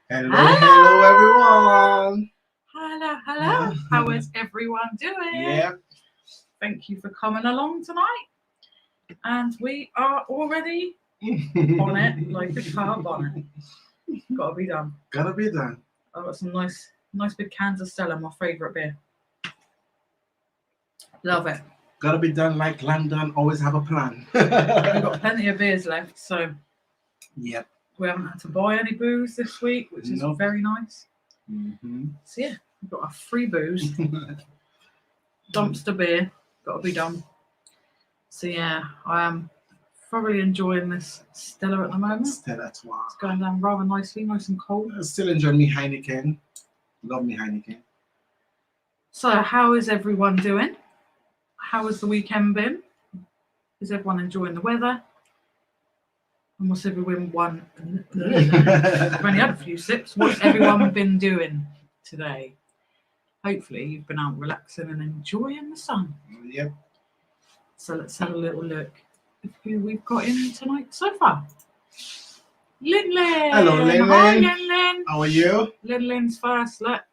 Hello everyone. Hello. How is everyone doing? Yeah. Thank you for coming along tonight. And we are already on it like a car bonnet. Gotta be done. Gotta be done. I've got some nice big cans of Stella, my favourite beer. Love it. Gotta be done like London. Always have a plan. We've got plenty of beers left, so Yep. we haven't had to buy any booze this week, which is very nice. So yeah, we've got our free booze. Dumpster beer. Gotta be done. So yeah, I am thoroughly enjoying this Stella at the moment. Stella, wow. It's going down rather nicely, nice and cold. Still enjoying me Heineken. Love me Heineken. So how is everyone doing? How has the weekend been? Is everyone enjoying the weather? And what's everyone I've only had a few sips. What's everyone been doing today? Hopefully you've been out relaxing and enjoying the sun. Yep. So let's have a little look at who we've got in tonight so far. Lynlyn. Hello, Lynlyn. Hi, Lynlyn. How are you? Lynlyn's first. Look,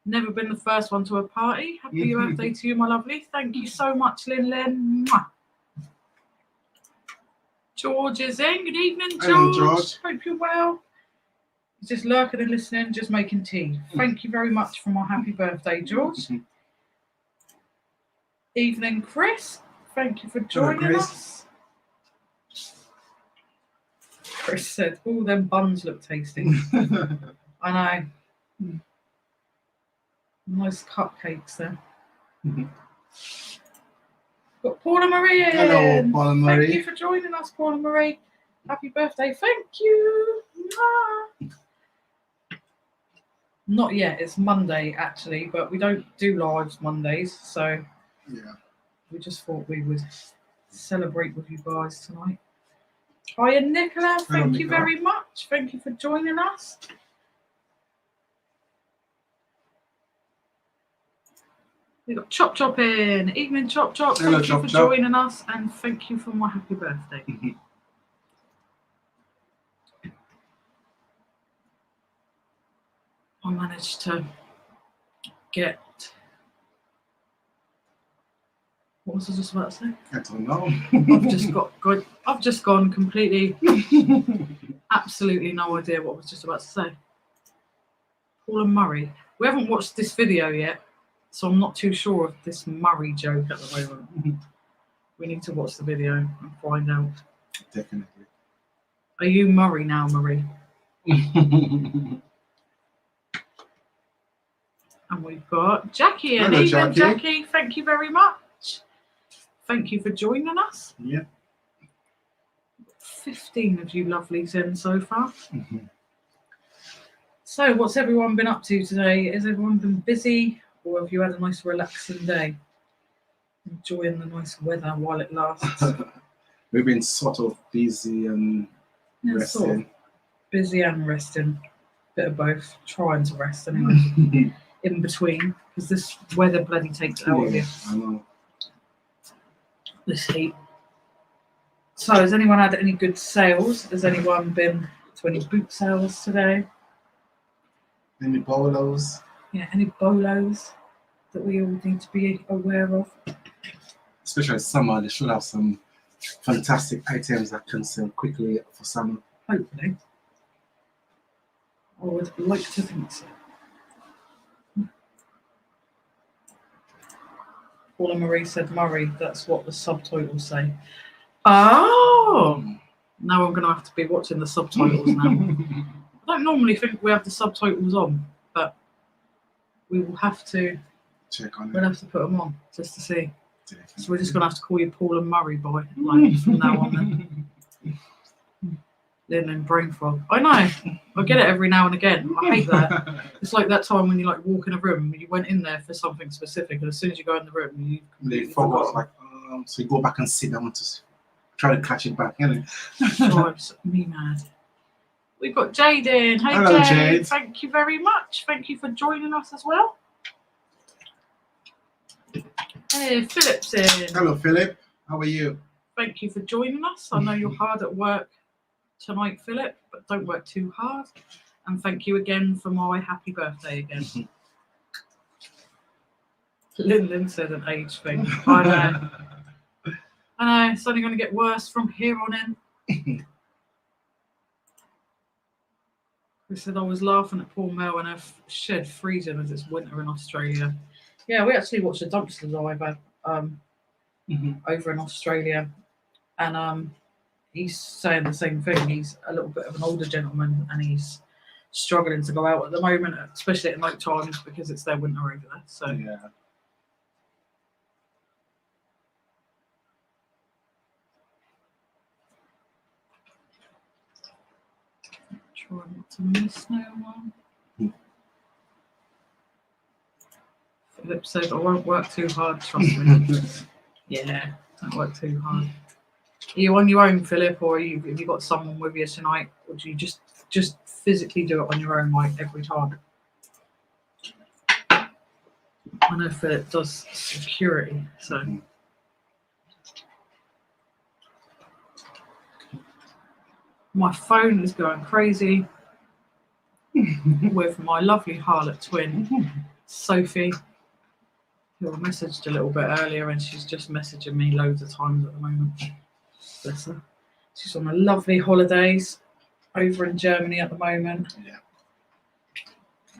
never been the first one to a party. Happy birthday to you, my lovely. Thank you so much, Lynlyn. Mwah. George is in. Good evening, George. Hello, George. Hope you're well. He's just lurking and listening, just making tea. Thank you very much for my happy birthday, George. Evening, Chris. Thank you for joining us. Chris said, "Oh, them buns look tasty." I know. Nice cupcakes there. Got Paula Marie in. Hello, Paula Marie. Thank you for joining us, Paula Marie. Happy birthday. Thank you. Mwah. Not yet. It's Monday, actually, but we don't do lives Mondays, so yeah, we just thought we would celebrate with you guys tonight. Hiya, Nicola. Thank you very much. Thank you for joining us. We've got Chop Chop in. Evening, Chop Chop. Hello, thank you for joining us, and thank you for my happy birthday. I managed to get... What was I just about to say? I don't know. I've just gone completely... absolutely no idea what I was just about to say. Paula Murray. We haven't watched this video yet, so I'm not too sure of this Murray joke at the moment. We need to watch the video and find out. Definitely. Are you Murray now, Marie? And we've got Jackie in. Hello, Evening, Jackie. Thank you very much. Thank you for joining us. Yeah. 15 of you lovelies in so far. So what's everyone been up to today? Has everyone been busy, or have you had a nice relaxing day? Enjoying the nice weather while it lasts. We've been sort of busy and resting. Sort of busy and resting. Bit of both. Trying to rest anyway. In between, because this weather bloody takes it out of you. I know. This heat. So has anyone had any good sales? Has anyone been to any boot sales today? Any bolos? Yeah, any bolos that we all need to be aware of? Especially summer, they should have some fantastic items that can sell quickly for summer. Hopefully. I would like to think so. Paula Marie said Murray, that's what the subtitles say. Oh! Now I'm going to have to be watching the subtitles now. I don't normally think we have the subtitles on, but we will have to check on it. We'll have to put them on just to see. Definitely. So we're just going to have to call you Paula Murray boy, like from now on then. Lynn brain fog. I know. I get it every now and again. I hate that. It's like that time when you like walk in a room, you went in there for something specific, and as soon as you go in the room, you completely forgot. Like, so you go back and sit down to try to catch it back. You know? Drives me mad. We've got Jade in. Hey, hello, Jade. Thank you very much. Thank you for joining us as well. Hey, Philip's in. Hello, Philip. How are you? Thank you for joining us. I know you're hard at work tonight, Philip, but don't work too hard. And thank you again for my happy birthday again. Lynn said an age thing. I know. I know, it's only going to get worse from here on in. We said I was laughing at poor Mel and her shed freezing as it's winter in Australia. Yeah, we actually watched a dumpster diver over in Australia, and he's saying the same thing. He's a little bit of an older gentleman, and he's struggling to go out at the moment, especially at night times because it's their winter over there. So yeah. try not to miss no one. Philip said, I won't work too hard, trust me. Yeah, don't work too hard. Are you on your own, Philip, or have you got someone with you tonight? Or do you just physically do it on your own, like every time? I know Philip does security, so. My phone is going crazy with my lovely harlot twin, Sophie, who I messaged a little bit earlier, and she's just messaging me loads of times at the moment. Bless her. She's on a lovely holidays over in Germany at the moment. Yeah.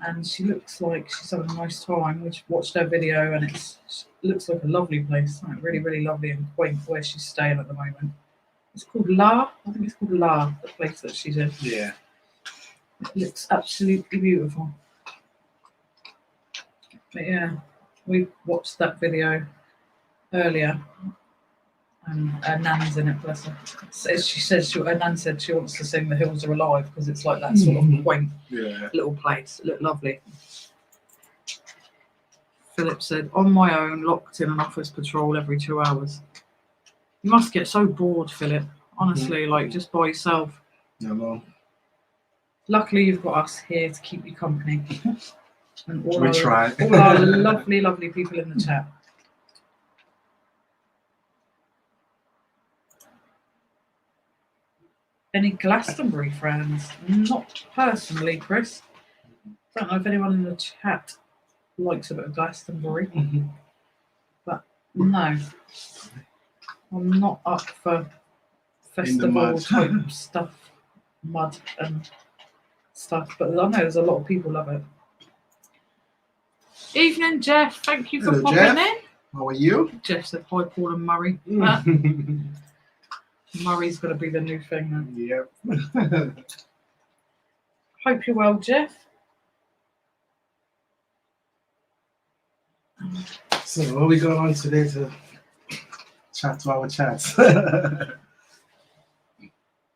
And she looks like she's having a nice time. We watched her video, and it looks like a lovely place, like really, really lovely and quaint where she's staying at the moment. It's called La. I think it's called La, the place that she's in. Yeah. It looks absolutely beautiful. But yeah, we watched that video earlier, and her nan's in it, bless her. She says her nan said she wants to sing "The Hills Are Alive" because it's like that sort of quaint little place. It looked lovely. Philip said, "On my own, locked in an office patrol every 2 hours." You must get so bored, Philip. Honestly, like just by yourself. Yeah, well. Luckily, you've got us here to keep you company. And all all our lovely, lovely people in the chat. Any Glastonbury friends? Not personally, Chris. Don't know if anyone in the chat likes a bit of Glastonbury. But no. I'm not up for festival type stuff, mud and stuff. But I know there's a lot of people love it. Evening, Jeff. Thank you for popping in. How are you? Jeff said, hi, Paul and Murray. Murray's going to be the new thing then. Yep. Hope you're well, Jeff. So, what are we going on today to chat to our chats?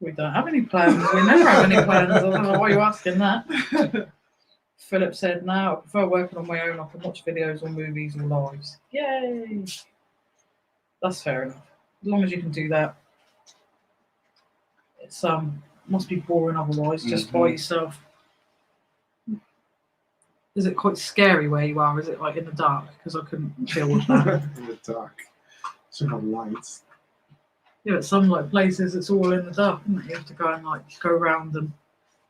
We don't have any plans. We never have any plans. I don't know why you're asking that. Philip said, no, I prefer working on my own. I can watch videos or movies or lives. Yay! That's fair enough. As long as you can do that. It's must be boring otherwise, just by yourself. Is it quite scary where you are? Is it like in the dark? Because I couldn't deal with that. In the dark. Should have lights. Yeah, but some like places it's all in the dark, isn't it? You have to go and like go around them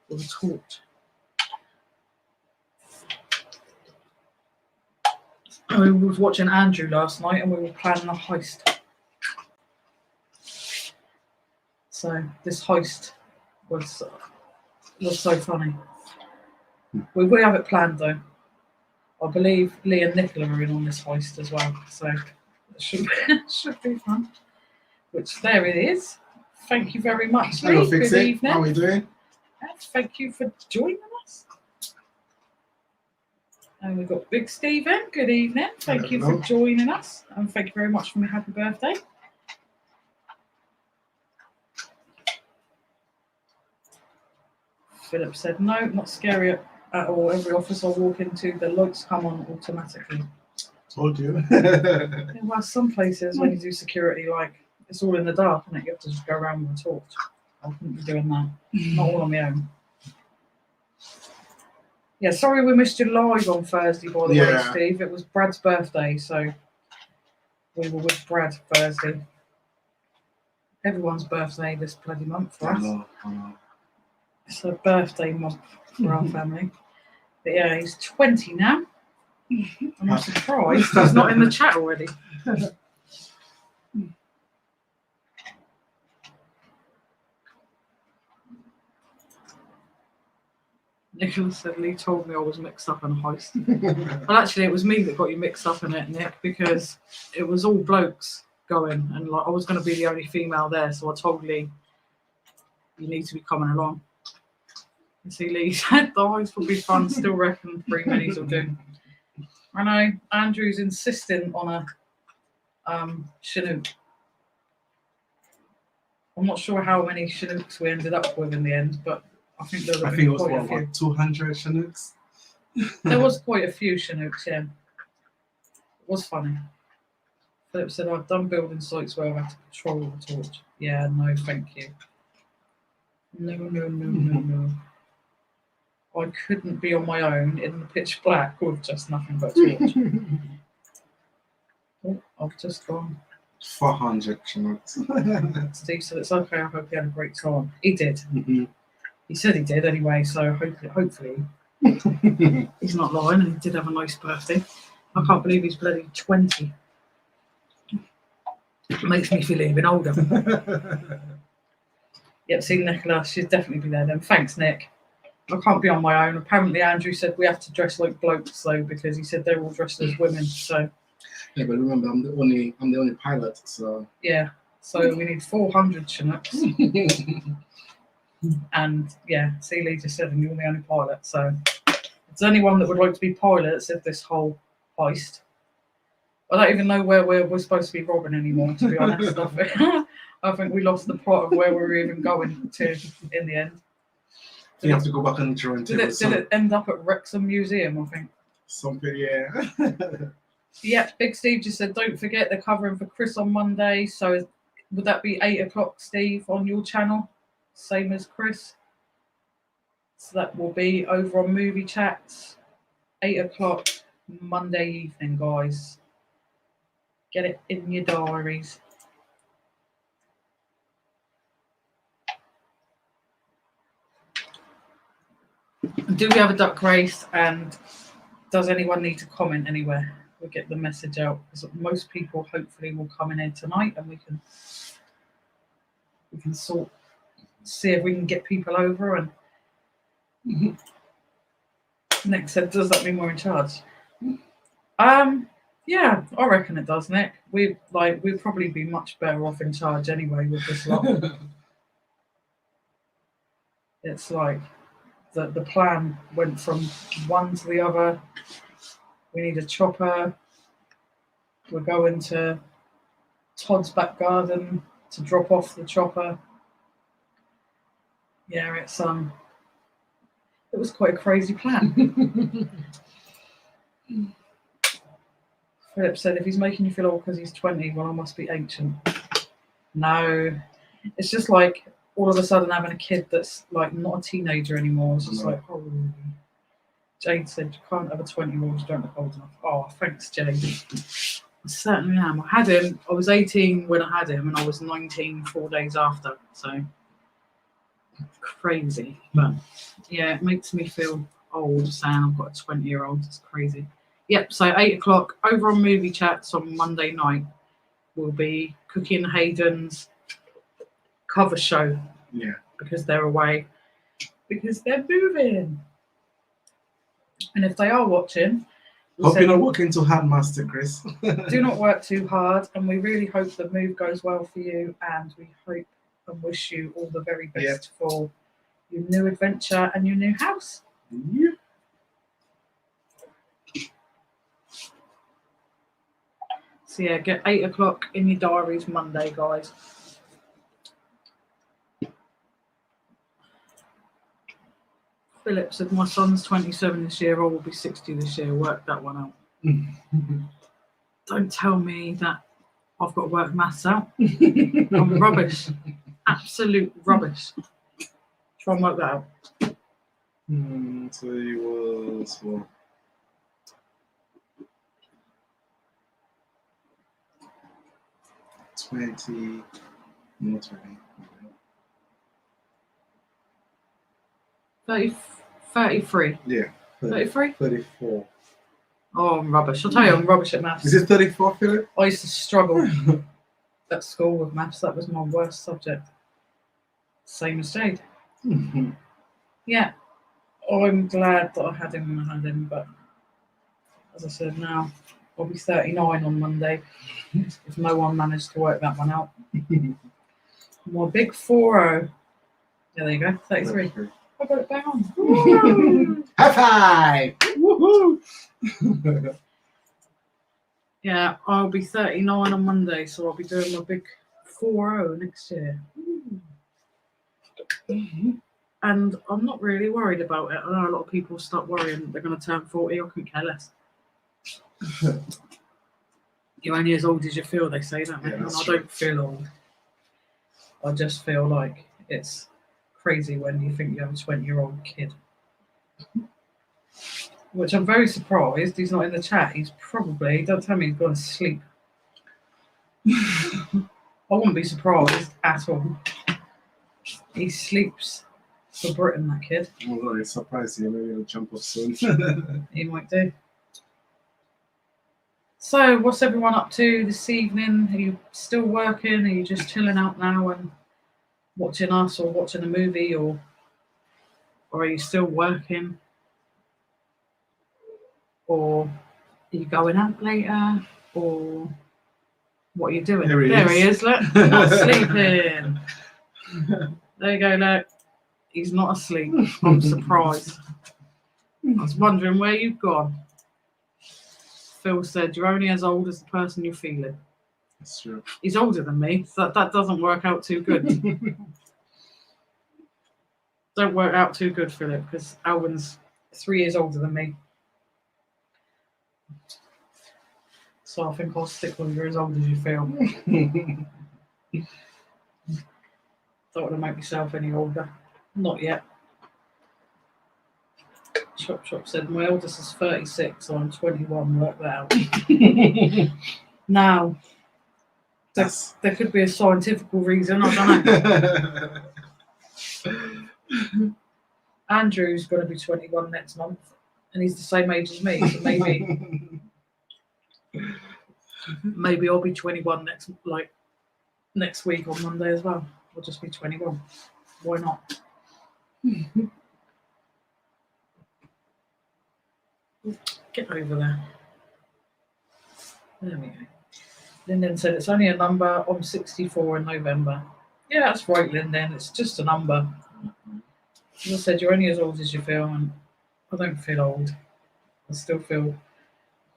with a torch. We was watching Andrew last night and we were planning a heist. So this heist was so funny. We have it planned though. I believe Lee and Nicola are in on this heist as well, so it should be fun. Which there it is. Thank you very much, Lee. Good evening. How are we doing? Thank you for joining us. And we've got Big Stephen. Good evening. Thank you for joining us, and thank you very much for my happy birthday. Philip said, no, not scary at all. Every office I walk into, the lights come on automatically. Told you. Yeah, well, some places when you do security, like it's all in the dark, and you have to just go around with a torch. I couldn't be doing that. Not all on my own. Yeah, sorry we missed you live on Thursday, by the way, Steve. It was Brad's birthday, so we were with Brad Thursday. Everyone's birthday this bloody month for us. I know. It's a birthday month for our family. But yeah, he's 20 now. And I'm surprised he's not in the chat already. Nicholas said Lee told me I was mixed up in a heist. Well, actually, it was me that got you mixed up in it, Nick, because it was all blokes going, and like I was going to be the only female there, so I told Lee, you need to be coming along. And see, Lee said the heist will be fun. Still reckon 3 minis will do. I know Andrew's insisting on a Chinook. I'm not sure how many Chinooks we ended up with in the end, but I think there I think it was what 200 Chinooks. There was quite a few Chinooks, yeah. It was funny. Philip said, I've done building sites where I've had to control the torch. Yeah, no, thank you. No. I couldn't be on my own in the pitch black with just nothing but a torch. Oh, I've just gone. 400 Chinooks. Steve said, it's okay, I hope he had a great time. He did. Mm-hmm. He said he did anyway, so hopefully he's not lying and he did have a nice birthday. I can't believe he's bloody 20. It makes me feel even older. Yep, see Nicola, she'd definitely be there then. Thanks, Nick. I can't be on my own. Apparently Andrew said we have to dress like blokes though, because he said they're all dressed as women. So yeah, but remember I'm the only pilot, so yeah. So we need 400 Chinooks. And yeah, see Lee just said and you're the only pilot. So if there's anyone that would like to be pilots of this whole heist, I don't even know where we're supposed to be robbing anymore, to be honest. I think we lost the plot of where we were even going to in the end. You have to go back on the drawing table. Did it end up at Wrexham Museum, I think? Something, yeah. Yep, Big Steve just said, don't forget they're covering for Chris on Monday. So would that be 8 o'clock, Steve, on your channel? Same as Chris. So that will be over on Movie Chats, 8 o'clock Monday evening, guys. Get it in your diaries. Do we have a duck race, and does anyone need to comment anywhere? We'll get the message out, because most people hopefully will come in here tonight, and we can see if we can get people over. And Nick said, does that mean we're in charge? Yeah, I reckon it does, Nick. We'd probably be much better off in charge anyway with this lot. It's like the plan went from one to the other. We need a chopper. We're going to Todd's back garden to drop off the chopper. Yeah, it was quite a crazy plan. Philip said, if he's making you feel old because he's 20, well, I must be ancient. No, it's just like all of a sudden having a kid that's like not a teenager anymore. It's just like, oh. Jade said, you can't have a 20-year-old, you don't look old enough. Oh, thanks, Jade. I certainly am. I was 18 when I had him, and I was 19 4 days after. So crazy. But yeah, it makes me feel old saying I've got a 20-year-old. It's crazy. Yep, so 8 o'clock over on Movie Chats on Monday night will be Cookie and Hayden's cover show. Yeah. Because they're away. Because they're moving. And if they are watching, hope you're not working too hard, Master Chris. Do not work too hard, and we really hope the move goes well for you, and we hope and wish you all the very best for your new adventure and your new house. Yep. So yeah, get 8 o'clock in your diaries Monday, guys. Philip said, my son's 27 this year, I will be 60 this year. Work that one out. Don't tell me that I've got to work maths out. I'm rubbish. Absolute rubbish. Try and work that out. So he was what? 20, not 20. 33. Yeah. 33? 34. Oh, I'm rubbish. I'll tell you, I'm rubbish at maths. Is it 34, Philip? I used to struggle at school with maths. That was my worst subject. Same as Jade. Yeah. I'm glad that I had him when I had him, but as I said, now I'll be 39 on Monday if no one managed to work that one out. My big 4-0. Yeah, there you go. 33. I got it down. Woo! High five! Woohoo! Yeah, I'll be 39 on Monday, so I'll be doing my big 4-0 next year. And I'm not really worried about it. I know a lot of people start worrying that they're going to turn 40. I couldn't care less. You're only as old as you feel, they say, don't they? Yeah, And I true. don't feel old. I just feel like it's crazy when you think you have a 20-year-old kid. Which I'm very surprised he's not in the chat. He's probably, don't tell me he's gone to sleep. I wouldn't be surprised at all. He sleeps for Britain, that kid. Well, it's surprising. Maybe he'll jump off soon. He might do. So, what's everyone up to this evening? Are you still working? Are you just chilling out now and watching us or watching a movie, or are you still working? Or are you going out later? Or what are you doing? There he is, look. Not sleeping. There you go, look. He's not asleep. I'm surprised. I was wondering where you've gone. Phil said, you're only as old as the person you're feeling. That's true. He's older than me, so that doesn't work out too good. Don't work out too good, Philip, because Alwyn's 3 years older than me. So I think I'll stick with you're as old as you feel. Don't want to make myself any older. Not yet. Chop Chop said, my eldest is 36, so I'm 21. Work that out. Now, there could be a scientific reason, I don't know. Andrew's going to be 21 next month, and he's the same age as me, so maybe I'll be 21 next week on Monday as well. I'll just be 21. Why not? Get over there. There we go. Lyndon said it's only a number. I'm 64 in November. Yeah, that's right, Lyndon. It's just a number. As I said, you're only as old as you feel, and I don't feel old. I still feel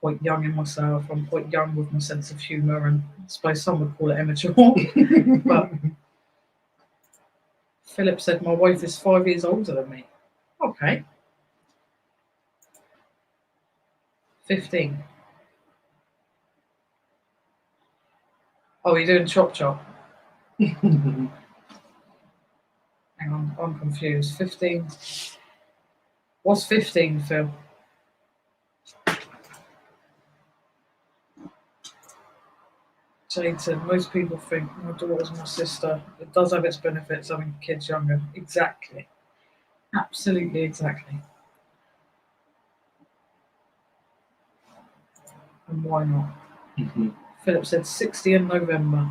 quite young in myself. I'm quite young with my sense of humour, and I suppose some would call it immature. But Philip said my wife is 5 years older than me. Okay. 15. Oh, you're doing Chop Chop? Hang on, I'm confused. 15. What's 15, Phil? Jade said, most people think my daughter's my sister. It does have its benefits having kids younger. Exactly. Absolutely exactly. And why not? Philip said 60 in November.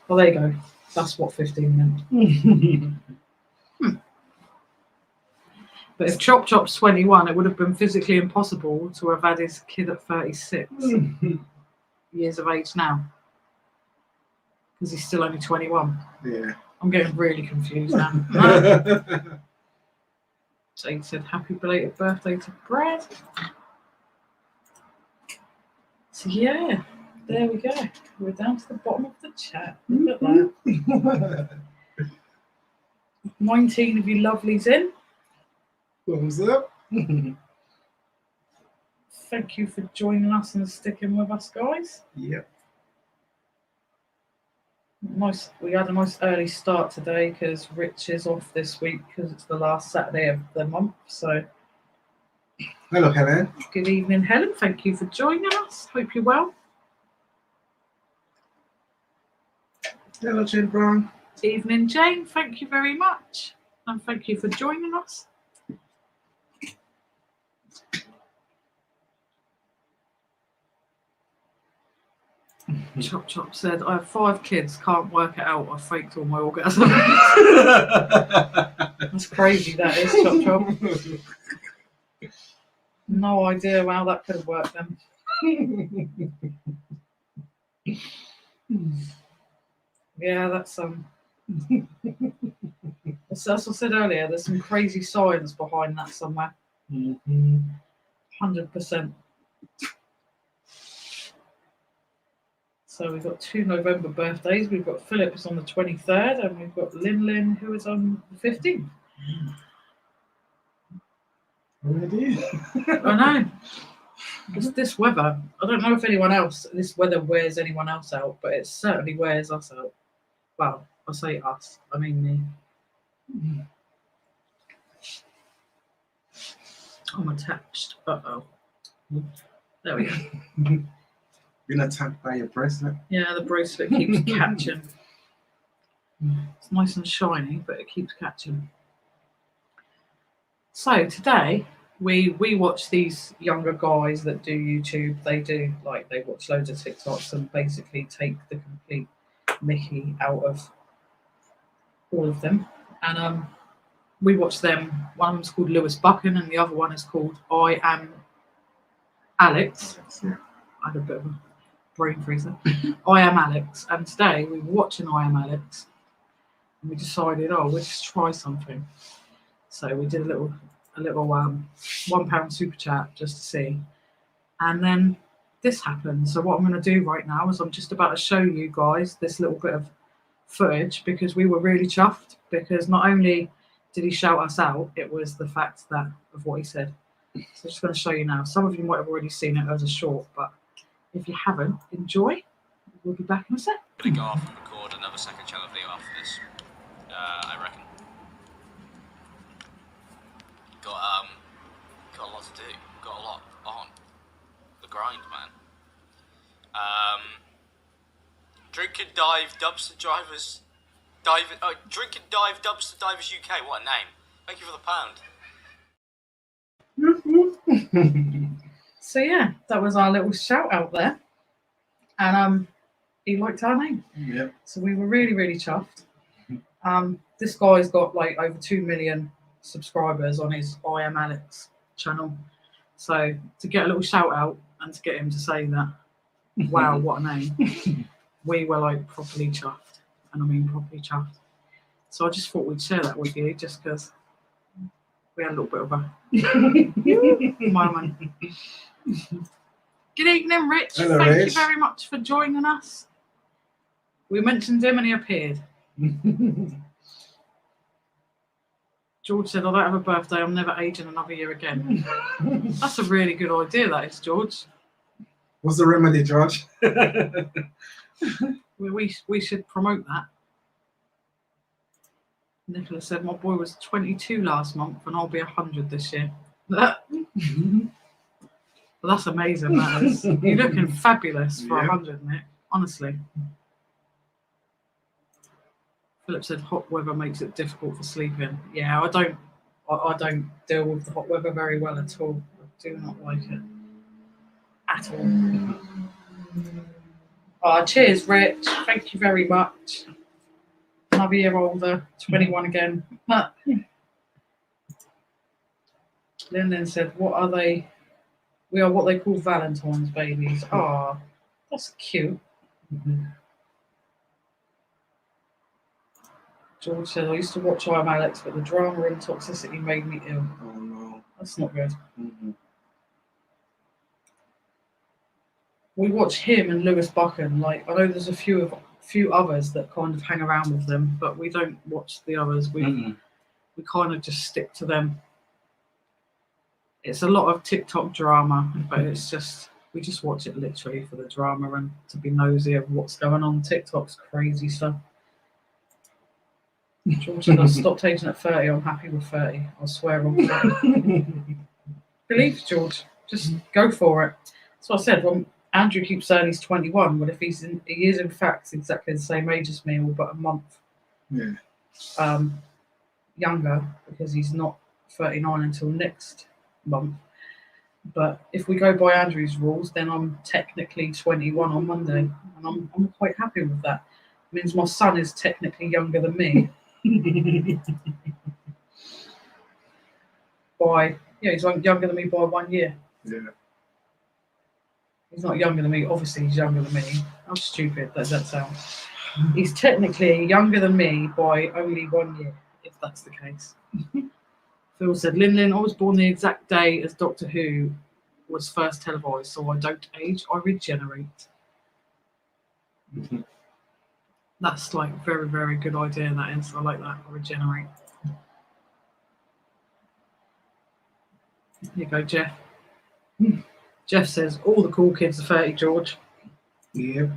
Well, there you go. That's what 15 meant. But if Chop Chop's 21, it would have been physically impossible to have had his kid at 36 years of age now. Because he's still only 21. Yeah. I'm getting really confused now. Jade said, happy belated birthday to Brad. So yeah, there we go. We're down to the bottom of the chat. Look at that. 19 of you lovelies in. Thumbs up. Thank you for joining us and sticking with us, guys. Yep. Nice. We had a nice early start today because Rich is off this week because it's the last Saturday of the month. So, hello, Helen. Good evening, Helen. Thank you for joining us. Hope you're well. Hello, Jane Brown. Evening, Jane. Thank you very much. and thank you for joining us. Chop Chop said, I have 5 kids, can't work it out. I faked all my orgasms. That's crazy, that is, Chop Chop. No idea how that could have worked then. Yeah, that's as I said earlier, there's some crazy science behind that somewhere. 100%. So we've got 2 November birthdays. We've got Philip is on the 23rd, and we've got Lynn who is on the 15th. Already? I know. This weather, I don't know if this weather wears anyone else out, but it certainly wears us out. Well, I say us, I mean me. I'm attached. Uh-oh. There we go. Been attacked by your bracelet? Yeah, the bracelet keeps catching. It's nice and shiny, but it keeps catching. So today, we watch these younger guys that do YouTube. They watch loads of TikToks and basically take the complete mickey out of all of them. And we watch them. One of them's called Lewis Buchan and the other one is called I Am Alex. Yeah. I had a bit of a brain freezer. I Am Alex. And today we were watching I Am Alex and we decided, we'll just try something. So we did a little £1 super chat just to see. And then this happened. So what I'm going to do right now is I'm just about to show you guys this little bit of footage because we were really chuffed because not only did he shout us out, it was the fact of what he said. So I'm just going to show you now. Some of you might have already seen it as a short, but if you haven't, enjoy. We'll be back in a sec. I'm going to go off and record another second channel video after this, I reckon. Got a lot to do. Got a lot on the grind, man. Drink and Dive Dumpster Drivers. Drink and Dive Dumpster Divers UK. What a name! Thank you for the pound. So yeah, that was our little shout out there, and he liked our name. Yeah. So we were really, really chuffed. This guy's got like over 2 million subscribers on his I Am Alex channel. So to get a little shout out and to get him to say that, wow, what a name, we were like properly chuffed. And I mean properly chuffed. So I just thought we'd share that with you just because we had a little bit of a moment. Good evening, Rich. Hello, Thank Rich. you very much for joining us. We mentioned him and he appeared. George said, I don't have a birthday, I'm never aging another year again. That's a really good idea, that is, George. What's the remedy, George? We should promote that. Nicola said, my boy was 22 last month and I'll be 100 this year. Well, that's amazing, that is. You're looking fabulous for 100, Nick. Honestly. Philip said hot weather makes it difficult for sleeping. Yeah, I don't deal with the hot weather very well at all. I do not like it at all. Cheers, Rich. Thank you very much. Another year older, 21 again. Lynn said, what are they? We are what they call Valentine's babies. That's cute. George said, I used to watch I Am Alex, but the drama and toxicity made me ill. Oh no. That's not good. We watch him and Lewis Buchan. Like, I know there's a few others that kind of hang around with them, but we don't watch the others. We kind of just stick to them. It's a lot of TikTok drama, but it's just, we just watch it literally for the drama and to be nosy of what's going on. TikTok's crazy stuff. George said, I stopped aging at 30. I'm happy with 30. I swear I'm 30. Believe, George. Just go for it. That's what I said. Well, Andrew keeps saying he's 21. Well, if he is in fact exactly the same age as me, all but a month. Yeah. younger because he's not 39 until next month. But if we go by Andrew's rules, then I'm technically 21 on Monday, and I'm quite happy with that. It means my son is technically younger than me. He's younger than me by 1 year. Yeah. He's not younger than me. Obviously, he's younger than me. How stupid does that sound? He's technically younger than me by only 1 year, if that's the case. Phil said, Lin, I was born the exact day as Doctor Who was first televised, so I don't age, I regenerate. Mhm. That's like very, very good idea, that is. I like that. I regenerate. Here you go, Jeff. Jeff says, all the cool kids are 30, George. Yep.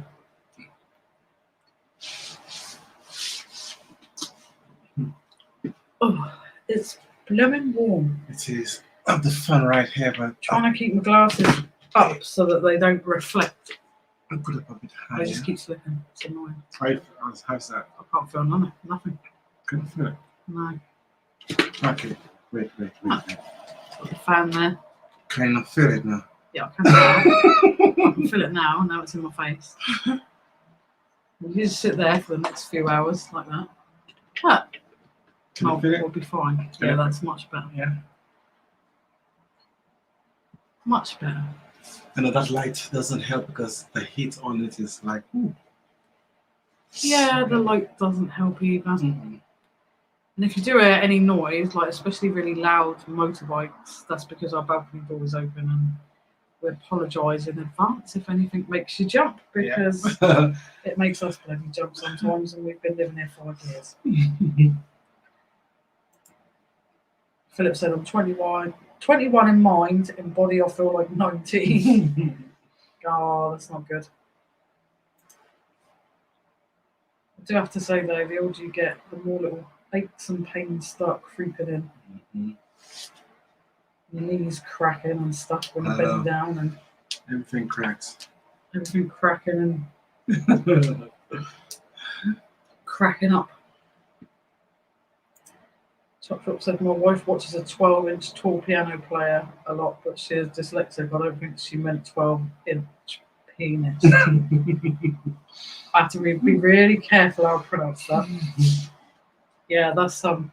Oh, it's blooming warm. It is. I'm the fun right here, but Trying to keep my glasses up so that they don't reflect. I'll put it up a bit higher. I just keep slipping. It's annoying. How's that? I can't feel nothing. Couldn't feel it. No. Okay. Wait. Got the fan there. Can I feel it now? Yeah, I can feel it. I can feel it now. Now it's in my face. You just sit there for the next few hours like that. But Can I feel it? we'll be fine. Yeah. Yeah, that's much better. Yeah. Much better. I know that light doesn't help because the heat on it is like, ooh. Yeah, the light doesn't help either. Mm-mm. And if you do hear any noise, like especially really loud motorbikes, that's because our balcony door is open, and we apologise in advance if anything makes you jump, because it makes us bloody jump sometimes, and we've been living here 5 years. Philip said, I'm 21 in mind, in body I feel like 19. Oh, that's not good. I do have to say though, the older you get, the more little aches and pains start creeping in. Mhm. Your knees cracking and stuff when you bend down, and Everything cracks. everything cracking and cracking up. Chop Chop said, my wife watches a 12-inch tall piano player a lot, but she is dyslexic. I don't think she meant 12-inch penis. I have to be really careful how I pronounce that. Yeah, that's some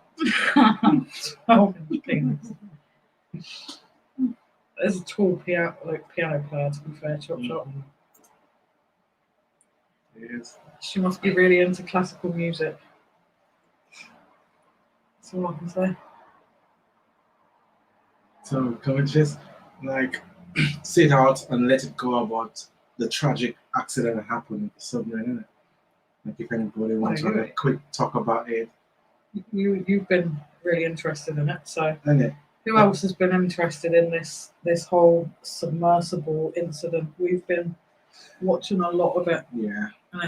12-inch penis. There's a tall piano player, to be fair, Chop Chop. Yes. She must be really into classical music. That's all I can say. So can we just like sit out and let it go about the tragic accident that happened with the submarine, innit? Like if anybody wants to have a quick talk about it. You've been really interested in it, so Innit? who else has been interested in this whole submersible incident? We've been watching a lot of it, Yeah. and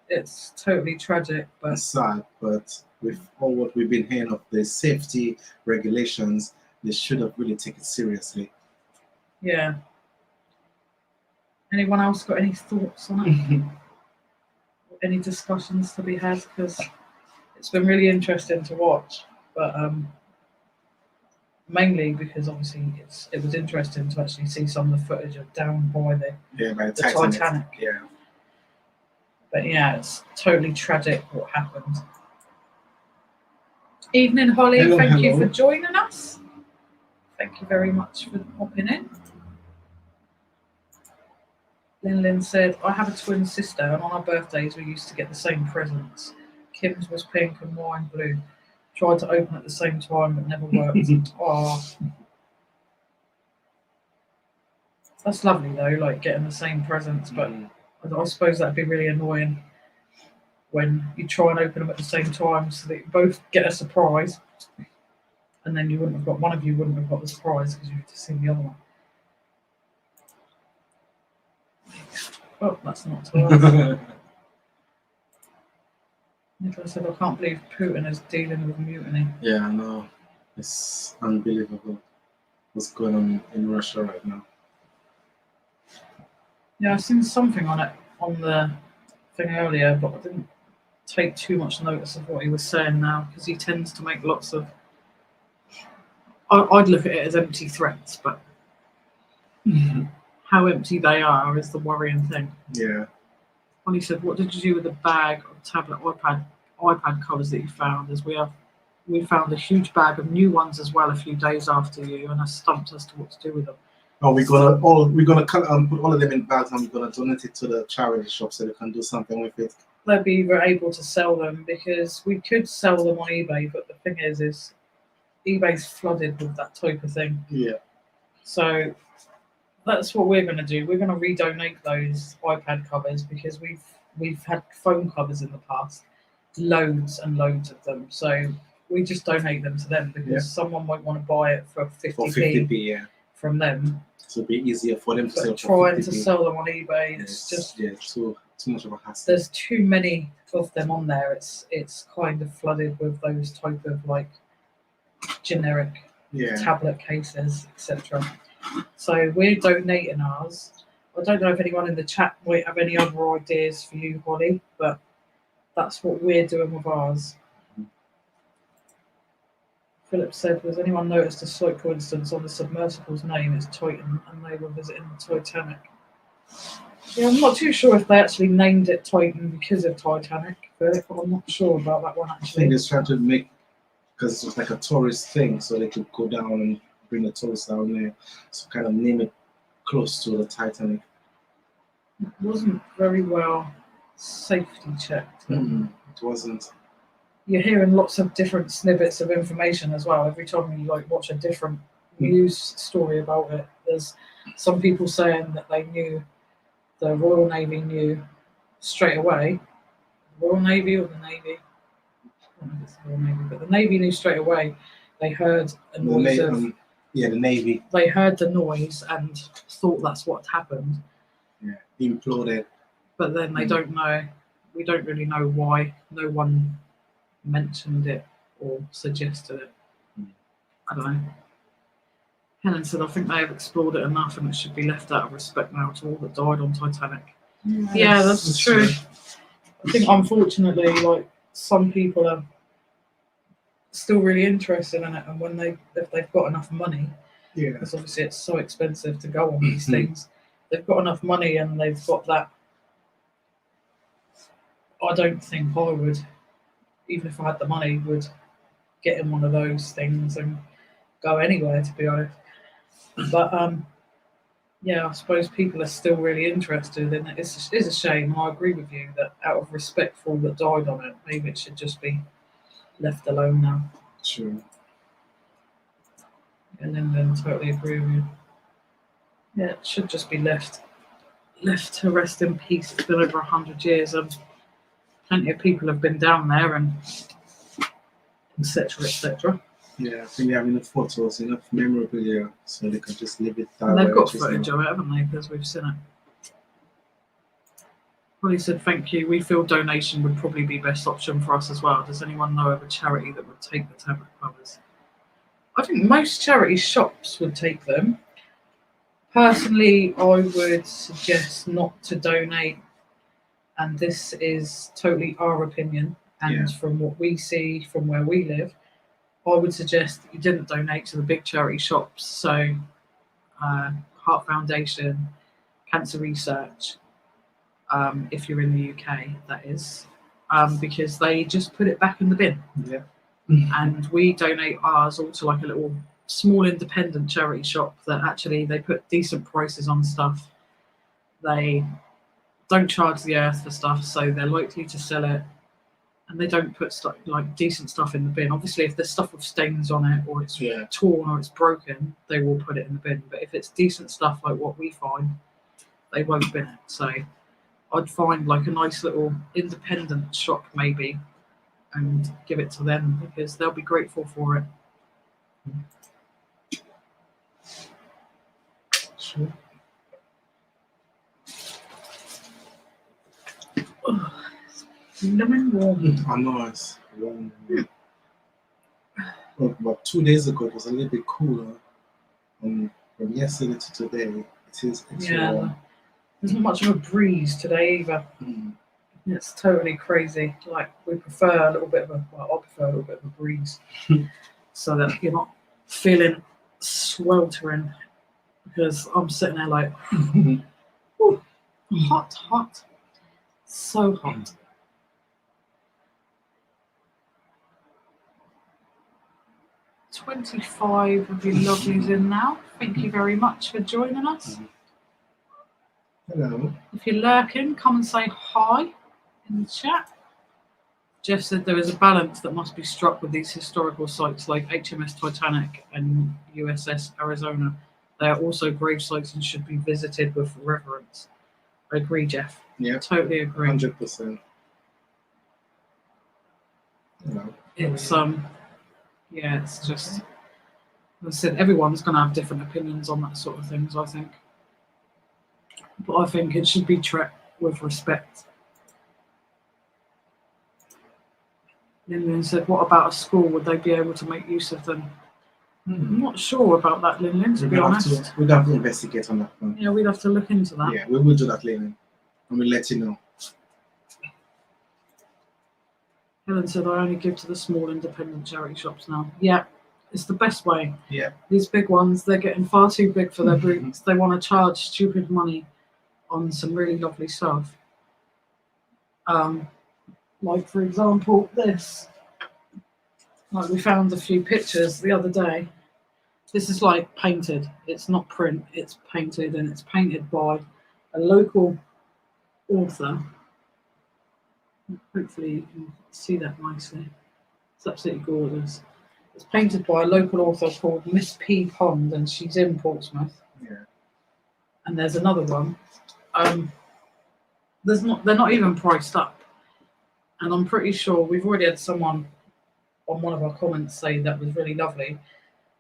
it's totally tragic, but It's sad, but with all what we've been hearing of the safety regulations, they should have really taken it seriously. yeah. Anyone else got any thoughts on it? Any discussions to be had? Because it's been really interesting to watch, but mainly because obviously it was interesting to actually see some of the footage of down by by the Titanic. Yeah. But yeah, it's totally tragic what happened. Evening, Holly. Hello, Thank you hello. for joining us. Thank you very much for popping in. Lin said, I have a twin sister, and on our birthdays we used to get the same presents. Kim's was pink and mine blue. Tried to open at the same time, but never worked. Oh, that's lovely though, like getting the same presents, but I suppose that'd be really annoying when you try and open them at the same time, so that you both get a surprise, and then one of you wouldn't have got the surprise because you have to see the other one. Oh, that's not to us. Nicola said, I can't believe Putin is dealing with mutiny. Yeah, I know. It's unbelievable what's going on in Russia right now. Yeah, I've seen something on it on the thing earlier, but I didn't take too much notice of what he was saying now, because he tends to make lots of. I'd look at it as empty threats, but how empty they are is the worrying thing. Yeah. When he said, "What did you do with the bag of tablet, iPad covers that you found?" As we found a huge bag of new ones as well a few days after you, and are stumped as to what to do with them. Oh, we're gonna put all of them in bags, and we're gonna donate it to the charity shop so they can do something with it. They'll be able to sell them, because we could sell them on eBay, but the thing is eBay's flooded with that type of thing. Yeah. So that's what we're going to do. We're going to redonate those iPad covers, because we've had phone covers in the past, loads and loads of them. So we just donate them to them, because someone might want to buy it for 50p, from them. So it'll be easier for them to sell. Trying to sell them on eBay, it's just too much of a hassle. There's too many of them on there. It's kind of flooded with those type of like generic tablet cases, etc. So we're donating ours. I don't know if anyone in the chat might have any other ideas for you, Holly, but that's what we're doing with ours. Philip said, "Has anyone noticed a slight coincidence on the submersible's name? It's Titan, and they were visiting the Titanic." Yeah, I'm not too sure if they actually named it Titan because of Titanic, Philip, but I'm not sure about that one I actually. think it's trying to make, because it's like a tourist thing, so they could go down and bring the tourists down there. So kind of name it close to the Titanic. It wasn't very well safety checked. It wasn't. You're hearing lots of different snippets of information as well. Every time you like watch a different news story about it, there's some people saying that they knew, the Royal Navy knew straight away. The Royal Navy or the Navy? I don't know if it's the Royal Navy, but the Navy knew straight away. They heard a noise the Navy. They heard the noise and thought that's what happened. Yeah, imploded. But then they don't know. We don't really know why. No one mentioned it or suggested it. I don't know. Helen said, "I think they have explored it enough, and it should be left out of respect now to all that died on Titanic." Yeah, that's true. I think unfortunately, like, some people are still really interested in it, and if they've got enough money, because obviously it's so expensive to go on these things, they've got enough money and they've got that. I don't think I would, even if I had the money, would get in one of those things and go anywhere, to be honest. But I suppose people are still really interested in it. It's a shame. I agree with you that out of respect for all that died on it, maybe it should just be left alone now. Sure. And then totally agree with you. Yeah, it should just be left to rest in peace. It's been over 100 years, and plenty of people have been down there, and etc. etc. Yeah, I think they have enough photos, enough memorabilia, so they can just leave it that And way. they've got footage of it, haven't they? Because we've seen it. Holly said, "Thank you. We feel donation would probably be best option for us as well. Does anyone know of a charity that would take the tablet covers?" I think most charity shops would take them. Personally, I would suggest not to donate, and this is totally our opinion, and from what we see from where we live, I would suggest that you didn't donate to the big charity shops, so Heart Foundation, Cancer Research, if you're in the UK, that is, because they just put it back in the bin. Yeah. And we donate ours all to like a little small independent charity shop that actually they put decent prices on stuff. They don't charge the earth for stuff, so they're likely to sell it. And they don't put stuff like decent stuff in the bin. Obviously, if there's stuff with stains on it, or it's torn, or it's broken, they will put it in the bin. But if it's decent stuff like what we find, they won't bin it. So I'd find like a nice little independent shop maybe, and give it to them, because they'll be grateful for it. Sure. Lemon warm. I know it's warm. But 2 days ago it was a little bit cooler. From yesterday to today, it's warm. There's not much of a breeze today either. It's totally crazy. Like we prefer a little bit of a, well, I prefer a little bit of a breeze, so that you're not feeling sweltering. Because I'm sitting there like, whew, hot, so hot. 25 of you lovelies in now. Thank you very much for joining us. Hello. If you're lurking, come and say hi in the chat. Jeff said there is a balance that must be struck with these historical sites like HMS Titanic and USS Arizona. They are also grave sites and should be visited with reverence. I agree, Jeff. Yeah. Totally agree. 100%. Hello. It's yeah, it's just, as I said, everyone's going to have different opinions on that sort of things, I think. But I think it should be treated with respect. Lynn said, what about a school? Would they be able to make use of them? I'm not sure about that, Lynn, to be honest. We'd have to investigate on that one. Yeah, we'd have to look into that. Yeah, we will do that, Lynn. And we'll let you know. Helen said, I only give to the small independent charity shops now. Yeah, it's the best way. Yeah. These big ones, they're getting far too big for their boots. They want to charge stupid money on some really lovely stuff. Like, for example, this. Like, we found a few pictures the other day. This is like painted. It's not print, it's painted, and it's painted by a local author. Hopefully you can see that nicely. It's absolutely gorgeous. It's painted by a local author called Miss P. Pond, and she's in Portsmouth. Yeah. And there's another one. They're not even priced up. And I'm pretty sure we've already had someone on one of our comments say that was really lovely.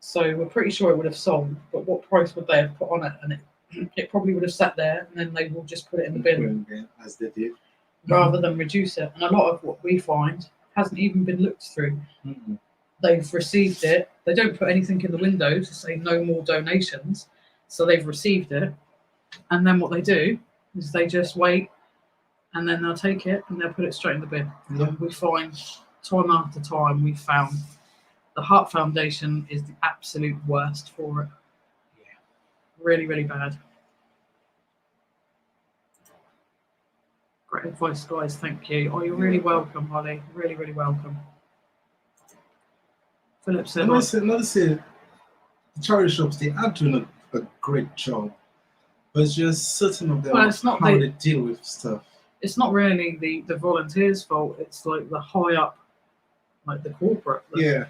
So we're pretty sure it would have sold, but what price would they have put on it? And it probably would have sat there, and then they will just put it in the bin. As they did. Rather than reduce it. And a lot of what we find hasn't even been looked through. Mm-hmm. They've received it. They don't put anything in the window to say no more donations. So they've received it. And then what they do is they just wait, and then they'll take it and they'll put it straight in the bin. Yeah. And we find time after time, we've found the Heart Foundation is the absolute worst for it. Yeah. Really, really bad. Great advice, guys. Thank you. Oh, you're really welcome, Holly. Really, really welcome. Philip said, Another say, the charity shops, they are doing a great job. But it's just certain of them, well, it's not how they deal with stuff. It's not really the volunteers' fault. It's like the high up, like the corporate. Yeah.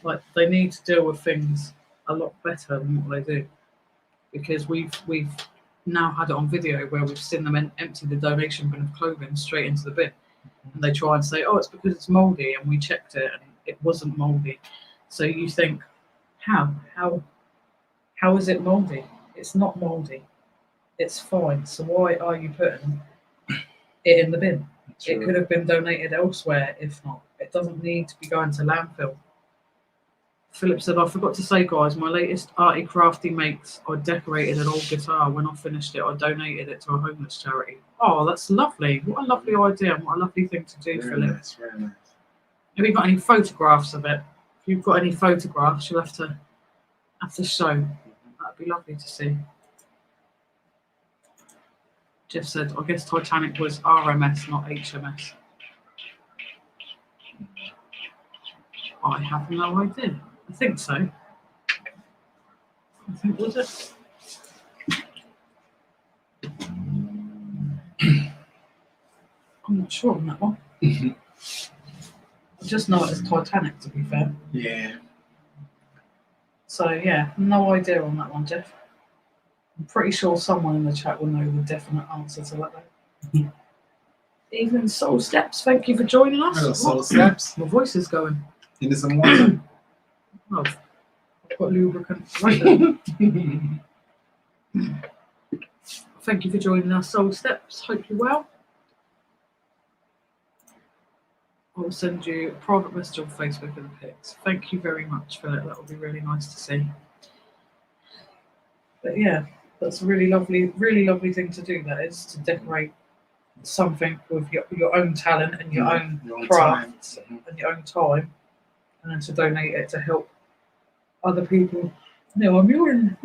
Like they need to deal with things a lot better than what they do. Because we've now had it on video where we've seen them empty the donation bin of clothing straight into the bin, and they try and say, "Oh, it's because it's mouldy," and we checked it and it wasn't mouldy. So you think, how is it mouldy? It's not mouldy. It's fine. So why are you putting it in the bin? True. It could have been donated elsewhere. If not, it doesn't need to be going to landfill. Philip said, I forgot to say, guys, my latest arty crafty makes, I decorated an old guitar. When I finished it, I donated it to a homeless charity. Oh, that's lovely. What a lovely idea and what a lovely thing to do, Very Philip. nice, very nice. Have you got any photographs of it? If you've got any photographs, you'll have to show. That'd be lovely to see. Jeff said, I guess Titanic was RMS, not HMS. I have no idea. I think so. I think was it. I'm not sure on that one. I just know it's Titanic, to be fair. Yeah. So yeah, no idea on that one, Jeff. I'm pretty sure someone in the chat will know the definite answer to that. Evening Soul Steps, thank you for joining us. Hello, Soul Steps. My voice is going. You need some water? Oh, I've got lubricant right there. Thank you for joining us, Soul Steps. Hope you're well. I'll send you a private message on Facebook and the pics. Thank you very much for that. That would be really nice to see. But yeah, that's a really lovely thing to do. That is to decorate something with your own talent and your own Your own craft time. and your own time, and then to donate it to help other people. No, I'm yawning.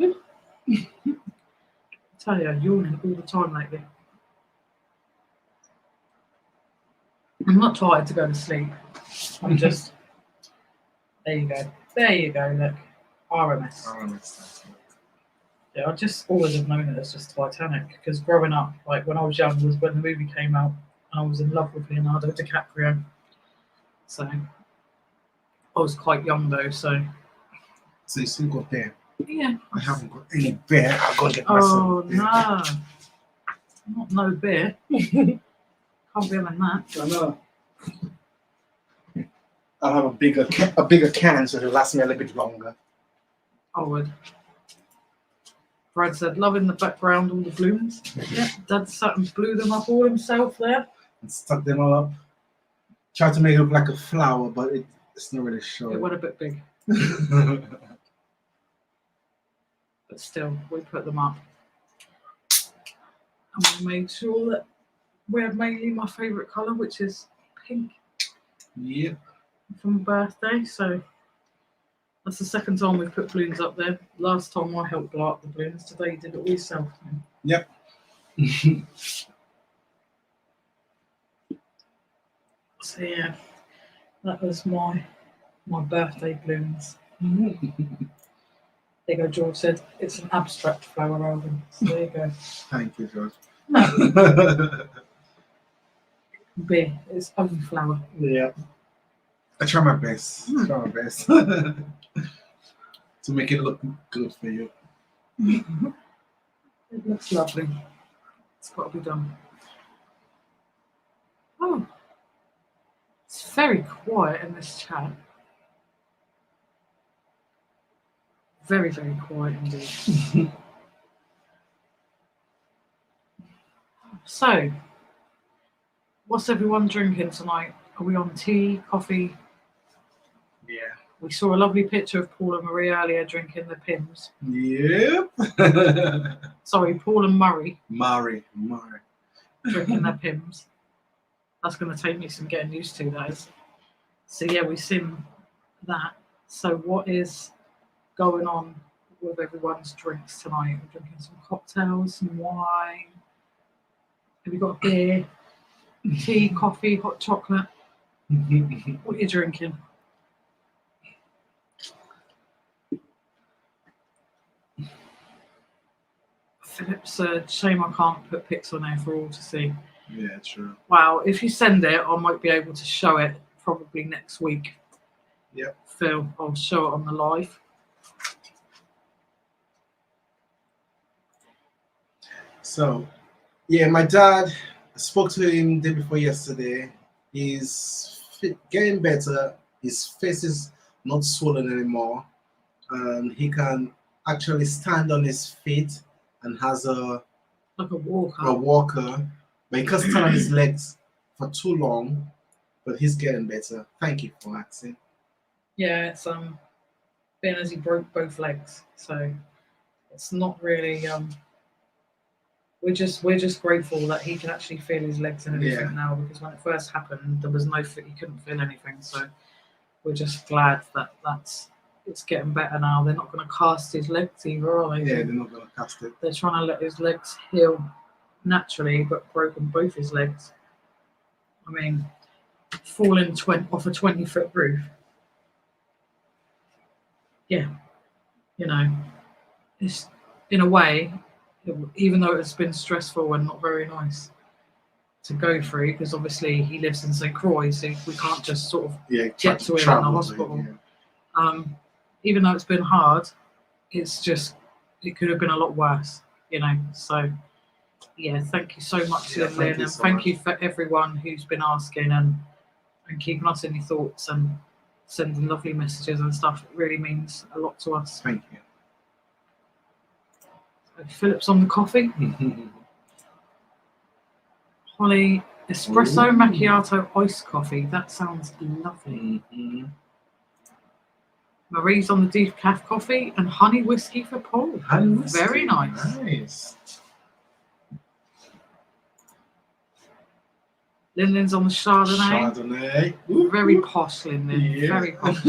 I tell you, I'm yawning all the time lately. I'm not tired to go to sleep. I'm just. There you go. There you go. Look, RMS. RMS. Yeah, I just always have known it as just Titanic because growing up, like when I was young, was when the movie came out, and I was in love with Leonardo DiCaprio. So I was quite young though. So So you still got beer? yeah. I haven't got any beer. I've got to get Oh myself beer. no, not no beer. Can't be having that. I know. I'll have a bigger can so it'll last me a little bit longer. I would. Brad said, "Love in the background, all the blooms." Yeah, Dad sat and blew them up all himself there. And stuck them all up. Try to make it look like a flower, but it's not really It showing. went a bit big, but still, we put them up. And we made sure that we had mainly my favourite colour, which is pink, Yep. for my birthday. So that's the second time we've put balloons up there. Last time I helped blow up the balloons. Today you did it all yourself. Yep. So yeah, that was my birthday balloons. There you go, George said it's an abstract flower album. So there you go. Thank you, George. B, it's own flower. Yeah. I try my best. To make it look good for you. It looks lovely. It's got to be done. Oh, it's very quiet in this chat. Very, very quiet indeed. So, what's everyone drinking tonight? Are we on tea, coffee? Yeah. We saw a lovely picture of Paul and Marie earlier drinking the Pims. Yep. Sorry, Paul and Murray Murray. drinking their Pims. That's going to take me some getting used to, that is. So yeah, we've seen that. So what is going on with everyone's drinks tonight? We're drinking some cocktails, some wine. Have you got beer, tea, coffee, hot chocolate? What are you drinking? Philip said, shame I can't put pics on there for all to see. Yeah, true. Wow, if you send it, I might be able to show it probably next week. Yep. Phil, I'll show it on the live. So, yeah, my dad, I spoke to him the day before yesterday. He's getting better. His face is not swollen anymore. And he can actually stand on his feet and has Like a walker. a walker. But he can't stand on his legs for too long. But he's getting better. Thank you for asking. Yeah, it's being as he broke both legs, so it's not really we're just grateful that he can actually feel his legs and everything now, because when it first happened there was no he couldn't feel anything, so we're just glad that it's getting better now. They're not going to cast his legs either, are they? Yeah, they're not going to cast it. They're trying to let his legs heal naturally, but broken both his legs. I mean, falling off a 20-foot roof. Yeah, you know, it's in a way, even though it's been stressful and not very nice to go through, because obviously he lives in St. Croix, so we can't just sort of get to him in the hospital. Even though it's been hard, it could have been a lot worse, you know. So yeah, thank you so much, Lynn, and thank you for everyone who's been asking and keeping us in your thoughts and sending lovely messages and stuff. It really means a lot to us. Thank you. So Philip's on the coffee. Holly, espresso macchiato iced coffee. That sounds lovely. Marie's on the decaf coffee and honey whiskey for Paul. Honey whiskey. Very nice. Nice. Lyn's on the Chardonnay. Chardonnay. Ooh, Very ooh. posh, Lynn. Yeah. Very posh.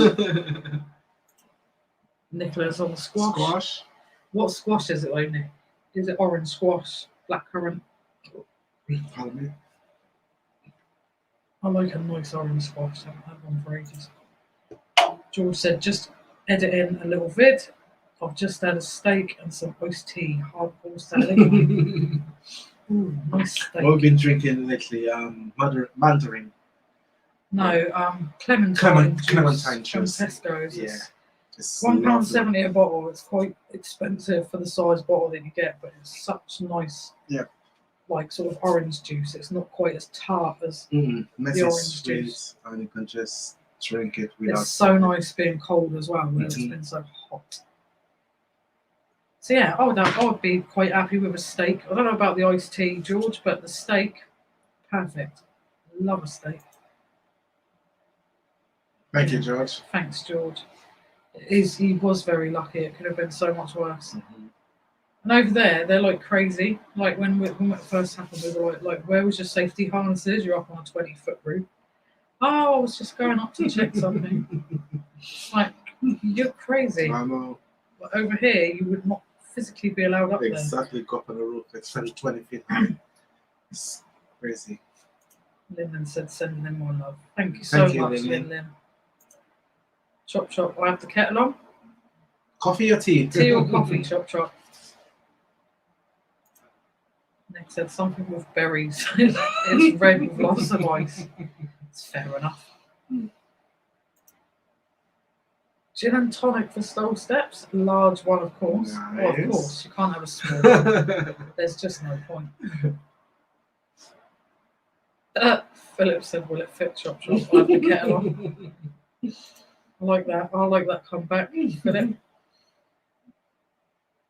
Nicola's on the squash. Squash. What squash is it, though, Nick? Is it orange squash, blackcurrant? Pardon me. I like a nice orange squash. I haven't had one for ages. George said, just edit in a little vid. I've just had a steak and some iced tea, hardcore salad. Ooh, nice steak. What we've been drinking lately, mandarin. No, clementine juice Clementine from juice. Tesco's. Yeah. It's It's £1.70 a bottle. It's quite expensive for the size bottle that you get, but it's such nice, like sort of orange juice. It's not quite as tart as Nice the and orange sweet, juice. and you can just drink it without. It's so nice being cold as well when it's been so hot. So yeah, I would be quite happy with a steak. I don't know about the iced tea, George, but the steak, perfect. Love a steak. Thank you, George. Thanks, George. He was very lucky. It could have been so much worse. And over there, they're like crazy. Like when it first happened, we were like, where was your safety harnesses? You're up on a 20-foot roof. Oh, I was just going up to check something. Like, you're crazy. I know. But over here, you would not physically be allowed up Exactly, go up on the roof. It's 20 feet. It's crazy. Lynn said, send them more love. Thank you so much, Lynn. Chop chop. I have the kettle on. Coffee or tea? Tea or coffee, chop chop. Nick said something with berries. It's red with lots of ice. It's fair enough. Gin and tonic for Stole Steps. Large one, of course. Nice. Well, of course. You can't have a small one. There's just no point. Philip said, will it fit, chop chop? I have the kettle on. I like that. I like that comeback, Philip.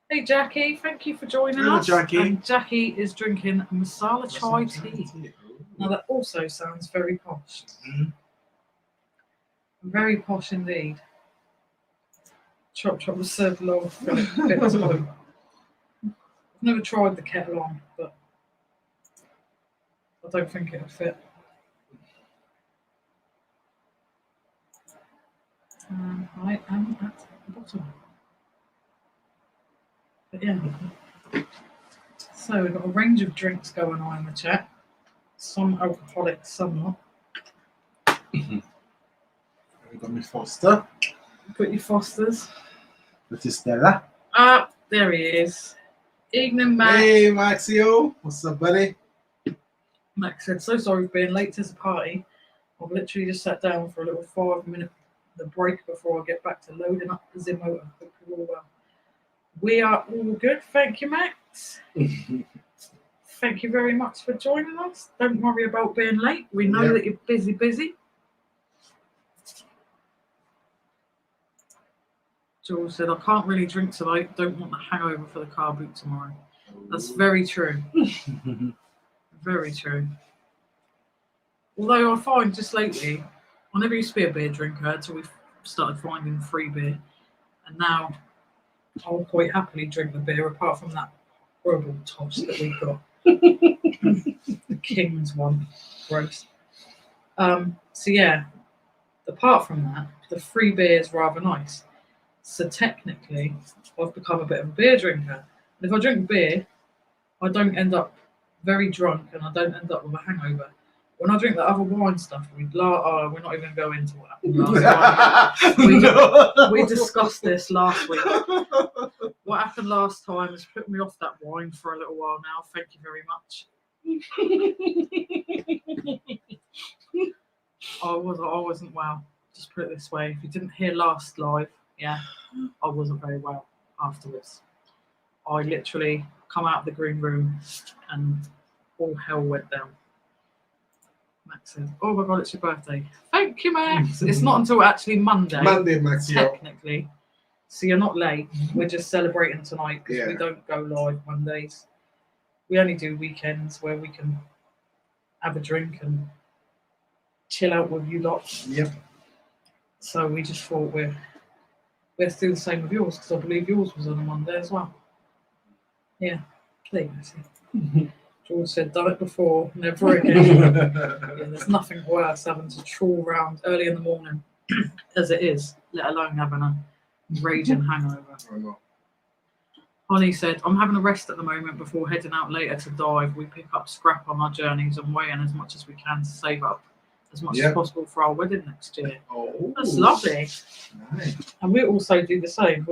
Hey, Jackie. Thank you for joining Hello, us. Jackie. And Jackie is drinking masala chai tea. Now, that also sounds very posh. Very posh indeed. Chop chop was served long. I've never tried the kettle on, but I don't think it would fit. I am at the bottom. But yeah. So we've got a range of drinks going on in the chat. Some alcoholic, some not. We've got me Foster. Got your Fosters. With his Stella. Ah, there he is. Evening, Max. Hey, Maxio. What's up, buddy? Max said, so sorry for being late to the party. I've literally just sat down for a little 5-minute break before I get back to loading up the Zimotor. Hope you're all well. We are all good. Thank you, Max. Thank you very much for joining us. Don't worry about being late. We know that you're busy. George said, I can't really drink tonight. Don't want the hangover for the car boot tomorrow. That's very true. Very true. Although I find just lately, I never used to be a beer drinker until we started finding free beer. And now I'll quite happily drink the beer apart from that horrible toss that we've got. The King's one. Gross. So yeah, apart from that, the free beer is rather nice. So technically, I've become a bit of a beer drinker. And if I drink beer, I don't end up very drunk and I don't end up with a hangover. When I drink the other wine stuff, we're not even going to go into what happened last time. We discussed this last week. What happened last time has put me off that wine for a little while now. Thank you very much. I wasn't well. Just put it this way. If you didn't hear last live, yeah, I wasn't very well afterwards. I literally come out of the green room and all hell went down. Max says, oh my God, it's your birthday. Thank you, Max. It's not until actually Monday. Monday, Max. Technically. So you're not late. We're just celebrating tonight because we don't go live Mondays. We only do weekends where we can have a drink and chill out with you lot. Yep. So we just thought we're still the same with yours because I believe yours was on a Monday as well. Yeah. There you go. See. George said, done it before, never again. Yeah, there's nothing worse having to trawl around early in the morning as it is, let alone having a raging hangover. I know. Holly said, I'm having a rest at the moment before heading out later to dive. We pick up scrap on our journeys and weigh in as much as we can to save up as much as possible for our wedding next year. Oh, That's lovely. Nice. And we also do the same.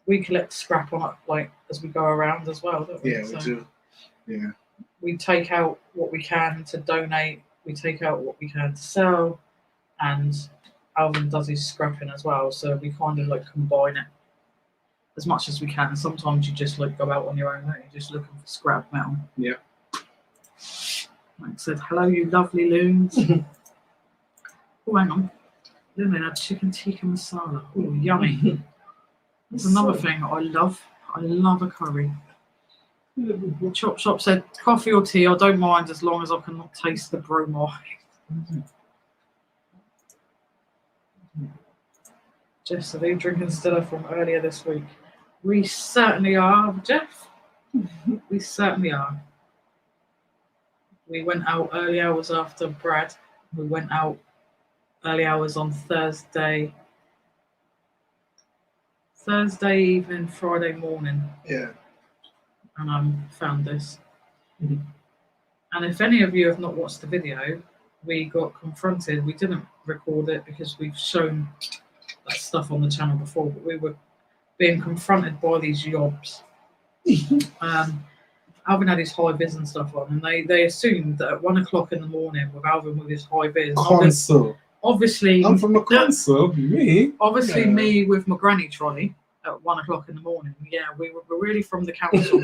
We collect scrap on it like as we go around as well, don't we? Yeah, we do. Yeah. We take out what we can to donate, we take out what we can to sell, and Alvin does his scrapping as well. So we kind of like combine it as much as we can. Sometimes you just like go out on your own, don't you? Just looking for scrap metal. Yeah. Like I said, hello, you lovely loons. Oh, hang on. Loon had chicken tikka masala. Oh, yummy. That's another thing I love. I love a curry. Chop Shop said, coffee or tea, I don't mind as long as I can not taste the bromide. Jeff said, are you drinking Stella from earlier this week? We certainly are, Jeff. We certainly are. We went out early hours after Brad. We went out early hours on Thursday evening, Friday morning. Yeah. And found this. And if any of you have not watched the video, we got confronted. We didn't record it because we've shown that stuff on the channel before, but we were being confronted by these yobs. Alvin had his high vis and stuff on, and they assumed that at 1 o'clock in the morning with Alvin with his high vis. Console. Obviously, I'm from a console. Me. Obviously, me with my granny trolley at 1 o'clock in the morning. Yeah, we were really from the council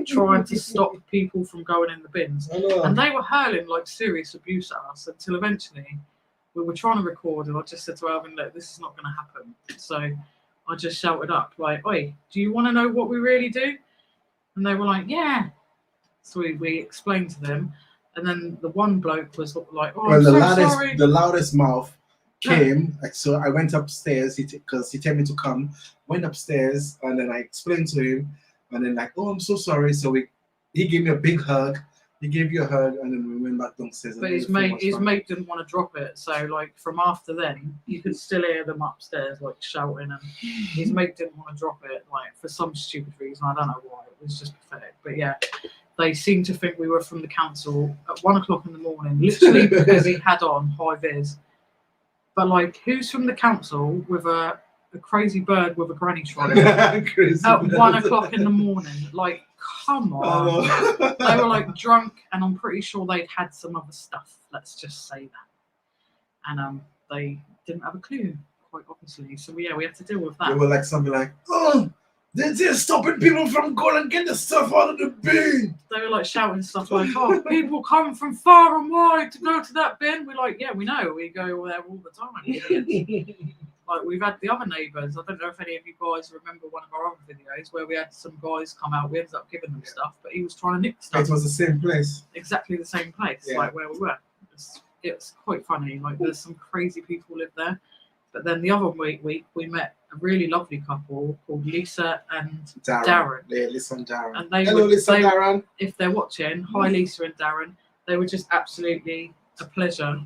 trying to stop people from going in the bins. And they were hurling like serious abuse at us until eventually we were trying to record, and I just said to Alvin, look, this is not going to happen. So I just shouted up, like, oi, do you want to know what we really do? And they were like, yeah. So we explained to them. And then the one bloke was like, oh, I'm so sorry. The loudest mouth came. So I went upstairs because he told me to come. Went upstairs, and then I explained to him. And then like, oh, I'm so sorry. So he gave me a big hug. He gave you a hug, and then we went back downstairs. But his mate didn't want to drop it. So like from after then, you could still hear them upstairs like shouting, and his mate didn't want to drop it like for some stupid reason. I don't know why. It was just pathetic. But yeah, they seemed to think we were from the council at 1 o'clock in the morning, literally because he had on high vis. But like, who's from the council with a crazy bird with a granny trolley at 1 o'clock in the morning? Like, come on. They were like drunk, and I'm pretty sure they'd had some other stuff. Let's just say that. And they didn't have a clue, quite obviously. So yeah, we had to deal with that. They were like something like, oh, they're stopping people from going and get the stuff out of the bin. They were like shouting stuff like, oh, people come from far and wide to go to that bin. We're like, yeah, we know. We go there all the time. Like, we've had the other neighbours. I don't know if any of you guys remember one of our other videos where we had some guys come out. We ended up giving them stuff, but he was trying to nick stuff. It was the same place. Exactly the same place, like where we were. It's quite funny. Like, there's some crazy people live there. But then the other week we met a really lovely couple called Lisa and Darren. Yeah, Lisa and Darren. And they Hello, Lisa and Darren. If they're watching, hi Lisa and Darren. They were just absolutely a pleasure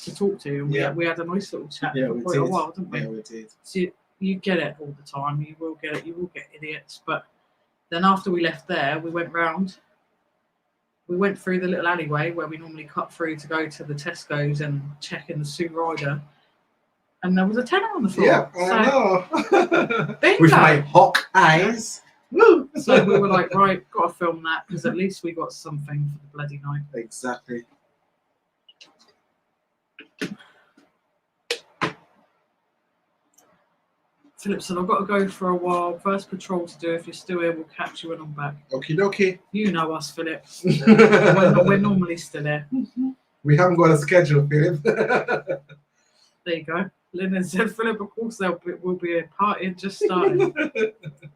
to talk to. And we had a nice little chat for quite a while, didn't we? Yeah, we did. So you get it all the time. You will get it. You will get idiots. But then after we left there, we went round. We went through the little alleyway where we normally cut through to go to the Tesco's and check in the Sue Rider. And there was a tenner on the floor. Yeah, I know. Bingo. With my hawk eyes. Woo. So we were like, right, got to film that because at least we got something for the bloody night. Exactly. Philip said, I've got to go for a while. First patrol to do. If you're still here, we'll catch you when I'm back. Okie dokie. You know us, Philip. we're normally still here. We haven't got a schedule, Philip. There you go. Lynn said, Philip, of course there will be a party just started.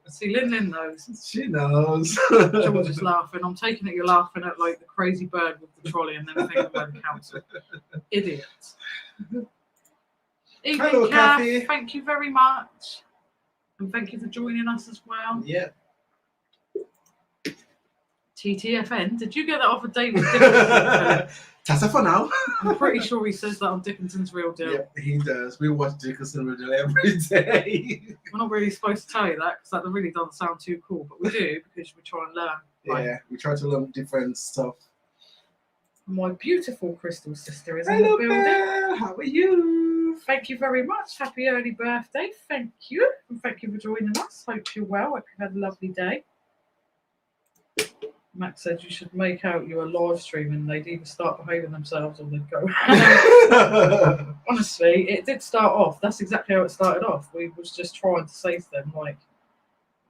See, Lynn knows. She knows. George is laughing. I'm taking it you're laughing at like the crazy bird with the trolley and then thinking about the council. Idiots. Evening, hello, Kath. Kathy. Thank you very much. And thank you for joining us as well. Yeah. TTFN? Did you get that off of David Dickinson? That's it for now. I'm pretty sure he says that on Dickinson's Real Deal. Yeah, he does. We watch Dickinson Real Deal every day. We're not really supposed to tell you that because that really doesn't sound too cool, but we do because we try and learn. Like, Yeah, we try to learn different stuff. my beautiful crystal sister is in the Hello, building. Belle. How are you? Thank you very much. Happy early birthday. Thank you. And thank you for joining us. Hope you're well. Hope you've had a lovely day. Max said you should make out you are live streaming. They'd either start behaving themselves or they'd go. Honestly, it did start off. That's exactly how it started off. We was just trying to say to them, like,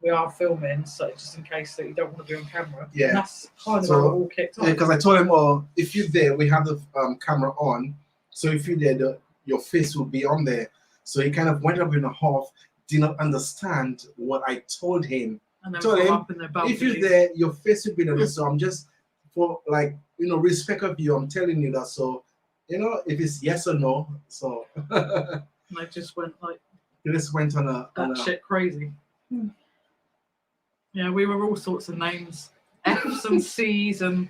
we are filming, so just in case that you don't want to be on camera. Yeah. And that's kind of So, how it all kicked off. Yeah, because I told him, oh, if you're there, we have the camera on. So if you're there, your face will be on there. So he kind of went up in a huff, did not understand what I told him. And then told from him, up in their balcony. if you're there, your face will be on there. So I'm just, for like, respect of you, I'm telling you that. So, if it's yes or no. So And they just went like, they just went on a shit crazy. Yeah, we were all sorts of names. F's and C's and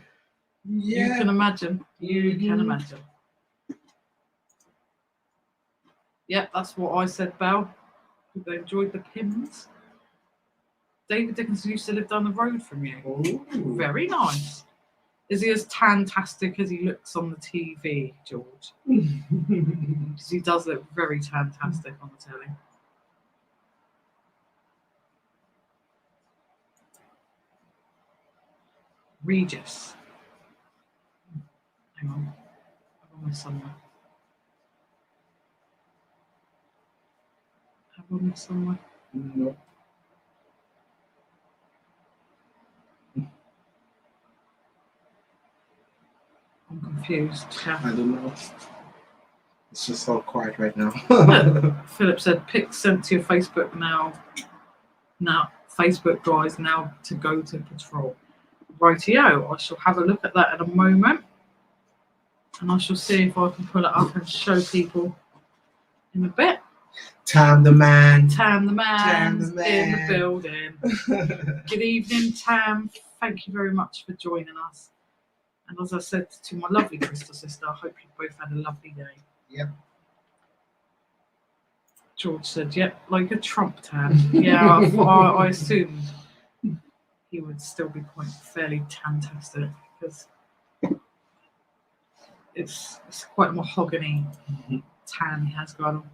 you can imagine. You can imagine. Yep, that's what I said, Belle. They enjoyed the pins. David Dickinson used to live down the road from you. Ooh. Very nice. Is he as fantastic as he looks on the TV, George? Because he does look very fantastic on the telly. Regis. Hang on. I'm on this somewhere. I'm on this somewhere. No. I'm confused. I don't know. It's just all quiet right now. Philip said, pics sent to your Facebook now. Now, Facebook guys, now to go to patrol. Rightio, I shall have a look at that in a moment. And I shall see if I can pull it up and show people in a bit. Tam the man. Tam the man Tam the in man. the building. Good evening, Tam. Thank you very much for joining us. And as I said to my lovely crystal sister, I hope you both had a lovely day. Yep. George said, yep, like a Trump tan. Yeah, I assumed he would still be quite fairly fantastic because it's quite a mahogany tan he has going on.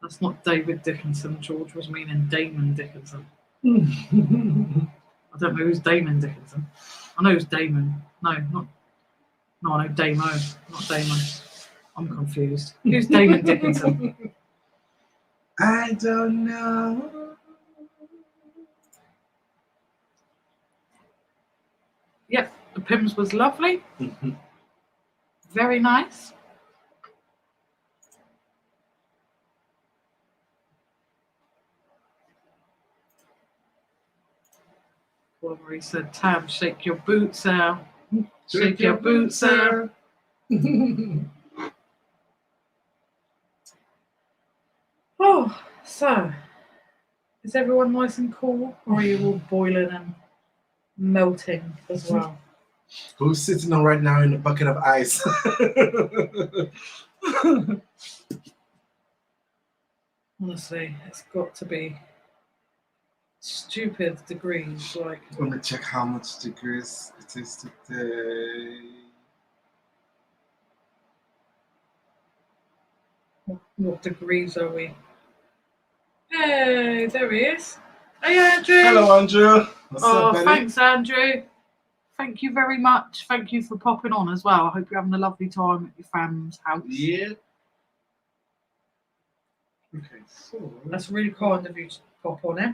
That's not David Dickinson. George was meaning Damon Dickinson. I don't know who's Damon Dickinson. I know who's Damon. No, I know Damo, not Damon. I'm confused. Who's Damon Dickinson? I don't know. Yep, the Pims was lovely. Very nice. He said, Tam, shake your boots out. Shake your boots out. Oh, so is everyone nice and cool, or are you all boiling and melting as well? Who's sitting on right now in a bucket of ice? Honestly, it's got to be stupid degrees. Like, I'm gonna check how much degrees it is today. what degrees are we? Hey, there he is. Hey, Andrew. Hello, Andrew. What's up, buddy? Thanks, Andrew. Thank you very much. Thank you for popping on as well. I hope you're having a lovely time at your fam's house. Yeah. Okay, so That's really kind of you to pop on it.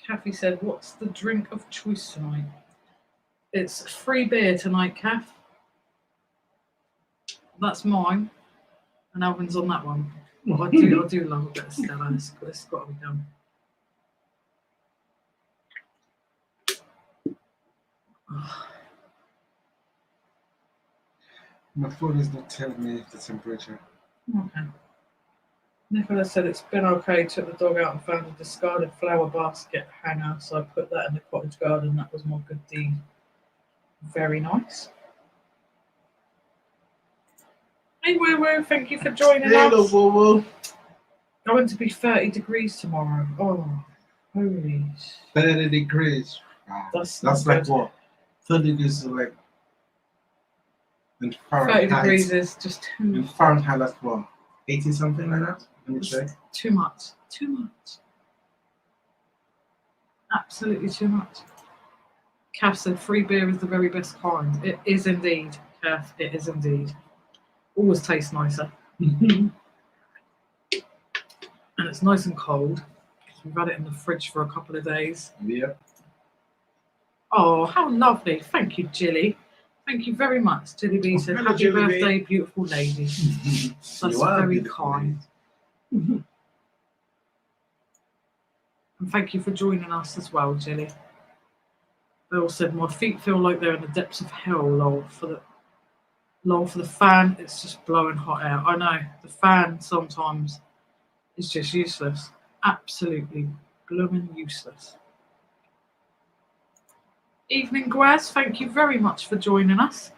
Kathy said, what's the drink of choice tonight? It's free beer tonight, Kath. That's mine. And Alvin's on that one. I do love a bit of Stella. It's got to be done. my phone is not telling me the temperature. Okay. Nicola said it's been okay. Took the dog out and found a discarded flower basket hanger, so I put that in the cottage garden. That was my good deed. Very nice. Hey, Woo Woo, thank you for joining Hello, us. Woo Woo. Going to be 30 degrees tomorrow. Oh, holy. 30 degrees. Wow. That's like good. what? 30 degrees is like in 30 Fahrenheit. degrees is just In too, Fahrenheit, that's what? 80 something like that? Let me check. too much. Too much. Absolutely too much. Kath said free beer is the very best kind. It is indeed, Kath. It is indeed. Always tastes nicer. And it's nice and cold. We've had it in the fridge for a couple of days. Yep. Oh, how lovely. Thank you, Jilly. Thank you very much. Jilly B said, hello, happy Jilly B. birthday, beautiful lady. That's You are very beautiful, kind. And thank you for joining us as well, Jilly. Bill said, my feet feel like they're in the depths of hell, lol. For the fan, it's just blowing hot air. I know, the fan sometimes is just useless. Absolutely blooming useless. Evening, Gwaz. Thank you very much for joining us.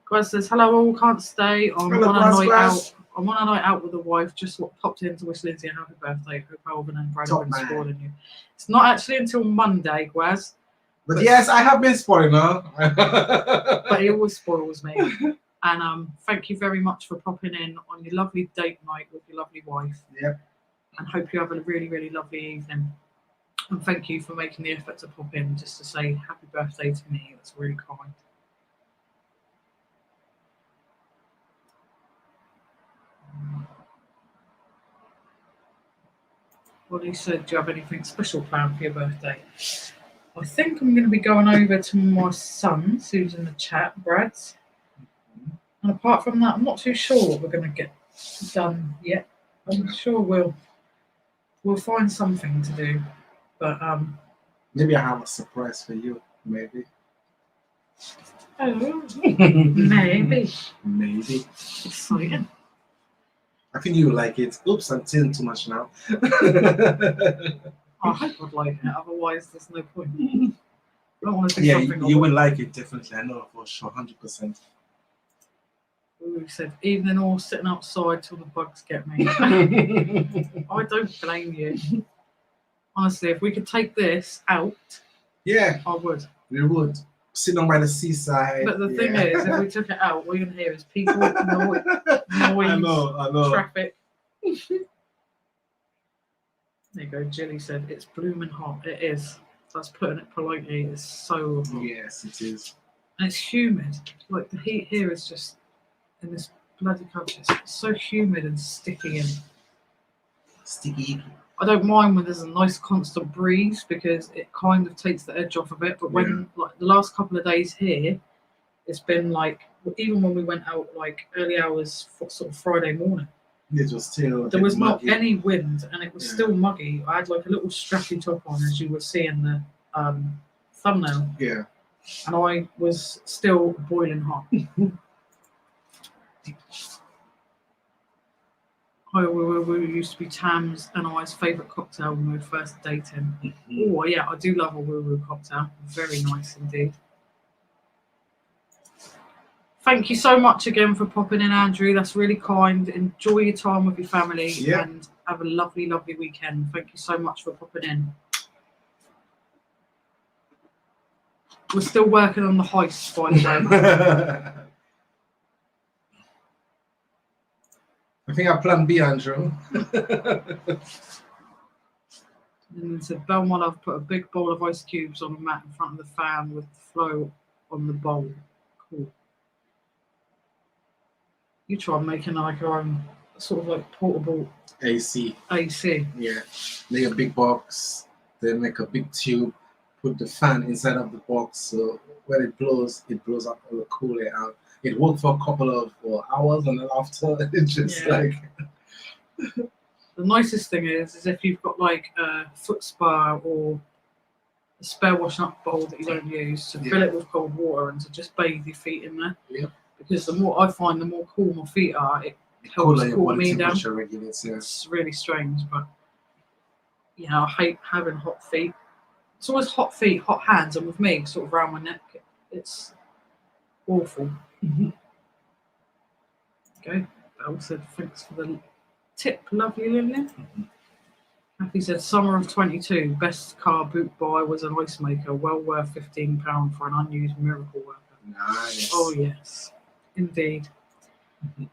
Gwaz says, hello all, can't stay. I'm Hello, on a Gwaz, night Gwaz. out. I'm on a night out with the wife. Just popped in to wish Lynsey a happy birthday. Hope Alvin and Brad have Top been man. spoiling you. It's not actually until Monday, Gwaz. But yes, I have been spoiling her. But he always spoils me. And thank you very much for popping in on your lovely date night with your lovely wife. Yep. And hope you have a really, really lovely evening. And thank you for making the effort to pop in just to say happy birthday to me. That's really kind. Well, he said, do you have anything special planned for your birthday? I think I'm going to be going over to my son's, who's in the chat, Brad's. And apart from that, I'm not too sure what we're going to get done yet. I'm sure we'll find something to do. But Maybe I have a surprise for you. Maybe. oh, maybe. Maybe. Exciting. I think you like it. Oops, I'm saying too much now. I hope I'd like it. Otherwise, there's no point. I don't want to do Yeah, something. you will like it definitely. I know for sure, 100%. We said evening or sitting outside till the bugs get me. I don't blame you. Honestly, if we could take this out, Yeah, I would. we would. Sit down by the seaside. But the thing is, if we took it out, all you're going to hear is people, noise, I know. traffic. There you go. Jilly said it's blooming hot. It is. That's putting it politely. It's so hot. Yes, it is. And it's humid. Like the heat here is just in this bloody country. It's so humid and sticky, and Sticky. I don't mind when there's a nice constant breeze because it kind of takes the edge off of it. But when like the last couple of days here, it's been like even when we went out like early hours for sort of Friday morning, It was still. there was not muggy. any wind and it was still muggy. I had like a little strappy top on, as you will see in the thumbnail. Yeah. And I was still boiling hot. We used to be Tam's and I's favourite cocktail when we were first dating. Oh, yeah, I do love a woo-woo cocktail. Very nice indeed. Thank you so much again for popping in, Andrew. That's really kind. Enjoy your time with your family and have a lovely, lovely weekend. Thank you so much for popping in. We're still working on the heist, by the way. I think I plan B, Andrew. And it said, Belmont, I've put a big bowl of ice cubes on a mat in front of the fan with the flow on the bowl. Cool. You try making like your own sort of like portable AC. Yeah. Make a big box, then make a big tube, put the fan inside of the box, so when it blows up all the cool air out. It worked for a couple of hours, and then after it's just like. The nicest thing is if you've got like a foot spa or a spare washing up bowl that you don't use, to fill it with cold water and to just bathe your feet in there. Yeah. Because the more I find, the more cool my feet are, it helps Cooler your cool body me down. temperature regulates, yeah. It's really strange, but you know, I hate having hot feet. It's always hot feet, hot hands, and with me, sort of around my neck, it's awful. Okay, Belle said thanks for the tip, lovely Lillian. Happy said summer of 22, best car boot buy was an ice maker, well worth £15 for an unused miracle worker. Nice. Oh yes, indeed.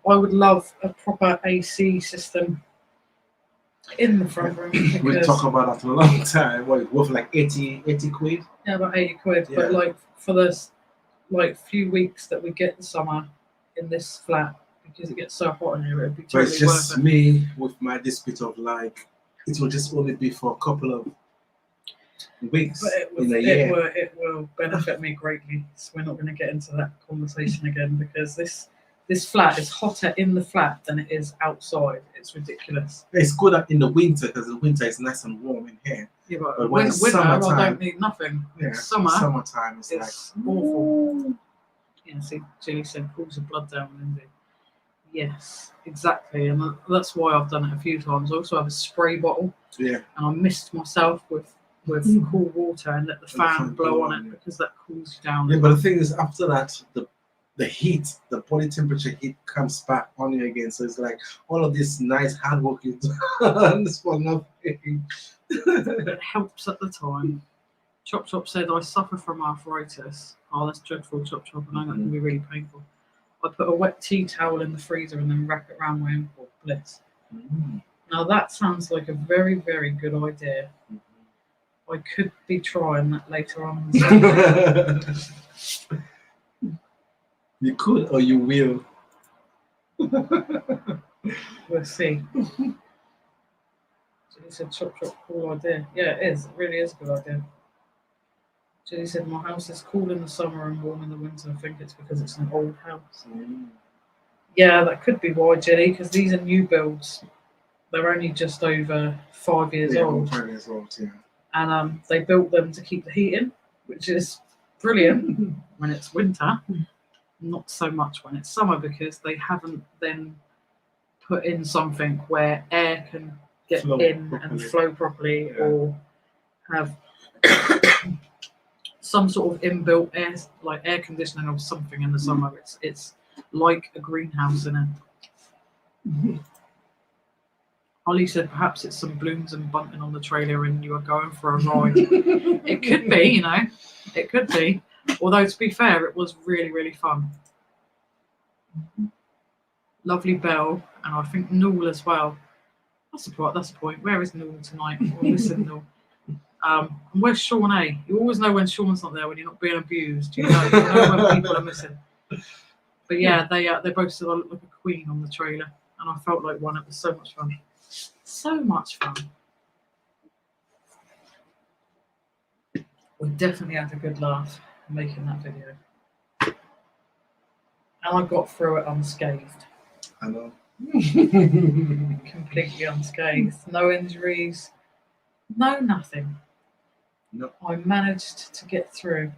I would love a proper AC system in the front room. We because- talk about that a long time. What, worth like 80 quid? Yeah, about 80 quid. Yeah. But like for this like few weeks that we get the summer in this flat, because it gets so hot in here, it'd be But totally it's just worth it. me with my dispute of like, it will just only be for a couple of weeks But in a year. it will benefit me greatly. So we're not going to get into that conversation again because this flat is hotter in the flat than it is outside. It's ridiculous. It's good in the winter because the winter is nice and warm in here. Yeah, but But when it's winter, I summertime- don't need nothing. Yeah, Summertime it's is like awful. Yeah, see, Julie said cools the blood down, Lynsey. Yes, exactly, and that's why I've done it a few times. I also have a spray bottle, yeah. and I mist myself with cool water and let the fan blow on it because that cools you down. Yeah, but the thing is, after that, the heat, the body temperature heat comes back on you again. So it's like all of this nice hard work you've done for nothing. It helps at the time. Chop Chop said, I suffer from arthritis. Oh, that's dreadful, Chop Chop. I know that can be really painful. I put a wet tea towel in the freezer and then wrap it around my ankle. Bliss. Now that sounds like a very, very good idea. I could be trying that later on. You could or you will. We'll see. Julie said, Chop Chop, cool idea. Yeah, it is. It really is a good idea. Julie said, my house is cool in the summer and warm in the winter. I think it's because it's an old house. Yeah, that could be why, Julie, because these are new builds. They're only just over 5 years old. 5 years old, yeah. And they built them to keep the heat in, which is brilliant when it's winter. Not so much when it's summer because they haven't then put in something where air can get Flow in properly. and flow properly, Yeah. or have some sort of inbuilt air conditioning or something in the summer. It's like a greenhouse in it. Ollie said perhaps it's some blooms and bunting on the trailer and you are going for a ride. It could be, you know, it could be. Although to be fair, it was really, really fun. Lovely Belle, and I think Noel as well. That's the point. Where is Noel tonight? Well, listen, Noel. And where's Sean A? You always know when Sean's not there, when you're not being abused. You know when people are missing. But yeah, they both said I look like a queen on the trailer, and I felt like one. It was so much fun. So much fun. We definitely had a good laugh making that video. And I got through it unscathed. I know. Completely unscathed. No injuries. No nothing. No. I managed to get through.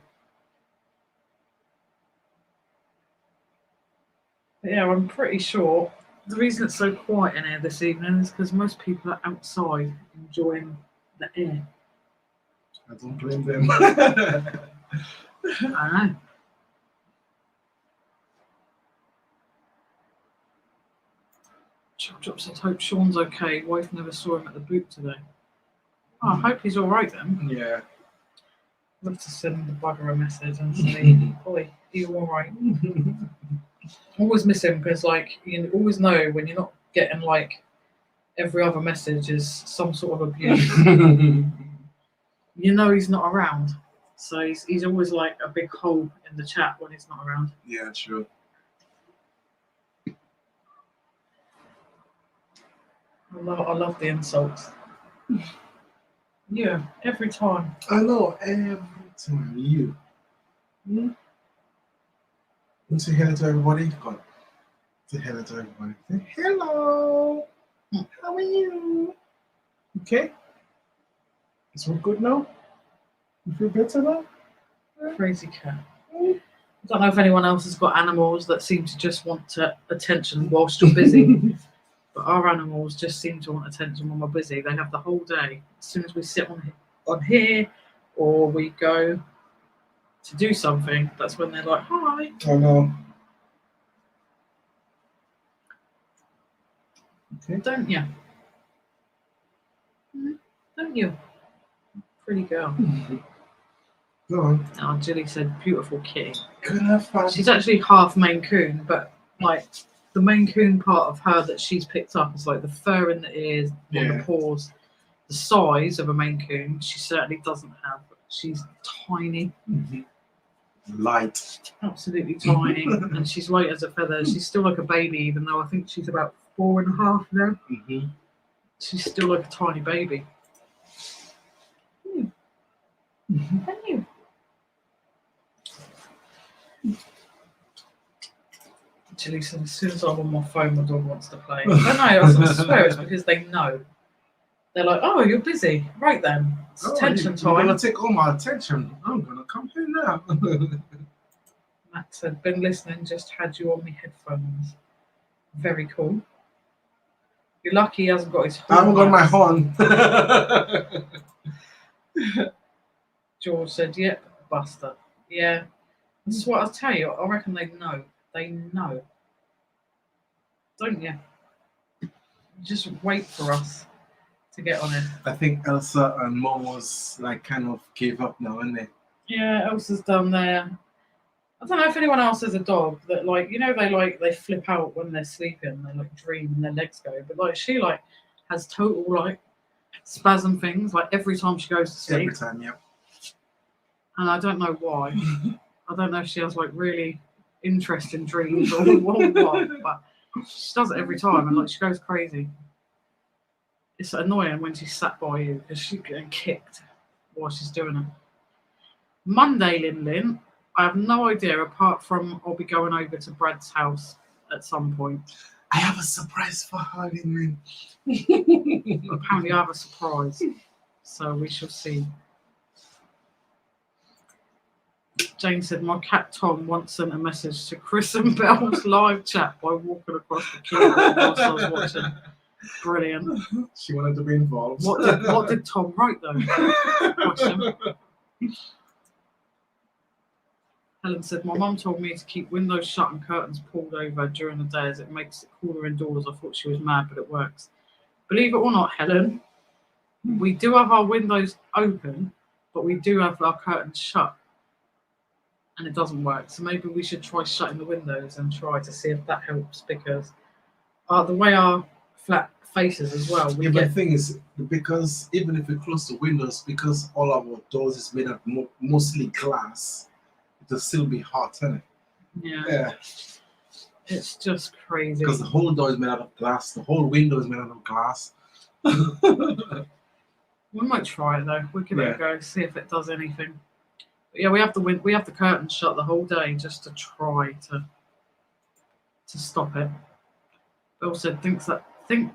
But yeah, I'm pretty sure the reason it's so quiet in here this evening is because most people are outside enjoying the air. I don't blame them. I know. Chop said, hope Sean's okay. Wife never saw him at the boot today. Oh, I hope he's alright then. Yeah. I'd love to send the bugger a message and say, boy, are you alright? Always miss him because, like, you always know when you're not getting, like, every other message is some sort of abuse. You know he's not around. So he's always like a big hole in the chat when he's not around. Yeah, true. I love the insults. Yeah, every time. I know, every time you. Say hello to everybody. God. Say hello to everybody. Say hello. How are you? Okay? Is all good now? You feel better now? Crazy cat. I don't know if anyone else has got animals that seem to just want attention whilst you're busy. But our animals just seem to want attention when we're busy. They have the whole day. As soon as we sit on here or we go to do something, that's when they're like, hi. I know. Okay. Don't you? Don't you? Pretty girl. Go on. Oh, Jilly said, beautiful kitty. Good have fun. She's actually half Maine Coon, but like the Maine Coon part of her that she's picked up is like the fur in the ears, on the paws, the size of a Maine Coon. She certainly doesn't have. She's tiny. Light. Absolutely tiny. And she's light as a feather. She's still like a baby, even though I think she's about 4.5 now. She's still like a tiny baby. Thank you. Jilly said, as soon as I'm on my phone, my dog wants to play. I know, I swear it's because they know. They're like, oh, you're busy. Right then. It's attention time. You're going to take all my attention. I'm going to come here now. Matt said, been listening, just had you on my headphones. Very cool. You're lucky he hasn't got his horn. I haven't got my horn. George said, yep, Buster. Yeah. This is what I'll tell you. I reckon they know. They know. Don't you? Just wait for us to get on it. I think Elsa and Momo's like kind of gave up now, isn't they? Yeah, Elsa's done there. I don't know if anyone else has a dog that like, you know, they flip out when they're sleeping, they like dream and their legs go. But like she like has total like spasm things like every time she goes to sleep. Every time, yeah. And I don't know why. I don't know if she has like really interesting dreams or what, but she does it every time and like she goes crazy. It's annoying when she's sat by you because she's getting kicked while she's doing it. Monday, Lin, I have no idea apart from I'll be going over to Brad's house at some point. I have a surprise for her, Lin. Apparently I have a surprise, so we shall see. Jane said, my cat Tom once sent a message to Chris and Belle's live chat by walking across the keyboard whilst I was watching. Brilliant. She wanted to be involved. What did Tom write though? Question. Helen said, my mum told me to keep windows shut and curtains pulled over during the day as it makes it cooler indoors. I thought she was mad, but it works. Believe it or not, Helen, we do have our windows open, but we do have our curtains shut. And it doesn't work. So maybe we should try shutting the windows and try to see if that helps because the way our flat faces as well. But the thing is, because even if we close the windows, because all of our doors is made of mostly glass, it'll still be hot, isn't it? Yeah. It's just crazy. Because the whole door is made out of glass. The whole window is made out of glass. We might try it though. We'll give it a go, see if it does anything. But yeah, we have the curtains shut the whole day just to try to stop it. Bill said think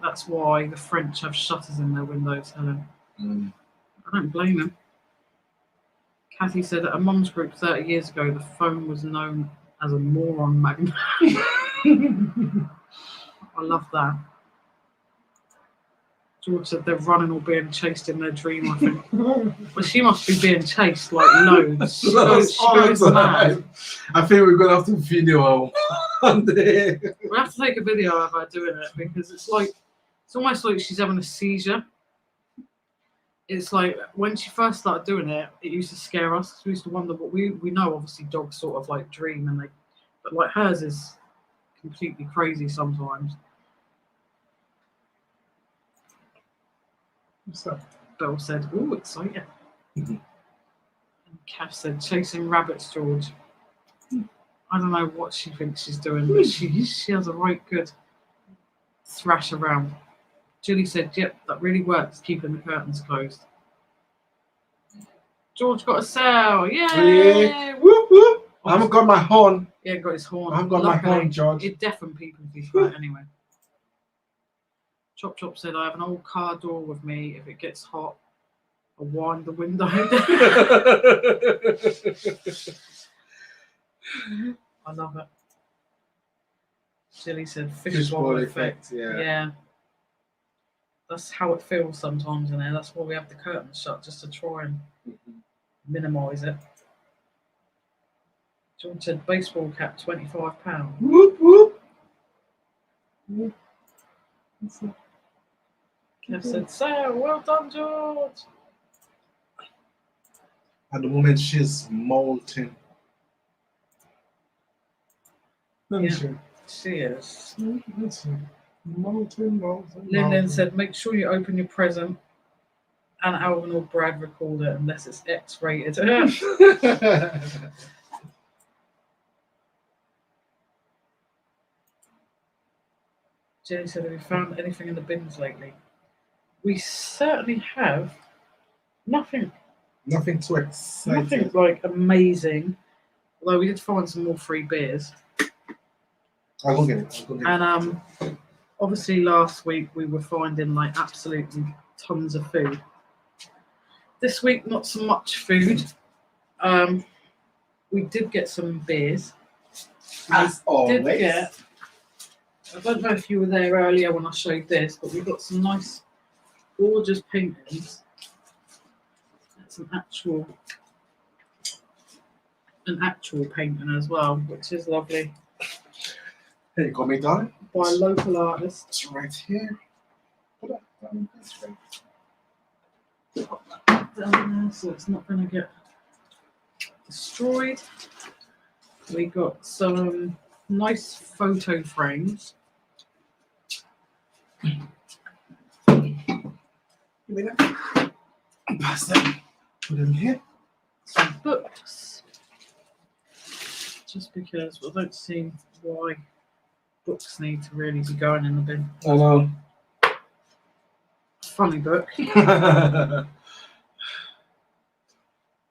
that's why the French have shutters in their windows, Helen. I don't blame him. Kathy said at a mum's group 30 years ago, the phone was known as a moron magnet. I love that. George said they're running or being chased in their dream, I think. Well, she must be being chased like loads. She goes mad. I think we're going to have to video one day. We have to take a video of her doing it because it's almost like she's having a seizure. It's like when she first started doing it, it used to scare us because we used to wonder what we know. Obviously, dogs sort of like dream but like hers is completely crazy sometimes. What's that? Bill said, "Ooh, exciting." And Kath said, "Chasing rabbits, George." I don't know what she thinks she's doing, but she has a right good thrash around. Julie said, "Yep, that really works, keeping the curtains closed." George got a sale. Yay! Yeah. Whoop, whoop. I haven't got my horn. Yeah, got his horn. I haven't got my horn, George. It deafened people if he's right anyway. Chop Chop said, I have an old car door with me. If it gets hot, I'll wind the window. I love it. Jilly said Fishbowl fishbowl effect, yeah. Yeah. That's how it feels sometimes in there. That's why we have the curtains shut, just to try and minimise it. John said baseball cap £25. Whoop, whoop. Kev said, "Sir, well done, George." At the moment, she's molting. Let me Yeah. see. She is. Let's see. Molten. Lynn said, "Make sure you open your present and Alvin or Brad record it unless it's X-rated." Jenny said, "Have you found anything in the bins lately?" We certainly have. Nothing Nothing too exciting. Nothing like amazing. Although we did find some more free beers. I'll go get it. And obviously last week we were finding like absolutely tons of food. This week not so much food. We did get some beers. As always. Did get, I don't know if you were there earlier when I showed this, but we got some nice gorgeous paintings. Some an actual painting as well, which is lovely. Here you go, me darling. By a local artist. It's right here. Put that down this way. Down there, so it's not going to get destroyed. We got some nice photo frames. Give me that. Pass them. Put them here. Some books. Just because I don't see why books need to really be going in the bin. I know. Funny book.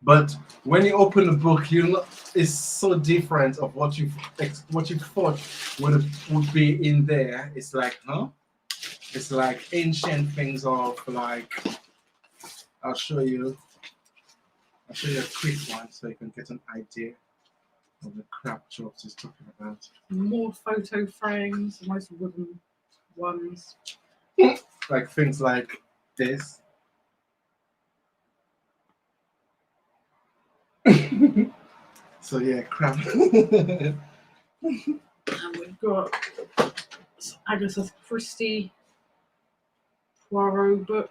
But when you open the book, you know it's so different of what you thought would be in there. It's like, huh? It's like ancient things of like. I'll show you a quick one so you can get an idea of the crap jobs he's talking about. More photo frames, nice wooden ones. Like things like this. So yeah, crap. And we've got Agatha Christie Poirot book.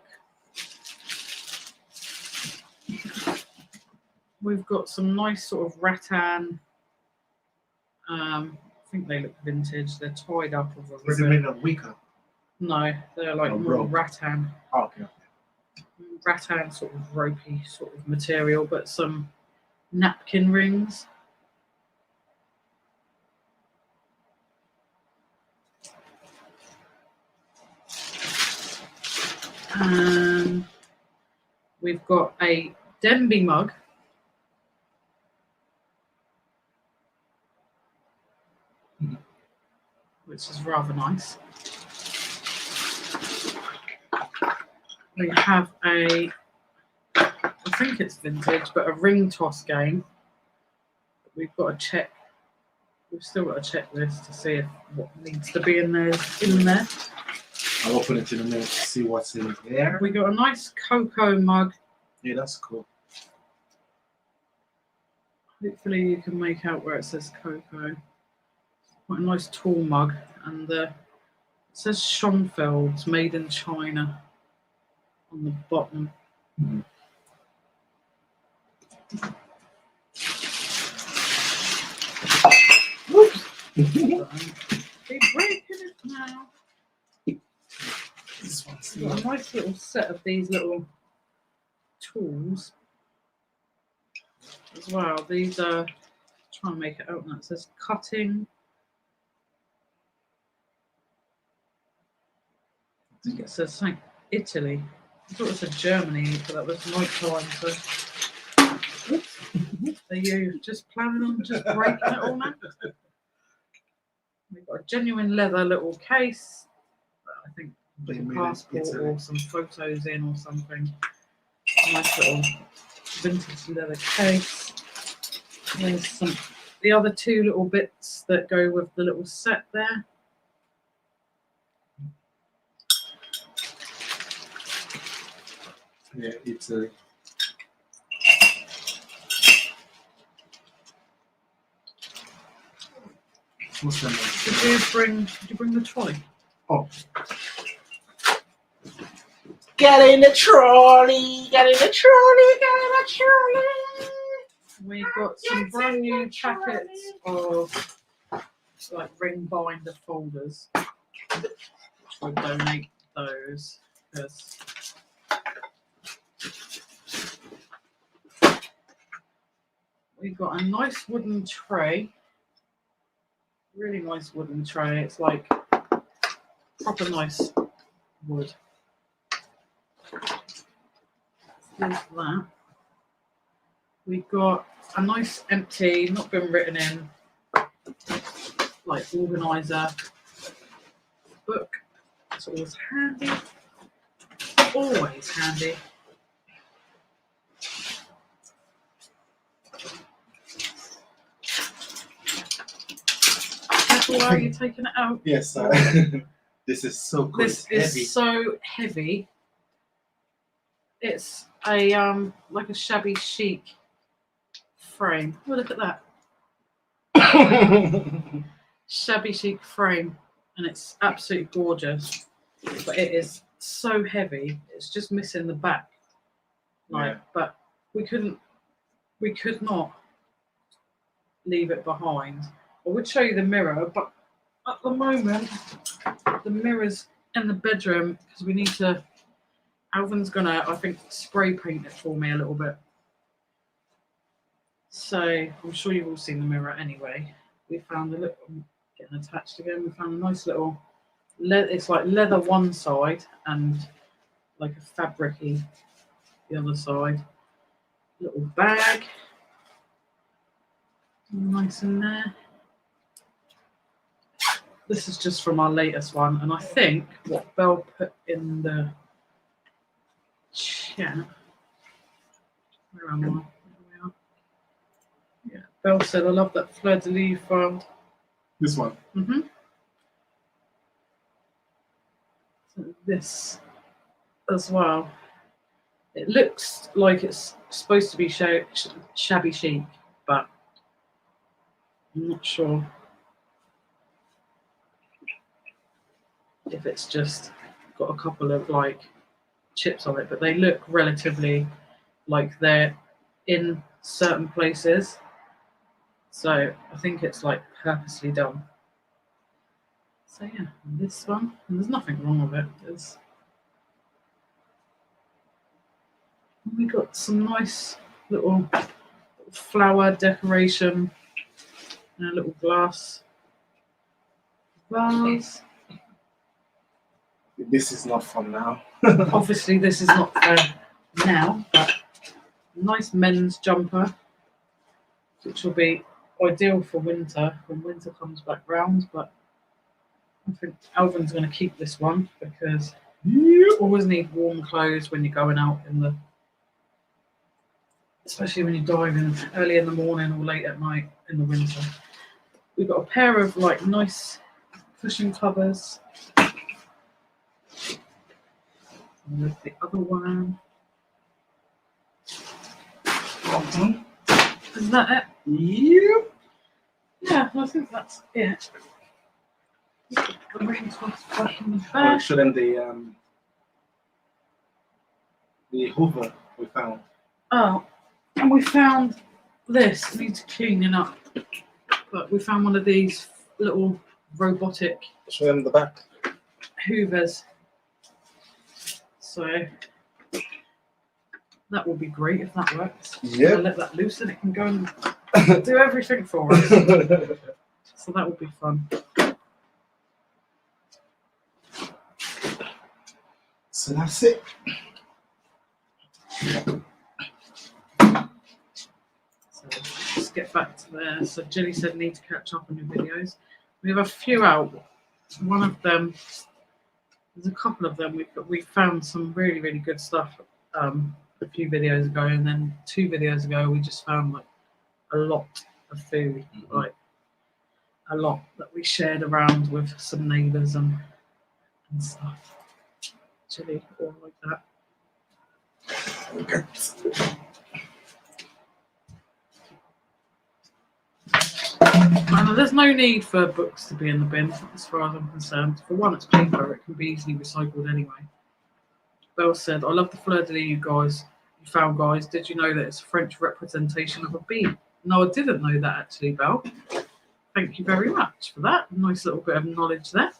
We've got some nice sort of rattan. I think they look vintage. They're tied up with a ribbon. Is it made of wicker? No, they're like Oh, more rope. rattan. Oh, okay. Rattan sort of ropey sort of material, but some napkin rings. And we've got a Denby mug. Which is rather nice. We have I think it's vintage, but a ring toss game. We've got to check. We've still got to check this to see if what needs to be in there is in there. I'll open it in a minute to see what's in there. We got a nice cocoa mug. Yeah, that's cool. Hopefully you can make out where it says cocoa. Quite a nice tall mug, and it says Schonfeld's made in China on the bottom. Mm-hmm. Whoops! Keep breaking it now. This one's We've got a nice little set of these little tools as well. These are trying to make it out now. It says cutting. I think it says something Italy. I thought it said Germany, but that was night time. So, are you just planning on just breaking it all now? We've got a genuine leather little case. I think They a made in passport Italy. or some photos in or something. Nice little vintage leather case. There's some the other two little bits that go with the little set there. Yeah, it's a. What's that name? Did you bring the trolley? Oh. Get in the trolley, get in the trolley, get in the trolley. We've got some brand new packets of like ring binder folders. We'll donate those because we've got a nice wooden tray. Really nice wooden tray. It's like proper nice wood. There's that. We've got a nice empty, not been written in, like organizer book. It's always handy. Always handy. Careful, are you taking it out? Yes, this is so good. This Heavy. is so heavy. It's a like a shabby chic frame. Oh, look at that. Shabby chic frame, and it's absolutely gorgeous. But it is so heavy. It's just missing the back. Like, Yeah. but we could not leave it behind. I would show you the mirror, but at the moment the mirror's in the bedroom because we need to. Alvin's gonna, I think, spray paint it for me a little bit. So I'm sure you've all seen the mirror anyway. We found a little, getting attached again. We found a nice little, it's like leather one side and like a fabric-y the other side. Little bag, nice in there. This is just from our latest one, and I think what Belle put in the chat. Where am I? There we are. Yeah, Belle said, I love that fleur de lis you found. This one. Mm-hmm. So this as well. It looks like it's supposed to be shabby chic, but I'm not sure if it's just got a couple of like chips on it, but they look relatively like they're in certain places. So I think it's like purposely done. So yeah, this one, and there's nothing wrong with it. We got some nice little flower decoration and a little glass vase. This is not fun now. Obviously, this is not for now, but nice men's jumper, which will be ideal for winter when winter comes back round. But I think Alvin's going to keep this one because you always need warm clothes when you're going out in the, especially when you're diving early in the morning or late at night in the winter. We've got a pair of like nice cushion covers. And there's the other one. Is that it? Yep. Yeah, I think that's it. The ring toss back in the I'll bag. show them the hoover we found. Oh, and we found this. Needs cleaning up, but we found one of these little robotic Show them the back. hoovers. So that will be great if that works. Yep. I'll let that loose and it can go and do everything for us. So that will be fun. So that's it. So let's get back to there. So Jilly said need to catch up on your videos. We have a few out. One of them, there's a couple of them. We found some really, really good stuff a few videos ago, and then 2 videos ago we just found like a lot of food, like a lot that we shared around with some neighbours and stuff. Chili, all like that. And there's no need for books to be in the bin, as far as I'm concerned. For one, it's paper; it can be easily recycled anyway. Belle said, "I love the fleur-de-lis you found, guys. Did you know that it's a French representation of a bee?" No, I didn't know that actually, Belle. Thank you very much for that. Nice little bit of knowledge there.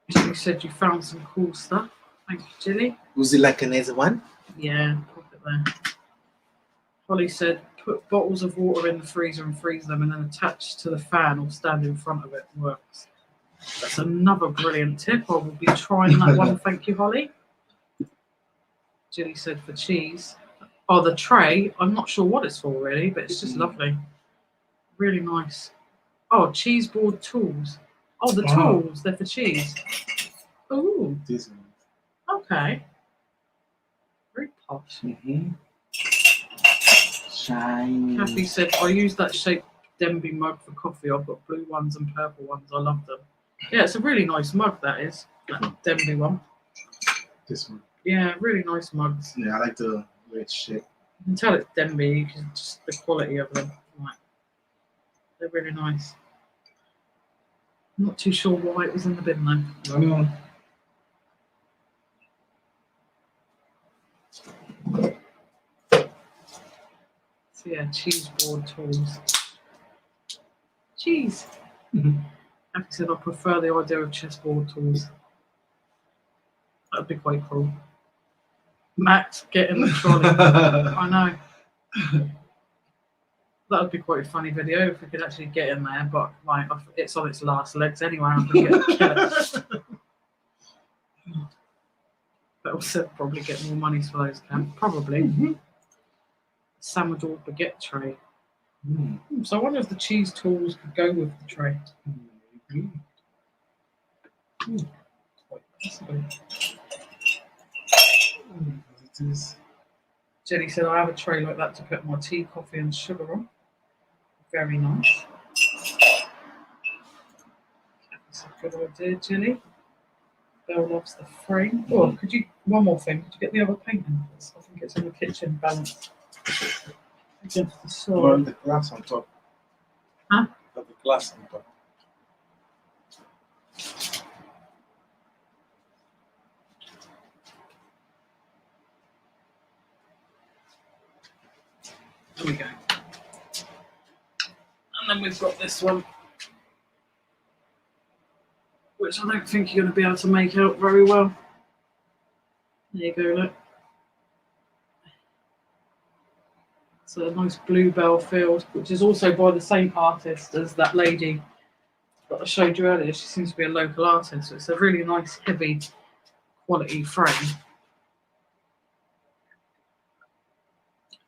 You said you found some cool stuff. Thank you, Jilly. Was it like another one? Yeah, pop it there. Holly said, put bottles of water in the freezer and freeze them and then attach to the fan or stand in front of it. Works. That's another brilliant tip. I will be trying that one. Thank you, Holly. Jilly said for cheese. Oh, the tray. I'm not sure what it's for really, but it's just lovely. Really nice. Oh, cheese board tools. Oh, the tools. They're for cheese. Ooh. This one. Okay. Very posh. Shiny. Kathy said, I use that shaped Denby mug for coffee. I've got blue ones and purple ones. I love them. Yeah, it's a really nice mug, that is. That Denby one. This one. Yeah, really nice mugs. Yeah, I like the red shape. You can tell it's Denby because just the quality of them. Like, they're really nice. I'm not too sure why it was in the bin though. I know. So yeah, cheese board tools. Cheese. Like I said, I prefer the idea of chessboard tools. That'd be quite cool. Max, get in the trolley. I know. That would be quite a funny video if we could actually get in there, but like it's on its last legs anyway. I'm gonna kill it. But also probably get more money for those, Cam. Probably. Sourdough baguette tray. So I wonder if the cheese tools could go with the tray. Quite possibly. It is. Jenny said, I have a tray like that to put my tea, coffee, and sugar on. Very nice. That's a good idea, Jenny. Belle loves the frame. Oh, could you, one more thing, could you get the other painting? I think it's in the kitchen, balanced against the soil. Or the glass on top. Huh? Got the glass on top. There we go. And then we've got this one, which I don't think you're going to be able to make out very well. There you go, look. So a nice bluebell field, which is also by the same artist as that lady that I showed you earlier. She seems to be a local artist, so it's a really nice, heavy, quality frame.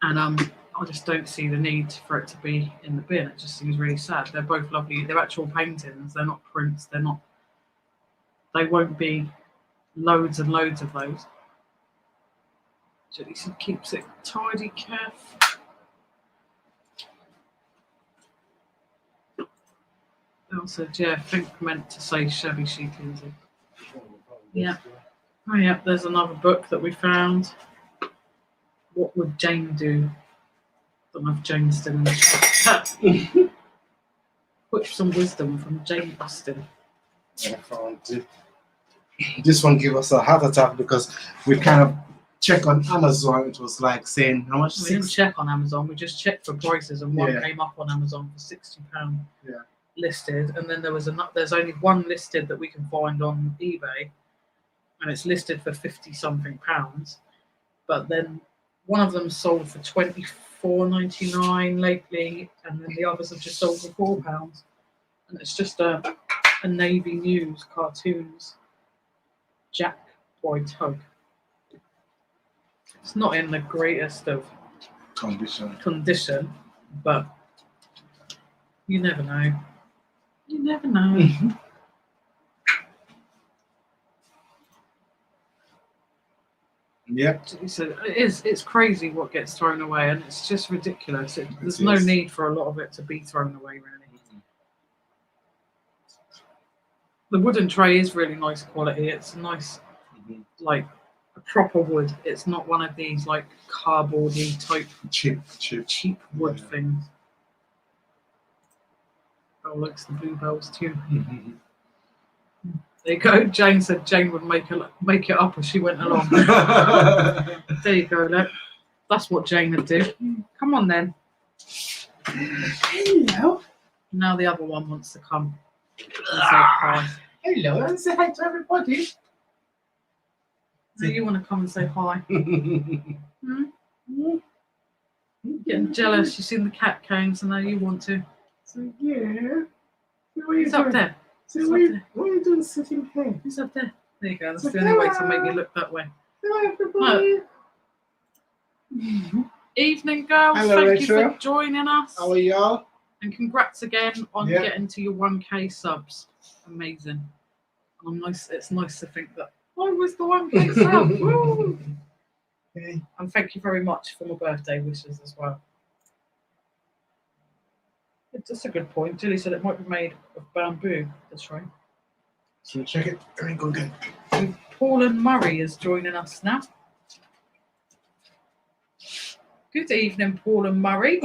And I just don't see the need for it to be in the bin. It just seems really sad. They're both lovely. They're actual paintings. They're not prints. They're not. They won't be loads and loads of those. Jenny keeps it tidy, careful. Belle said, yeah, I think meant to say shabby chic, Lynsey. Yeah. Oh, yeah, there's another book that we found. What would Jane do? Don't know if Jane's still in the chat. Put some wisdom from Jane Austen. I found it. This one gave us a heart attack because we kind of checked on Amazon. It was like saying how much? We didn't check on Amazon. We just checked for prices, and one came up on Amazon for £60 listed. And then there's only one listed that we can find on eBay, and it's listed for 50 something pounds. But then one of them sold for £24.99 lately, and then the others have just sold for £4. And it's just a Navy News cartoons Jack Boy Tug. It's not in the greatest of condition, but you never know. You never know. Yep. He said it's crazy what gets thrown away, and it's just ridiculous. There's no is. need for a lot of it to be thrown away, really. The wooden tray is really nice quality. It's nice, like a proper wood. It's not one of these like cardboardy type cheap wood things. Oh, likes the bluebells too. There you go. Jane said Jane would make it up as she went along. There you go, look. That's what Jane would do. Come on then. Hello. Now the other one wants to come and say hi. Hello, and say hi to everybody. So you want to come and say hi? Getting jealous. You've seen the cat came, so now you want to. So yeah. He's up there. So what are you doing sitting here? He's up there. There you go. That's the only way to make you look that way. Hello, everybody. Evening, girls. Hello, Thank Rachel. you for joining us. How are y'all? And congrats again on getting to your 1K subs. Amazing. It's nice to think that I was the 1K sub. Woo! Okay. And thank you very much for my birthday wishes as well. That's a good point. Julie said it might be made of bamboo. That's right. So check it. Let me go again. And Paul and Murray is joining us now. Good evening, Paul and Murray.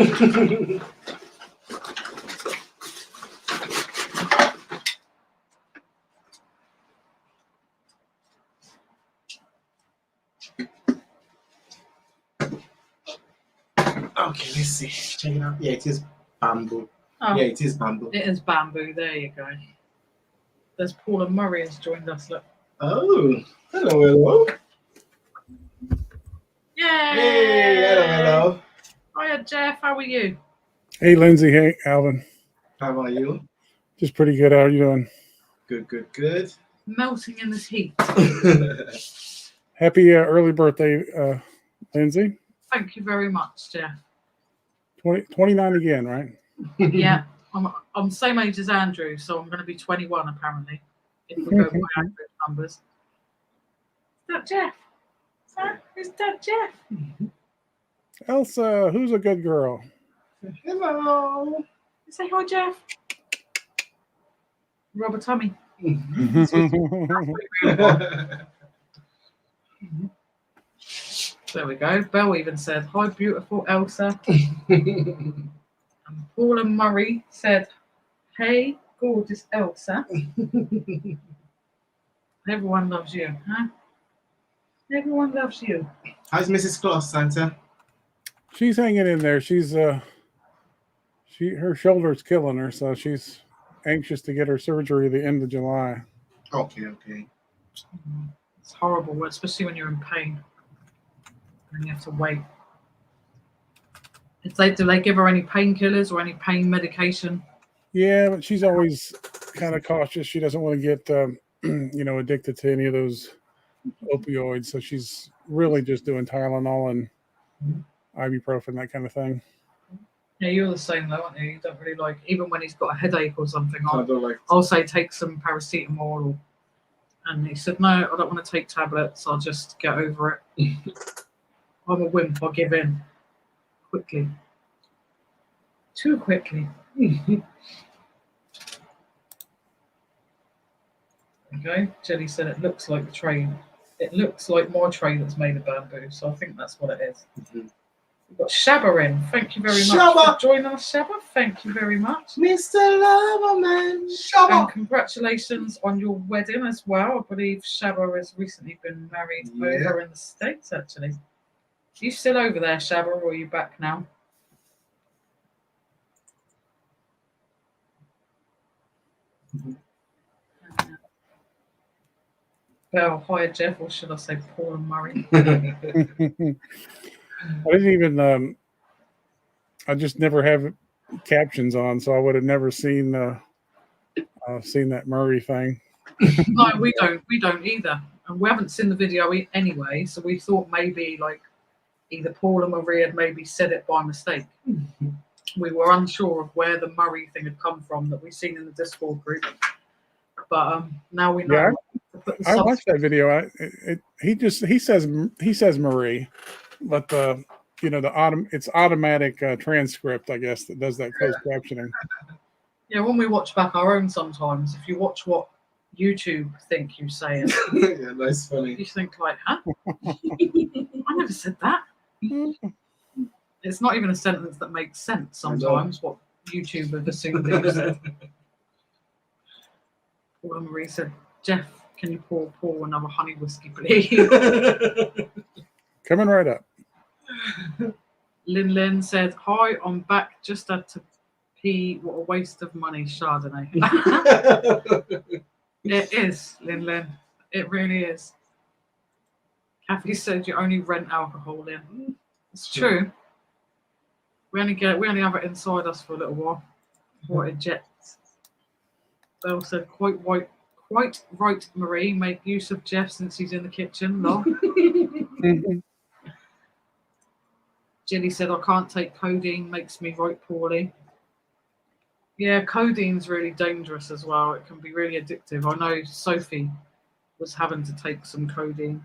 Okay, let's see. Check it out. Yeah, it is bamboo. Oh, Yeah, it is bamboo. it is bamboo. There you go. There's Paul and Murray has joined us. Look. Oh, hello. Yay! Hey, hello. Hiya, Jeff. How are you? Hey, Lynsey. Hey, Alvin. How are you? Just pretty good. How are you doing? Good. Melting in this heat. Happy early birthday, Lynsey. Thank you very much, Jeff. 29 again, right? Yeah, I'm the same age as Andrew, so I'm going to be 21 apparently. If we go by Andrew's numbers. Is that Jeff? Is that Jeff? Elsa, who's a good girl? Hello. Say hi, Jeff. Rub a tummy. There we go. Belle even said, hi, beautiful Elsa. And Paul and Murray said, hey, gorgeous Elsa. Everyone loves you, huh? Everyone loves you. How's Mrs. Claus, Santa? She's hanging in there. She's her shoulder's killing her, so she's anxious to get her surgery the end of July. Okay. It's horrible, especially when you're in pain and you have to wait. Do they give her any painkillers or any pain medication? Yeah, but she's always kind of cautious. She doesn't want to get addicted to any of those opioids, so she's really just doing Tylenol and ibuprofen, that kind of thing. Yeah, you're the same though, aren't you? You don't really like, even when he's got a headache or something, I don't like. I'll say take some paracetamol, and he said, no, I don't want to take tablets, I'll just get over it. I'm a wimp, I'll give in quickly. Too quickly. Okay, Jenny said it looks like the tray. It looks like my tray that's made of bamboo, so I think that's what it is. We've got Shabba in. Thank you very much for joining us, Shabba. Thank you very much. Mr. Loverman, Shabba. And congratulations on your wedding as well. I believe Shabba has recently been married over in the States, actually. Are you still over there, Shabba, or are you back now? Well, hi, Jeff, or should I say Paul and Murray? I didn't even. I just never have captions on, so I would have never seen that Murray thing. No, we don't either, and we haven't seen the video anyway. So we thought maybe like either Paul and Murray had maybe said it by mistake. We were unsure of where the Murray thing had come from that we've seen in the Discord group, but now we know. Yeah, I watched that video. He says Marie, but it's automatic transcript, I guess, that does that closed captioning. Yeah, when we watch back our own sometimes, if you watch what YouTube think you say it, Yeah, that's funny. you think like, huh? I never said that. It's not even a sentence that makes sense sometimes, what YouTube have assumed that you said. Paul Marie said, Jeff, can you pour Paul another honey whiskey, please? Coming right up. Lynn said, hi, I'm back. Just had to pee. What a waste of money, Chardonnay. It is, Lynn. It really is. Kathy said you only rent alcohol, Lynn. It's true. We only have it inside us for a little while. What it jets. Belle said, quite right, Marie. Make use of Jeff since he's in the kitchen. Lol. Jenny said, I can't take codeine, makes me right poorly. Yeah, codeine's really dangerous as well. It can be really addictive. I know Sophie was having to take some codeine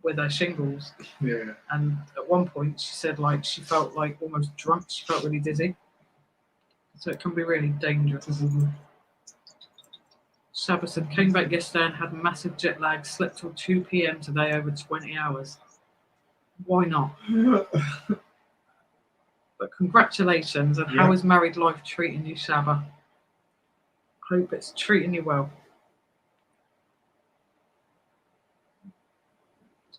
with her shingles. Yeah. And at one point she said she felt like almost drunk. She felt really dizzy. So it can be really dangerous. Shabba said, came back yesterday and had massive jet lag, slept till 2 p.m. today, over 20 hours. Why not? But congratulations, and how is married life treating you, Shabba? Hope it's treating you well.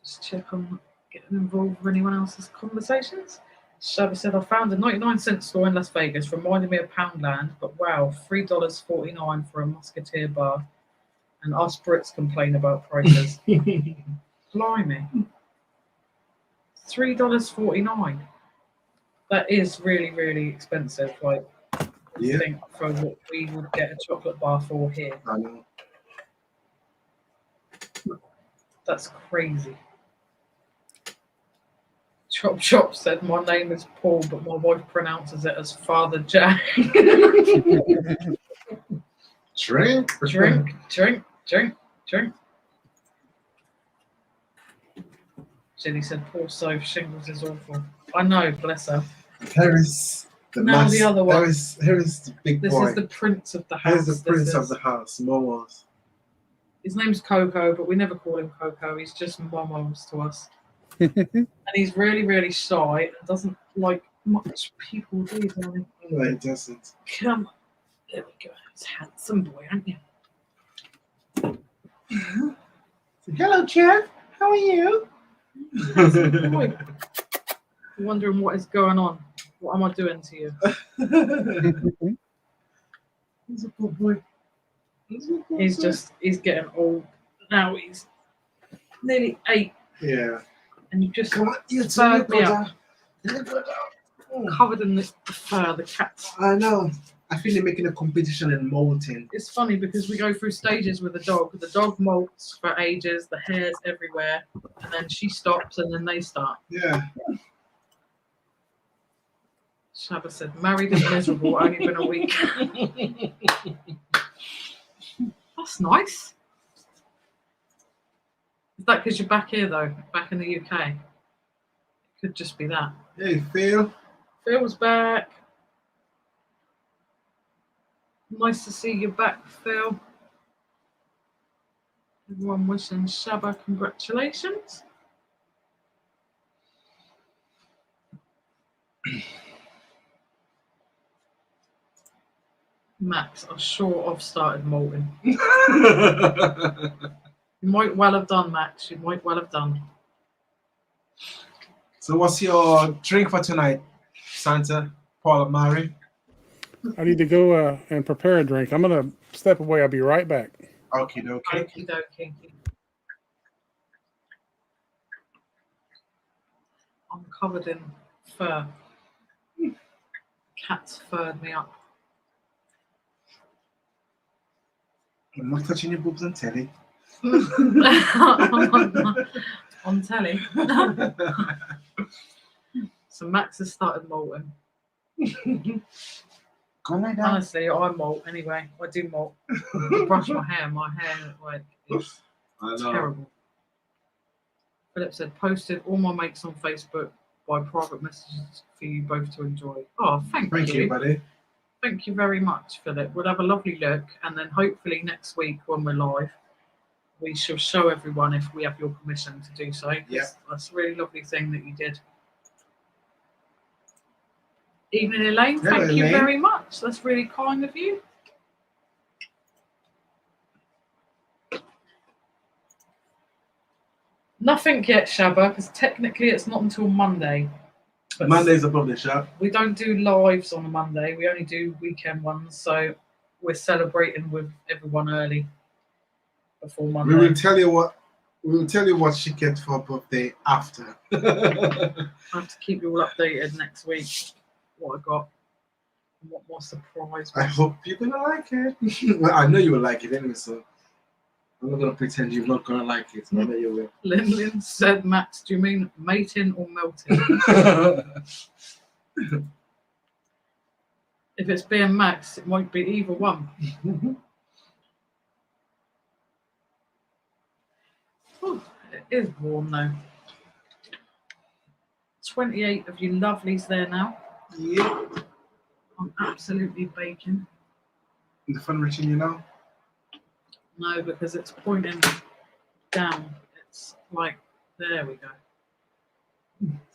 Just check on getting involved with anyone else's conversations. Shabba said, I found a 99-cent store in Las Vegas, reminded me of Poundland, but wow, $3.49 for a Musketeer bar. And us Brits complain about prices. Blimey. $3.49. That is really, really expensive. I think for what we would get a chocolate bar for here. I know. That's crazy. Chop said, my name is Paul, but my wife pronounces it as Father Jack. Drink. Jenny said, poor Soph, shingles is awful. I know, bless her. Here is the the other one. Here is the big boy. This is the prince of the house. Here's the prince of the house, Momos. His name's Coco, but we never call him Coco. He's just Momos to us. And he's really, really shy and doesn't like much people, do you, darling? No, he doesn't. Come on. There we go. He's a handsome boy, aren't you? Hello, Jeff. How are you? Handsome boy. You're wondering what is going on. What am I doing to you? He's a good boy. He's getting old. Now he's nearly 8. Yeah. And you just Come on, you spurred me up. brother. Covered in the fur, the cats. I know. I feel they're making a competition in molting. It's funny because we go through stages with the dog. The dog molts for ages, the hair's everywhere, and then she stops and then they start. Yeah. Shabba said, married and miserable, only been a week. That's nice. Is that because you're back here, though? Back in the UK? It could just be that. Hey, Phil. Phil's back. Nice to see you back, Phil. Everyone wishing Shabba congratulations. Max, I'm sure I've started molting. You might well have done, Max. You might well have done. So what's your drink for tonight, Santa, Paul, and Mary? I need to go and prepare a drink. I'm going to step away. I'll be right back. Okay. Okie dokie. I'm covered in fur. Cats furred me up. I'm not touching your boobs on telly. On telly. So Max has started molting. Go lie Honestly, I molt anyway. I do molt. I brush my hair. My hair is I know. Terrible. Philip said, posted all my mates on Facebook by private messages for you both to enjoy. Oh, thank you, buddy. Thank you very much, Philip. We'll have a lovely look, and then hopefully next week when we're live, we shall show everyone if we have your permission to do so. Yeah. That's a really lovely thing that you did. Evening, Elaine. Hello, Thank you Elaine. very much. That's really kind of you. Nothing yet, Shabba, because technically it's not until Monday. But Monday's a publisher. we don't do lives on a Monday. We only do weekend ones, so we're celebrating with everyone early before Monday. We will tell you what. We will tell you what she gets for her birthday after. I have to keep you all updated next week. What I got and what my surprise was. I hope you're gonna like it. Well, I know you will like it anyway, so I'm not gonna pretend you're not gonna like it. I know you will. Lynn said, Max, do you mean mating or melting? If it's being Max, it might be either one. Ooh, it is warm though. 28 of you lovelies there now. Yeah. I'm absolutely baking. The fun reaching you now? No, because it's pointing down. It's like, there we go.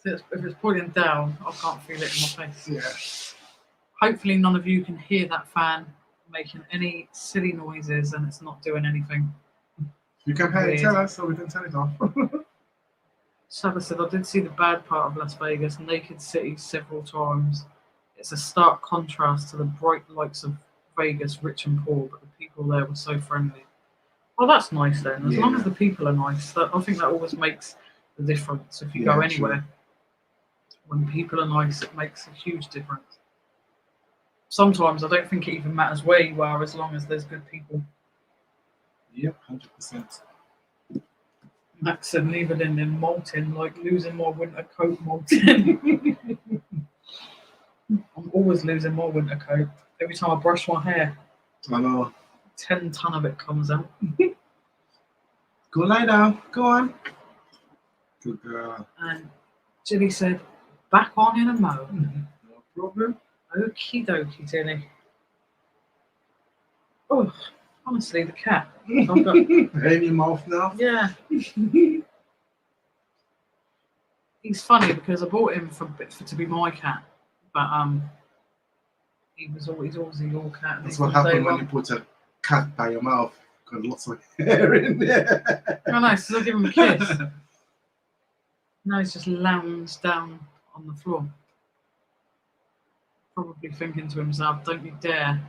So if it's pointing down, I can't feel it in my face. Yeah. Hopefully none of you can hear that fan making any silly noises and it's not doing anything. You can Weird. tell us so we can turn it off. Shabba said, I did see the bad part of Las Vegas, Naked City, several times. It's a stark contrast to the bright lights of Vegas, rich and poor, but the people there were so friendly. Oh, that's nice then. As long as the people are nice, I think that always makes the difference. If you go anywhere, true. When people are nice, it makes a huge difference. Sometimes I don't think it even matters where you are as long as there's good people. Yep, 100%. Max said, leave it in molten, like losing my winter coat molten. I'm always losing my winter coat. Every time I brush my hair, I know. 10 ton of it comes out. Go lie down. Go on. Good girl. And Jilly said, back on in a mo. No problem. Okie dokie, Jilly. Oh, honestly, the cat. I've got, Hair in your mouth now? yeah. He's funny because I bought him for to be my cat, but he's always your cat. That's what happens when you put a cat by your mouth. Got lots of hair in there. Oh, nice. So I give him a kiss. Now he's just lounged down on the floor, probably thinking to himself, "Don't you dare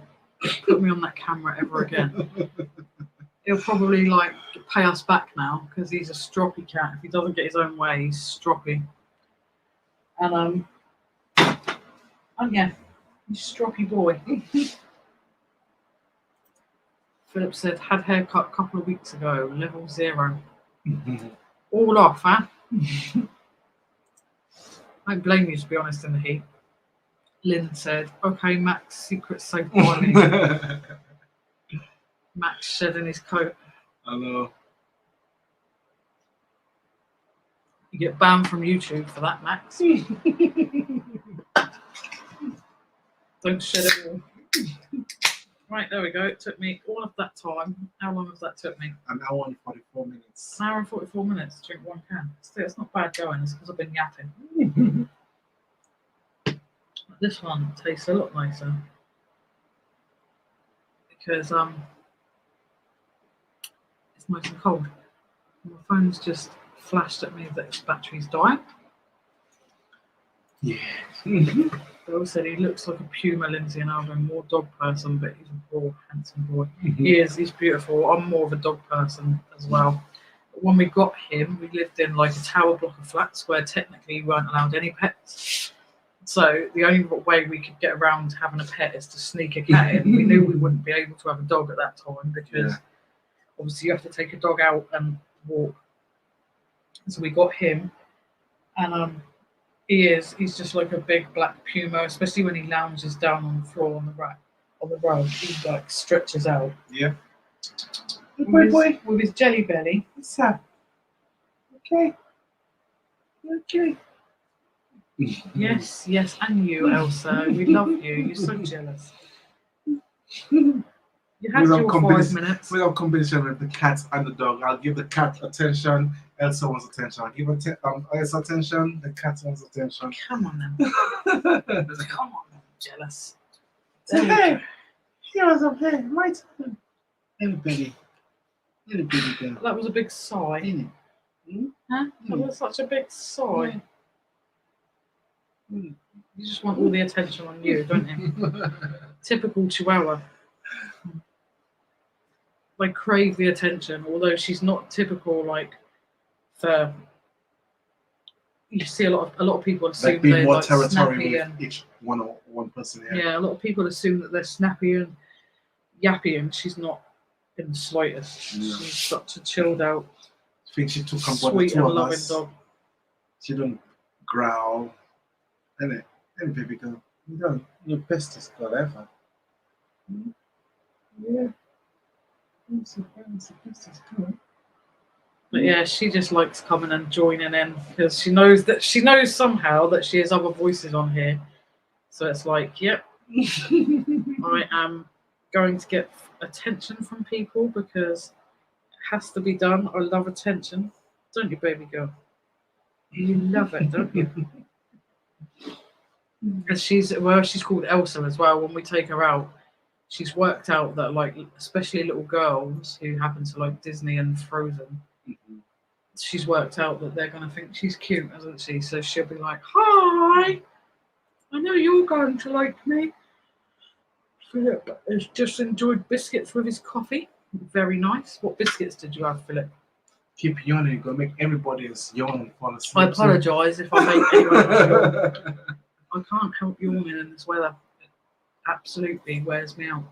put me on that camera ever again." He'll probably like pay us back now because he's a stroppy cat. If he doesn't get his own way, he's stroppy. And yeah, he's a stroppy boy. Philip said, had haircut a couple of weeks ago, level 0. All off, huh? I don't blame you, to be honest, in the heat. Lynn said, okay, Max, secret safe by me. Max shedding his coat. I know. You get banned from YouTube for that, Max. Don't shed it all. Right, there we go. It took me all of that time. How long has that took me? An hour and 44 minutes. An hour and 44 minutes to drink one can. Still, it's not bad going. It's because I've been yapping. This one tastes a lot nicer because it's nice and cold. My phone's just flashed at me that its battery's dying. Yeah. Bill said he looks like a puma, Lynsey, and I'm a more dog person, but he's a broad, handsome boy. He is, he's beautiful. I'm more of a dog person as well. But when we got him, we lived in like a tower block of flats where technically we weren't allowed any pets. So the only way we could get around having a pet is to sneak a cat in. We knew we wouldn't be able to have a dog at that time because obviously you have to take a dog out and walk. So we got him, and he's just like a big black puma, especially when he lounges down on the floor on the rug. He like stretches out. Yeah. with his jelly belly. What's up? Okay. Okay. Yes, yes, and you, Elsa. We love you. You're so jealous. You had Without your 5 competition- minutes. Without competition with the cat and the dog, I'll give the cat attention. Elsa wants attention. I'll give Elsa attention. The cat wants attention. Come on then. Come on, jealous. Say, hey, here's up here. My turn. Everybody. Everybody go. That was a big sigh. In it. Huh? That was such a big sigh. Mm. You just want all the attention on you, don't you? Typical Chihuahua. They crave the attention, although she's not typical like for. You see a lot of people assume Like being they're more like territory snappy with and each one person. Yeah. yeah, a lot of people assume that they're snappy and yappy, and she's not in the slightest. No. She's such a chilled out, I think she took on board the sweet two and of loving us. dog. She don't growl. Innit? And baby girl. You don't. You're bestest girl ever. Yeah. It's the bestest girl. But yeah, she just likes coming and joining in because she knows somehow that she has other voices on here. So it's like, yep, I am going to get attention from people because it has to be done. I love attention, don't you, baby girl? You love it, don't you? And she's called Elsa as well. When we take her out, she's worked out that like especially little girls who happen to like Disney and Frozen. She's worked out that they're going to think she's cute, hasn't she? So she'll be like, hi, I know you're going to like me. Philip has just enjoyed biscuits with his coffee. Very nice. What biscuits did you have, Philip? Keep yawning. You're going to make everybody else yawn and fall I asleep. apologise if I make anyone else yawn. I can't help yawning in this weather. It absolutely wears me out.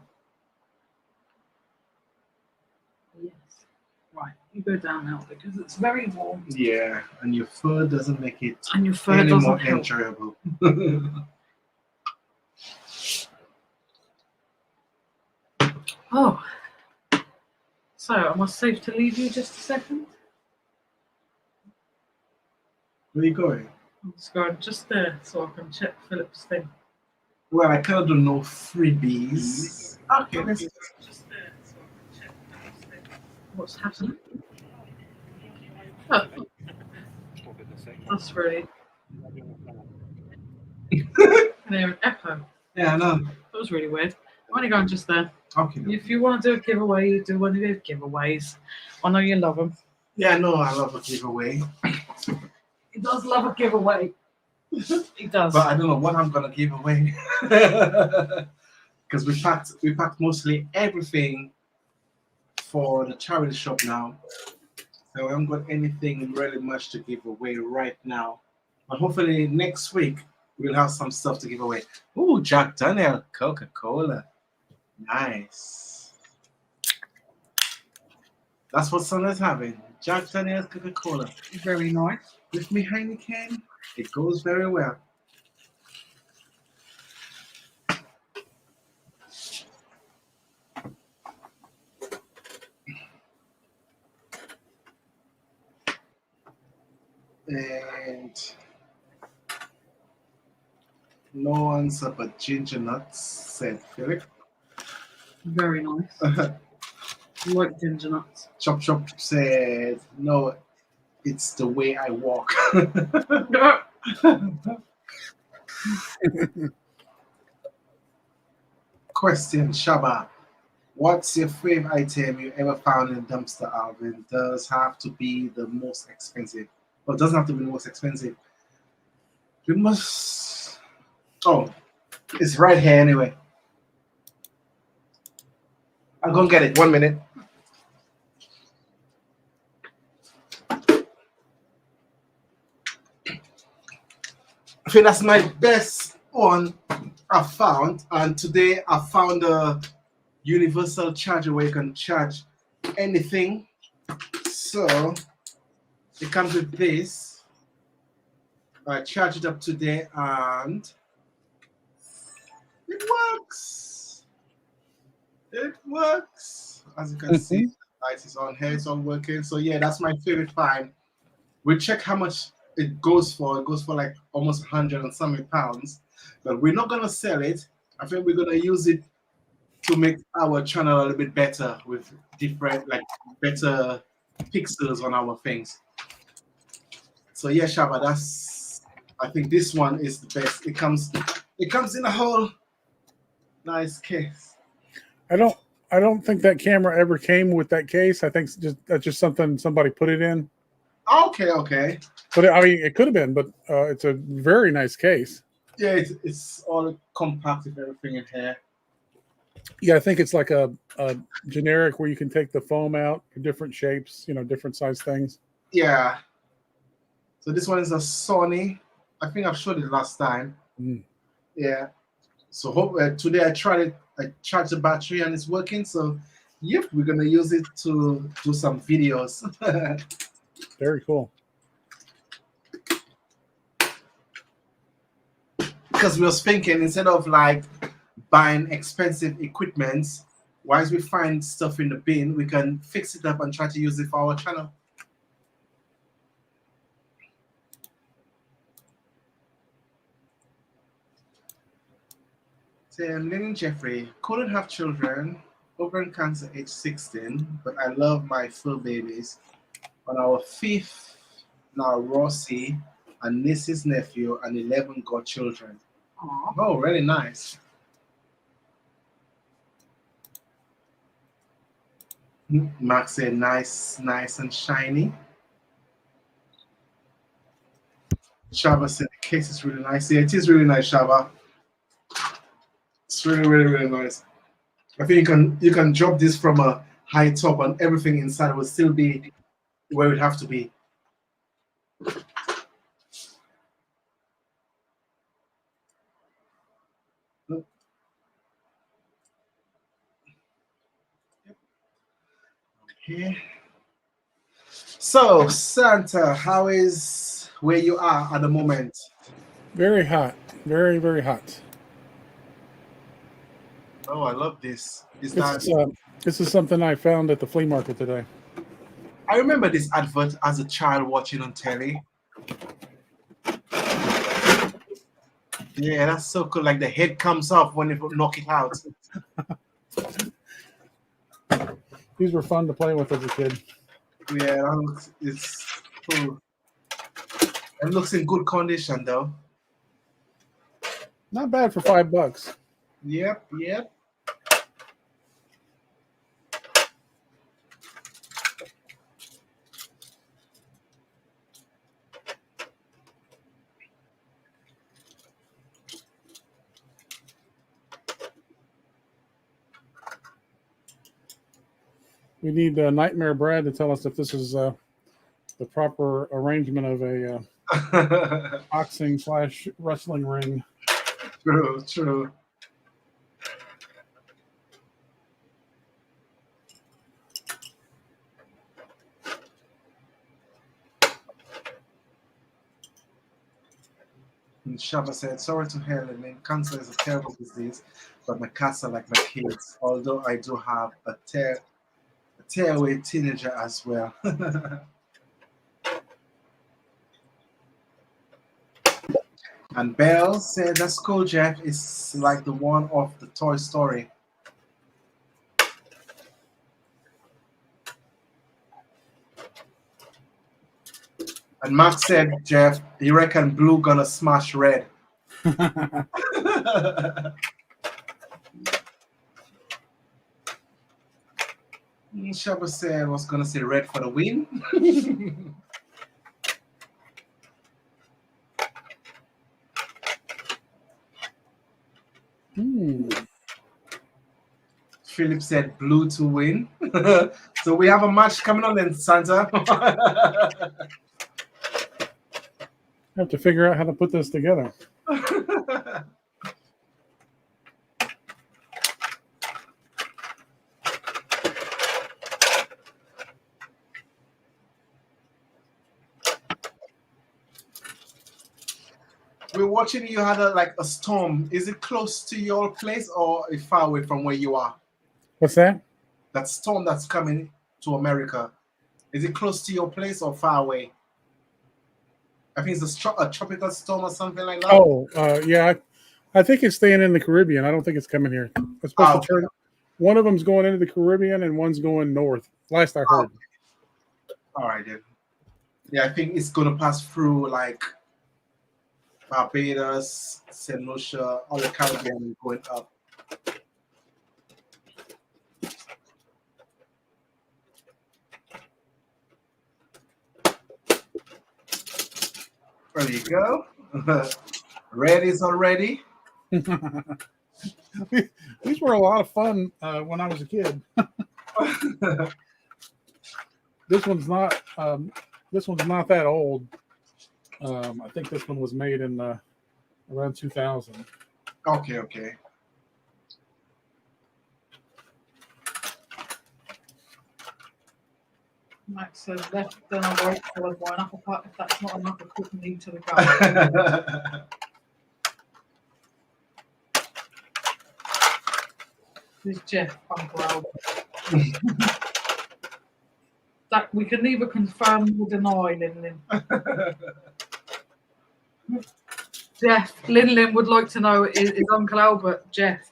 Yes. Right, you go down now because it's very warm. Yeah, and your fur doesn't make it And your fur any doesn't more help. enjoyable. Oh. So, am I safe to leave you just a second? Where are you going? I'm just going just there so I can check Philip's thing. Well, I kind of don't know freebies. Okay, let's Just there so I can check Philip's thing. What's happening? Oh, that's really. Can hear an echo. Yeah, I know. That was really weird. I'm only going just there. Okay. If you want to do a giveaway, you do one of your giveaways. I know you love them. Yeah, no, I love a giveaway. He does love a giveaway. He does. But I don't know what I'm gonna give away. Because we packed mostly everything for the charity shop now. So I haven't got anything really much to give away right now. But hopefully next week we'll have some stuff to give away. Ooh, Jack Daniel, Coca-Cola. Nice. That's what Son is having. Jack Daniel's Coca-Cola. Very nice. With me Heineken, it goes very well. And no answer but ginger nuts, said Philip. Very nice. I like ginger nuts. Chop Chop said, no, it's the way I walk. Question, Shaba. What's your favorite item you ever found in a dumpster, Alvin? Does have to be the most expensive. Well, it doesn't have to be the most expensive. We must. Oh, it's right here anyway. I'll go and get it. 1 minute. I think that's my best one I found. And today I found a universal charger where you can charge anything. So it comes with this. I charged it up today and it works. It works, as you can see. Light is on here, it's all working. So yeah, that's my favorite find. We check how much it goes for. It goes for like almost 100 and something pounds. But we're not gonna sell it. I think we're gonna use it to make our channel a little bit better with different, like better pixels on our things. So yeah, Shaba, that's, I think this one is the best. It comes in a whole nice case. I don't think that camera ever came with that case. I think that's just something somebody put it in. Okay. But I mean, it could have been, but it's a very nice case. Yeah, it's all compact with everything in here. Yeah, I think it's like a generic where you can take the foam out for different shapes, different size things. Yeah. So this one is a Sony. I think I've showed it last time. Mm. Yeah. So today I tried it. I charged the battery and it's working. So yep, we're gonna use it to do some videos. Very cool. Because we was thinking, instead of like buying expensive equipment, once we find stuff in the bin, we can fix it up and try to use it for our channel. Lynn Jeffrey, couldn't have children, ovarian cancer age 16, but I love my fur babies. On our 5th, now Rossi and niece's nephew and 11 godchildren. Aww. Oh, really nice. Max said nice and shiny. Shaba said the case is really nice. Yeah, it is really nice, Shaba. It's really nice. I think you can drop this from a high top and everything inside will still be where it have to be. Okay. So Santa, how is where you are at the moment? Very hot. Very, very hot. Oh, I love this. This is something I found at the flea market today. I remember this advert as a child watching on telly. Yeah, that's so cool. Like the head comes off when you knock it out. These were fun to play with as a kid. Yeah, it's cool. It looks in good condition though. Not bad for $5. Yep. We need Nightmare Brad to tell us if this is the proper arrangement of a boxing / wrestling ring. True. And Shaba said, sorry to hear, Lynn. Cancer is a terrible disease, but my cats are like my kids. Although I do have a tearaway teenager as well. And Belle said that Skull Jeff is like the one of the Toy Story. And Max said, Jeff, you reckon blue gonna smash red? Shaba said was gonna say red for the win. Philip said blue to win. So we have a match coming on then, Santa. I have to figure out how to put this together. We're watching you had a storm. Is it close to your place or far away from where you are? What's that? That storm that's coming, to America. Is it close to your place or far away? I think it's a tropical storm or something like that. Oh, yeah. I think it's staying in the Caribbean. I don't think it's coming here. It's supposed Oh, to turn. One of them's going into the Caribbean and one's going north. Last I heard. all right then. Yeah, I think it's gonna pass through like Barbados, Saint Lucia, all the Caribbean going up. There you go. Red is already. These were a lot of fun when I was a kid. This one's not. This one's not that old. I think this one was made in around 2000. Okay. Max says left, then I'll wait for one uppercut. If that's not enough, I'll put me to the gut. This is Jeff Uncle Albert. That we can neither confirm nor deny, Lin. Jeff, Lin would like to know is Uncle Albert Jeff?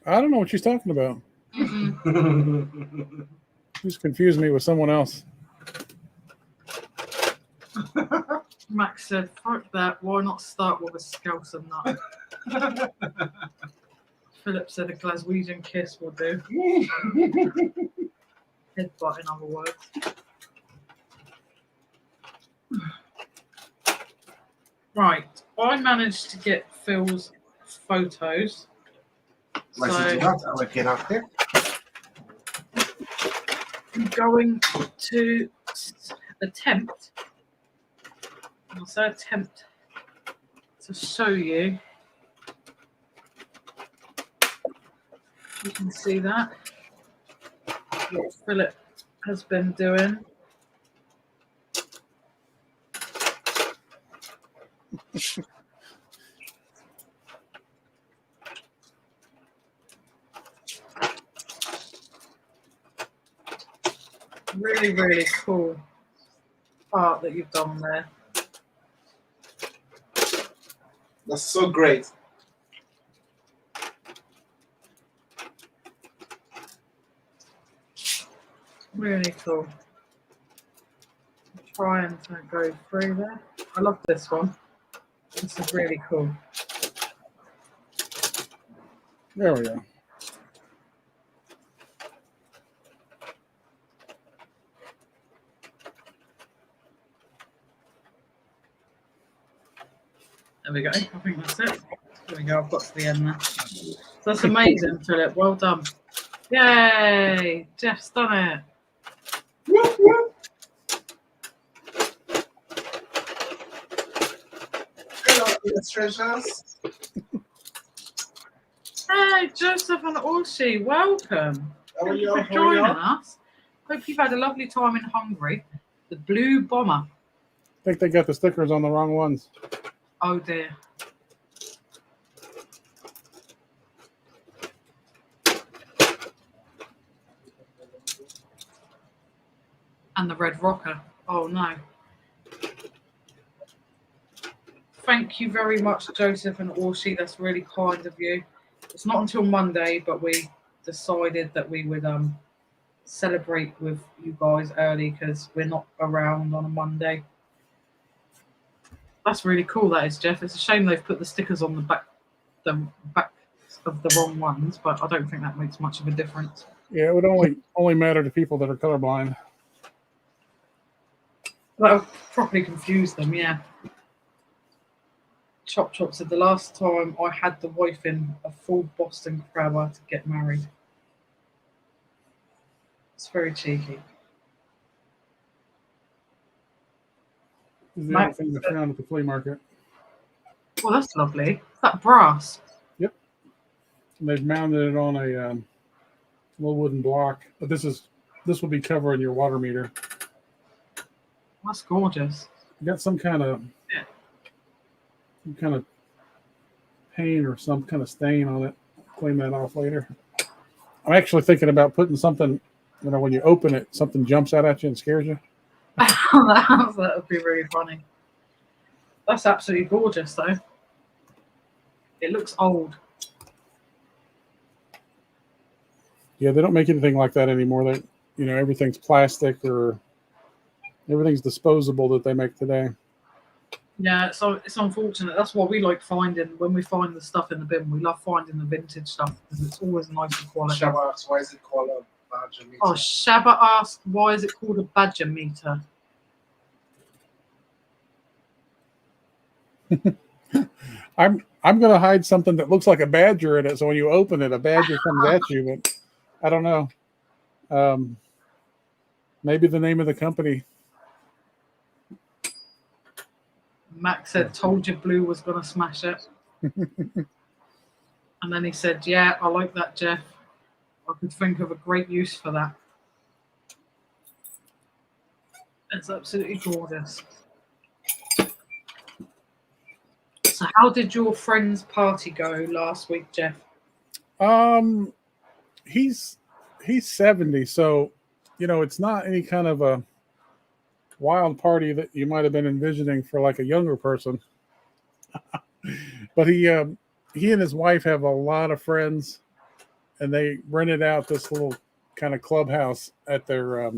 I don't know what she's talking about. She's confused me with someone else. Max said, fuck that, why not start with a Scouser nut? Philip said a Glaswegian kiss will do. Headbutt, in other words. Right, I managed to get Phil's photos. Let's do that. I'll get out there. I'm going to attempt to show you. You can see that what Philip has been doing. Really, really cool art that you've done there. That's so great. Really cool. Trying to go through there. I love this one. This is really cool. There we go. There we go. I think that's it. There we go. I've got to the end there. So that's amazing, Philip. Well done. Yay! Jeff's done it. Whoop, whoop. Hello, illustrators. Hey, Joseph and Orshi, welcome. How are Thank you you? for joining us. Hope you've had a lovely time in Hungary. The Blue Bomber. I think they got the stickers on the wrong ones. Oh dear. And the Red Rocker. Oh no. Thank you very much, Joseph and Orshi. That's really kind of you. It's not until Monday, but we decided that we would celebrate with you guys early because we're not around on a Monday. That's really cool, that is, Jeff. It's a shame they've put the stickers on the back of the wrong ones, but I don't think that makes much of a difference. Yeah, it would only matter to people that are colorblind. That'll properly confuse them, yeah. Chop said the last time I had the wife in a full Boston crabber to get married. It's very cheeky. This is the other thing I found at the flea market. Well, that's lovely. Is that brass? Yep. And they've mounted it on a little wooden block, but this will be covering your water meter. That's gorgeous. You got some kind of paint or some kind of stain on it. Clean that off later. I'm actually thinking about putting something, when you open it, something jumps out at you and scares you. That would be really funny. That's absolutely gorgeous, though. It looks old. Yeah, they don't make anything like that anymore. That everything's plastic or everything's disposable that they make today. Yeah, so it's unfortunate. That's why we like finding, when we find the stuff in the bin, we love finding the vintage stuff because it's always nicer quality. Shabba asks, why is it called a badger meter? Oh, Shabba asked, why is it called a badger meter? I'm going to hide something that looks like a badger in it, so when you open it, a badger comes at you. But I don't know. Maybe the name of the company. Max said, told you Blue was going to smash it. And then he said, yeah, I like that, Jeff. I could think of a great use for that. It's absolutely gorgeous. So how did your friend's party go last week, Jeff? He's 70, so it's not any kind of a wild party that you might have been envisioning for like a younger person. But he and his wife have a lot of friends, and they rented out this little kind of clubhouse at their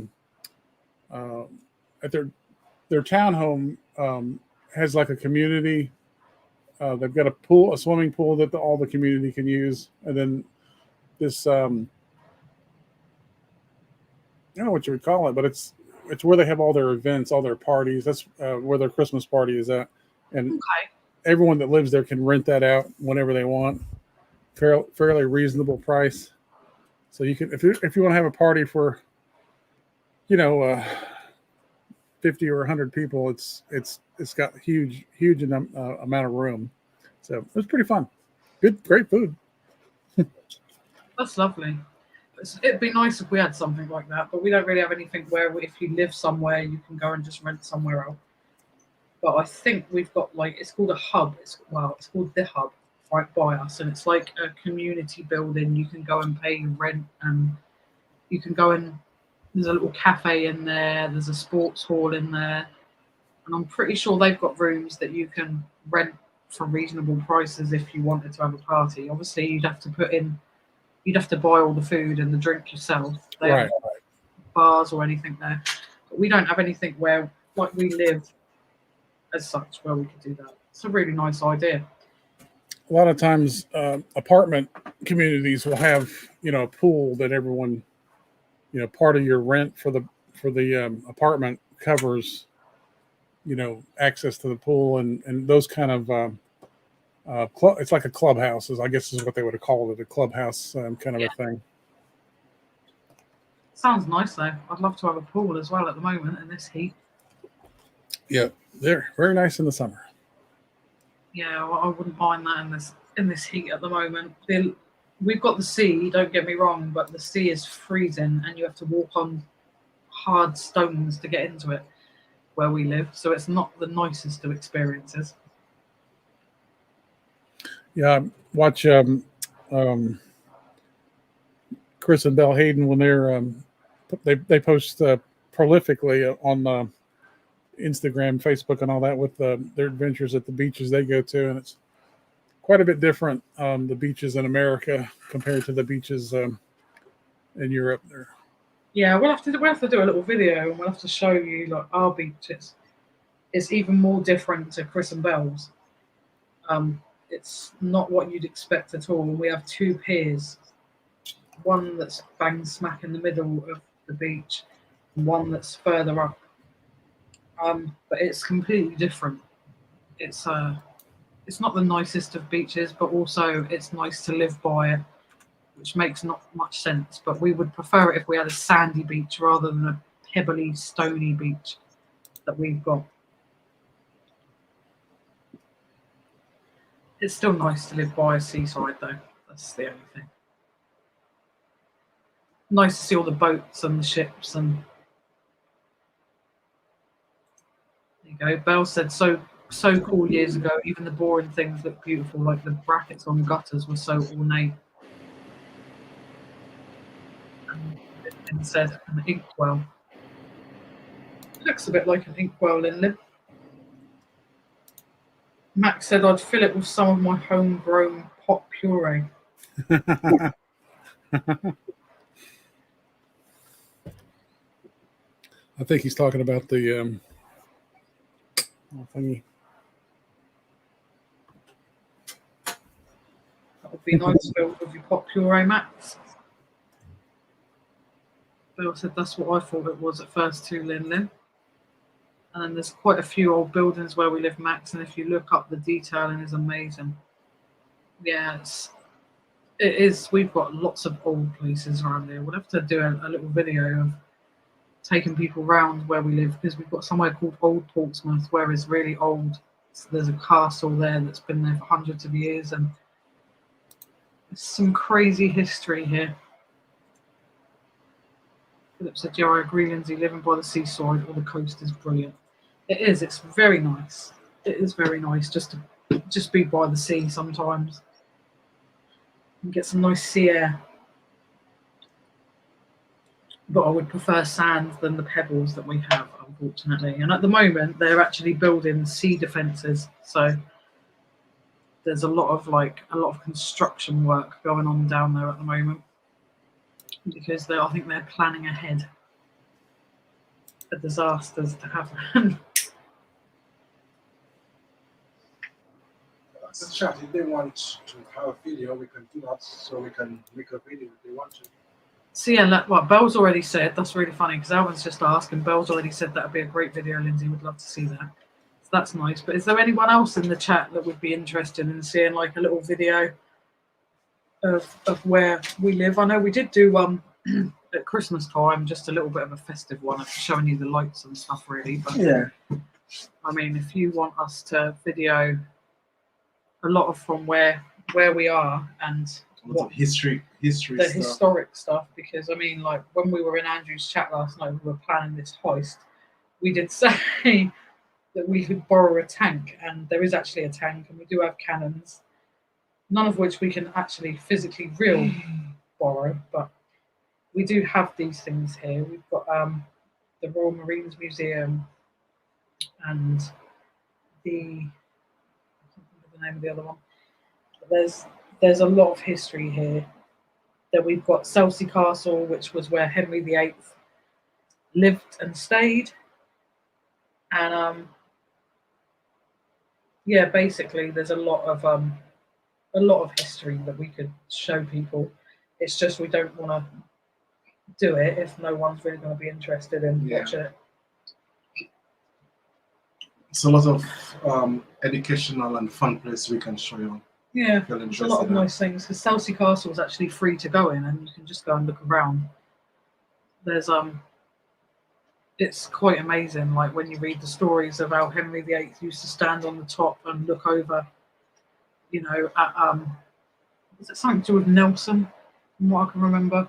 townhome. Has like a community. They've got a swimming pool that all the community can use, and then this I don't know what you would call it, but it's where they have all their events, all their parties. That's where their Christmas party is at, and everyone that lives there can rent that out whenever they want, fairly reasonable price. So you can, if you want to have a party for 50 or 100 people, it's got huge amount of room. So it was pretty fun. Great food. That's lovely. It'd be nice if we had something like that, but we don't really have anything where if you live somewhere, you can go and just rent somewhere else. But I think we've got it's called a hub. It's called the hub right by us, and it's like a community building. You can go and pay your rent, and you can go and there's a little cafe in there. There's a sports hall in there, and I'm pretty sure they've got rooms that you can rent for reasonable prices if you wanted to have a party. Obviously, you'd have to buy all the food and the drink yourself. They Right. have bars or anything there, but we don't have anything where like we live as such where we could do that. It's a really nice idea. A lot of times, apartment communities will have a pool that everyone part of your rent for the apartment covers access to the pool and those kind of it's like a clubhouse, I guess is what they would have called it, a clubhouse kind of a thing. Sounds nice though. I'd love to have a pool as well at the moment in this heat. Yeah, they're very nice in the summer. Yeah, well, I wouldn't mind that in this heat at the moment. We've got the sea, don't get me wrong, but the sea is freezing and you have to walk on hard stones to get into it where we live. So it's not the nicest of experiences. Yeah, watch Chris and Belle Hayden when they post prolifically on Instagram, Facebook, and all that with their adventures at the beaches they go to, and it's quite a bit different. The beaches in America compared to the beaches in Europe. There. Yeah, we'll have to do a little video, and we'll have to show you like our beaches. It's even more different to Chris and Belle's. It's not what you'd expect at all. We have two piers, one that's bang smack in the middle of the beach, and one that's further up. But it's completely different. It's not the nicest of beaches, but also it's nice to live by it, which makes not much sense. But we would prefer it if we had a sandy beach rather than a pebbly, stony beach that we've got. It's still nice to live by a seaside, though. That's the only thing. Nice to see all the boats and the ships. And there you go. Belle said, so cool years ago. Even the boring things look beautiful, like the brackets on gutters were so ornate. Martin said an inkwell. It looks a bit like an inkwell, Linley. Max said I'd fill it with some of my homegrown pot puree. I think he's talking about the thingy. That would be nice filled with your pot puree, Max. Bill said that's what I thought it was at first too, Lin. And then there's quite a few old buildings where we live, Max, and if you look up, the detailing is amazing. Yeah, it is. We've got lots of old places around here. We'll have to do a little video of taking people round where we live, because we've got somewhere called Old Portsmouth where it's really old. So there's a castle there that's been there for hundreds of years, and there's some crazy history here. Philip said, yeah, I agree, Lynsey, living by the seaside or the coast is brilliant. It is, it's very nice. It is very nice just to be by the sea sometimes and get some nice sea air. But I would prefer sand than the pebbles that we have, unfortunately. And at the moment, they're actually building sea defences. So there's a lot of construction work going on down there at the moment, because I think they're planning ahead for disasters to happen. So chat, if they want to have a video, we can do that, so we can make a video if they want to. So yeah, well, Belle's already said, that's really funny, because Alvin's just asked, and Belle's already said that would be a great video, Lynsey would love to see that. So that's nice. But is there anyone else in the chat that would be interested in seeing like a little video of where we live? I know we did do at Christmas time, just a little bit of a festive one, showing you the lights and stuff, really. But yeah, I mean, if you want us to video a lot of from where we are and what history the stuff. historic stuff, because I mean, like when we were in Andrew's chat last night, we were planning this heist. We did say that we could borrow a tank, and there is actually a tank, and we do have cannons, none of which we can actually physically borrow, but we do have these things here. We've got the Royal Marines Museum and the name of the other one. But there's a lot of history here. Then we've got Selsey Castle, which was where Henry VIII lived and stayed. And yeah, basically there's a lot of history that we could show people. It's just we don't want to do it if no one's really going to be interested in watching it. It's a lot of educational and fun place we can show you. Yeah, there's a lot of nice things, because Selsey Castle is actually free to go in, and you can just go and look around. There's it's quite amazing, like when you read the stories of how Henry VIII used to stand on the top and look over, you know, at is it something to do with Nelson, from what I can remember,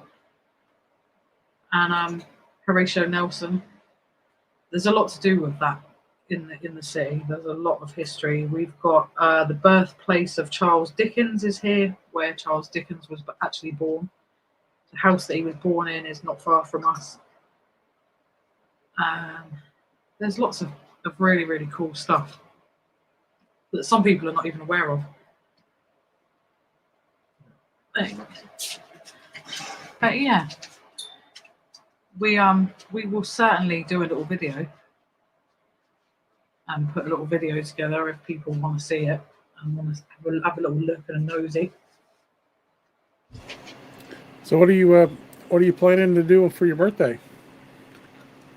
and Horatio Nelson. There's a lot to do with that. In the city, there's a lot of history. We've got the birthplace of Charles Dickens is here, where Charles Dickens was actually born. The house that he was born in is not far from us. There's lots of really, really cool stuff that some people are not even aware of. But yeah, we will certainly do a little video and put a little video together if people want to see it and want to have a little look and a nosy. So what are you planning to do for your birthday?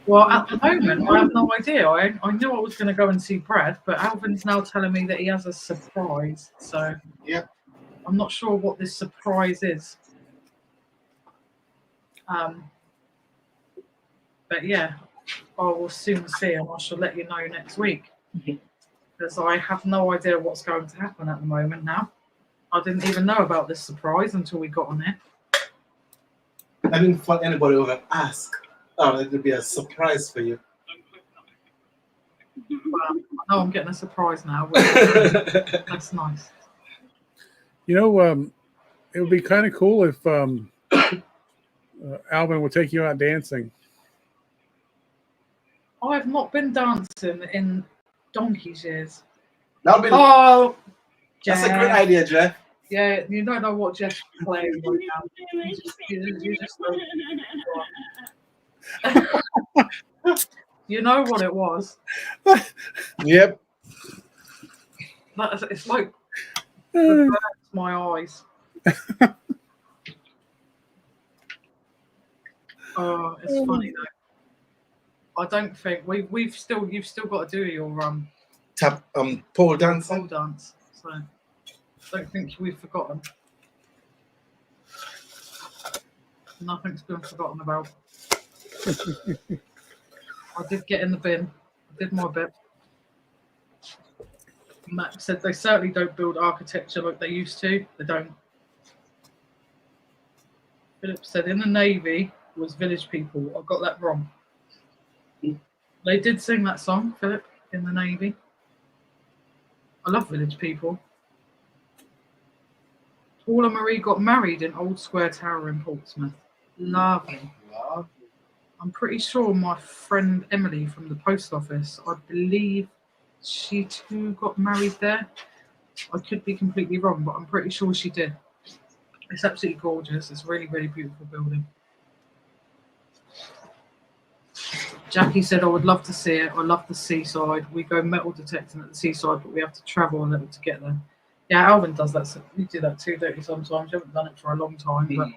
Well, at the moment, I have no idea. I knew I was going to go and see Brad, but Alvin's now telling me that he has a surprise. So yeah, I'm not sure what this surprise is. But yeah, I will soon see, and I shall let you know next week. Because I have no idea what's going to happen at the moment now. I didn't even know about this surprise until we got on it. I didn't find anybody over ask. Oh, it would be a surprise for you. Well, I know I'm getting a surprise now. That's nice. You know, it would be kind of cool if Alvin will take you out dancing. I have not been dancing in donkey's years. That'll be. Oh, That's a Jeff. great idea, Jeff. Yeah, you don't know what Jeff's playing right now. You just don't. You know what it was. Yep. It's like it burns my eyes. Oh, it's funny though. I don't think you've still got to do your Tap pole dance. pole dance. So I don't think we've forgotten. Nothing's been forgotten about. I did get in the bin. I did my bit. Matt said they certainly don't build architecture like they used to. They don't. Philip said in the Navy was village people. I got that wrong. They did sing that song, Philip, in the Navy. I love village people. Paula Marie got married in Old Square Tower in Portsmouth. Lovely. I'm pretty sure my friend Emily from the post office, I believe she too got married there. I could be completely wrong, but I'm pretty sure she did. It's absolutely gorgeous. It's a really, really beautiful building. Jackie said, I would love to see it. I love the seaside. We go metal detecting at the seaside, but we have to travel a little to get there. Yeah, Alvin does that. So you do that too, don't you, sometimes? You haven't done it for a long time, but...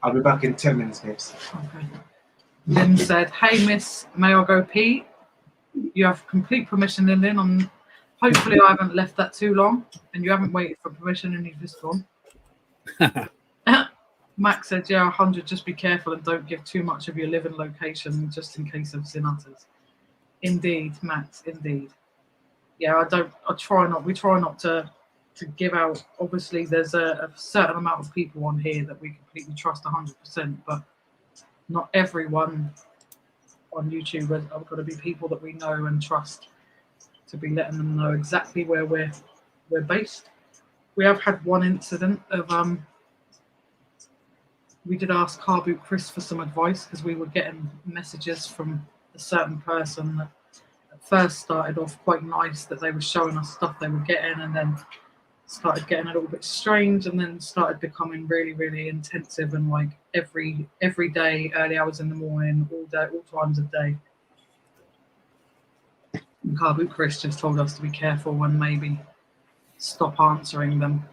I'll be back in 10 minutes, babes. Okay. Lynn said, hey, miss, may I go pee? You have complete permission, Lynn. Hopefully I haven't left that too long, and you haven't waited for permission and you've just gone. Max said, yeah, 100, just be careful and don't give too much of your living location just in case of sin utters. Indeed, Max, indeed. Yeah, we try not to give out. Obviously, there's a certain amount of people on here that we completely trust 100%, but not everyone on YouTube are going to be people that we know and trust to be letting them know exactly where we're based. We have had one incident of we did ask Car Boot Chris for some advice because we were getting messages from a certain person that at first started off quite nice, that they were showing us stuff they were getting, and then started getting a little bit strange, and then started becoming really, really intensive, and like every day, early hours in the morning, all day, all times of day. And Car Boot Chris just told us to be careful and maybe stop answering them.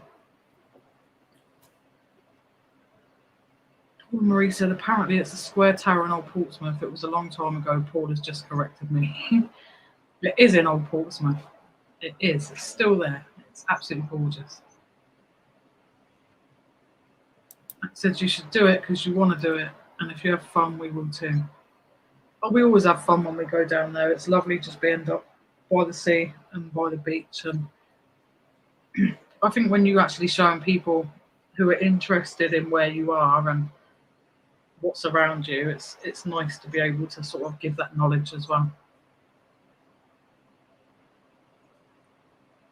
Marie said, apparently it's a square tower in Old Portsmouth. It was a long time ago. Paul has just corrected me. It is in Old Portsmouth. It is. It's still there. It's absolutely gorgeous. I said you should do it because you want to do it. And if you have fun, we will too. But we always have fun when we go down there. It's lovely just being up by the sea and by the beach. And I think when you actually showing people who are interested in where you are and what's around you, it's nice to be able to sort of give that knowledge as well.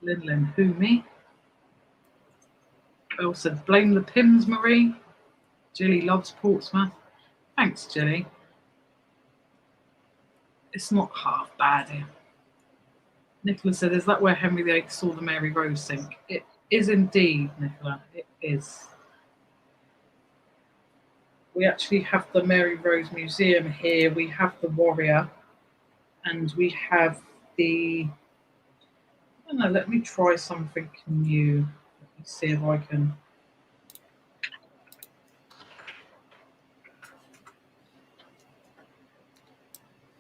Lynn, who, me? Bill said, blame the Pims, Marie. Jilly loves Portsmouth. Thanks, Jilly. It's not half bad here. Nicola said, is that where Henry VIII saw the Mary Rose sink? It is indeed, Nicola. It is. We actually have the Mary Rose Museum here. We have the Warrior. And we have the... I don't know, let me try something new. Let me see if I can...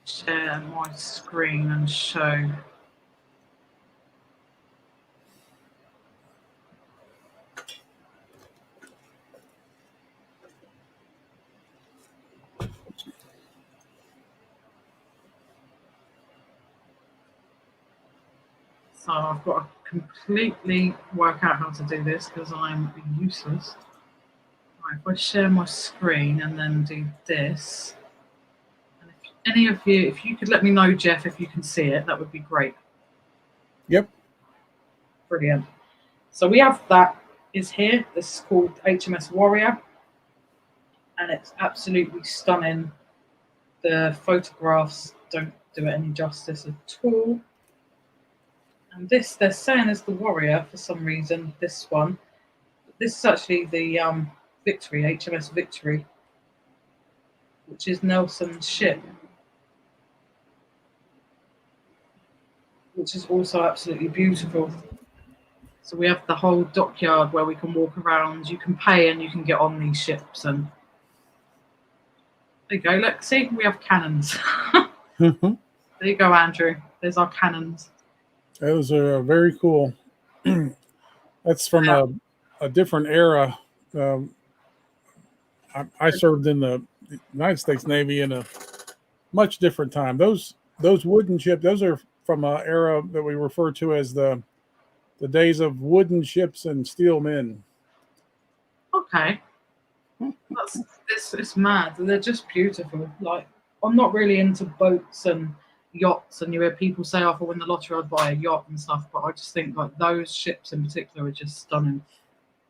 share my screen and show. So I've got to completely work out how to do this because I'm useless. Right, if I share my screen and then do this. And if any of you, if you could let me know, Jeff, if you can see it, that would be great. Yep. Brilliant. So we have that. is here. This is called HMS Warrior, and it's absolutely stunning. The photographs don't do it any justice at all. And this, they're saying, is the Warrior for some reason, this one. This is actually the Victory, HMS Victory, which is Nelson's ship, which is also absolutely beautiful. So we have the whole dockyard where we can walk around. You can pay and you can get on these ships. And there you go. Look, see, we have cannons. Mhm. There you go, Andrew. There's our cannons. Those are very cool. That's from a different era. I served in the United States Navy in a much different time. Those wooden ships, those are from an era that we refer to as the days of wooden ships and steel men. Okay. It's mad. They're just beautiful. Like, I'm not really into boats and yachts, and you hear people say, "Oh, if I win the lottery, I'd buy a yacht and stuff." But I just think like those ships in particular are just stunning.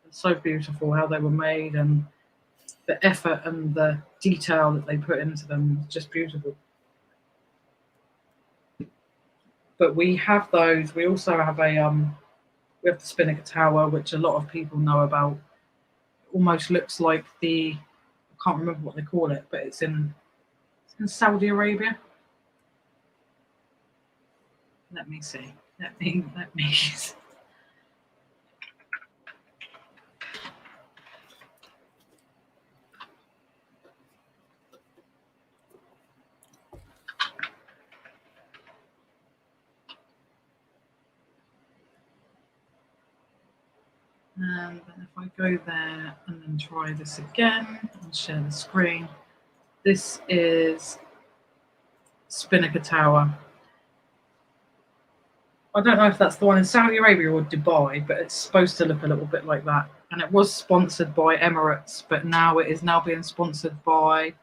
It's so beautiful how they were made, and the effort and the detail that they put into them is just beautiful. But we have those. We also have we have the Spinnaker Tower, which a lot of people know about. It almost looks like I can't remember what they call it, but it's in Saudi Arabia. Let me see. Let me. And then if I go there and then try this again and share the screen, this is Spinnaker Tower. I don't know if that's the one in Saudi Arabia or Dubai, but it's supposed to look a little bit like that. And it was sponsored by Emirates, but now it is now being sponsored by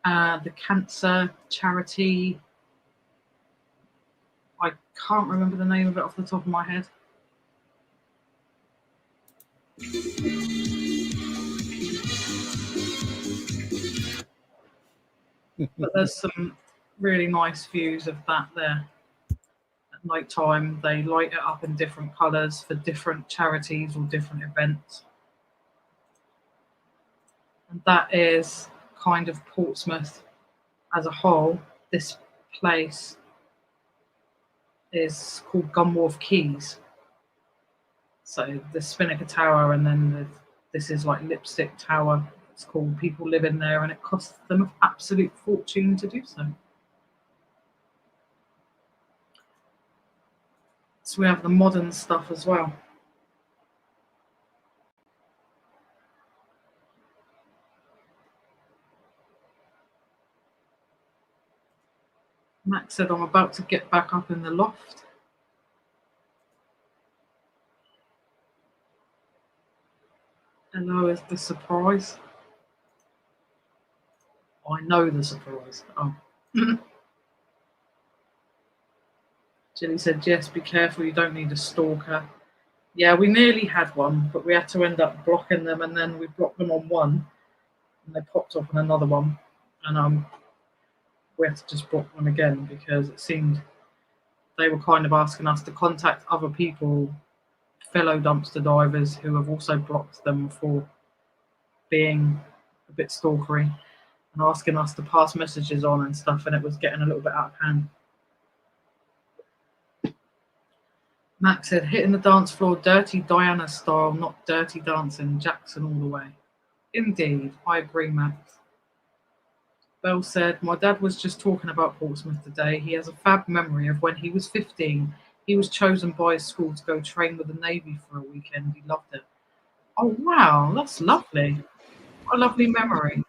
the cancer charity. I can't remember the name of it off the top of my head. But there's some really nice views of that there. At night time, they light it up in different colours for different charities or different events. And that is kind of Portsmouth as a whole. This place is called Gunwharf Quays. So the Spinnaker Tower, and then this is like Lipstick Tower. It's called. People live in there, and it costs them an absolute fortune to do so. So we have the modern stuff as well. Max said, I'm about to get back up in the loft. Hello is the surprise. I know the surprise. Oh. Jilly said, yes, be careful, you don't need a stalker. Yeah, we nearly had one, but we had to end up blocking them, and then we blocked them on one, and they popped up on another one. And we had to just block one again because it seemed they were kind of asking us to contact other people, fellow dumpster divers, who have also blocked them for being a bit stalkery and asking us to pass messages on and stuff, and it was getting a little bit out of hand. Max said, hitting the dance floor Dirty Diana style, not Dirty Dancing, Jackson all the way. Indeed, I agree, Max. Bell said, my dad was just talking about Portsmouth today. He has a fab memory of when he was 15. He was chosen by his school to go train with the Navy for a weekend. He loved it. Oh, wow, that's lovely. What a lovely memory.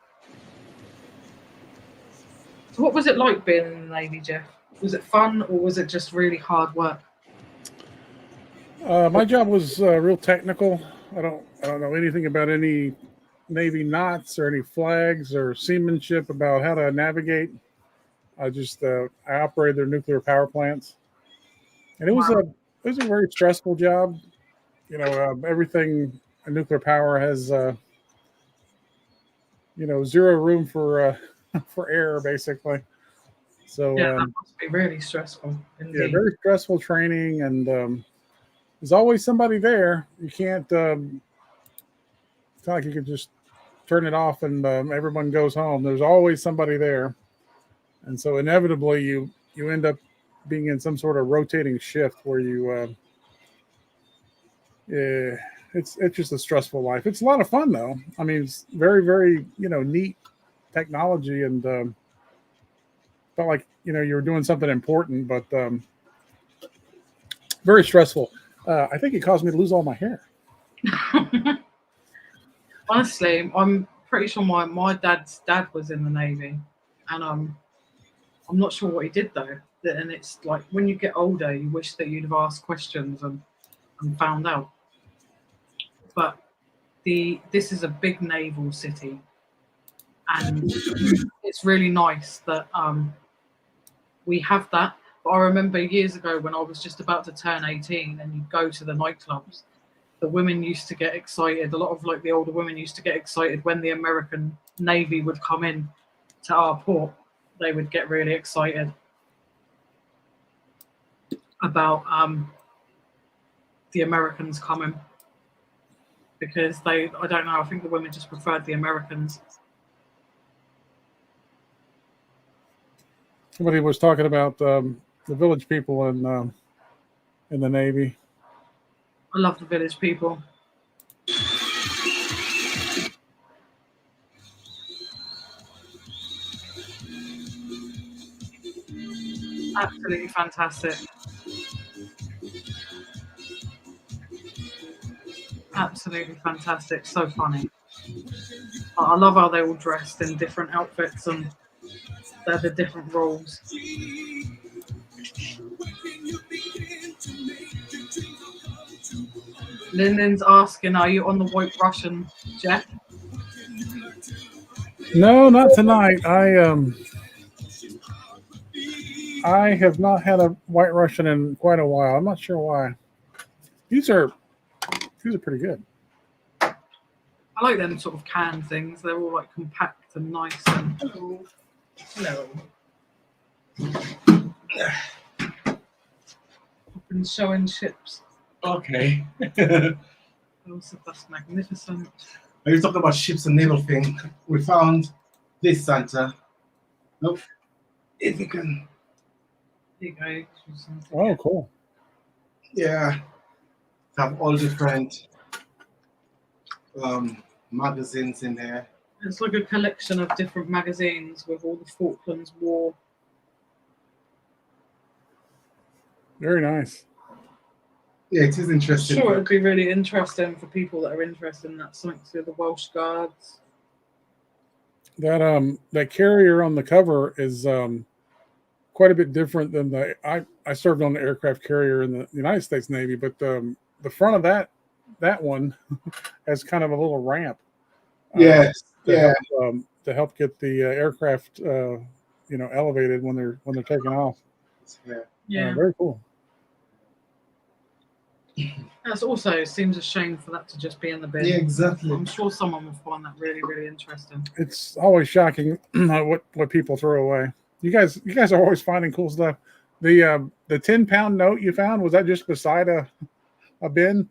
So what was it like being in the Navy, Jeff? Was it fun, or was it just really hard work? My job was real technical. I don't know anything about any Navy knots or any flags or seamanship about how to navigate. I operated their nuclear power plants, and it was a very stressful job. everything nuclear power has zero room for for error, basically. So Yeah, that must be really stressful. yeah, Indeed. very stressful training, and there's always somebody there. You can't. It's not like you can just turn it off and everyone goes home. There's always somebody there, and so inevitably you end up being in some sort of rotating shift where yeah, it's just a stressful life. It's a lot of fun though. I mean, it's very very neat technology, and felt like you were doing something important, but very stressful. I think it caused me to lose all my hair. Honestly, I'm pretty sure my dad's dad was in the Navy, and I'm not sure what he did though. And it's like when you get older, you wish that you'd have asked questions and found out. But this is a big naval city, and it's really nice that we have that. But I remember years ago when I was just about to turn 18, and you'd go to the nightclubs. The women used to get excited. A lot of like the older women used to get excited when the American Navy would come in to our port. They would get really excited about the Americans coming because I don't know, I think the women just preferred the Americans. Somebody was talking about the village people in the Navy. I love the village people. Absolutely fantastic. Absolutely fantastic. So funny. I love how they're all dressed in different outfits and they're the different roles. Lyndon's asking, are you on the White Russian, Jeff? No, not tonight. I have not had a White Russian in quite a while. I'm not sure why. These are pretty good. I like them sort of canned things. They're all like compact and nice. And hello. And showing ships. Okay. Also, that's magnificent. Are you talking about ships and naval thing? We found this Santa. Nope. If you can. Here you go. Oh, cool. Yeah. Have all different magazines in there. It's like a collection of different magazines with all the Falklands War. Very nice. Yeah, it is interesting. I'm sure it'd be really interesting for people that are interested in that, something to do with the Welsh Guards. That carrier on the cover is quite a bit different than I served on the aircraft carrier in the United States Navy, but the front of that one has kind of a little ramp. Yes. To help get the aircraft elevated when they're taking off. Yeah. Very cool. That also seems a shame for that to just be in the bin. Yeah, exactly. I'm sure someone will find that really, really interesting. It's always shocking what people throw away. You guys are always finding cool stuff. The 10-pound note you found, was that just beside a bin?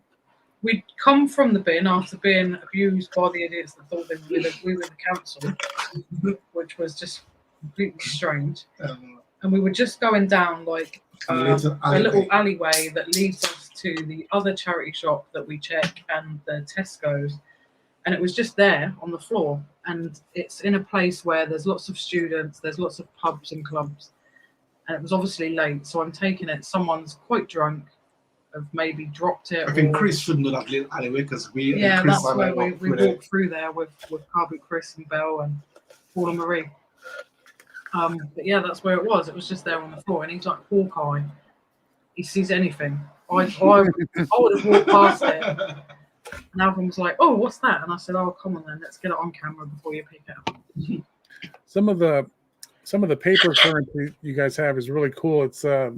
We'd come from the bin after being abused by the idiots that thought we were the council, which was just completely strange. And we were just going down like a little alleyway that leads us to the other charity shop that we check and the Tesco's. And it was just there on the floor. And it's in a place where there's lots of students, there's lots of pubs and clubs. And it was obviously late. So I'm taking it. Someone's quite drunk, have maybe dropped it. I think Chris should know that little alleyway because we. Yeah, Chris that's where we walked through there with Carby, Chris, and Belle and Paul and Marie. But yeah, that's where it was. It was just there on the floor, and he's like Hawkeye. He sees anything. I would have walked past it. And Alvin was like, "Oh, what's that?" And I said, "Oh, come on then, let's get it on camera before you pick it up." Some of the paper currency you guys have is really cool. It's I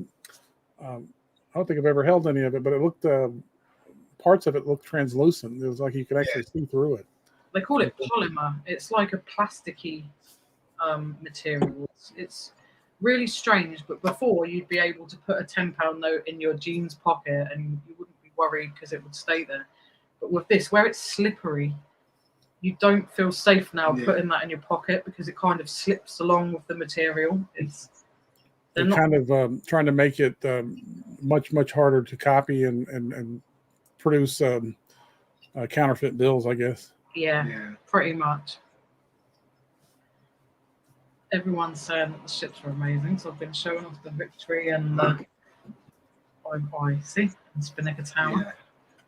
don't think I've ever held any of it, but it looked parts of it looked translucent. It was like you could actually see through it. They call it polymer. It's like a plasticky material. It's really strange. But before, you'd be able to put a £10 note in your jeans pocket and you wouldn't be worried because it would stay there. But with this, where it's slippery, you don't feel safe now putting that in your pocket because it kind of slips along with the material. They're kind of trying to make it much, much harder to copy and produce counterfeit bills, I guess. Yeah, pretty much. Everyone's saying that the ships are amazing, so I've been showing off the Victory and the IC and Spinnaker Tower. Yeah.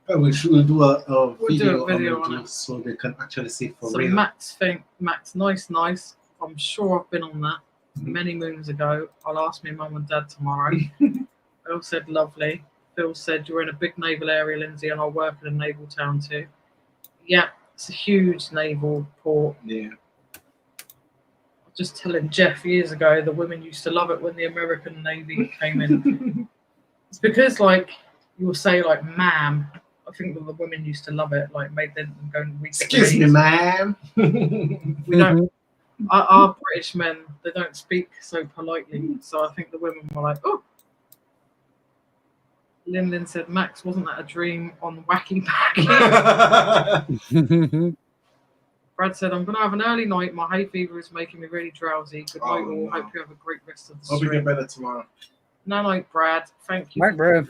But we'll do a video on it so they can actually see for so real. Max, nice. I'm sure I've been on that many moons ago. I'll ask my mum and dad tomorrow. Phil said lovely. Phil said you're in a big naval area, Lynsey, and I'll work in a naval town too. Yeah, it's a huge naval port. Yeah. Just telling Jeff years ago, the women used to love it when the American Navy came in. It's because, like, you will say, like, ma'am. I think that the women used to love it, like, made them go and read. Excuse me, ma'am. We don't. Our British men, they don't speak so politely, so I think the women were like, oh. Lynn said, Max, wasn't that a dream on Wacky Pack? Brad said, I'm going to have an early night. My hay fever is making me really drowsy. Good night, all. Hope you have a great rest of the Hope you stream. get better tomorrow. No, night, Brad. Thank you. Night, Brad.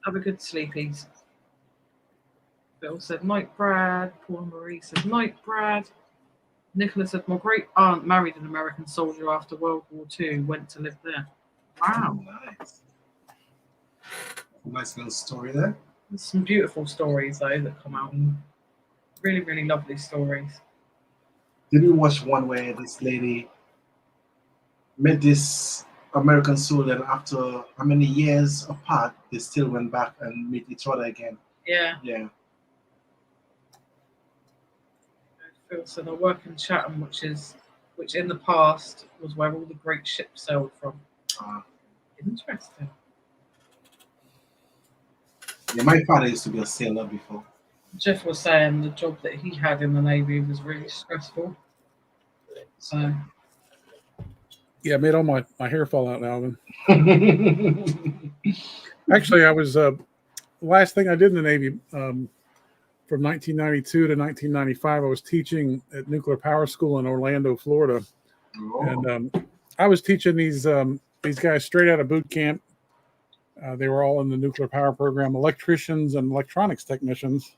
Have a good sleepies. Bill said, night, Brad. Paul Marie said, night, Brad. Nicola said, my great aunt married an American soldier after World War II, went to live there. Wow. Nice. Nice little story there. There's some beautiful stories, though, that come out. Really, really lovely stories. Did you watch one where this lady met this American soldier and after how many years apart, they still went back and meet each other again? Yeah. Yeah. Phil said, I work in Chatham, which in the past was where all the great ships sailed from. Interesting. Yeah, my father used to be a sailor before. Jeff was saying the job that he had in the Navy was really stressful. So. Yeah, I made all my hair fall out now. Actually, I was last thing I did in the Navy from 1992 to 1995. I was teaching at Nuclear Power School in Orlando, Florida, and I was teaching these guys straight out of boot camp. They were all in the nuclear power program, electricians and electronics technicians,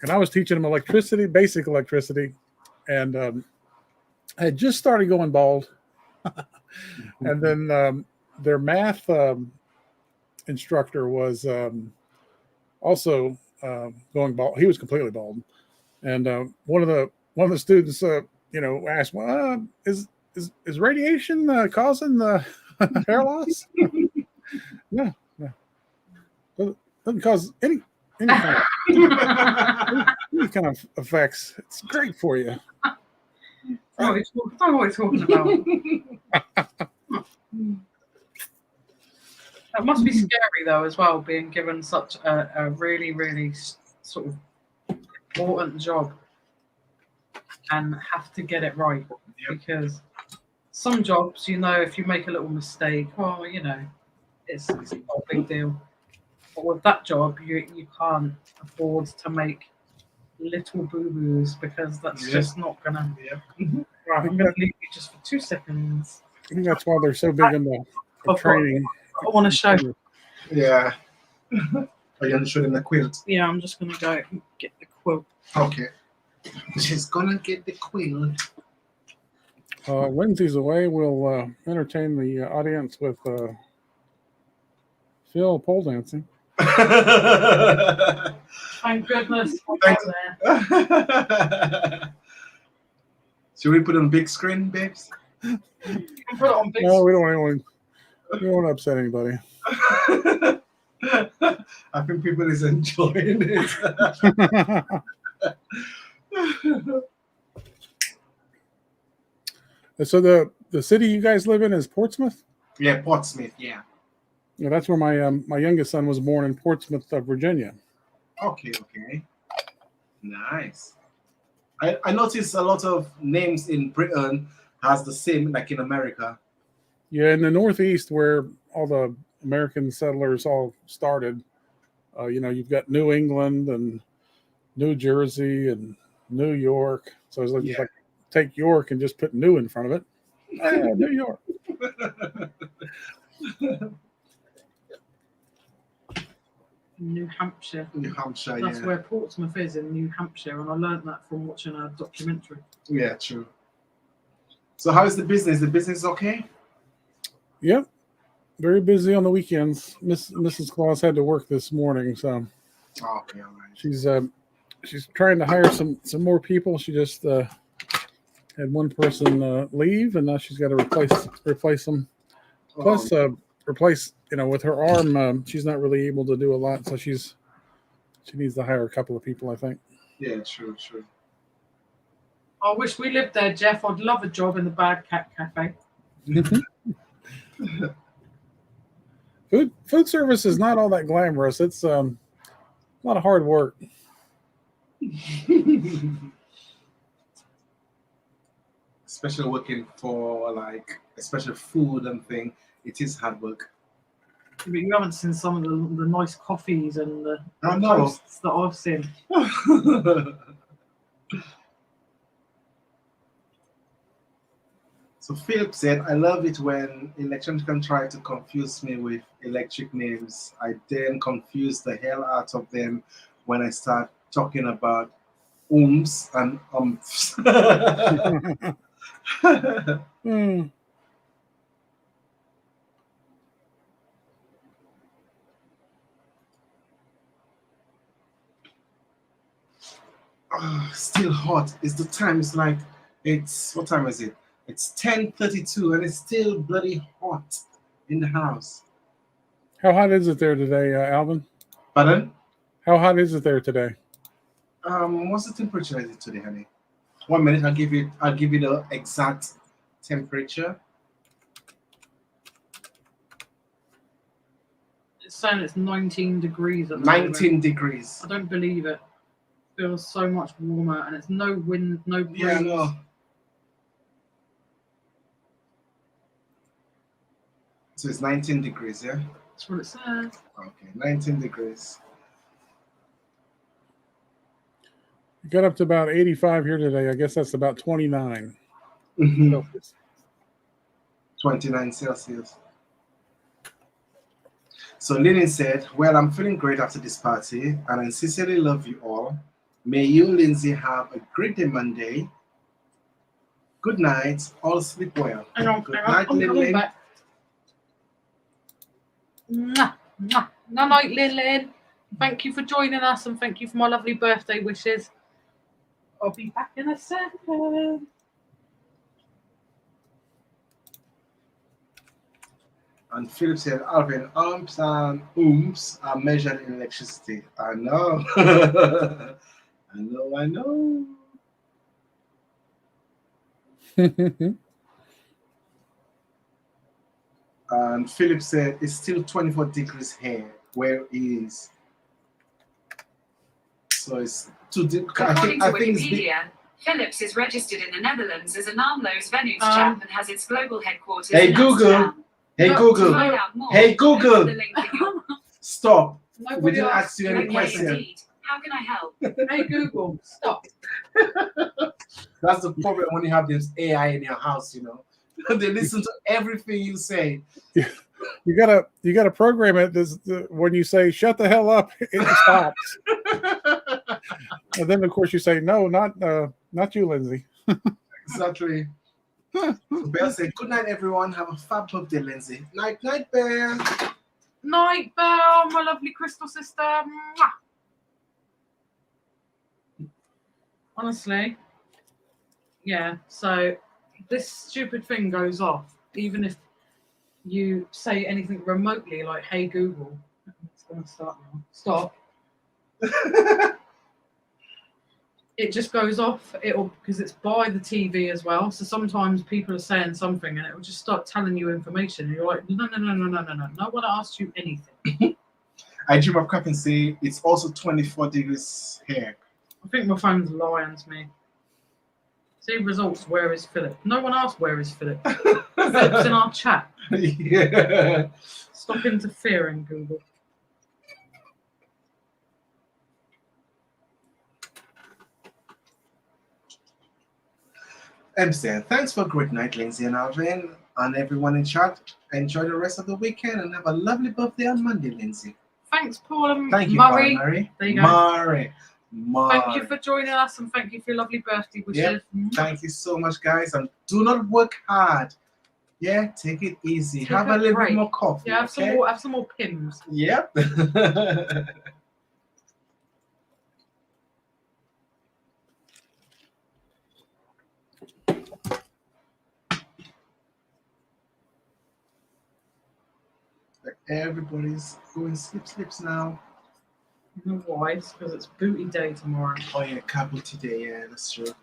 and I was teaching them basic electricity, and I had just started going bald. And then their math instructor was also going bald. He was completely bald, and one of the students, asked, "Well, is radiation causing the hair loss?" No, doesn't cause any kind of effects. It's great for you. I don't know what he's talking about. That must be scary, though, as well, being given such a really, really sort of important job and have to get it right. Yep. Because some jobs, if you make a little mistake, it's not a big deal. But with that job, you can't afford to make little boo-boos because that's just not gonna. Right, I'm gonna leave you just for 2 seconds. I think that's why they're so big in the training. I want to show. Yeah. Are you gonna show them the quilt? Yeah, I'm just gonna go get the quilt. Okay. She's gonna get the quilt. Lynsey's away. We'll entertain the audience with Phil pole dancing. Thank goodness. Should we put it on big screen, babes? You can put it on big No, we don't want to upset anybody. I think people is enjoying it. So the city you guys live in is Portsmouth? Yeah, Portsmouth, yeah. Yeah, that's where my youngest son was born in Portsmouth, Virginia. Okay. Nice. I noticed a lot of names in Britain has the same like in America. Yeah, in the Northeast, where all the American settlers all started, you've got New England and New Jersey and New York. So it's like, just like take York and just put New in front of it. New York. New Hampshire. New Hampshire, That's where Portsmouth is, in New Hampshire, and I learned that from watching a documentary. Yeah, true. So how is the business? The business okay? Yep. Very busy on the weekends. Mrs. Claus had to work this morning, so okay, all right. She's trying to hire some more people. She just had one person leave, and now she's got to replace them. Plus, replace with her arm, she's not really able to do a lot, so she needs to hire a couple of people, I think. Yeah, true. I wish we lived there, Jeff. I'd love a job in the Bad Cat Cafe. Food service is not all that glamorous. It's a lot of hard work. Especially working for like especially food and thing, it is hard work. But you haven't seen some of the nice coffees and the I know. toasts that I've seen. So Philip said, I love it when electricians try to confuse me with electric names. I then confuse the hell out of them when I start talking about ooms and umphs. Still hot. It's the time. It's like what time is it? It's 10:32 and it's still bloody hot in the house. How hot is it there today, Alvin? Pardon? How hot is it there today? What's the temperature is it today, honey? 1 minute, I'll give you the exact temperature. It's saying it's 19 degrees at the 19 degrees. I don't believe it. It feels so much warmer, and it's no wind, no breeze. Yeah, no. So it's 19 degrees, yeah? That's what it says. Okay, 19 degrees. It got up to about 85 here today. I guess that's about 29. Mm-hmm. Celsius. 29 Celsius. So Lynsey said, well, I'm feeling great after this party, and I sincerely love you all. May you, Lynsey, have a great day Monday. Good night. All sleep well. Hang on, Good hang on. night, I'm coming Lynn. back. Mwah, mwah. Good night, Lynn. Thank you for joining us, and thank you for my lovely birthday wishes. I'll be back in a second. And Philip said, Alvin, umps and ooms are measured in electricity. I know. I know. And Philip said, it's still 24 degrees here where he is. So it's According to Wikipedia, Philips is registered in the Netherlands as a naamloos vennootschap and has its global headquarters Hey, in Google. Amsterdam. Hey, To Google. find out more, Hey, Google. click the link in your- Stop. We Nobody didn't asked ask you any Okay, question. indeed. How can I help? Hey, Google, stop. That's the problem when you have this AI in your house, you know. They listen to everything you say. You gotta program it. When you say "shut the hell up," it stops. And then, of course, you say, "No, not you, Lynsey." Exactly. So Bear said, good night, everyone. Have a fab birthday, Lynsey. Night, Bear. Night, Belle, my lovely crystal sister. Mwah. Honestly, yeah. So this stupid thing goes off, even if you say anything remotely like, "Hey, Google." It's going to start now. Stop. it just goes off. It'll because it's by the TV as well. So sometimes people are saying something and it will just start telling you information. And you're like, no. No one asked you anything. I dream of cup and say it's also 24 degrees here. I think my phone's lying to me. See results. Where is Philip? No one asked where is Philip. Philip's in our chat. Yeah. Stop interfering, Google. I'm saying thanks for a great night, Lynsey and Alvin, and everyone in chat. Enjoy the rest of the weekend and have a lovely birthday on Monday, Lynsey. Thanks, Paul and Thank you, Murray. Murray. There you go. Murray. Thank you for joining us and thank you for your lovely birthday wishes. Yep. Thank you so much, guys. And do not work hard. Yeah, take it easy. Take have a a little break. bit more coffee. Yeah, have some more Pims. Yep. Everybody's going sleeps now. You know why? It's because it's booty day tomorrow. Oh yeah, Kabul today. Yeah, that's true.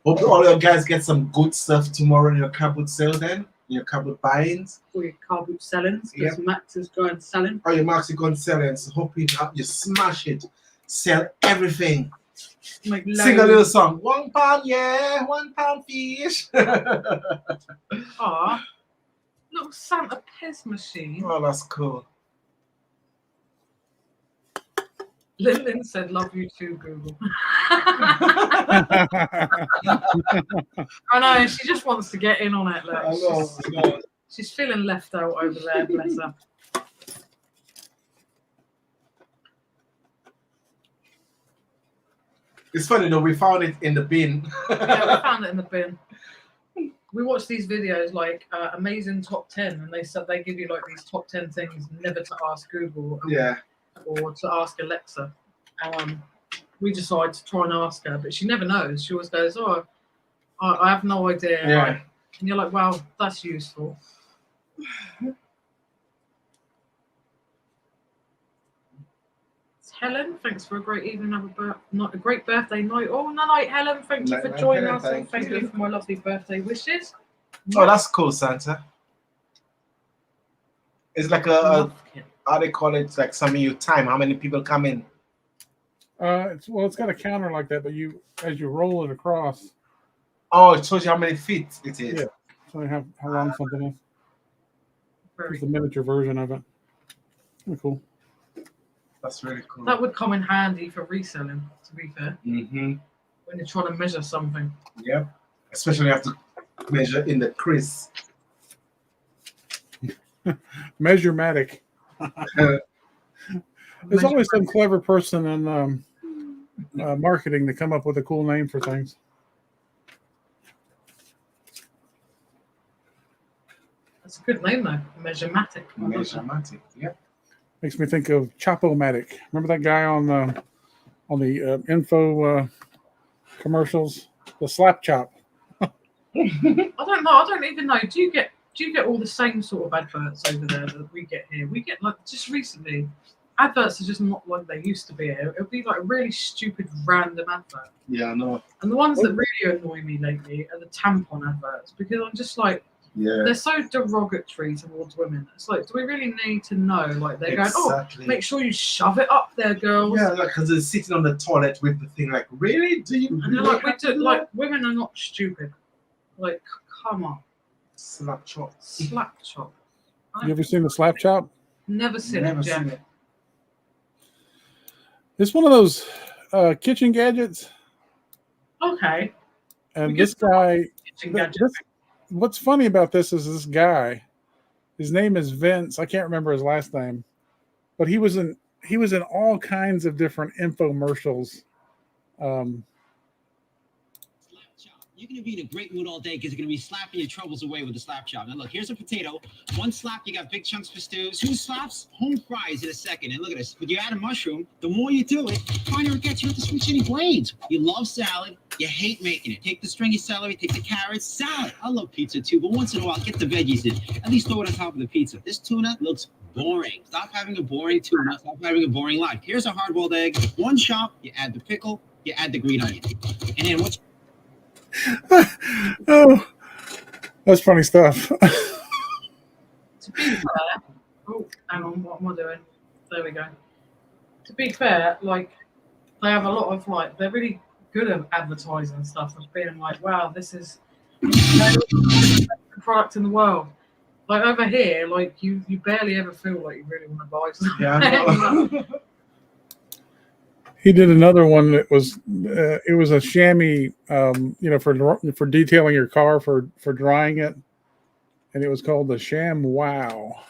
Hope all your guys get some good stuff tomorrow in your Kabul sale then. Your Kabul buy-ins. For your car boot sellings, because Max is going selling. Oh, your Max is going selling. So hope you smash it. Sell everything. Like Sing a little song. £1, yeah, £1 fish. Ah, little Santa Pez machine. Oh, that's cool. Lynn said, "Love you too, Google." I know she just wants to get in on it. Look. I know. She's feeling left out over there. Bless her. It's funny though. We found it in the bin. Yeah, we found it in the bin. We watch these videos like amazing top 10, and they give you like these top 10 things never to ask Google. Yeah. Or to ask Alexa. We decide to try and ask her, but she never knows. She always goes, "Oh, I have no idea." Yeah. Like, and you're like, "Well, that's useful." It's Helen, thanks for a great evening. Have a great birthday night. Oh, night, Helen. Thank you for joining us. And thank you for my lovely birthday wishes. Oh, that's cool, Santa. It's like how they call it, like something you time, how many people come in. It's got a counter like that, but as you roll it across. Oh, it shows you how many feet it is. Yeah, so you have how long something is. It's the miniature version of it. Pretty cool. That's really cool. That would come in handy for reselling, to be fair. Mm-hmm. When you're trying to measure something. Yep. Especially you have to measure in the crease. Measurematic. There's always some clever person in marketing to come up with a cool name for things. That's a good name though, Measurematic. Measurematic, yep. Makes me think of Chopomatic. Remember that guy on the info commercials? The slap chop. I don't know. I don't even know. Do you get all the same sort of adverts over there that we get here? We get like just recently, adverts are just not like they used to be. It'll be like a really stupid random advert. Yeah, I know. And the ones that really annoy me lately are the tampon adverts because I'm just like, they're so derogatory towards women. It's like, do we really need to know? Like they're going, oh, make sure you shove it up there, girls. Yeah, like because they're sitting on the toilet with the thing. Like, really? Do you? And they're like, women are not stupid. Like, come on. Slap chop. Slap chop. You ever seen the slap chop? Never seen it. It's one of those kitchen gadgets. Okay. And this guy, what's funny about this is this guy, his name is Vince. I can't remember his last name, but he was in all kinds of different infomercials. You're going to be in a great mood all day because you're going to be slapping your troubles away with the slap chop. Now, look, here's a potato. One slap, you got big chunks for stew. Two slaps, home fries in a second. And look at this. But you add a mushroom, the more you do it, the finer it gets. You have to switch any blades. You love salad, You hate making it. Take the stringy celery, take the carrots, salad. I love pizza too, but once in a while, get the veggies in. At least throw it on top of the pizza. This tuna looks boring. Stop having a boring tuna. Stop having a boring life. Here's a hard-boiled egg. One chop, you add the pickle, you add the green onion. And then what's Oh, that's funny stuff. To be fair, oh, hang on, what am I doing? There we go. To be fair, like, they have a lot of, like, they're really good at advertising stuff, of being like, wow, this is the product in the world. Like, over here, like, you barely ever feel like you really want to buy something. Yeah, I know. He did another one that was it was a chamois, for detailing your car for drying it, and it was called the Sham Wow.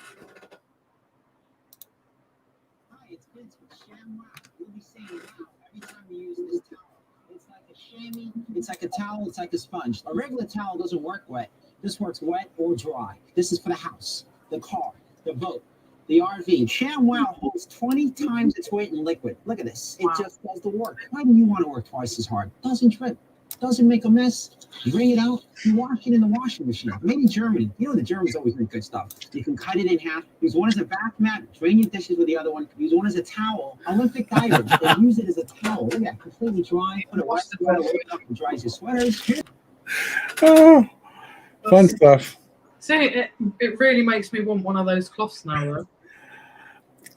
Hi, it's Vince with ShamWow. You'll be saying wow every time you use this towel. It's like a chamois, it's like a towel, it's like a sponge. A regular towel doesn't work wet. This works wet or dry. This is for the house, the car, the boat, the RV. ShamWow holds 20 times its weight in liquid. Look at this. It Wow. just does the work. Why do you want to work twice as hard? Doesn't drip. Doesn't make a mess. You bring it out, you wash it in the washing machine. Made in Germany. You know the Germans always make good stuff. You can cut it in half. Use one as a bath mat, drain your dishes with the other one. Use one as a towel. Olympic divers, they use it as a towel. Look at that, completely dry. Put a wet sweater up and dries your sweaters. Oh, fun stuff. See, it really makes me want one of those cloths now,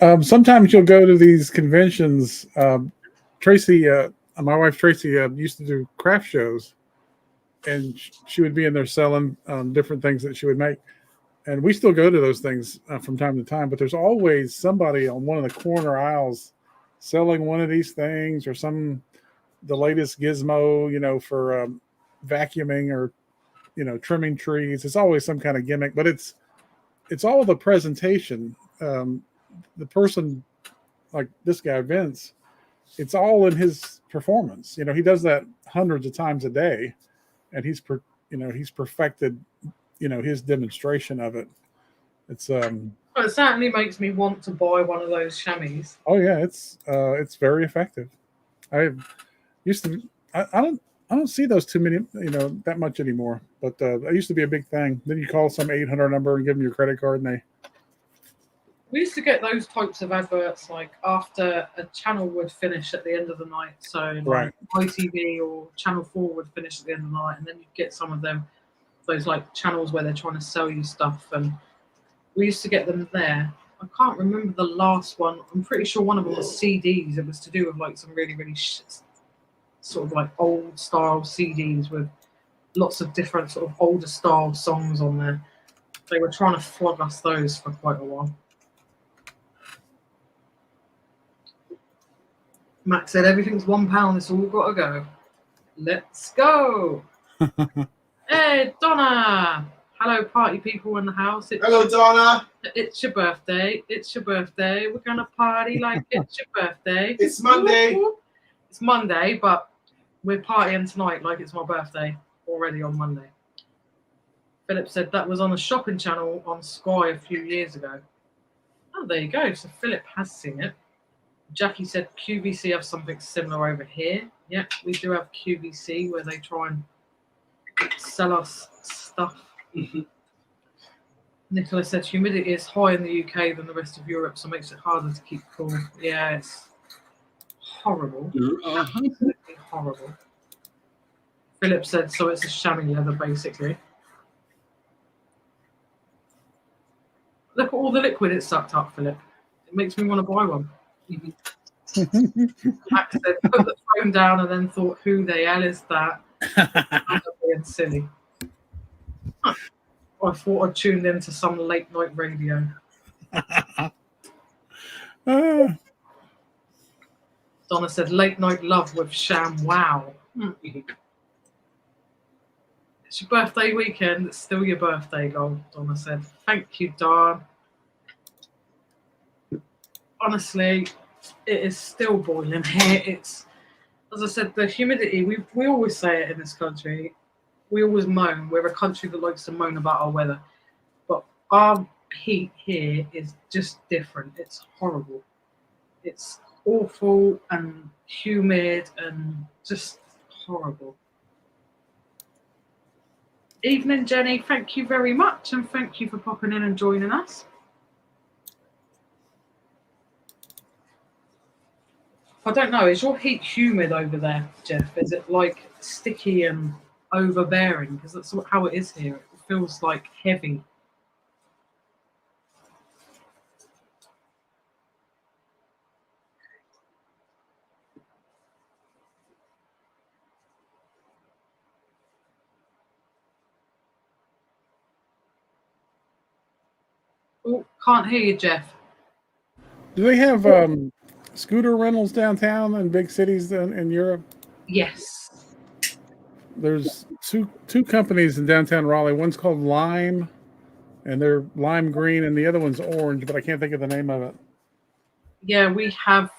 though. Sometimes you'll go to these conventions. Tracy, my wife Tracy, used to do craft shows, and she would be in there selling different things that she would make. And we still go to those things from time to time, but there's always somebody on one of the corner aisles selling one of these things or the latest gizmo, for vacuuming or, trimming trees. It's always some kind of gimmick, but it's all the presentation. The person like this guy, Vince, it's all in his performance. He does that hundreds of times a day, and he's perfected, his demonstration of it. It's But it certainly makes me want to buy one of those chamois. oh yeah, it's very effective. I used to I don't see those too many, that much anymore. But that used to be a big thing. Then you call some 800 number and give them your credit card, and We used to get those types of adverts like after a channel would finish at the end of the night. So Right. like ITV or Channel 4 would finish at the end of the night, and then you'd get some of them, those like channels where they're trying to sell you stuff. And we used to get them there. I can't remember the last one. I'm pretty sure one of them was CDs. It was to do with like some really, really sort of like old style CDs with lots of different sort of older style songs on there. They were trying to flog us those for quite a while. Max said everything's £1. It's all got to go. Let's go. Hey, Donna. Hello, party people in the house. Hello, Donna. It's your birthday. It's your birthday. We're going to party like it's your birthday. It's Monday. Whoop, whoop. It's Monday, but we're partying tonight like it's my birthday already on Monday. Philip said that was on a shopping channel on Sky a few years ago. Oh, there you go. So Philip has seen it. Jackie said QVC have something similar over here. Yeah, we do have QVC where they try and sell us stuff. Nicola said humidity is high in the UK than the rest of Europe, so it makes it harder to keep cool. Yeah, it's horrible. Absolutely horrible. Philip said, so it's a chamois leather, basically. Look at all the liquid it sucked up, Philip. It makes me want to buy one. Max said, put the phone down and then thought, who the hell is that? I'm being silly. Huh. I thought I tuned into some late night radio. Donna said, late night love with ShamWow. It's your birthday weekend. It's still your birthday, girl, Donna said. Thank you, Don. Honestly, it is still boiling here. It's, as I said, the humidity, we always say it in this country. We always moan. We're a country that likes to moan about our weather. But our heat here is just different. It's horrible. It's awful and humid and just horrible. Evening, Jenny. Thank you very much, and thank you for popping in and joining us. I don't know. Is your heat humid over there, Jeff? Is it like sticky and overbearing? Because that's how it is here. It feels like heavy. Oh, can't hear you, Jeff. Do they have scooter rentals downtown in big cities in Europe? Yes. There's two companies in downtown Raleigh. One's called Lime, and they're lime green, and the other one's orange, but I can't think of the name of it. Yeah, we have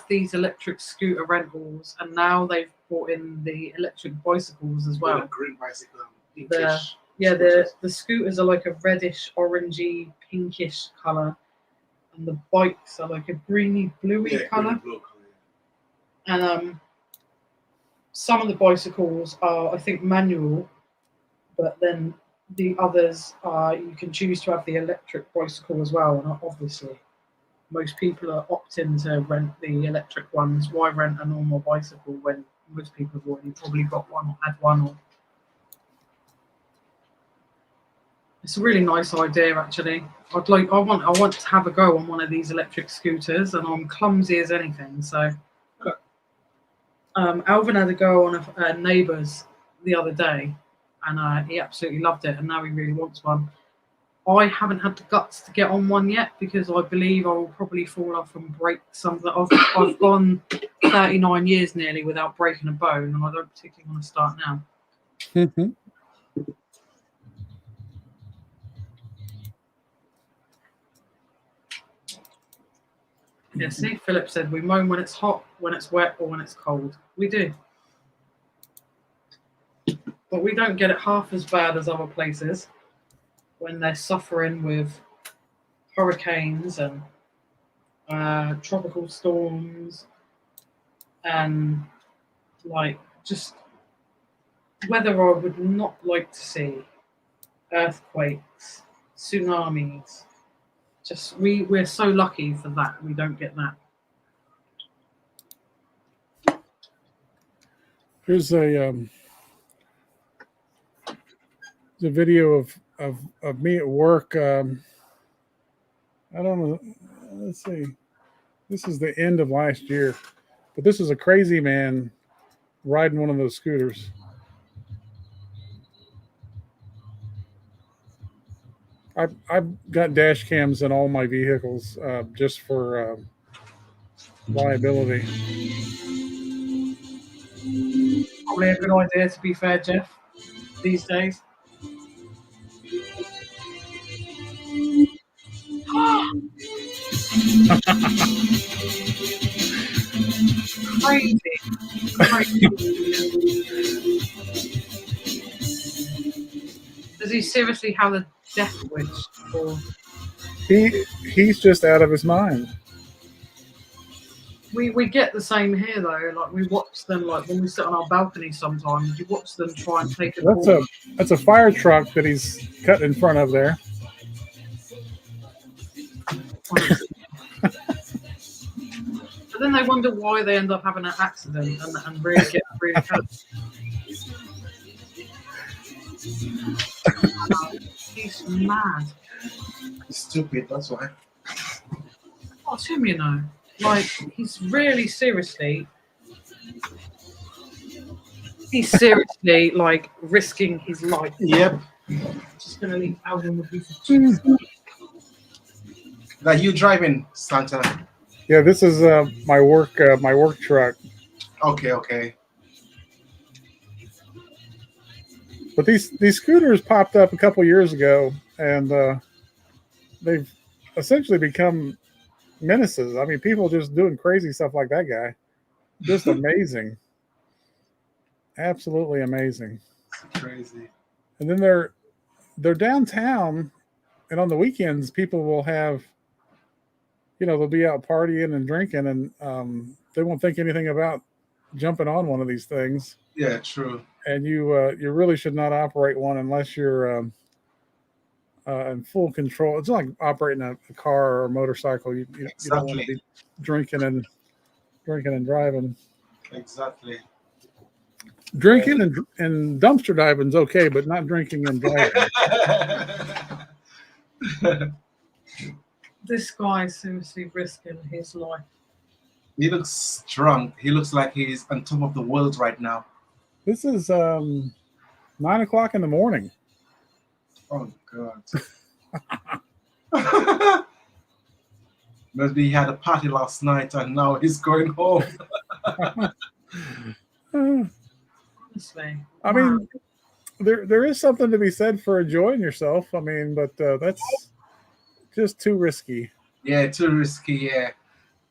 these electric scooter rentals, and now they've brought in the electric bicycles as well. Green bicycle. The scooters are like a reddish, orangey, pinkish colour, and the bikes are like a greeny, bluey colour. And some of the bicycles are, I think, manual, but then the others are you can choose to have the electric bicycle as well. And obviously, most people are opting to rent the electric ones. Why rent a normal bicycle when most people have already probably got one or had one? Or it's a really nice idea, actually. I want to have a go on one of these electric scooters, and I'm clumsy as anything. So, Alvin had a go on a neighbour's the other day, and he absolutely loved it, and now he really wants one. I haven't had the guts to get on one yet because I believe I will probably fall off and break something. I've gone 39 years nearly without breaking a bone, and I don't particularly want to start now. Yeah, see, Philip said we moan when it's hot, when it's wet, or when it's cold. We do. But we don't get it half as bad as other places when they're suffering with hurricanes and tropical storms and like just weather I would not like to see. Earthquakes, tsunamis. Just we're so lucky for that. We don't get that. Here's a video of me at work. I don't know. Let's see. This is the end of last year, but this is a crazy man riding one of those scooters. I've got dash cams in all my vehicles just for liability. Probably a good idea, to be fair, Jeff, these days. Crazy. Does he seriously have a death wish? Or He's just out of his mind. we get the same here though. Like we watch them, like when we sit on our balcony sometimes, you watch them try and take a That's a fire truck that he's cut in front of there. But then they wonder why they end up having an accident and really get really hurt. He's mad. He's stupid, that's why. What's him, you know? Like, he's really seriously like risking his life. Yep. Just gonna leave Alvin with you. That you driving, Santa? Yeah, this is my work truck. Okay. But these scooters popped up a couple years ago, and they've essentially become menaces. I mean, people just doing crazy stuff like that guy. Just amazing. Absolutely amazing. Crazy. And then they're downtown, and on the weekends, people will have, they'll be out partying and drinking, and they won't think anything about jumping on one of these things. Yeah, true. And you really should not operate one unless you're in full control. It's like operating a car or a motorcycle. You don't want to be drinking and driving. Exactly. Drinking and dumpster diving's okay, but not drinking and driving. This guy is seriously risking his life. He looks drunk. He looks like he's on top of the world right now. This is 9 o'clock in the morning. Oh God. Maybe he had a party last night and now he's going home. Honestly. I mean, there is something to be said for enjoying yourself. I mean, but that's just too risky. Yeah, too risky. Yeah.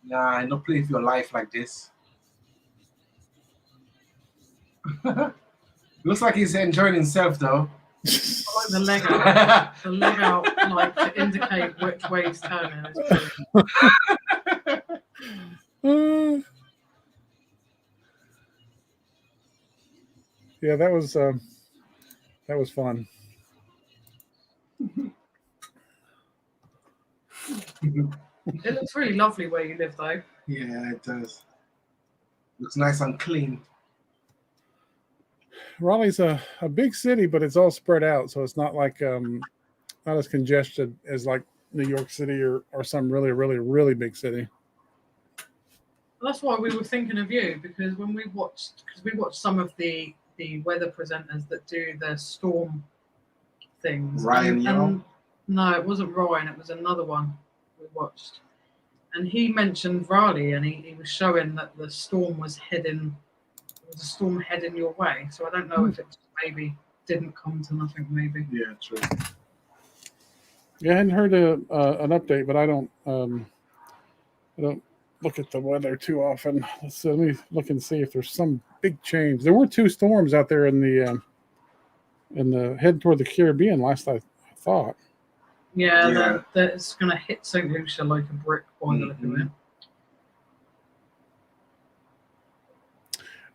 Nah, no play with your life like this. Looks like he's enjoying himself though. Like the leg out, like to indicate which way he's turning. Yeah, that was fun. It looks really lovely where you live, though. Yeah, it does. Looks nice and clean. Raleigh's a big city, but it's all spread out, so it's not like not as congested as like New York City or some really, really, really big city. That's why we were thinking of you, because when we watched some of the weather presenters that do the storm things. Ryan, and no, it wasn't Ryan, it was another one we watched. And he mentioned Raleigh, and he was showing that the storm was heading your way. So I don't know if it just maybe didn't come to nothing, maybe. Yeah, true. Yeah, I hadn't heard an update, but I don't look at the weather too often. So let me look and see if there's some big change. There were 2 storms out there in the head toward the Caribbean last I thought. Yeah. That's going to hit St. Lucia like a brick by the look of it.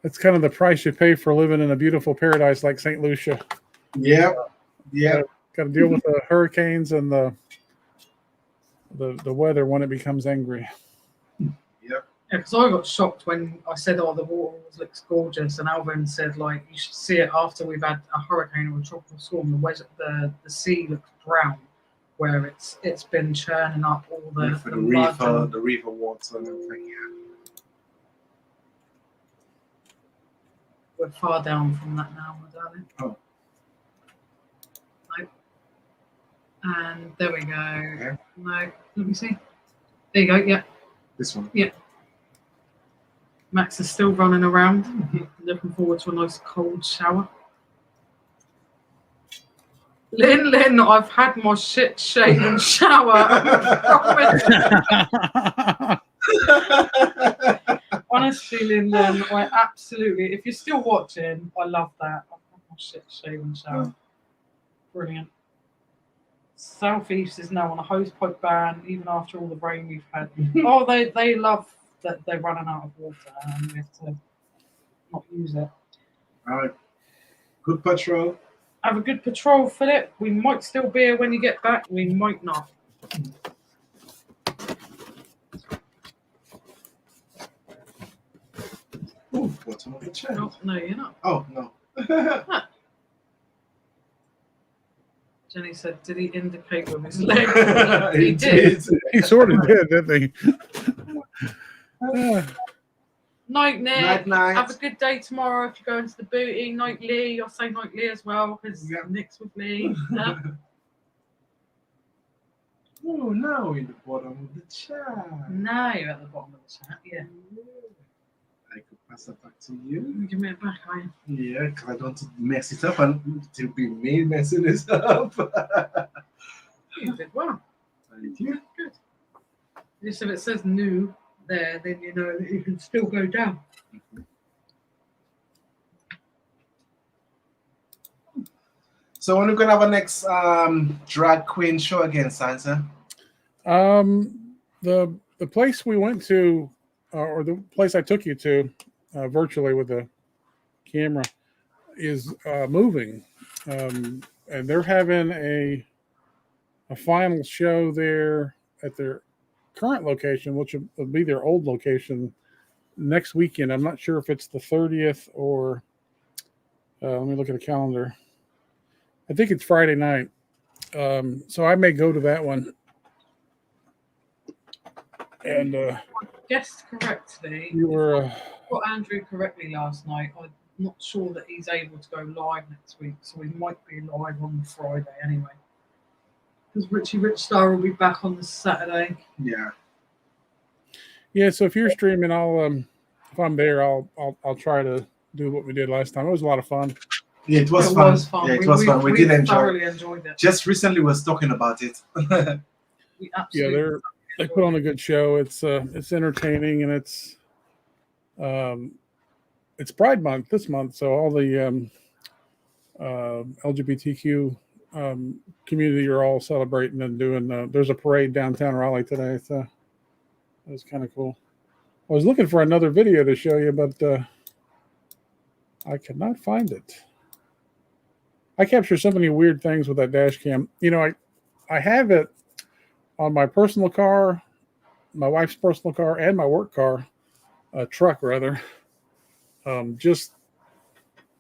That's kind of the price you pay for living in a beautiful paradise like St. Lucia. Yeah. Got to deal with the hurricanes and the weather when it becomes angry. Yep. Yeah, because I got shocked when I said, "Oh, the water looks gorgeous," and Alvin said, "Like you should see it after we've had a hurricane or a tropical storm. The sea looks brown, where it's been churning up all the reefer water and everything." Yeah. We're far down from that now, my darling. Oh. No. And there we go. Okay. No, let me see. There you go. Yeah. This one. Yeah. Max is still running around. Looking forward to a nice cold shower. Lynn, I've had my shit shaven shower. Honestly, Lynn, I absolutely, if you're still watching, I love that. I've had my shit shaven shower. Brilliant. Southeast is now on a hosepipe ban, even after all the rain we've had. Oh, they love that they're running out of water and we have to not use it. All right. Good patrol. Have a good patrol, Philip. We might still be here when you get back. We might not. Oh, bottom of the chair. No, you're not. Oh, no. Jenny said, did he indicate with his leg? He did. He sort of did, didn't he? Night, Nick. Night. Have a good day tomorrow if you go into the booty. Night, Lee. I'll say night, Lee as well because Nick's with Lee. Oh, now in the bottom of the chat. Now you're at the bottom of the chat, yeah. I could pass that back to you. Give me it back, are you? Yeah, because I don't want to mess it up and it will be me messing this up. You did well. Thank you. Good. Just if it says new there, then you know that you can still go down. So when are we gonna have our next drag queen show again, Sansa? The place we went to, or the place I took you to, virtually with a camera, is moving, and they're having a final show there at their current location, which will be their old location, next weekend. I'm not sure if it's the 30th or let me look at the calendar. I think it's Friday night. So I may go to that one. And Guessed correctly. you were Got Andrew correctly last night. I'm not sure that he's able to go live next week, so he might be live on Friday anyway. Because Richie Rich Star will be back on the Saturday. yeah. So if you're streaming, I'll if I'm there, I'll try to do what we did last time. It was a lot of fun. Yeah, it was fun. Yeah, it was fun. We did thoroughly enjoyed it. Just recently was talking about it. We absolutely they put on a good show. It's entertaining, and it's Pride Month this month, so all the LGBTQ community are all celebrating and doing. There's a parade downtown Raleigh today. So it was kind of cool. I was looking for another video to show you, but I could not find it. I capture so many weird things with that dash cam. You know, I have it on my personal car, my wife's personal car, and my work car, truck rather. Just,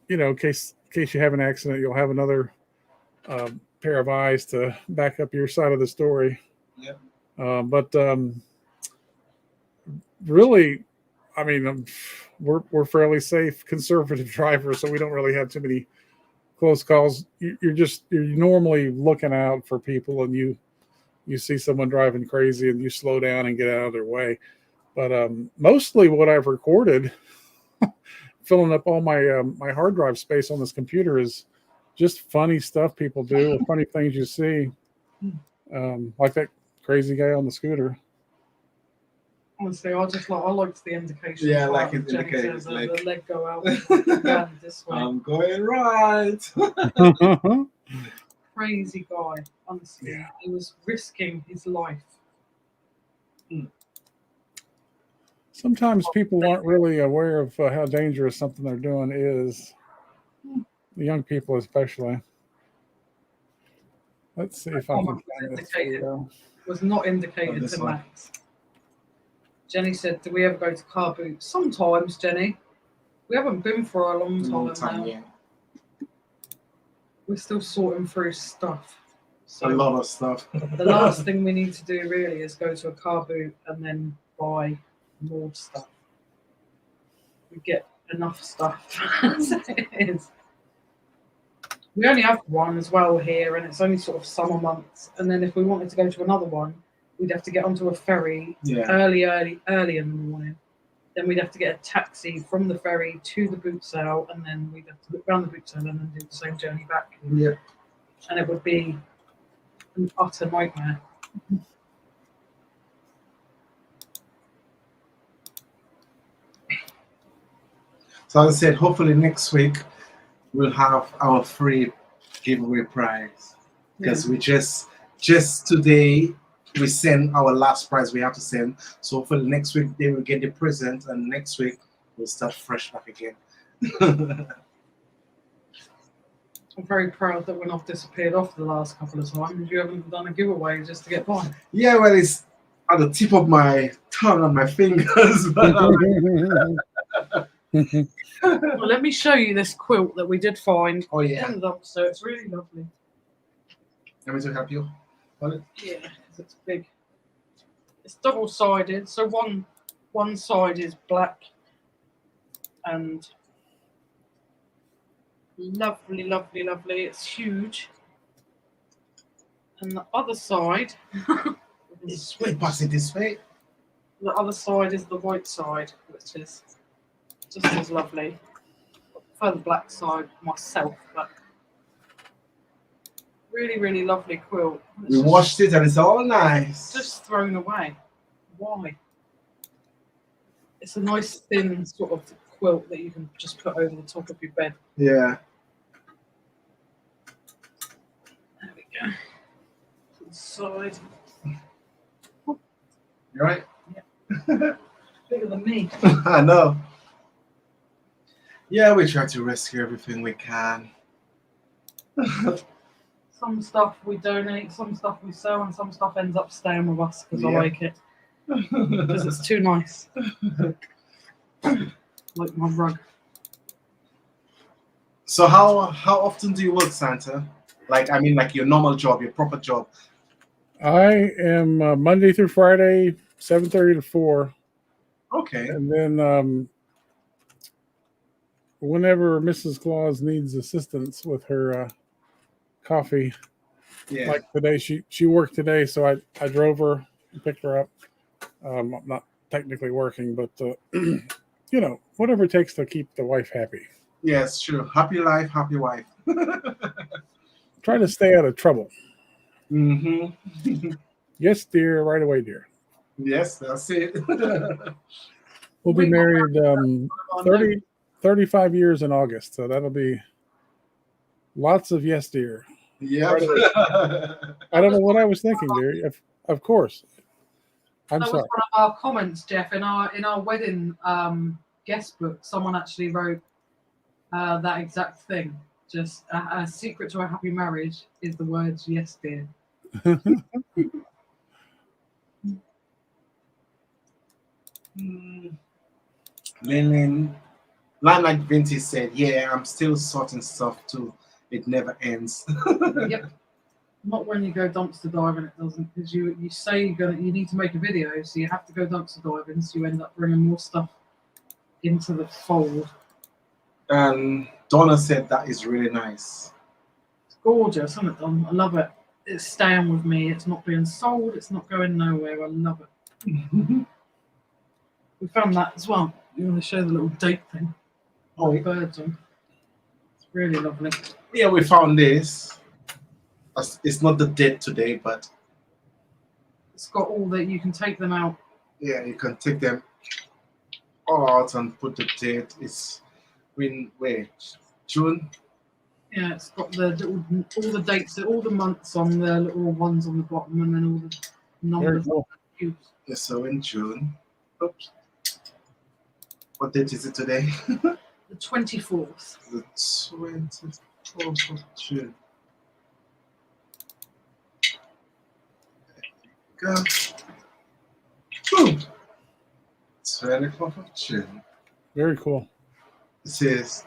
you know, in case you have an accident, you'll have another pair of eyes to back up your side of the story. Yep. But really, I mean, we're fairly safe, conservative drivers, so we don't really have too many close calls. You're normally looking out for people, and you see someone driving crazy, and you slow down and get out of their way. But mostly what I've recorded, filling up all my my hard drive space on this computer, is just funny stuff people do, or funny things you see, like that crazy guy on the scooter. Honestly, I liked the indication. Yeah, I like his indicator. The leg go out this way. I'm going right. Crazy guy. Honestly, Yeah. he was risking his life. Sometimes people aren't really aware of how dangerous something they're doing is. The young people, especially. Let's see if I can find this video. Was not indicated this to one. Max. Jenny said, "Do we ever go to car boot?" Sometimes, Jenny. We haven't been for a long time now. Yeah. We're still sorting through stuff. So A lot of stuff. the last thing we need to do really is go to a car boot and then buy more stuff. We get enough stuff as it is. We only have one as well here, and it's only sort of summer months. And then if we wanted to go to another one, we'd have to get onto a ferry early in the morning. Then we'd have to get a taxi from the ferry to the boot sale, and then we'd have to look around the boot sale and then do the same journey back. Yeah. And it would be an utter nightmare. So as I said, hopefully next week we'll have our free giveaway prize, because we just today we send our last prize we have to send. So hopefully next week they will get the present, and next week we'll start fresh back again. I'm very proud that we're not disappeared off the last couple of times. You haven't done a giveaway just to get by. Yeah, well, it's at the tip of my tongue and my fingers. But Well, let me show you this quilt that we did find. Oh, yeah. in the dumpster. It's really lovely. Let me to help you. Hold it. Yeah, because it's big. It's double-sided, so one side is black and lovely, lovely, lovely. It's huge. And the other side, Pass it this way. the other side is the white side, which is just as lovely. I prefer the black side myself, but really, really lovely quilt. It's We just- washed it and it's all nice. just thrown away. Why? It's a nice thin sort of quilt that you can just put over the top of your bed. Yeah. There we go. To the side. You right? Bigger than me. I know. Yeah, we try to rescue everything we can. Some stuff we donate, some stuff we sell, and some stuff ends up staying with us because I Yeah. like it. Because it's too nice. Like my rug. So how often do you work, Santa? Like, I mean, like your normal job, your proper job. I am Monday through Friday, 7:30 to 4, Okay. and then whenever Mrs. Claus needs assistance with her coffee, Yeah. like today, she worked today, so I drove her and picked her up. I'm not technically working, but whatever it takes to keep the wife happy. Yes, true. Happy life, happy wife. Try to stay out of trouble. Mm-hmm. Yes, dear. Right away, dear. Yes, that's it. We'll be We got married Oh, 30, 35 years in August, so that'll be lots of yes, dear. Yep. Right away. I don't know what I was thinking, dear. Of course. I'm That sorry. was one of our comments, Jeff, in our wedding guest book. Someone actually wrote that exact thing. Just a secret to a happy marriage is the words "yes, dear." Lenin, like Vinci said, yeah, I'm still sorting stuff too. It never ends. Yep. Not when you go dumpster diving, it doesn't, because you say you need to make a video, so you have to go dumpster diving, so you end up bringing more stuff into the fold. And Donna said that is really nice. It's gorgeous, isn't it, Don? I love it. It's staying with me. It's not being sold. It's not going nowhere. I love it. We found that as well. You want to show the little date thing? Oh, Birds on. It's really lovely. yeah, we found this. It's not the date today, but It's got all that you can take them out. yeah, you can take them all out and put the date. It's June. Yeah, it's got the little, all the dates, all the months on the little ones on the bottom, and then all the Very numbers. cool. Yeah, so in June. Oops. What date is it today? The 24th. The 24th of June. Go. Boom. 24th of June. Very cool. This is.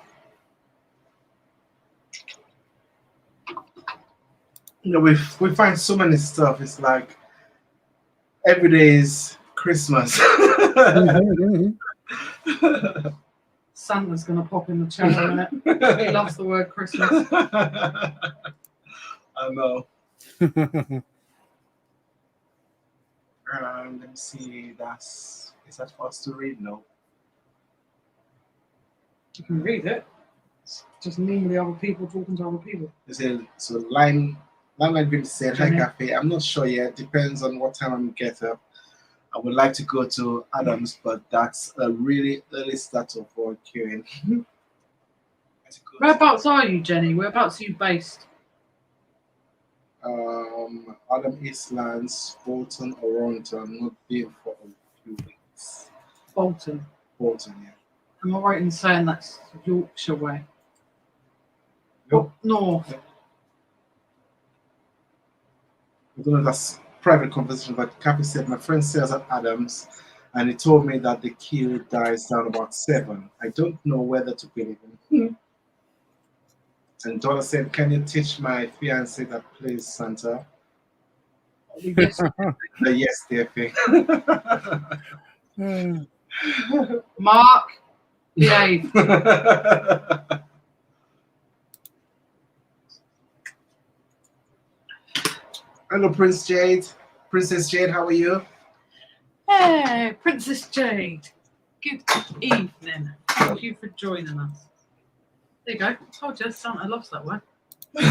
We find so many stuff. It's like every day is Christmas. Santa's going to pop in the channel in it. He loves the word Christmas. I know. Let me see. Is that for us to read? No. You can read it. It's just normally other people talking to other people. They say, so line Bill said, hi Cafe. I'm not sure yet. Depends on what time I'm get up. I would like to go to Adams, but that's a really early start for queuing. Whereabouts are you, Jenny? Whereabouts are you based? Adam Eastlands, Bolton, Oronton, not been for a few weeks. Bolton. Bolton, yeah. Am I right in saying that's Yorkshire way? Nope. Up north. I don't know, that's private conversation, but Cappy said my friend sells at Adams and he told me that the queue dies down about 7. I don't know whether to believe him. And Donna said, can you teach my fiance that plays Santa? Yes. The yes, dear thing. Mark, behave. Hello, Princess Jade, how are you? Hey, Princess Jade. Good evening. Thank you for joining us. There you go. I told you, Santa loves that word. I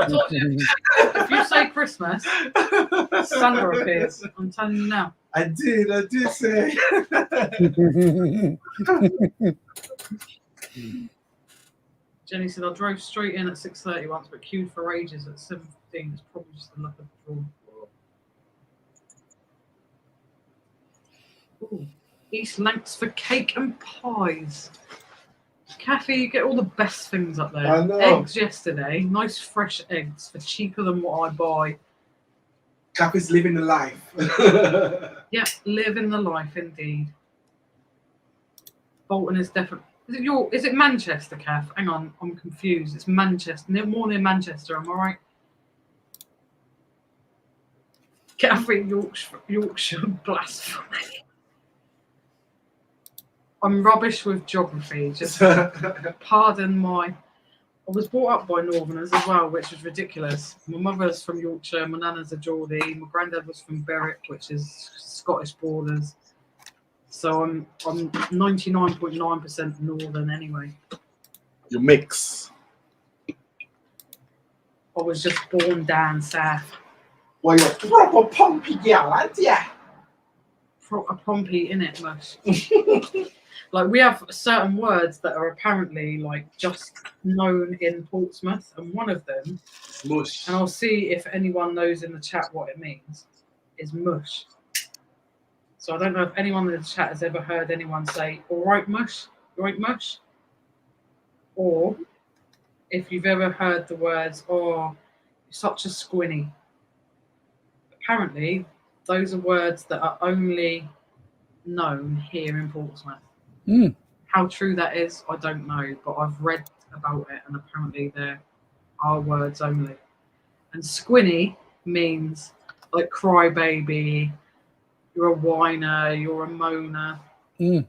told you, if you say Christmas, Santa appears. I'm telling you now. I did say. Jenny said, I drove straight in at 6:30 once, but queued for ages at 7:15. It's probably just a luck of the draw. Ooh. East Lancs for cake and pies. Kathy, you get all the best things up there. I know. Eggs yesterday, nice fresh eggs for cheaper than what I buy. Kathy's living the life. Yeah, living the life indeed. Bolton is definitely. Is it Manchester, Kath? Hang on, I'm confused. It's Manchester. More near Manchester, am I right? Kathy, Yorkshire blasphemy. I'm rubbish with geography. Just pardon my. I was brought up by Northerners as well, which was ridiculous. My mother's from Yorkshire, my nana's a Geordie, my granddad was from Berwick, which is Scottish borders. So I'm 99.9% Northern anyway. You mix. I was just born down south. Well, you're proper pumpy girl, aren't ya? A Pompey in it, mush. Like we have certain words that are apparently like just known in Portsmouth, and one of them, Mush. and I'll see if anyone knows in the chat what it means, is mush. So I don't know if anyone in the chat has ever heard anyone say "all right, mush," "all right, mush," or if you've ever heard the words "oh, you're such a squinny." Apparently, those are words that are only known here in Portsmouth. Mm. How true that is, I don't know, but I've read about it, and apparently there are words only. And squinny means like crybaby, you're a whiner, you're a moaner. Mm.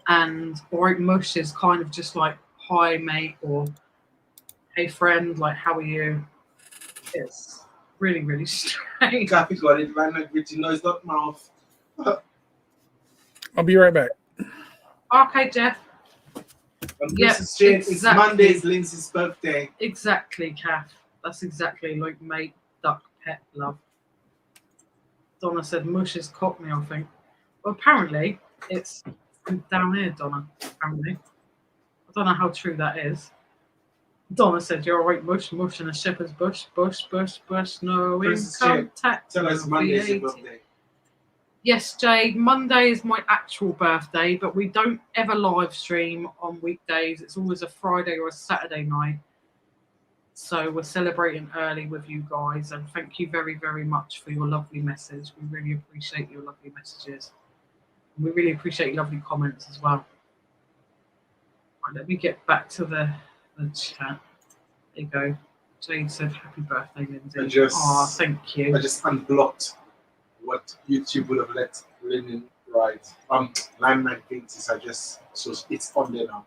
And white mush is kind of just like hi mate or hey friend, like how are you? It's really, really strange. Kathy got it, man. Like, you know, it's not mouth. I'll be right back. Okay, Jeff. Yeah, exactly. It's Monday's Lynsey's birthday. Exactly, Kath. That's exactly like mate, duck, pet, love. Donna said mush is cockney, I think. Well, apparently it's down here, Donna. Apparently. I don't know how true that is. Donna said, you're all right, mush, mush in a shepherd's bush, bush, bush, bush, no Princess income tax. Tell us no Monday's your VAT. birthday. Yes, Jade, Monday is my actual birthday, but we don't ever live stream on weekdays. It's always a Friday or a Saturday night. So we're celebrating early with you guys, and thank you very, very much for your lovely message. We really appreciate your lovely messages. And we really appreciate your lovely comments as well. Right, let me get back to the chat. There you go. Jade said, happy birthday, Lynsey. Oh, thank you. I just unblocked what YouTube would have let Lennon write. Line paintings, so it's on there now.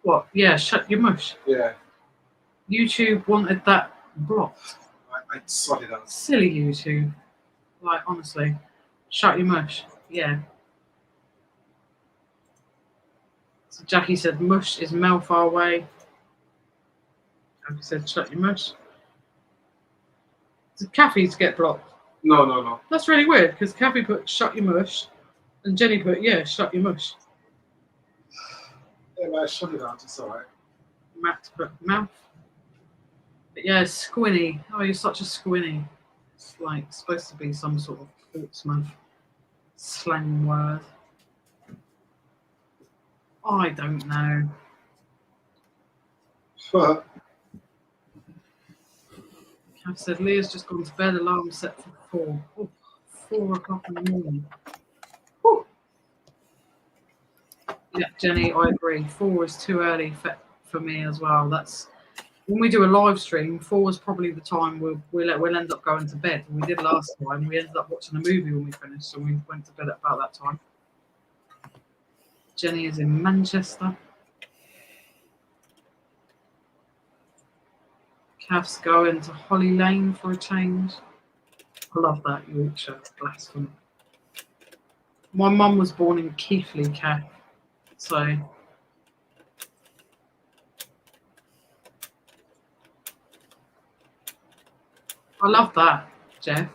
What? Yeah, shut your mush. Yeah. YouTube wanted that blocked. I sorted out. Silly YouTube. Like, honestly. Shut your mush. Yeah. So Jackie said mush is mouth our way. Jackie said shut your mush. Did Kathy's get blocked? No. That's really weird because Kathy put shut your mush and Jenny put, yeah, shut your mush. Yeah, but I shut it out. It's alright. Matt put mouth. But yeah, squinny. Oh, you're such a squinny. It's like supposed to be some sort of Portsmouth slang word. I don't know. Kath said Leah's just gone to bed, alarm set for 4. 4 o'clock in the morning. Whew. Yeah, Jenny, I agree. 4 is too early for me as well. That's when we do a live stream. 4 is probably the time we'll end up going to bed. And we did last time. We ended up watching a movie when we finished, so we went to bed at about that time. Jenny is in Manchester. Kath's going to Holly Lane for a change. I love that Yorkshire blasphemy. My mum was born in Keighley, Kath. So I love that, Jeff.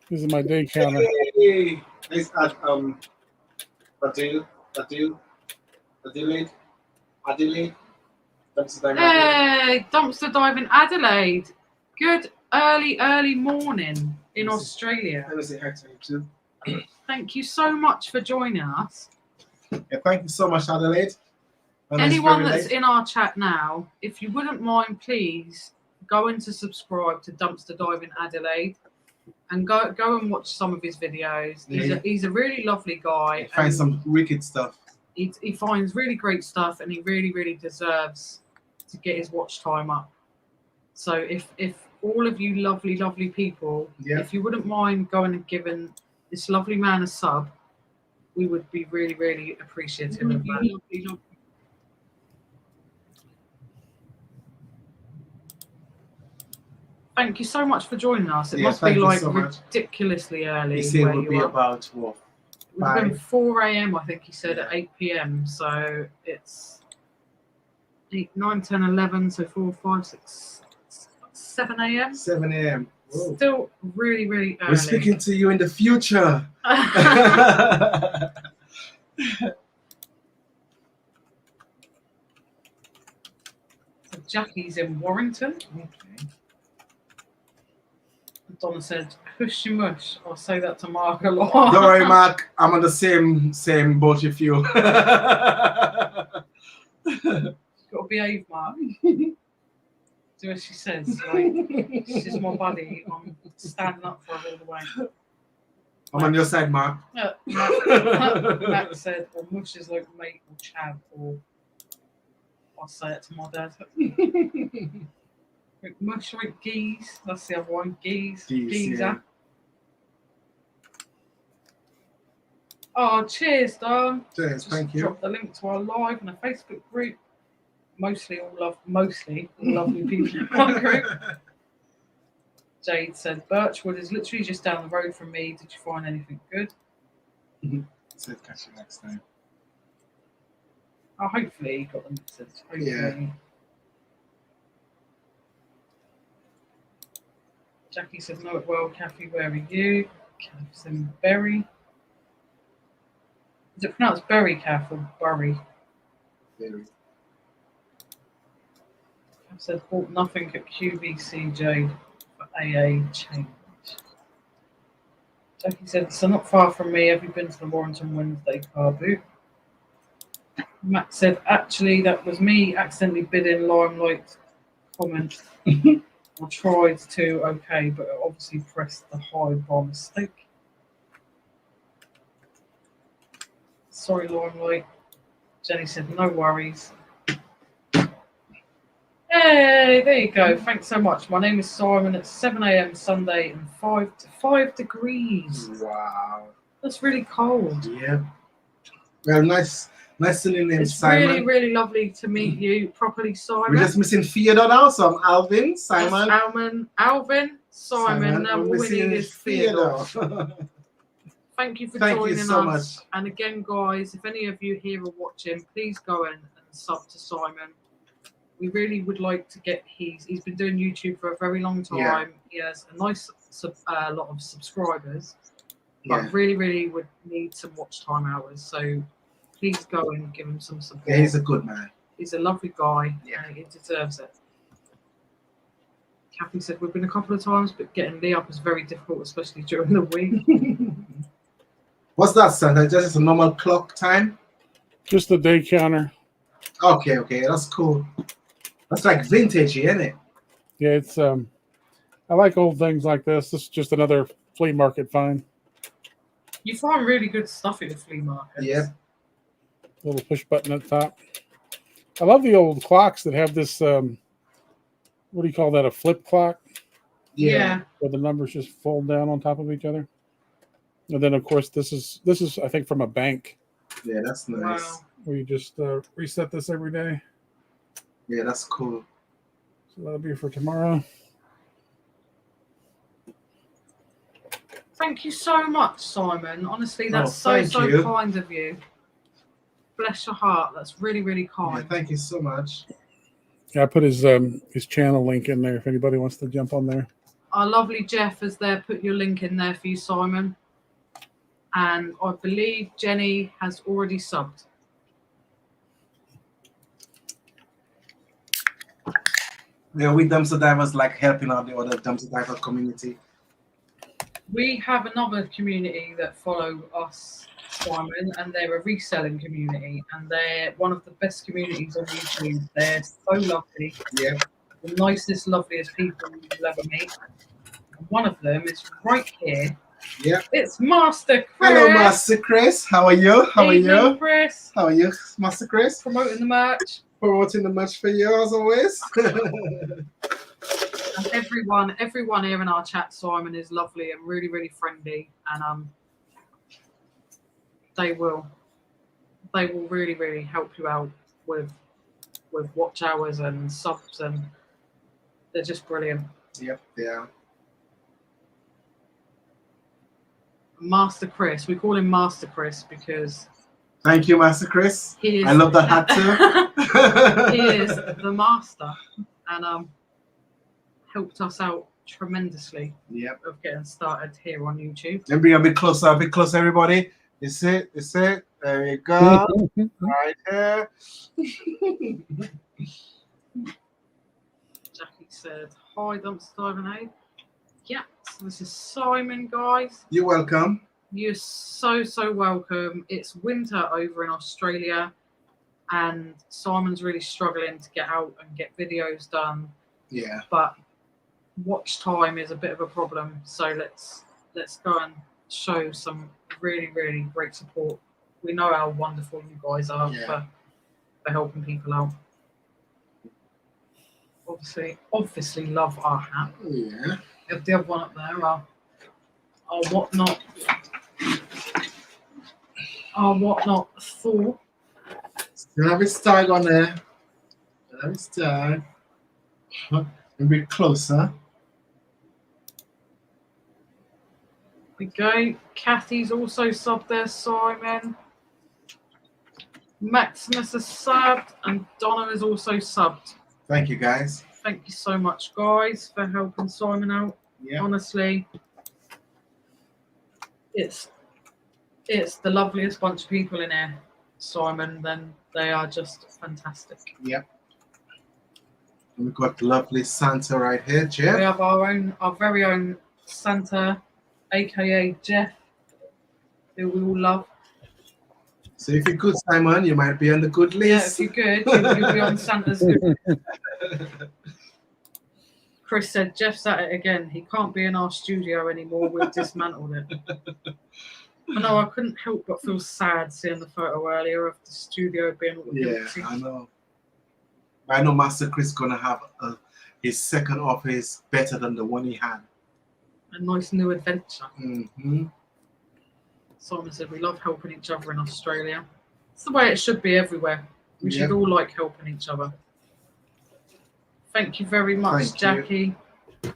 This is my day counter. Hey, let's add Adelaide. Hey, dumpster diving Adelaide. Good early morning in Australia. Let me say hi to you too. Thank you so much for joining us. Yeah, thank you so much, Adelaide. And it's Anyone very that's late. in our chat now, if you wouldn't mind, please go in to subscribe to Dumpster Diving Adelaide and go and watch some of his videos. He's a really lovely guy. Find some wicked stuff. He finds really great stuff, and he really, really deserves to get his watch time up. So if all of you lovely, lovely people, if you wouldn't mind going and giving this lovely man a sub, we would be really, really appreciative of that. Thank you so much for joining us. It must be like ridiculously early. He said it would be about what? It would have been 4 a.m. I think he said at 8 p.m. So it's 8, 9, 10, 11, so 4, 5, 6, 7 a.m. 7 a.m. Still really, really early. We're speaking to you in the future. So Jackie's in Warrington. Okay. Donna said, "Hush you mush." I'll say that to Mark a lot. Don't worry, Mark. I'm on the same boat with you. You've got to behave, Mark. Do as she says. Like, she's my buddy. I'm standing up for her all the way. I'm on your side, Mark. Matt said, "Or mush is like mate or chav," or I'll say it to my dad. Mush like geese. That's the other one. Geezer. Yeah. Oh, cheers, Don. Cheers, thank you. Drop the link to our live and a Facebook group. Mostly all lovely people in my group. Jade said, "Birchwood is literally just down the road from me. Did you find anything good?" Said catch you next time. Oh, hopefully you got the message. Hopefully. Yeah. Jackie said, "Know it well, Kathy. Where are you?" Kath said, "Berry." Is it pronounced Berry, Kath, or Burry? Very. I said, "Bought nothing at QVC, Jade, for AA change." Jackie said, "So not far from me. Have you been to the Warrington Wednesday car boot?" Matt said, "Actually, that was me accidentally bidding Limelight comment. I tried to, okay, but I obviously pressed the hide by mistake. Sorry, Limelight." Jenny said, "No worries." Hey, there you go. Thanks so much. My name is Simon. It's 7 a.m. Sunday and 5 degrees. Wow. That's really cold. Yeah. Well, nice to meet you, It's Simon. really, really lovely to meet you properly, Simon. We're just missing Theodore now, so I'm Alvin, Simon. That's Alvin, Simon. Now all we need is Theodore. Thank you for joining us. So much. And again, guys, if any of you here are watching, please go in and sub to Simon. We really would like to get he's been doing YouTube for a very long time. Yeah. He has a nice lot of subscribers, but really, really would need some watch time hours. So please go and give him some support. Yeah, he's a good man. He's a lovely guy. Yeah. And he deserves it. Kathy said, "We've been a couple of times, but getting Lee up is very difficult, especially during the week." What's that, Santa? Just a normal clock time? Just the day counter. Okay, that's cool. That's like vintage, isn't it? Yeah, it's I like old things like this. This is just another flea market find. You find really good stuff in the flea market. Yeah. Little push button at the top. I love the old clocks that have this what do you call that? A flip clock? Yeah. Where the numbers just fold down on top of each other. And then of course this is I think from a bank. Yeah, that's nice. Wow. Where you just reset this every day. Yeah, that's cool. So that'll be for tomorrow. Thank you so much, Simon. Honestly, that's so you. kind of you. Bless your heart. That's really, really kind. Yeah, thank you so much. Yeah, I put his channel link in there if anybody wants to jump on there. Our lovely Jeff is there. Put your link in there for you, Simon. And I believe Jenny has already subbed. Yeah, we dumpster divers like helping out the other dumpster diver community. We have another community that follow us, Simon, and they're a reselling community, and they're one of the best communities on YouTube. They're so lovely, Yeah. the nicest, loveliest people you'll ever meet. And one of them is right here. Yeah. It's Master Chris. Hello, Master Chris. How are you? How are Evening, you? Chris. How are you, Master Chris? Promoting the merch. Promoting the match for you as always. And everyone here in our chat, Simon, is lovely and really, really friendly, and they will really, really help you out with watch hours and subs, and they're just brilliant. Yep, they are. Master Chris, we call him Master Chris because Thank you, Master Chris. he is, I love that hat too. he is the master, and helped us out tremendously. Yep. Of getting started here on YouTube. Let me bring a bit closer, everybody. This it. There you go. Right here. Jackie said, "Hi, Dumpster Diving A." Yeah, so this is Simon, guys. You're welcome. You're so welcome. It's winter over in Australia, and Simon's really struggling to get out and get videos done. Yeah. But watch time is a bit of a problem. So let's go and show some really, really great support. We know how wonderful you guys are for helping people out. Obviously love our hat. Yeah. If the other one up there are whatnot. Our whatnot Thor. Still have his tag on there. Still have his tag. A bit closer. We go. Kathy's also subbed there, Simon. Maximus is subbed, and Donna is also subbed. Thank you, guys. Thank you so much, guys, for helping Simon out. Yeah. Honestly, it's the loveliest bunch of people in here, Simon. Then they are just fantastic. Yep. And we've got lovely Santa right here, We Jeff. have our very own Santa, aka Jeff, who we all love. So if you're good, Simon, you might be on the good Yeah, list. if you're good, you'll be on Santa's good. Chris said, Jeff's at it again. He can't be in our studio anymore. We've dismantled it. I know, I couldn't help but feel sad seeing the photo earlier of the studio being all empty. I know. I know Master Chris gonna have his second office better than the one he had. A nice new adventure. Mm-hmm. Simon said, we love helping each other in Australia. It's the way it should be everywhere. We should all like helping each other. Thank you very much, Thank Jackie. you.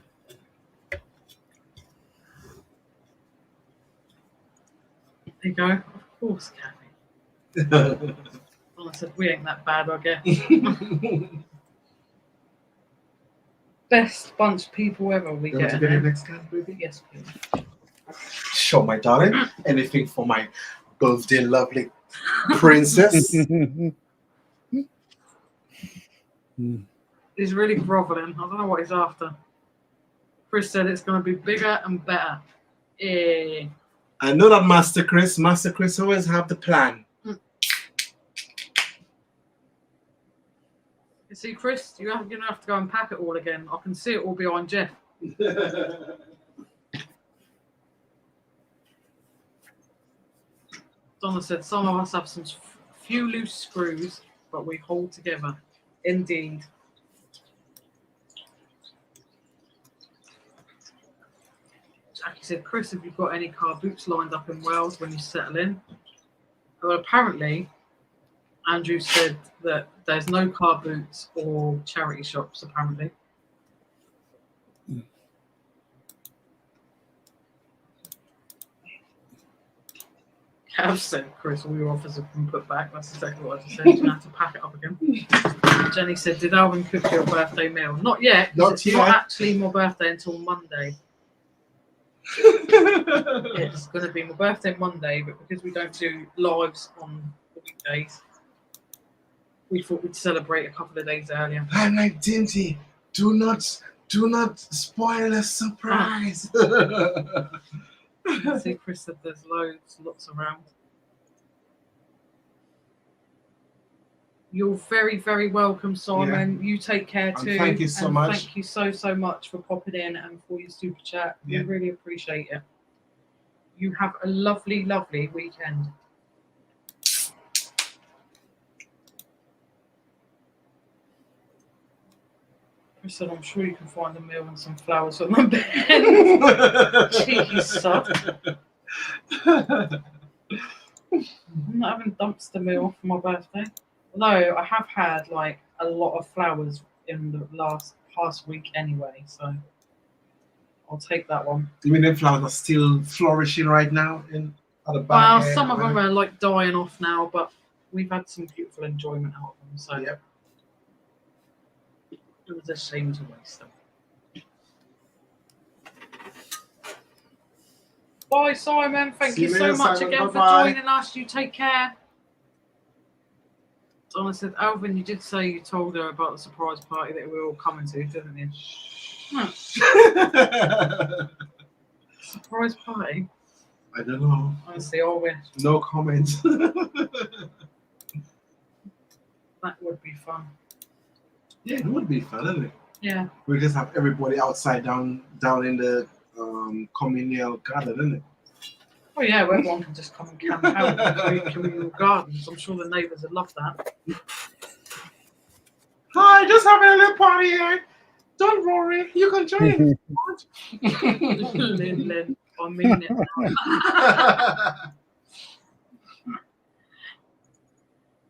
There you go. Of course, Kathy. Well, I said, we ain't that bad, I guess. Best bunch of people ever we You want get. to get your next card, baby? Yes, please. Sure, my darling. Anything for my birthday, lovely princess. He's really groveling. I don't know what he's after. Chris said it's going to be bigger and better. Eh. I know that Master Chris always have the plan. You see, Chris, you're going to have to go and pack it all again. I can see it all behind Jeff. Donna said, some of us have some few loose screws, but we hold together. Indeed. Jackie said, Chris, have you got any car boots lined up in Wales when you settle in? Well, apparently, Andrew said that there's no car boots or charity shops, apparently. Cav said, Chris, all your offers have been put back. That's exactly what I just said. You're going to have to pack it up again. Jenny said, did Alvin cook your birthday meal? Not yet. It's not actually my birthday until Monday. It's going to be my birthday Monday, but because we don't do lives on the weekdays, we thought we'd celebrate a couple of days earlier. I'm like Dinty. Do not Do not spoil a surprise. See, Chris said there's lots around. You're very, very welcome, Simon. You take care And too. thank you so much. Thank you so much for popping in and for your super chat. Yeah. We really appreciate it. You have a lovely, lovely weekend. Chris said, I'm sure you can find a meal and some flowers on the bed. Cheeky sod. I'm not having dumpster meal for my birthday. Although I have had like a lot of flowers in the past week anyway, so I'll take that one. You mean them flowers are still flourishing right now at the back? Well, some of them are like dying off now, but we've had some beautiful enjoyment out of them, so Yep. It was a shame to waste them. Bye, Simon. Thank See you you so later, much Simon. again for Bye-bye. joining us. You take care. Donna said, Alvin, you did say you told her about the surprise party that we were all coming to, didn't you? Huh. Surprise party? I don't know. Honestly, I wish. No comments. That would be fun. Yeah, it would be fun, wouldn't it? Yeah. We just have everybody outside down in the communal garden, isn't it? Oh yeah, everyone can just come and camp out in the communal gardens. I'm sure the neighbours would love that. Hi, just having a little party here. Don't worry, you can join if Lynn, I mean it.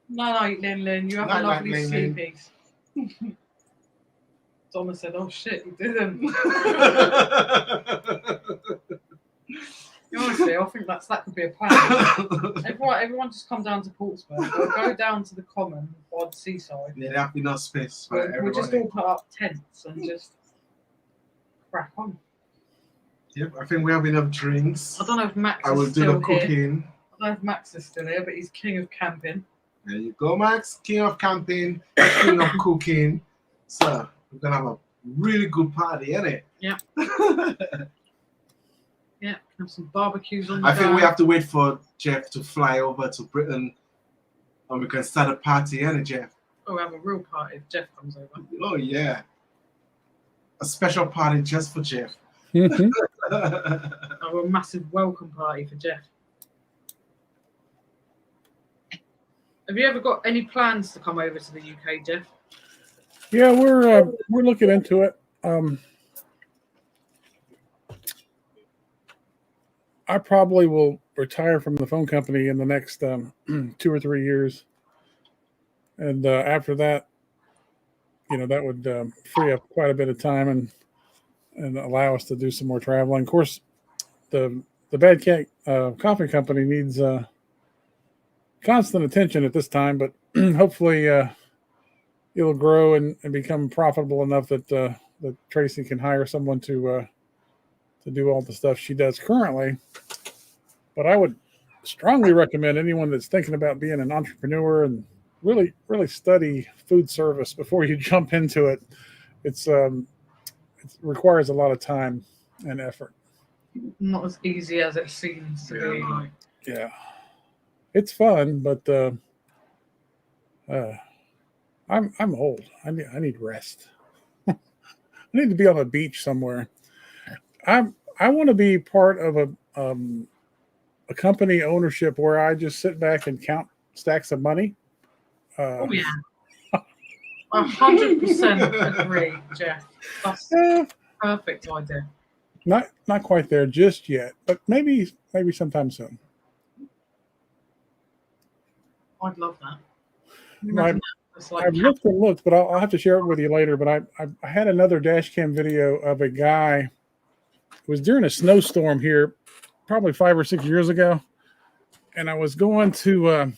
Night, Lynn. You have a lovely Lynn. sleepies. Donna said, "Oh shit, you didn't." Honestly, I think that could be a plan. Everyone just come down to Portsmouth or go down to the common by the seaside. Yeah, there have enough space for We'll just everybody. all put up tents and just crack on. Yep, I think we have enough drinks. I don't know if Max I will is do still the here. cooking. I don't know if Max is still here, but he's king of camping. There you go, Max. King of camping, king of cooking. So we're gonna have a really good party, innit? Yeah. Yeah, have some barbecues on the I think go. we have to wait for Jeff to fly over to Britain and we can start a party, innit, Jeff? Oh, have a real party if Jeff comes over. Oh yeah. A special party just for Jeff. Mhm. Have a massive welcome party for Jeff. Have you ever got any plans to come over to the UK, Jeff? Yeah, we're looking into it. I probably will retire from the phone company in the next 2 or 3 years, and after that, that would free up quite a bit of time and allow us to do some more traveling. Of course, the Bad Cat Coffee Company needs constant attention at this time, but hopefully it'll grow and become profitable enough that that Tracy can hire someone to do all the stuff she does currently. But I would strongly recommend anyone that's thinking about being an entrepreneur and really study food service before you jump into it. It requires a lot of time and effort. Not as easy as it seems to be. Yeah, it's fun, but I'm old. I need rest. I need to be on a beach somewhere. I want to be part of a company ownership where I just sit back and count stacks of money. Oh yeah, 100% agree, Jeff. That's a perfect idea. Not quite there just yet, but maybe sometime soon. I'd love that. I've looked, but I'll have to share it with you later. But I had another dash cam video of a guy. It was during a snowstorm here, probably 5 or 6 years ago, and I was going to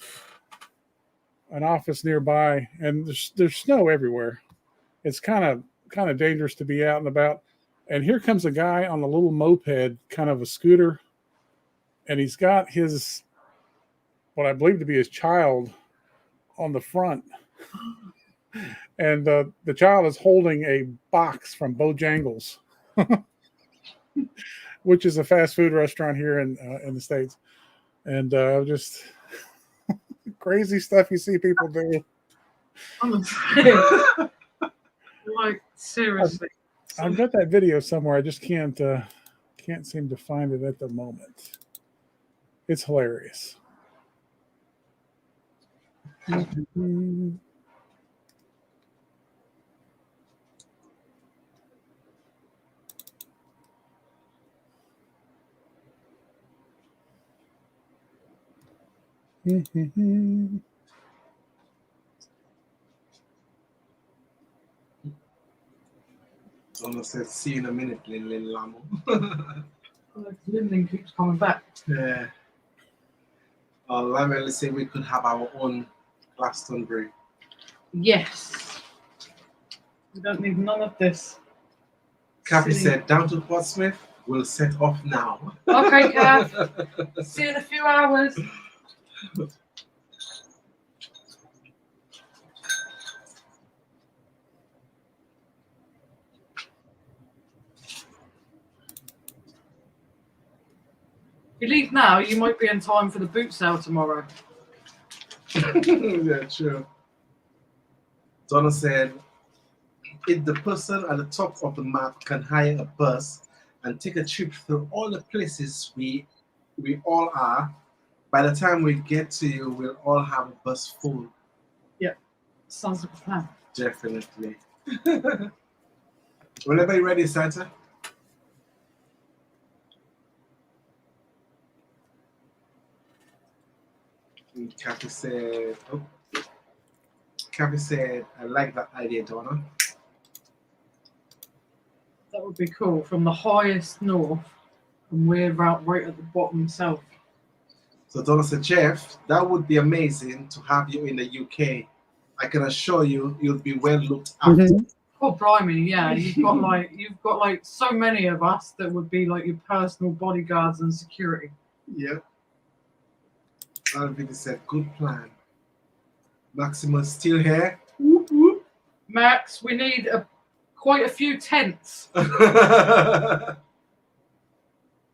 an office nearby, and there's snow everywhere. It's kind of dangerous to be out and about. And here comes a guy on a little moped, kind of a scooter, and he's got his what I believe to be his child on the front. and the child is holding a box from Bojangles, which is a fast food restaurant here in the States, and just crazy stuff you see people do. Honestly, like seriously. I've got that video somewhere. I just can't seem to find it at the moment. It's hilarious. Donna said, see you in a minute, Lin Lamo. Lynsey keeps coming back. Yeah. Lamely say we could have our own Glastonbury. Yes. We don't need none of this. Kathy Silly. said, down to Portsmouth, we'll set off now. Okay, Kath. See you in a few hours. If you leave now, you might be in time for the boot sale tomorrow. Yeah, true. Donna said, if the person at the top of the map can hire a bus and take a trip through all the places we all are, by the time we get to you, we'll all have a bus full. Sounds like a plan. Definitely. Whenever you're ready, Santa. And Kathy said, I like that idea, Donna. That would be cool. From the highest north, and we're right at the bottom south. So Donna said, Jeff, that would be amazing to have you in the UK. I can assure you, you'll be well looked after. Oh, blimey, yeah. You've got like so many of us that would be like your personal bodyguards and security. Yep. Alvin said, good plan. Maximus still here? Whoop, whoop. Max, we need quite a few tents. And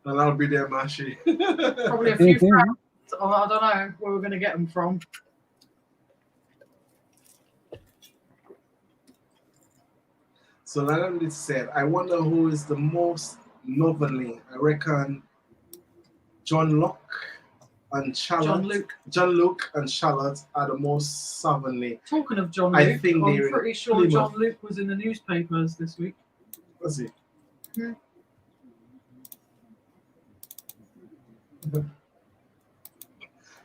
I'll be there, Mashi. Probably a few friends. Oh, I don't know where we're going to get them from. So Landy said, I wonder who is the most northerly. I reckon John Locke and Charlotte. John Luke and Charlotte are the most southerly. Talking of John I Luke, think I'm they're pretty sure Plymouth. John Luke was in the newspapers this week. Was he? Yeah.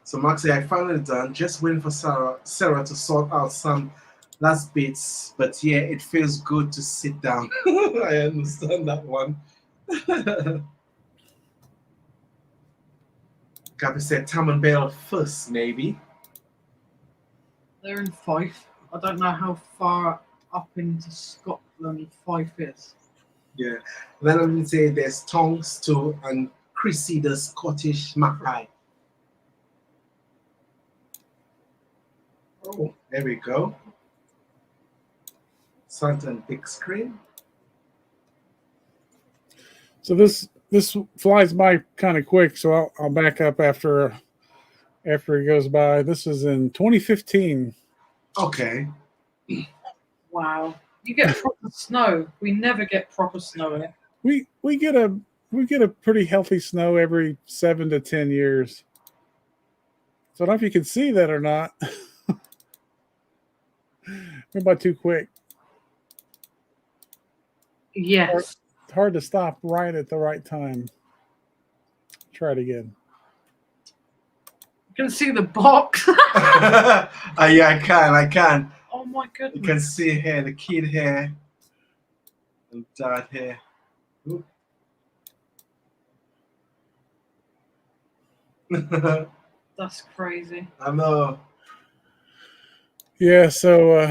So Maxie, I finally done. Just waiting for Sarah to sort out some last bits. But yeah, it feels good to sit down. I understand that one. Gabby said Tam and Bale first, maybe. They're in Fife. I don't know how far up into Scotland Fife is. Yeah. Then I would say there's Tonks too, and Chrissy the Scottish Mackay. Oh, there we go. Santa and big screen. So this flies by kind of quick, so I'll back up after it goes by. This is in 2015. Okay. Wow. You get proper snow. We never get proper snow here. We get a pretty healthy snow every 7 to 10 years. So I don't know if you can see that or not. Went by too quick. Yes. It's hard to stop right at the right time. Try it again. You can see the box. Yeah, I can. Oh my You goodness. can see here the kid here and dad here. Ooh. That's crazy. I know. Yeah, so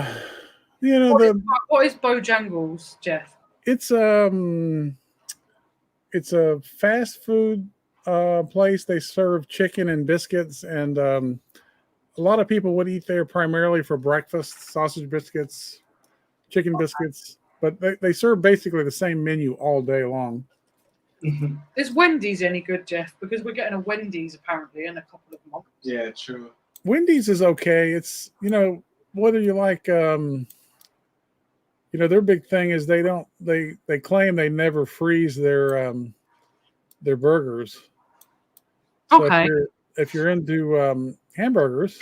What is Bojangles, Jeff? it's a fast food place. They serve chicken and biscuits and a lot of people would eat there primarily for breakfast, sausage biscuits, chicken biscuits, but they serve basically the same menu all day long. Is Wendy's any good, Jeff? Because we're getting a Wendy's apparently in a couple of months. Yeah, true. Wendy's is okay. It's, whether you like, their big thing is they claim they never freeze their burgers. So Okay. if you're into hamburgers,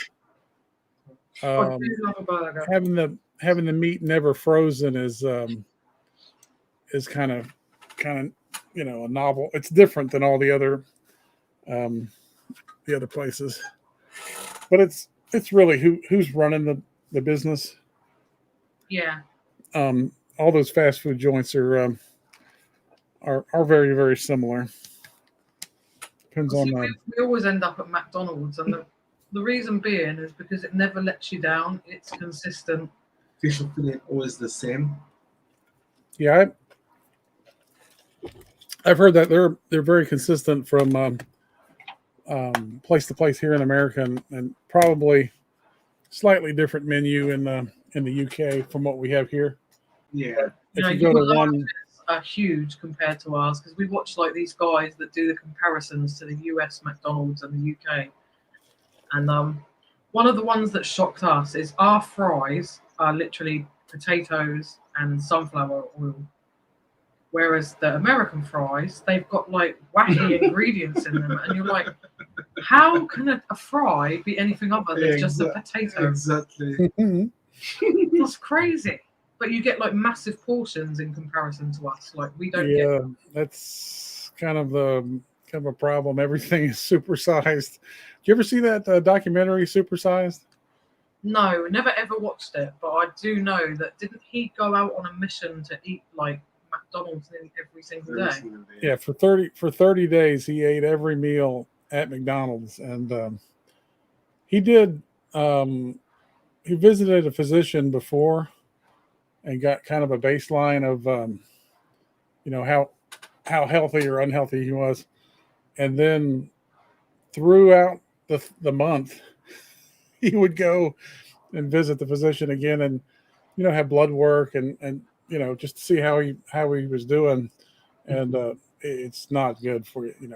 I do love a burger. having the meat never frozen is kind of a novel. It's different than all the other places, but it's really who's running the business. Yeah. All those fast food joints are very, very similar. Depends on. We always end up at McDonald's, and the reason being is because it never lets you down. It's consistent. Fish and fillet always the same. Yeah, I've heard that they're very consistent from place to place here in America, and probably slightly different menu in the UK from what we have here. Yeah. If you go to one, are huge compared to ours, because we watch like these guys that do the comparisons to the US McDonald's and the UK, and one of the ones that shocked us is our fries are literally potatoes and sunflower oil, whereas the American fries, they've got like wacky ingredients in them, and you're like, how can a fry be anything other than just a potato? Exactly. That's crazy. But you get like massive portions in comparison to us. Like we don't get. Yeah, that's kind of a problem. Everything is supersized. Did you ever see that documentary, Supersized? No, never ever watched it. But I do know that didn't he go out on a mission to eat like McDonald's every single day? Yeah, for 30 days he ate every meal at McDonald's, and he did. He visited a physician before and got kind of a baseline of how healthy or unhealthy he was, and then throughout the month he would go and visit the physician again, and have blood work and just to see how he was doing, and it's not good for you.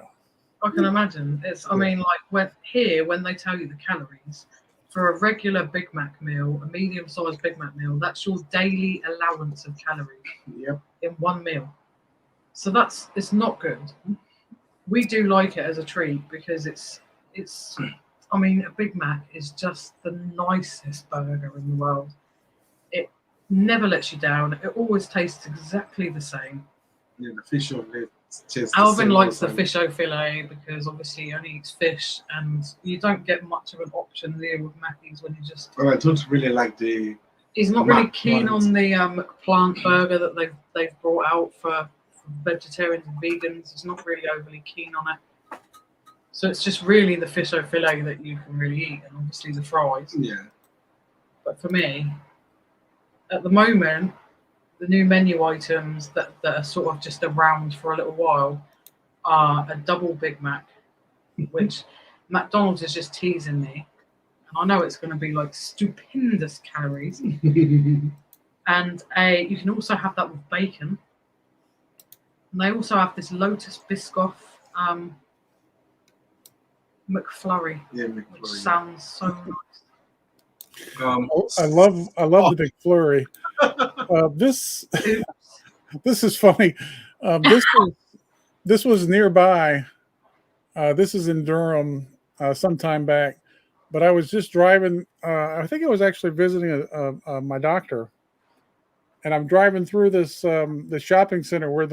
I can imagine. I mean, like when they tell you the calories for a regular Big Mac meal, a medium-sized Big Mac meal, that's your daily allowance of calories. Yep. In one meal. So it's not good. We do like it as a treat because it's. I mean, a Big Mac is just the nicest burger in the world. It never lets you down. It always tastes exactly the same. Yeah, the fish on it. Alvin likes the fish au filet because obviously he only eats fish, and you don't get much of an option there with Mackey's when you just. Well, I don't really like the. He's not really keen on the plant burger that they've brought out for vegetarians and vegans. He's not really overly keen on it. So it's just really the fish au filet that you can really eat, and obviously the fries. Yeah. But for me, at the moment, the new menu items that are sort of just around for a little while are a double Big Mac, which McDonald's is just teasing me. And I know it's going to be like stupendous calories. And you can also have that with bacon. And they also have this Lotus Biscoff McFlurry, which sounds so nice. I love the McFlurry. This is funny. This was nearby. This is in Durham some time back, but I was just driving. I think I was actually visiting my doctor, and I'm driving through this the shopping center where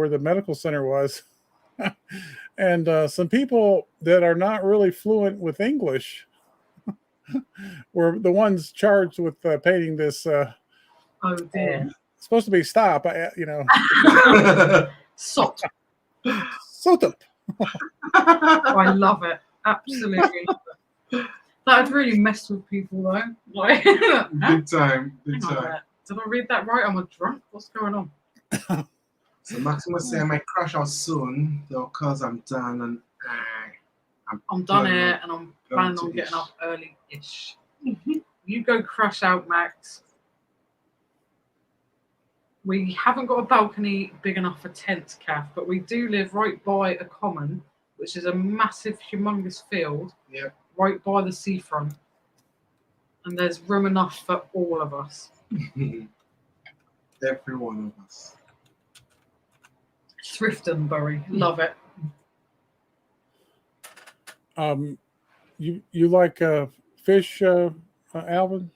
the medical center was, and some people that are not really fluent with English were the ones charged with painting this. Oh dear. It's supposed to be stop, Sot. Sotop. I love it. Absolutely love it. That would really mess with people though. Like, Big time. Did I read that right? Am I drunk? What's going on? So Maximus say I might crash out soon, though, cause I'm done and I'm done going here, up- and I'm going planning to on getting Ish. up early-ish. You go crash out, Max. We haven't got a balcony big enough for tents, Kath, but we do live right by a common, which is a massive, humongous field Yeah. right by the seafront. And there's room enough for all of us. Every one of us. Thriftonbury, love it. You like fish, Alvin?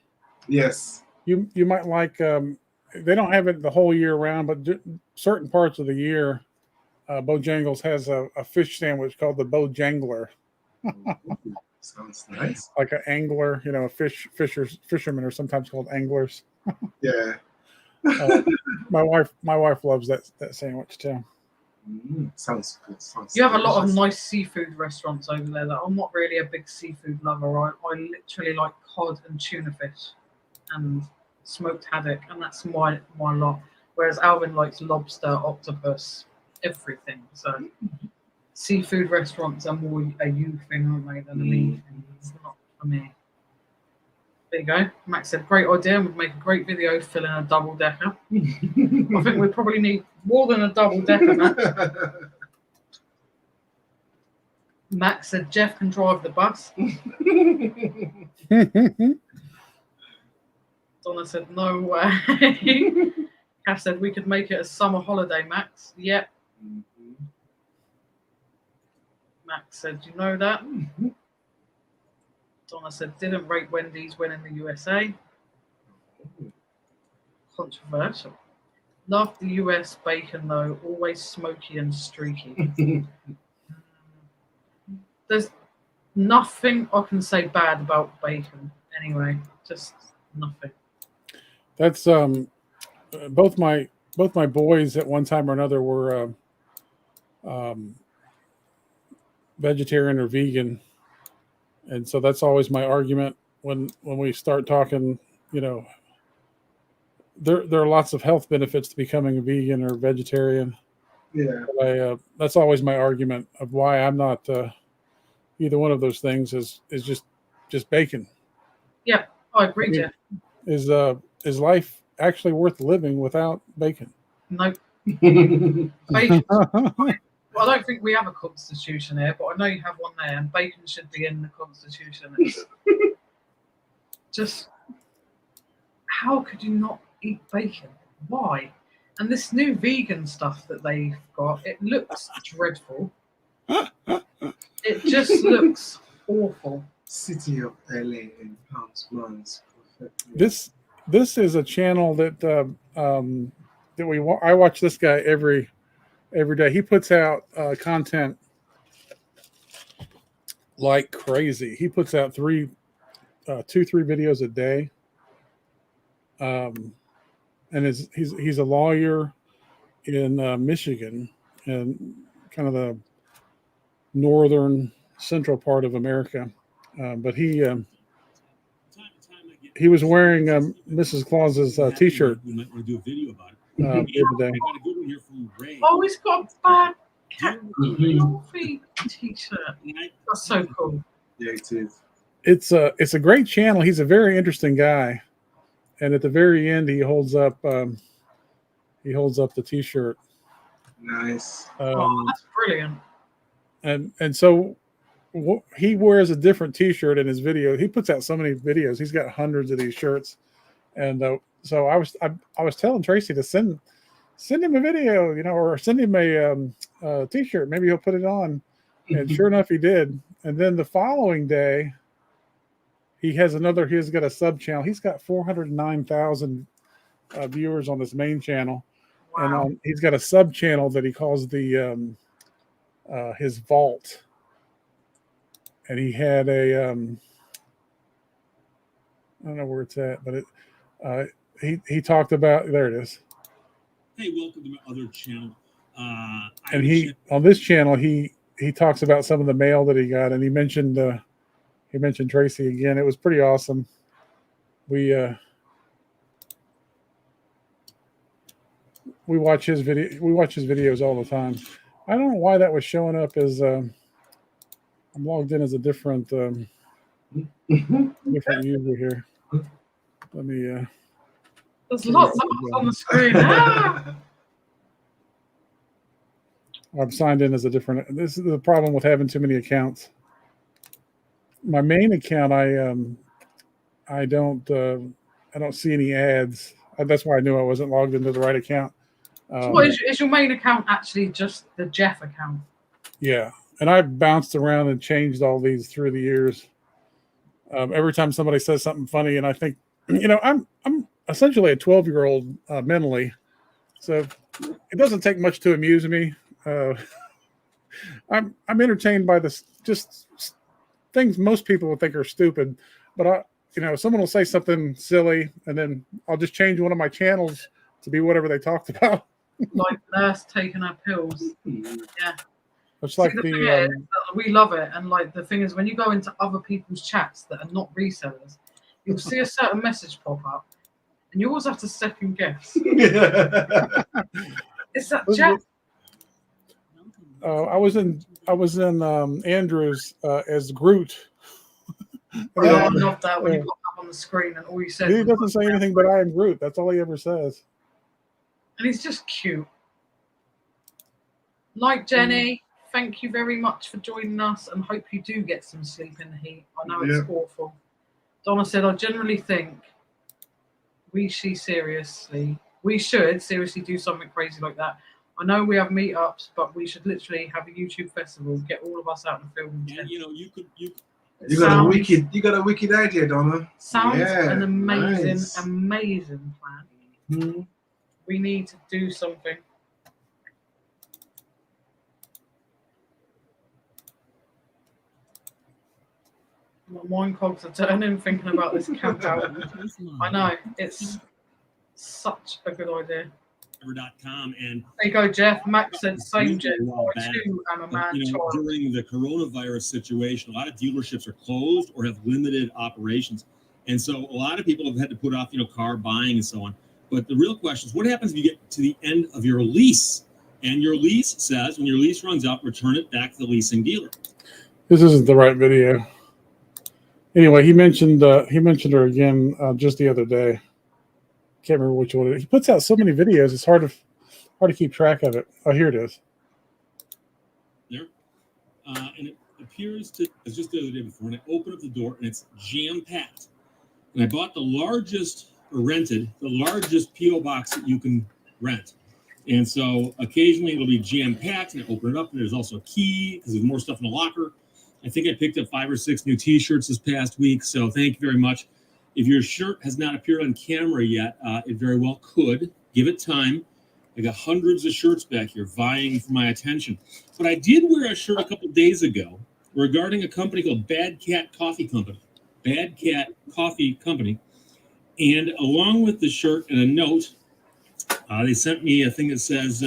Yes. You might like. They don't have it the whole year round, but certain parts of the year, Bojangles has a fish sandwich called the Bojangler, Sounds nice. like an angler. You know, fishermen are sometimes called anglers. Yeah. My wife loves that sandwich too. Sounds good. Sounds You have a lot of delicious. nice seafood restaurants over there. That I'm not really a big seafood lover. I literally like cod and tuna fish and smoked haddock, and that's my lot. Whereas Alvin likes lobster, octopus, everything. So seafood restaurants are more a you thing, aren't they, than a me thing. It's not for me. There you go. Max said, great idea, and would make a great video filling a double decker. I think we probably need more than a double decker, Max. Max said Jeff can drive the bus. Donna said no way. Kath said we could make it a summer holiday, Max. Yep. Max said, you know that? Donna said, didn't rate Wendy's win in the USA. Controversial. Love the US bacon though, always smoky and streaky. There's nothing I can say bad about bacon anyway. Just nothing. That's both my boys at one time or another were vegetarian or vegan, and so that's always my argument when we start talking. You know, there are lots of health benefits to becoming a vegan or vegetarian. Yeah. But that's always my argument of why I'm not either one of those things. Is just bacon. Yeah, I agree, Jeff. Is life actually worth living without bacon? Nope. Bacon. I don't think we have a constitution here, but I know you have one there, and bacon should be in the constitution. It's just, how could you not eat bacon? Why? And this new vegan stuff that they've got, it looks dreadful. It just looks awful. City of LA in pounds months. This is a channel that I watch this guy every day. He puts out content like crazy. He puts out 3 videos a day. And he's a lawyer in Michigan, and kind of the northern central part of America. But he was wearing Mrs. Claus's T-shirt We might want to do a video about it. the other day. I got a good one here from Ray. Oh, he's got a bad cat coffee t-shirt. That's so cool. Yeah, it is. It's a great channel. He's a very interesting guy, and at the very end, he holds up the T-shirt. Nice. Oh, that's brilliant. And so he wears a different T-shirt in his video. He puts out so many videos. He's got hundreds of these shirts, and so I was telling Tracy to send him a video, or send him a T-shirt. Maybe he'll put it on. And sure enough, he did. And then the following day, he's got a sub channel. He's got 409,000 viewers on his main channel. Wow. And he's got a sub channel that he calls his vault. And he had a I don't know where it's at, but he talked about, there it is. Hey, welcome to my other channel. And on this channel he talks about some of the mail that he got, and he mentioned Tracy again. It was pretty awesome. We watch his videos all the time. I don't know why that was showing up as I'm logged in as a different different user here. Let me. There's lots of us on the screen. Ah! I'm signed in as a different. This is the problem with having too many accounts. My main account, I don't see any ads. That's why I knew I wasn't logged into the right account. So what is your main account actually just the Jeff account? Yeah, and I've bounced around and changed all these through the years. Every time somebody says something funny, and I think, I'm essentially a 12-year-old mentally, so it doesn't take much to amuse me. I'm entertained by this just things most people would think are stupid, but someone will say something silly, and then I'll just change one of my channels to be whatever they talked about. Like nurse taking her pills. Yeah. It's like we love it, and like the thing is, when you go into other people's chats that are not resellers, you'll see a certain message pop up, and you always have to second guess. Is that Jeff? I was in Andrew's as Groot. I love that when you pop up on the screen and all you said. He doesn't say anything but "I am Groot." That's all he ever says. And he's just cute. Like Jenny, thank you very much for joining us, and hope you do get some sleep in the heat. I know it's awful. Donna said, I generally think we should seriously do something crazy like that. I know we have meetups, but we should literally have a YouTube festival, get all of us out and film. And you got a wicked idea, Donna. Sounds an amazing plan. Mm-hmm. We need to do something. My mind cogs are turning thinking about this camp out. I know, it's such a good idea. .com, and there you go, Jeff. Max said same, Jeff. I too am a man child. During the coronavirus situation, a lot of dealerships are closed or have limited operations, and so a lot of people have had to put off, car buying and so on. But the real question is, what happens if you get to the end of your lease, and your lease says when your lease runs out, return it back to the leasing dealer? This isn't the right video. Anyway, he mentioned her again just the other day. Can't remember which one it is. He puts out so many videos; it's hard to keep track of it. Oh, here it is. There, and it appears to. It's just the other day before, and I open up the door, and it's jam packed. And I bought rented the largest PO box that you can rent. And so occasionally it'll be jam packed, and I open it up, and there's also a key because there's more stuff in the locker. I think I picked up 5 or 6 new T-shirts this past week, so thank you very much. If your shirt has not appeared on camera yet, it very well could. Give it time. I got hundreds of shirts back here vying for my attention. But I did wear a shirt a couple days ago regarding a company called Bad Cat Coffee Company. Bad Cat Coffee Company. And along with the shirt and a note, they sent me a thing that says,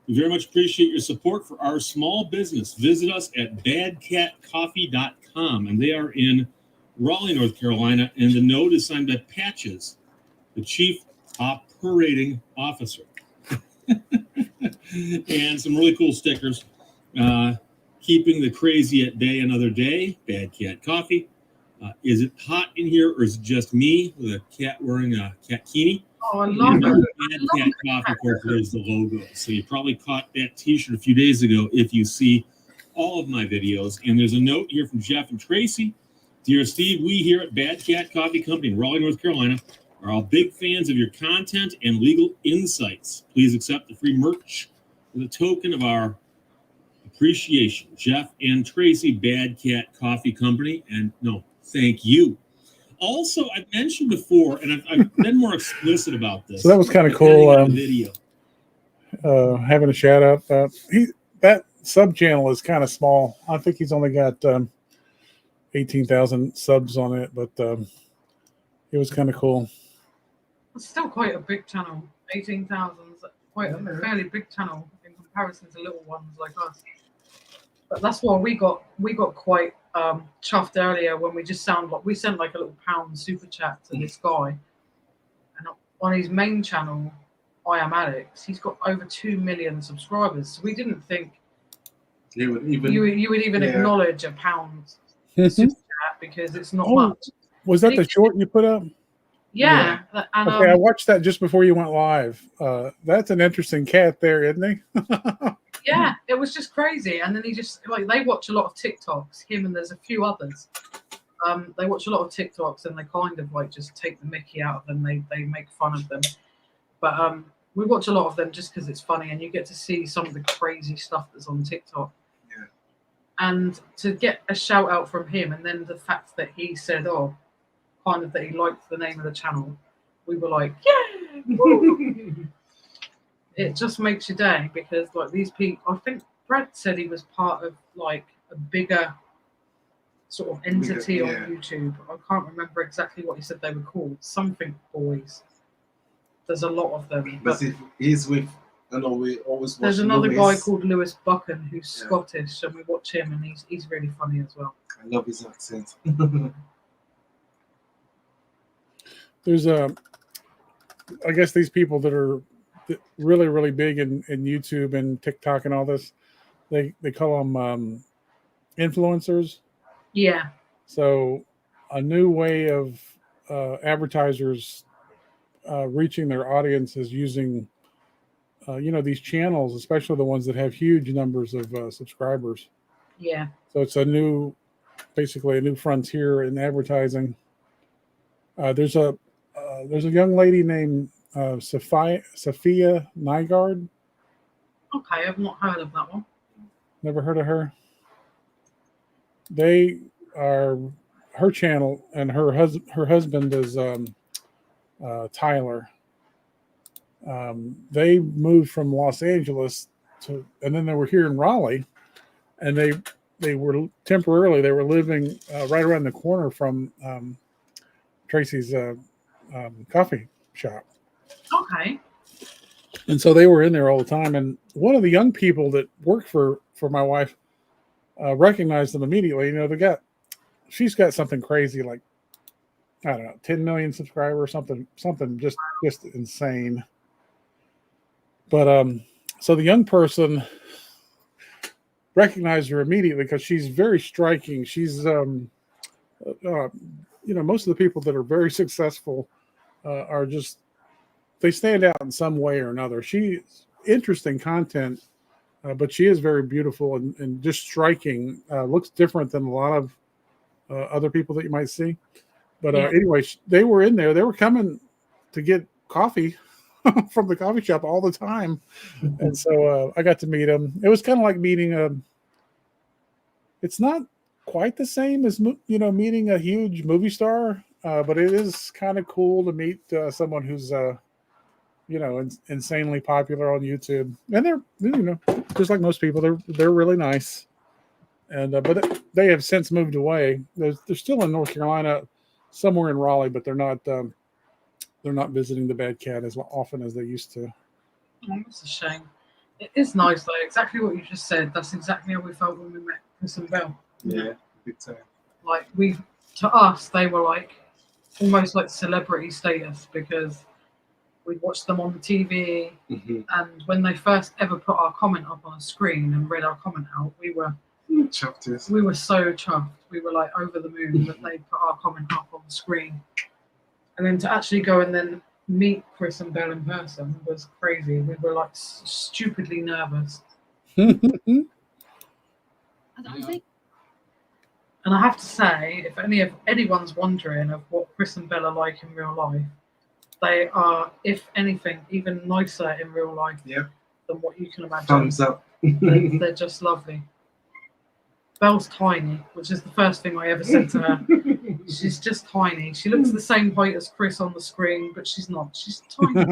we very much appreciate your support for our small business. Visit us at badcatcoffee.com. And they are in Raleigh, North Carolina, and the note is signed by Patches, the Chief Operating Officer. And some really cool stickers. Keeping the crazy at bay another day, Bad Cat Coffee. Is it hot in here, or is it just me with a cat wearing a catkini? Oh, I love it. Bad Cat Coffee, of course, there's the logo. So you probably caught that T-shirt a few days ago if you see all of my videos. And there's a note here from Jeff and Tracy. Dear Steve, we here at Bad Cat Coffee Company in Raleigh, North Carolina, are all big fans of your content and legal insights. Please accept the free merch as a token of our appreciation. Jeff and Tracy, Bad Cat Coffee Company, and no, thank you. Also, I've mentioned before, and I've been more explicit about this. So that was kind of cool. Video. Having a shout out. That sub channel is kind of small. I think he's only got 18,000 subs on it, but it was kind of cool. It's still quite a big channel. 18,000 is quite a fairly big channel in comparison to little ones like us. But that's why we got quite chuffed earlier when we sent like a little pound super chat to this guy, and on his main channel, I Am Alex, he's got over 2 million subscribers. So we didn't think You would even. You would even Yeah. acknowledge a pound super chat because it's not Oh, much. was that the short you put up? Yeah. And Okay, I watched that just before you went live. That's an interesting cat there, isn't he? yeah, it was just crazy. And then he just like they watch a lot of TikToks. Him and there's a few others. They watch a lot of TikToks and they kind of like just take the mickey out of them. They make fun of them. But we watch a lot of them just because it's funny and you get to see some of the crazy stuff that's on TikTok. Yeah. And to get a shout out from him and then the fact that he said, kind of that he liked the name of the channel, we were like, yeah, woo! It just makes your day because like these people, I think Brad said he was part of like a bigger sort of entity on YouTube. I can't remember exactly what he said they were called. Something Boys. There's a lot of them. But if he's with, I know we always watch. There's another Lewis. guy called Lewis Buchan who's Scottish, and we watch him, and he's really funny as well. I love his accent. There's I guess these people that are really, really big in YouTube and TikTok and all this, they call them influencers. Yeah. So a new way of advertisers reaching their audience is using, these channels, especially the ones that have huge numbers of subscribers. Yeah. So it's basically a new frontier in advertising. There's a young lady named Sophia Nygaard. Okay, I've not heard of that one. Never heard of her. They are her channel, and her husband is Tyler. They moved from Los Angeles and then they were here in Raleigh, and they were temporarily living right around the corner from Tracy's coffee shop. Okay. And so they were in there all the time. And one of the young people that worked for my wife recognized them immediately. You know, she's got something crazy like, I don't know, 10 million subscribers, something just insane. But so the young person recognized her immediately because she's very striking. She's most of the people that are very successful are just, they stand out in some way or another. She's interesting content, but she is very beautiful and just striking. Looks different than a lot of other people that you might see. But anyway, they were in there. They were coming to get coffee from the coffee shop all the time. And so I got to meet them. It was kind of like meeting it's not quite the same as, meeting a huge movie star, but it is kind of cool to meet someone who's, insanely popular on YouTube. And they're, just like most people, they're really nice. And but they have since moved away. They're still in North Carolina, somewhere in Raleigh, but they're not visiting the Bad Cat as often as they used to. Oh, that's a shame. It is nice though. Exactly what you just said. That's exactly how we felt when we met Chris and Belle. Yeah, big time. Like to us, they were like almost like celebrity status because we'd watched them on the TV, and when they first ever put our comment up on a screen and read our comment out, we were chuffed. We were so chuffed. We were like over the moon that they put our comment up on the screen, and then to actually go and then meet Chris and Belle in person was crazy. We were like stupidly nervous. And I have to say, if anyone's wondering of what Chris and Belle are like in real life, they are, if anything, even nicer in real life than what you can imagine. Thumbs up. They're just lovely. Belle's tiny, which is the first thing I ever said to her. She's just tiny. She looks the same height as Chris on the screen, but she's not. She's tiny.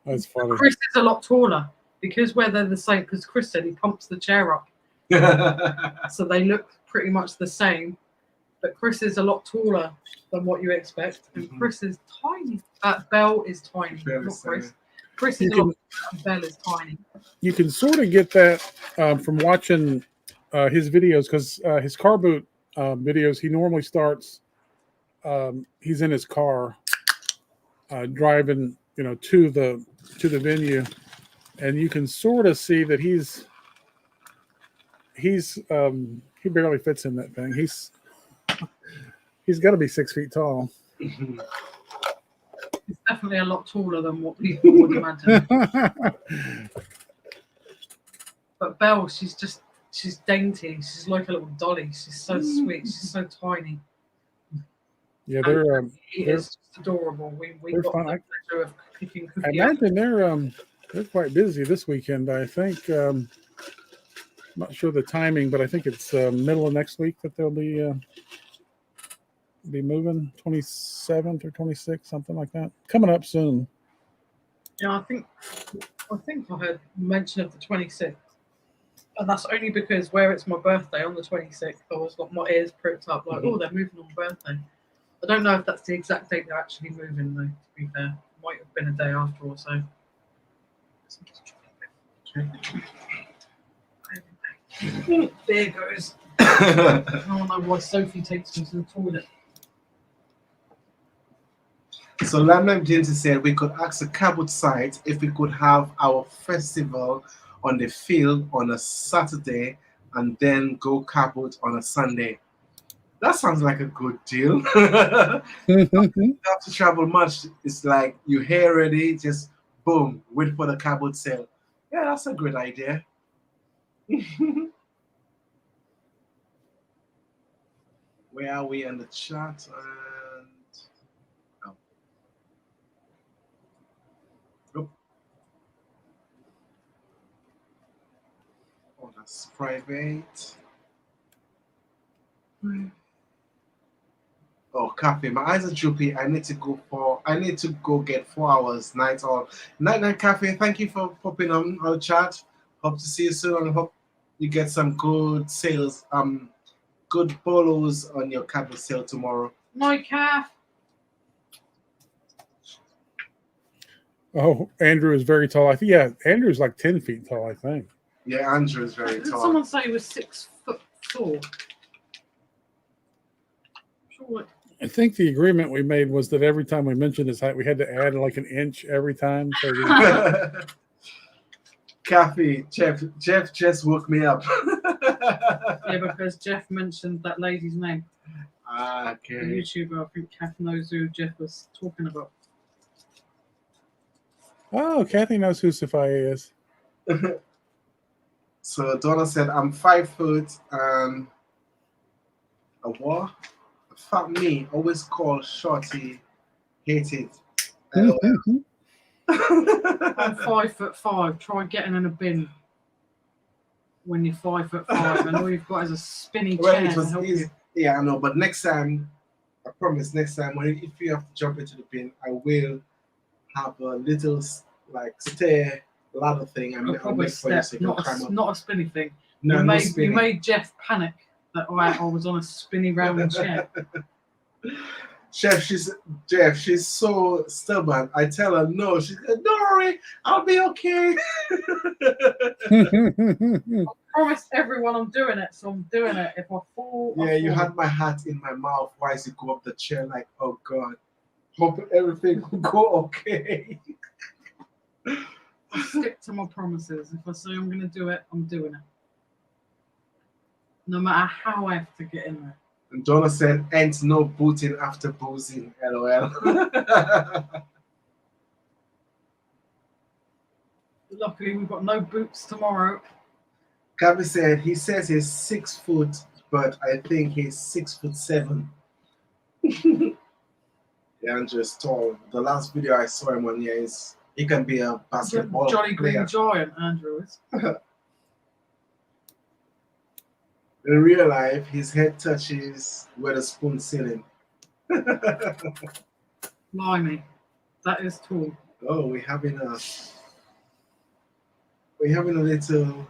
That's funny. Chris is a lot taller because where they're the same, because Chris said he pumps the chair up. So they look pretty much the same, but Chris is a lot taller than what you expect, and Chris is tiny. Belle is tiny, not Chris. Chris is a lot, and Belle is tiny. You can sort of get that from watching his videos, because his car boot videos, he normally starts, he's in his car driving, to the venue, and you can sort of see that he's He's he barely fits in that thing. He's got to be 6 feet tall. He's definitely a lot taller than what people would imagine. But Belle, she's dainty. She's like a little dolly. She's so sweet. She's so tiny. Yeah, It's just adorable. We got fun. the pleasure of picking I Cookie up. imagine they're quite busy this weekend. I think I'm not sure the timing, but I think it's middle of next week that they'll be moving, 27th or 26th, something like that. Coming up soon. Yeah, I think I heard mention of the 26th. And that's only because where it's my birthday on the 26th, I was got my ears pricked up like, oh, they're moving on my birthday. I don't know if that's the exact date they're actually moving, though, to be fair. It might have been a day after or so. There goes. I don't know why Sophie takes me to the toilet. So Lamb Jensen said we could ask the Cabot site if we could have our festival on the field on a Saturday and then go Cabot on a Sunday. That sounds like a good deal. You don't have to travel much. It's like you're here already, just boom, wait for the Cabot sale. Yeah, that's a good idea. Where are we on the chat? Oh, that's private. Oh, Cafe, my eyes are droopy. I need to go get 4 hours night on. Night Cafe, thank you for popping on our chat. Hope to see you soon and hope you get some good sales, good polos on your Cabot sale tomorrow. My calf. Oh, Andrew is very tall. I think Andrew's like 10 feet tall, I think. Yeah, Andrew is very Did tall. someone say he was 6'4"? Sure. I think the agreement we made was that every time we mentioned his height, we had to add like an inch every time. So Kathy, Jeff just woke me up. Yeah, because Jeff mentioned that lady's name. Okay. The YouTuber, I think Kath knows who Jeff was talking about. Oh, Kathy knows who Sophia is. So Donna said, I'm 5 foot and a what? Fuck me, always call shorty, hate it. LOL. I'm 5'5". Try getting in a bin when you're 5'5", and all you've got is a spinny Well, chair it to was help easy. you. Yeah, I know, but next time, I promise, next time, if you have to jump into the bin, I will have a little like stair ladder thing. I'll I'll probably make for you step, so you can climb up. not a spinny thing. No, you no made spinning. you made Jeff panic that I was on a spinny round chair. Jeff, she's so stubborn. I tell her no. She's like, don't worry, I'll be okay. I promised everyone I'm doing it, so I'm doing it. If I fall, Yeah, I you fall. had my hat in my mouth while you go up the chair, like, oh God, hope everything will go okay. I stick to my promises. If I say I'm going to do it, I'm doing it. No matter how I have to get in there. And Donna said, ain't no booting after boozing, LOL. Luckily, we've got no boots tomorrow. Gabby said, he says he's 6 foot, but I think he's 6'7". Yeah, Andrew's tall. The last video I saw him on here is he can be a basketball Jolly player. Green Giant, Andrew is. In real life, his head touches where the spoon sitting. Blimey, that is tall. Oh, we're having a little.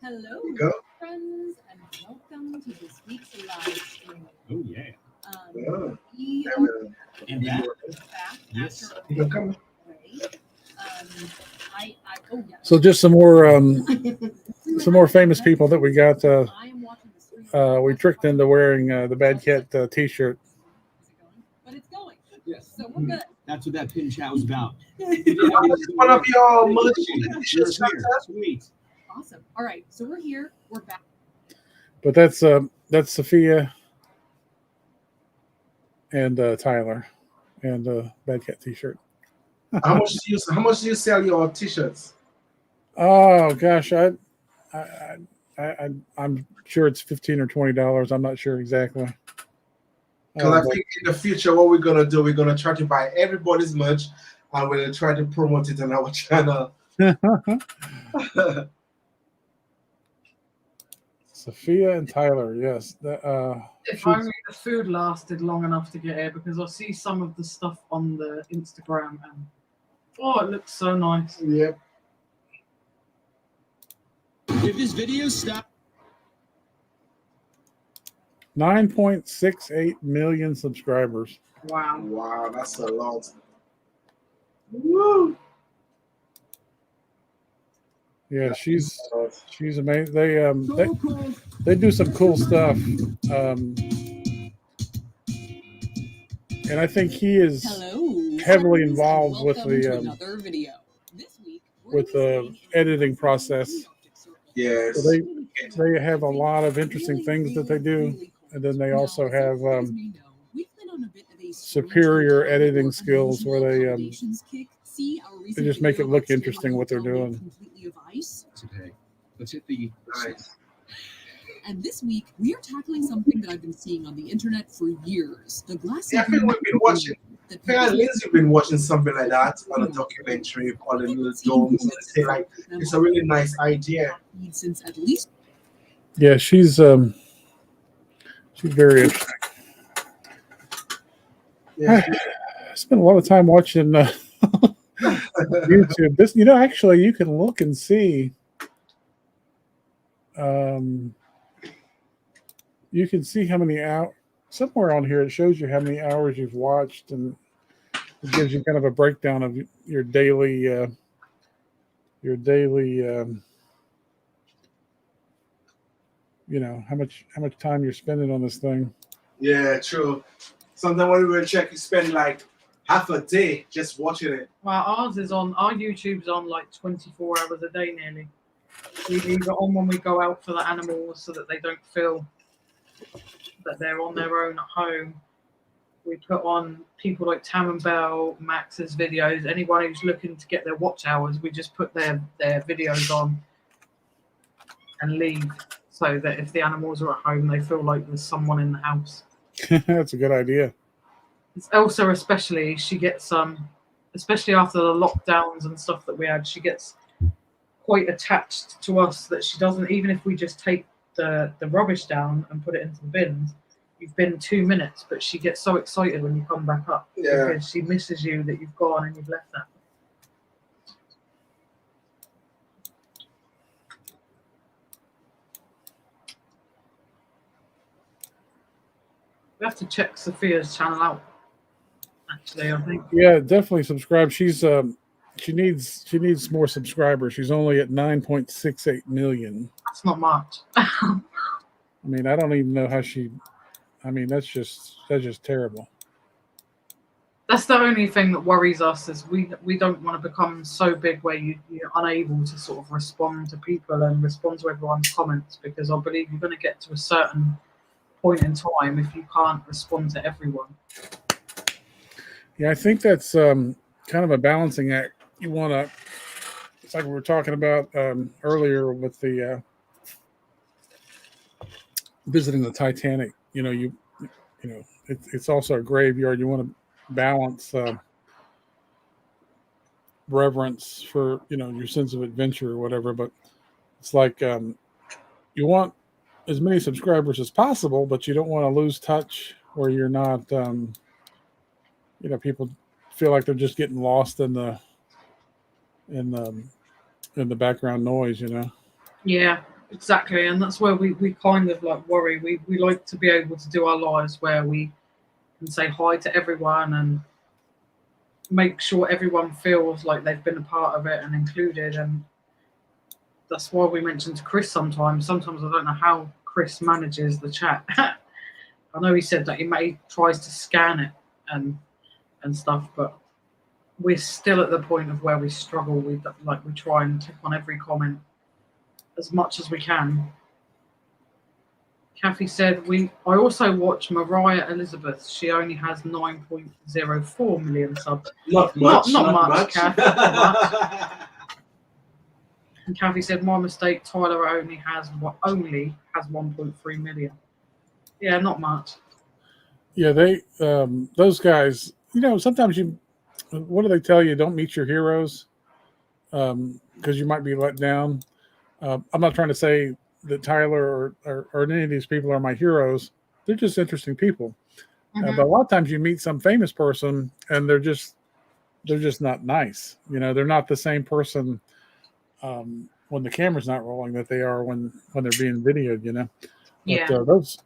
Hello, Go. friends, and welcome to this week's live stream. Oh, yeah. Oh, We yeah, are And that, back Yes. after a You come. break. Oh yeah. So just some more famous people that we got. I am watching the stream. We tricked into wearing the Bad Cat T-shirt. Is it going? But it's going. Yes. So we're good. That's what that pin chat was about. One of your merch. Sure, sure. Sweet. Awesome. All right, so we're here. We're back. But that's Sophia and Tyler and Bad Cat T-shirt. How much do you sell your t-shirts? Oh gosh, I'm sure it's $15 or $20. I'm not sure exactly. Because I think in the future, what we're gonna do, we're gonna try to buy everybody's merch, and we're gonna try to promote it on our channel. Sophia and Tyler, yes. If only the food lasted long enough to get here, because I see some of the stuff on the Instagram and it looks so nice. Yep. If this video stopped. 9.68 million subscribers. Wow. Wow, that's a lot. Woo! Yeah, she's amazing. They do some cool stuff. And I think he is heavily involved with the editing process. Yes. So they have a lot of interesting things that they do, and then they also have superior editing skills where they just make it look interesting what they're doing. Today, let's hit the Nice. And this week, we are tackling something that I've been seeing on the internet for years. The glass. Yeah, I think we've been watching. I think Lynsey been watching something like that on a documentary on the little domes. And say like it's a really nice idea. Since at least. Yeah, she's very interesting. Yeah. I spent a lot of time watching YouTube. This, actually, you can look and see. You can see how many hours. Somewhere on here, it shows you how many hours you've watched, and it gives you kind of a breakdown of your daily. How much time you're spending on this thing. Yeah, true. Sometimes when we were check, you spend like half a day just watching it. Well, our YouTube's on like 24 hours a day nearly. We leave it on when we go out for the animals so that they don't feel that they're on their own at home. We put on people like Tam and Bell, Max's videos, anyone who's looking to get their watch hours, we just put their videos on and leave so that if the animals are at home, they feel like there's someone in the house. That's a good idea. It's Elsa especially, she gets especially after the lockdowns and stuff that we had, she gets quite attached to us that she doesn't, even if we just take the rubbish down and put it into the bins, you've been 2 minutes, but she gets so excited when you come back up because she misses you that you've gone and you've left that. We have to check Sophia's channel out. Actually, I think. Yeah, definitely subscribe. She's she needs more subscribers. She's only at 9.68 million. That's not much. I mean, I don't even know how she. I mean, that's just terrible. That's the only thing that worries us is we don't want to become so big where you're unable to sort of respond to people and respond to everyone's comments, because I believe you're going to get to a certain point in time if you can't respond to everyone. Yeah, I think that's kind of a balancing act. You want to. It's like we were talking about earlier with the visiting the Titanic. It's also a graveyard. You want to balance reverence for your sense of adventure or whatever, but it's like you want as many subscribers as possible, but you don't want to lose touch where you're not people feel like they're just getting lost in the background noise. Yeah, exactly, and that's where we kind of like worry. We like to be able to do our lives where we can say hi to everyone and make sure everyone feels like they've been a part of it and included. And that's why we mention to Chris sometimes. Sometimes I don't know how Chris manages the chat. I know he said that he tries to scan it and stuff, but we're still at the point of where we struggle with, like, we try and click on every comment as much as we can. Kathy said, I also watch Mariah Elizabeth. She only has 9.04 million subs. Not much. Not much, Kath. Not much. And Kathy said, my mistake, Tyler only has 1.3 million. Yeah, not much. Yeah, they those guys, sometimes what do they tell you? Don't meet your heroes because you might be let down. I'm not trying to say that Tyler or any of these people are my heroes. They're just interesting people. But a lot of times you meet some famous person and they're just not nice. They're not the same person when the camera's not rolling that they are when they're being videoed. But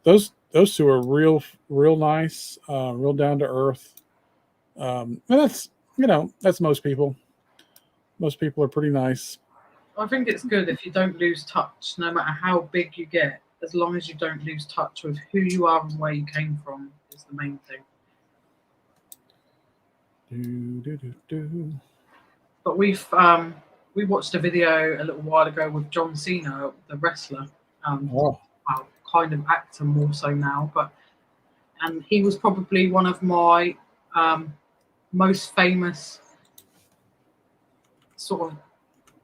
those two are real nice, real down to earth. And that's most people. Most people are pretty nice. I think it's good if you don't lose touch, no matter how big you get, as long as you don't lose touch with who you are and where you came from is the main thing. But we watched a video a little while ago with John Cena, the wrestler, well, kind of actor more so now, and he was probably one of my most famous sort of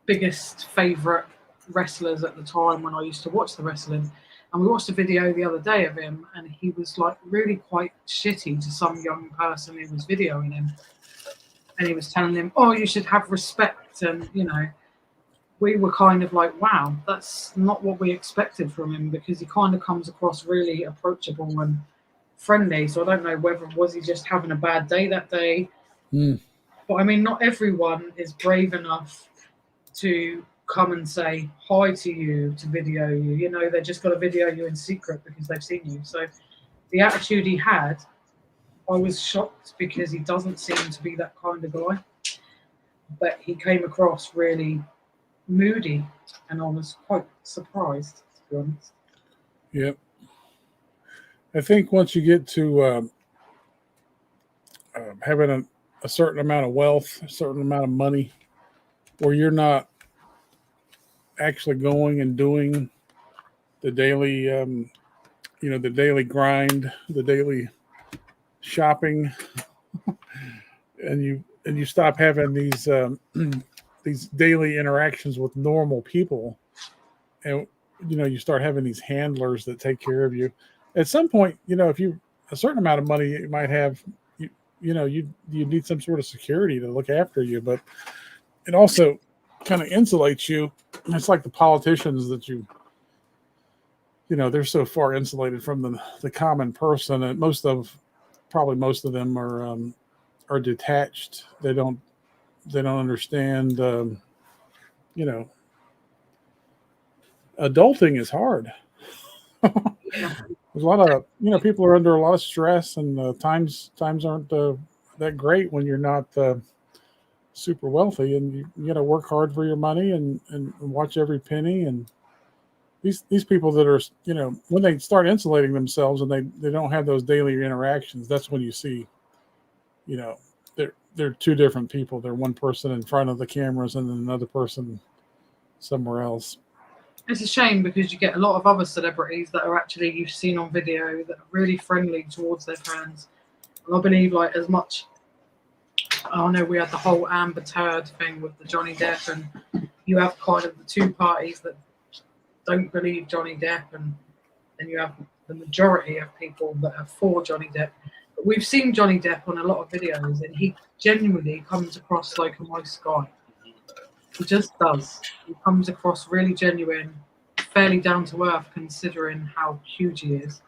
biggest favorite wrestlers at the time when I used to watch the wrestling. And we watched a video the other day of him, and he was like really quite shitty to some young person who was videoing him. And he was telling him, oh, you should have respect. And, we were kind of like, wow, that's not what we expected from him, because he kind of comes across really approachable and friendly. So I don't know whether was he just having a bad day that day. But I mean, not everyone is brave enough to come and say hi to you, to video you. They're just going to video you in secret because they've seen you. So the attitude he had, I was shocked because he doesn't seem to be that kind of guy. But he came across really moody, and I was quite surprised, to be honest. Yep. I think once you get to having a certain amount of wealth, a certain amount of money, where you're not actually going and doing the daily, the daily grind, the daily shopping, and you stop having these daily interactions with normal people, and you start having these handlers that take care of you. At some point, if you a certain amount of money you might have, you need some sort of security to look after you, but it also kind of insulates you. It's like the politicians that they're so far insulated from the common person, and most of them are detached. They don't understand. Adulting is hard. There's a lot of people are under a lot of stress, and times aren't that great when you're not super wealthy, and you got to work hard for your money and watch every penny. And these people that are when they start insulating themselves and they don't have those daily interactions, that's when you see they're two different people. They're one person in front of the cameras and then another person somewhere else. It's a shame because you get a lot of other celebrities that are actually you've seen on video that are really friendly towards their fans. And I believe as much, I know we had the whole Amber Heard thing with the Johnny Depp, and you have kind of the two parties that don't believe Johnny Depp, and then you have the majority of people that are for Johnny Depp. But we've seen Johnny Depp on a lot of videos, and he genuinely comes across like a nice guy. He just does. He comes across really genuine, fairly down to earth, considering how huge he is.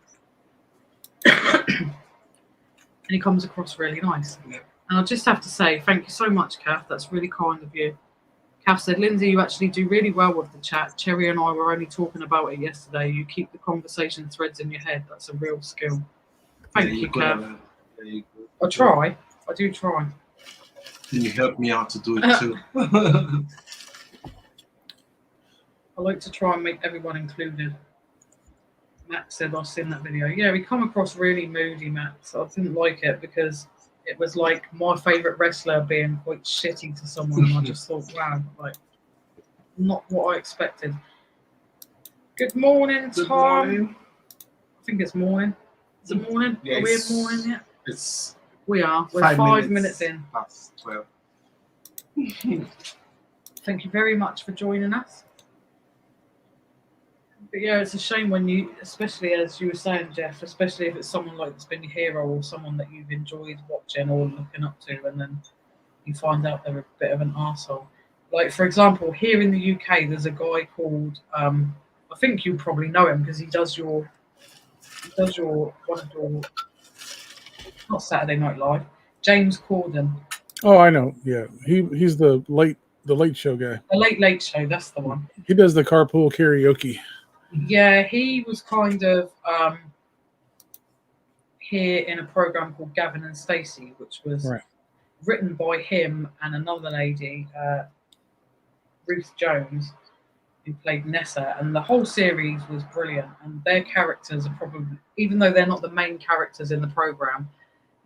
And he comes across really nice. And I just have to say, thank you so much, Kath. That's really kind of you. Kath said, Lynsey, you actually do really well with the chat. Cherry and I were only talking about it yesterday. You keep the conversation threads in your head. That's a real skill. Thank you, Kath. I try. I do try. Can you help me out to do it too? I like to try and make everyone included. Matt said, I've seen that video. Yeah, we come across really moody, Matt. So I didn't like it because it was like my favourite wrestler being quite shitty to someone. And I just thought, wow, not what I expected. Good morning, Good Tom. morning. I think it's morning. Is it morning? Yeah, Are we in it's- morning yet? It's We are. We're 5 minutes in. past 12. Thank you very much for joining us. But yeah, it's a shame when you, especially as you were saying, Jeff, especially if it's someone like that's been your hero or someone that you've enjoyed watching or looking up to, and then you find out they're a bit of an arsehole. Like, for example, here in the UK, there's a guy called, I think you probably know him because he does your one of your, not Saturday Night Live, James Corden. Oh, I know. Yeah, he's the late show guy. The Late Late Show, that's the one. He does the carpool karaoke. Yeah, he was kind of here in a program called Gavin and Stacey, which was Right. written by him and another lady, Ruth Jones, who played Nessa, and the whole series was brilliant. And their characters are probably, even though they're not the main characters in the program,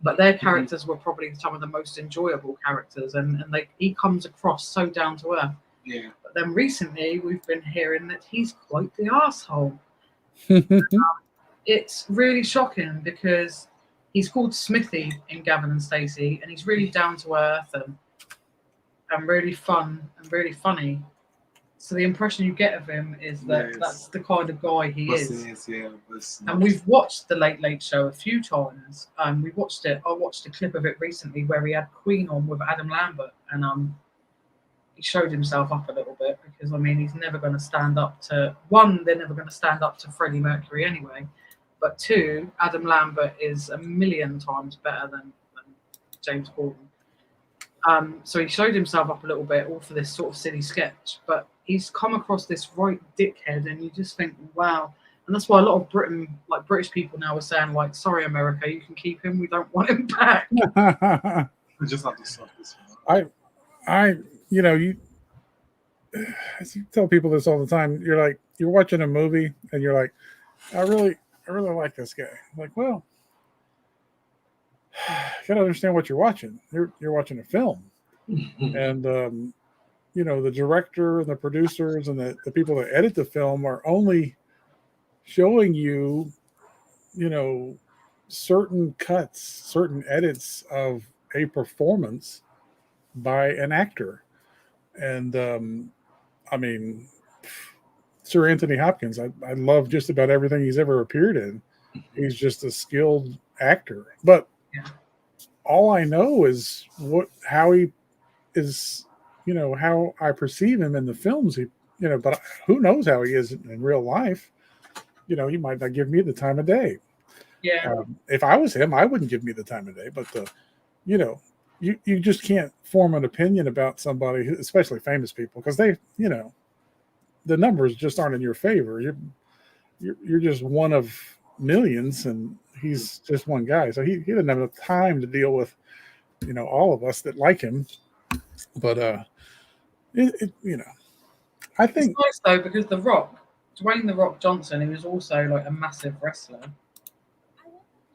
but their characters were probably some of the most enjoyable characters, and he comes across so down to earth. Yeah. But then recently, we've been hearing that he's quite the asshole. It's really shocking because he's called Smithy in Gavin and Stacey, and he's really down to earth and really fun and really funny. So the impression you get of him is that Yes. that's the kind of guy he is. Yeah, And we've watched the Late Late Show a few times. We watched it. I watched a clip of it recently where he had Queen on with Adam Lambert, and he showed himself up a little bit because I mean he's never going to stand up to one. They're never going to stand up to Freddie Mercury anyway. But two, Adam Lambert is a million times better than James Corden. So he showed himself up a little bit, all for this sort of silly sketch. But he's come across this right dickhead, and you just think, wow. And that's why a lot of British people now are saying, like, sorry, America, you can keep him. We don't want him back. We just have to stop this I you tell people this all the time. You're like, you're watching a movie and you're like, I really like this guy. I'm like, well, you gotta understand what you're watching. You're watching a film. And the director and the producers and the people that edit the film are only showing you, certain cuts, certain edits of a performance by an actor. And I mean, Sir Anthony Hopkins, I love just about everything he's ever appeared in. He's just a skilled actor. But all I know is how he is, how I perceive him in the films. But who knows how he is in real life? He might not give me the time of day. Yeah. If I was him, I wouldn't give me the time of day. But you just can't form an opinion about somebody, especially famous people, because they, the numbers just aren't in your favor. You're just one of millions, and he's just one guy. So he didn't have enough time to deal with, all of us that like him. But I think it's nice though because Dwayne The Rock Johnson, he was also like a massive wrestler.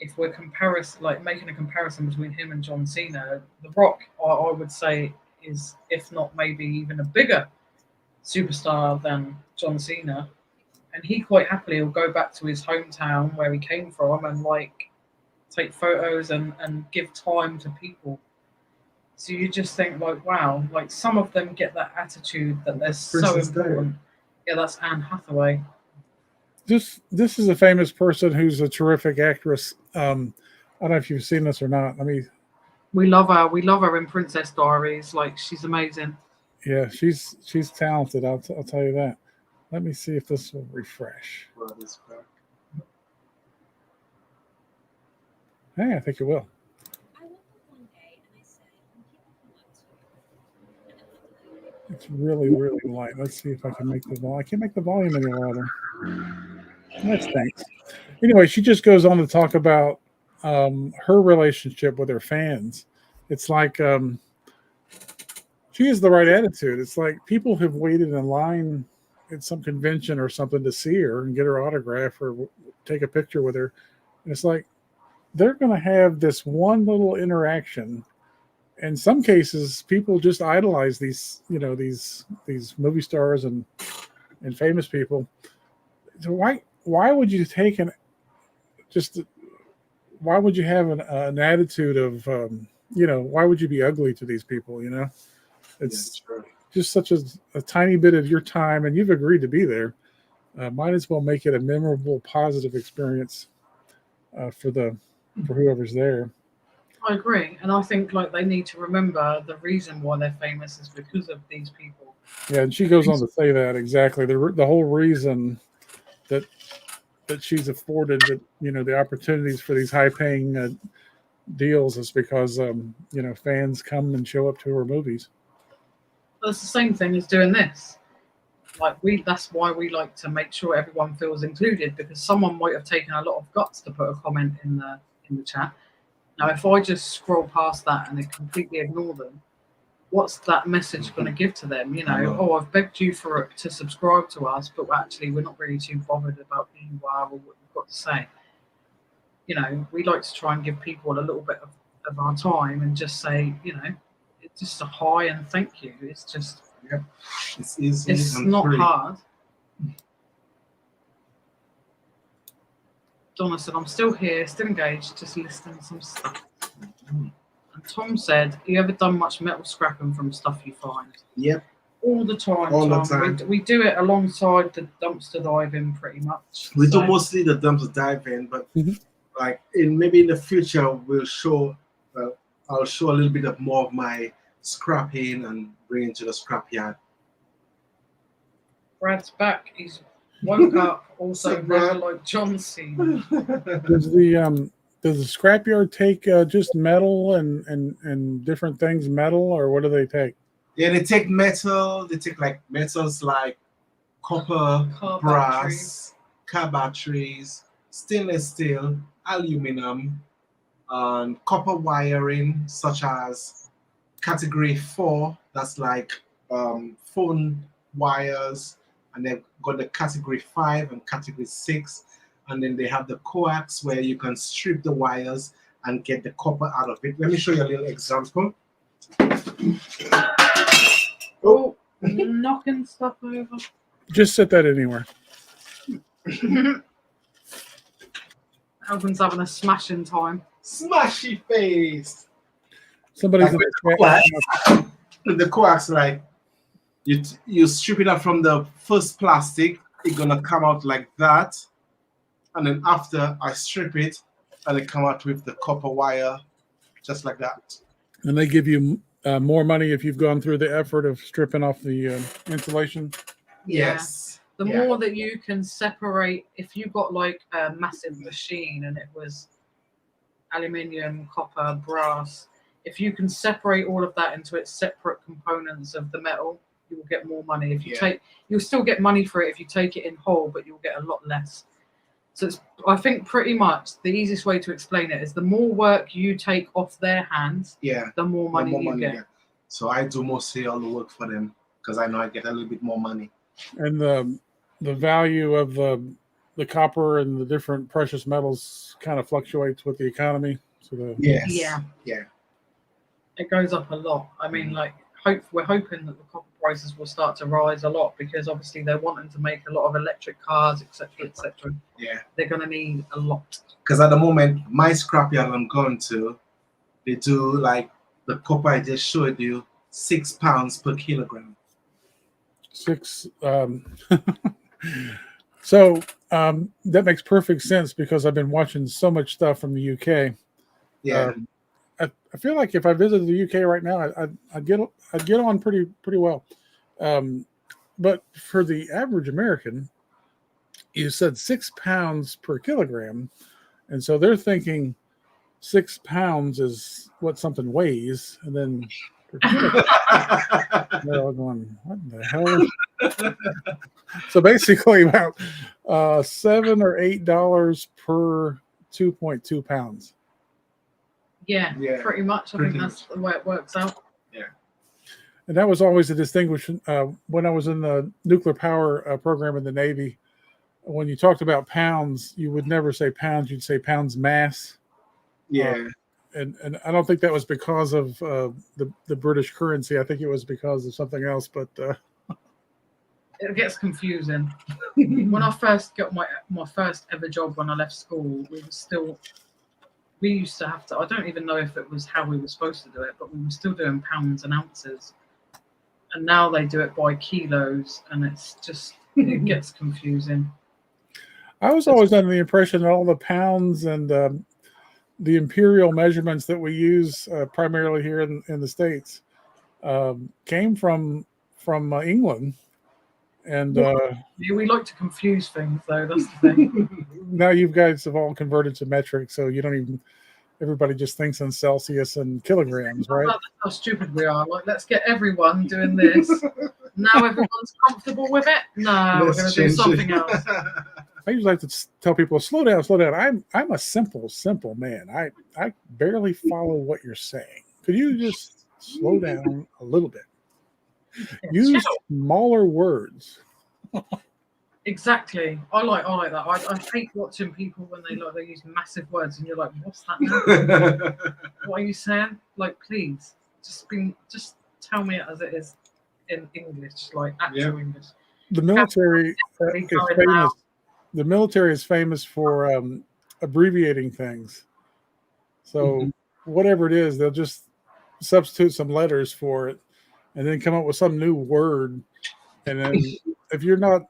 If we're making a comparison between him and John Cena, The Rock, I would say, is, if not maybe even a bigger superstar than John Cena. And he quite happily will go back to his hometown where he came from and take photos and give time to people. So you just think wow, some of them get that attitude that they're so important. Yeah, that's Anne Hathaway. This is a famous person who's a terrific actress. I don't know if you've seen this or not. We love her. We love her in Princess Diaries. She's amazing. Yeah, she's talented. I'll tell you that. Let me see if this will refresh. Hey, I think it will. It's really, really light. Let's see if I can make the volume. I can't make the volume any louder. That stinks. Anyway, she just goes on to talk about her relationship with her fans. It's like she has the right attitude. It's like people have waited in line at some convention or something to see her and get her autograph or take a picture with her. And it's like they're going to have this one little interaction. In some cases, people just idolize these, these movie stars and famous people So why would you take why would you have an attitude of why would you be ugly to these people? It's just such a tiny bit of your time, and you've agreed to be there. Might as well make it a memorable, positive experience for whoever's there. I agree, and I think like they need to remember the reason why they're famous is because of these people. Yeah, and she goes on to say that exactly the whole reason that she's afforded the opportunities for these high paying deals is because fans come and show up to her movies. But it's the same thing as doing this. Like that's why we like to make sure everyone feels included, because someone might have taken a lot of guts to put a comment in the chat. Now, if I just scroll past that and then completely ignore them, what's that message going to give to them? Oh, I've begged you to subscribe to us, but actually we're not really too bothered about who you are or what you've got to say. We like to try and give people a little bit of our time and just say, it's just a hi and thank you. It's just, it's easy. It's not free. hard. Donna said, I'm still here, still engaged, just listening to some stuff. And Tom said, you ever done much metal scrapping from stuff you find? Yep. All the time, All Tom. the time. We do it alongside the dumpster diving pretty much. We do mostly the dumpster diving, but like maybe in the future we'll show, I'll show a little bit of more of my scrapping and bring it to the scrapyard. Brad's back. He's woke up. Also, never like John Cena. Does the scrapyard take just metal and different things metal, or what do they take? Yeah, they take metal. They take like metals like copper, brass, car batteries, stainless steel, aluminum, and copper wiring, such as category 4. That's like phone wires. And they've got the category 5 and category 6. And then they have the coax where you can strip the wires and get the copper out of it. Let me show you a little example. Oh, knocking stuff over. Just set that anywhere. Alvin's having a smashing time. Smashy face. Somebody's the coax, like you strip it out from the first plastic, it's gonna come out like that, and then after I strip it, and it come out with the copper wire, just like that. And they give you more money if you've gone through the effort of stripping off the insulation. Yes. The more that you can separate, if you got like a massive machine and it was aluminium, copper, brass, if you can separate all of that into its separate components of the metal, you will get more money. If you you'll still get money for it if you take it in whole, but you'll get a lot less. So I think pretty much the easiest way to explain it is the more work you take off their hands, the more money you get. Yeah. So I do mostly all the work for them because I know I get a little bit more money. And the value of the copper and the different precious metals kind of fluctuates with the economy. So yeah, it goes up a lot. I mean, like we're hoping that the copper prices will start to rise a lot because obviously they're wanting to make a lot of electric cars, etc., etc. Yeah, they're going to need a lot. Because at the moment, my scrapyard I'm going to, they do like the copper I just showed you, £6 per kilogram. So that makes perfect sense because I've been watching so much stuff from the UK. Yeah. I feel like if I visited the UK right now, I'd get on pretty well. But for the average American, you said £6 per kilogram, and so they're thinking 6 pounds is what something weighs, and then per kilogram, they're all going, what the hell? So basically, about $7 or $8 per 2.2 pounds. Yeah, pretty much. I think that's the way it works out. Yeah. And that was always a distinguishing when I was in the nuclear power program in the Navy. When you talked about pounds, you would never say pounds; you'd say pounds mass. Yeah. And I don't think that was because of the British currency. I think it was because of something else. But it gets confusing. When I first got my first ever job when I left school, we used to have to, I don't even know if it was how we were supposed to do it, but we were still doing pounds and ounces. And now they do it by kilos, and it's just, it gets confusing. I was always under the impression that all the pounds and the imperial measurements that we use primarily here in the States came from England. And we like to confuse things, though. That's the thing. Now you guys have all converted to metric, so you don't even. Everybody just thinks in Celsius and kilograms, right? That's how stupid we are. Like, let's get everyone doing this. Now everyone's comfortable with it. No, we're going to do something else. I usually like to tell people, slow down, slow down. I'm a simple man. I barely follow what you're saying. Could you just slow down a little bit? Use smaller words. Exactly. I like that. I hate watching people when they use massive words and you're like, what's that now? What are you saying? Like, please, just tell me it as it is in English, like actual English. The military is famous. The military is famous for abbreviating things. So whatever it is, they'll just substitute some letters for it, and then come up with some new word. And then if you're not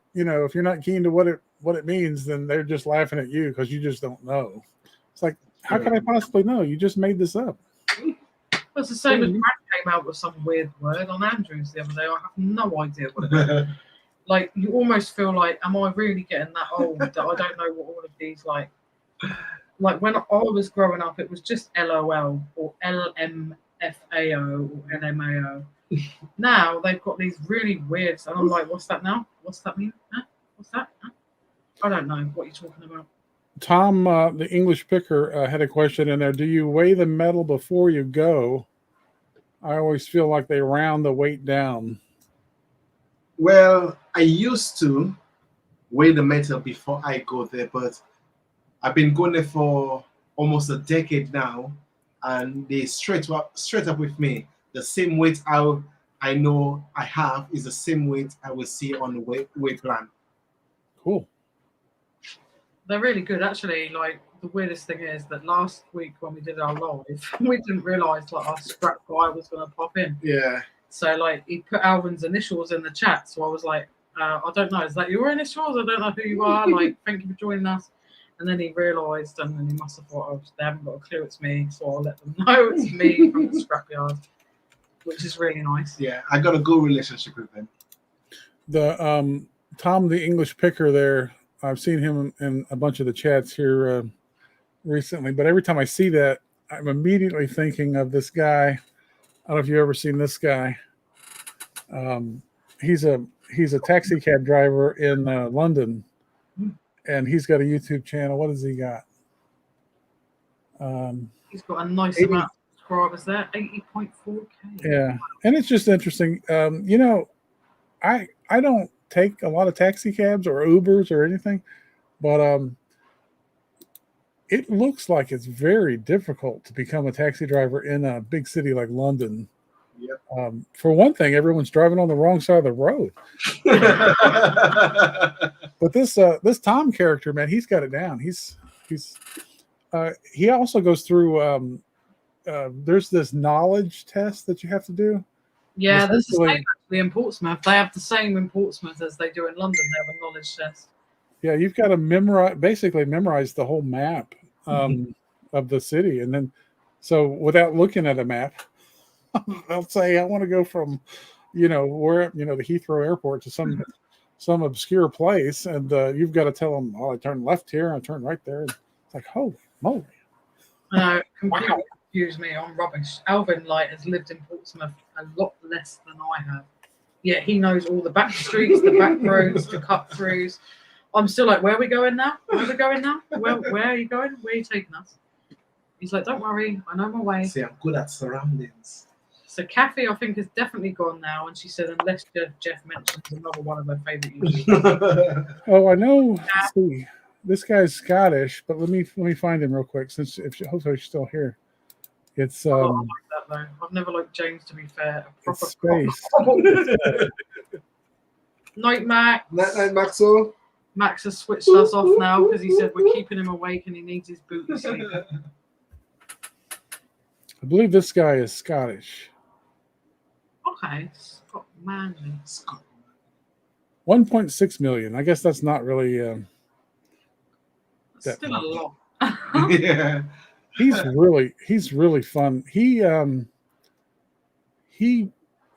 keen to what it means, then they're just laughing at you because you just don't know. It's like, how can I possibly know? You just made this up. It's the same as Brad came out with some weird word on Andrews the other day. I have no idea what it is. Like, you almost feel like, am I really getting that old that I don't know what all of these like when I was growing up, it was just LOL or LMFAO or LMAO. Now they've got these really weird, and I'm like, what's that now? What's that mean? Huh? What's that? Huh? I don't know what you're talking about. Tom, the English picker, had a question in there. Do you weigh the metal before you go? I always feel like they round the weight down. Well, I used to weigh the metal before I go there, but I've been going there for almost a decade now, and they straight up with me. The same weight I know I have is the same weight I will see on the weight plan. Cool. They're really good, actually. Like, the weirdest thing is that last week when we did our live, we didn't realise like our scrap guy was going to pop in. Yeah. So like he put Alvin's initials in the chat, so I was like, I don't know, is that your initials? I don't know who you are. Like, thank you for joining us. And then he realised, and then he must have thought, oh, they haven't got a clue it's me, so I'll let them know it's me from the scrapyard, which is really nice. Yeah, I got a good relationship with him. The Tom, the English picker there, I've seen him in a bunch of the chats here recently, but every time I see that, I'm immediately thinking of this guy. I don't know if you've ever seen this guy. He's a taxi cab driver in London, and he's got a YouTube channel. What has he got? He's got a nice amount of subscribers there, 80.4K. Yeah, and it's just interesting. I don't take a lot of taxi cabs or Ubers or anything, but it looks like it's very difficult to become a taxi driver in a big city like London. Yep. For one thing, everyone's driving on the wrong side of the road. But this Tom character, man, he's got it down. He also goes through. There's this knowledge test that you have to do. Yeah, that's the same actually in Portsmouth. They have the same in Portsmouth as they do in London. They have a knowledge test. Yeah, you've got to memorize the whole map of the city, and then so without looking at a map, they'll say, "I want to go from, the Heathrow Airport to some obscure place," and you've got to tell them, "Oh, I turn left here, I turn right there." It's like, holy moly! Completely confused me. I'm rubbish. Alvin has lived in Portsmouth a lot less than I have. Yeah, he knows all the back streets, the back roads, the cut throughs. I'm still like, where are we going now? Where are we going now? Where are you going? Where are you taking us? He's like, don't worry, I know my way. See, I'm good at surroundings. So Kathy, I think, is definitely gone now, and she said unless Jeff mentions another one of her favourite YouTubers. Oh, I know. Let's see. This guy's Scottish, but let me find him real quick. Hopefully she's still here. It's I like that though. I've never liked James, to be fair. It's space. Night, Max. Night, Maxwell. Max has switched us off now because he said we're keeping him awake and he needs his booty sleep. I believe this guy is Scottish. Okay, Scott Manley. 1.6 million. I guess that's not really. That's still a lot. Yeah. He's really fun. He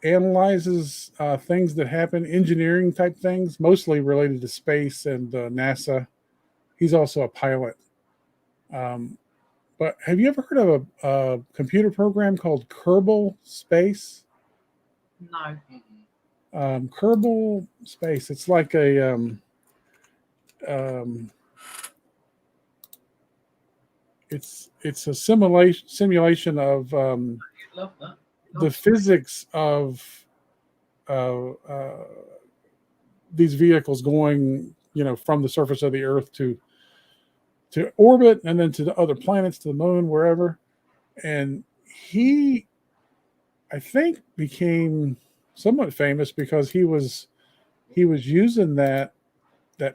analyzes things that happen, engineering type things, mostly related to space and NASA. He's also a pilot. But have you ever heard of a computer program called Kerbal Space? No. Kerbal Space. It's like a it's a simulation of Love that. the physics of these vehicles going, from the surface of the Earth to orbit, and then to the other planets, to the moon, wherever. And he, I think, became somewhat famous because he was using that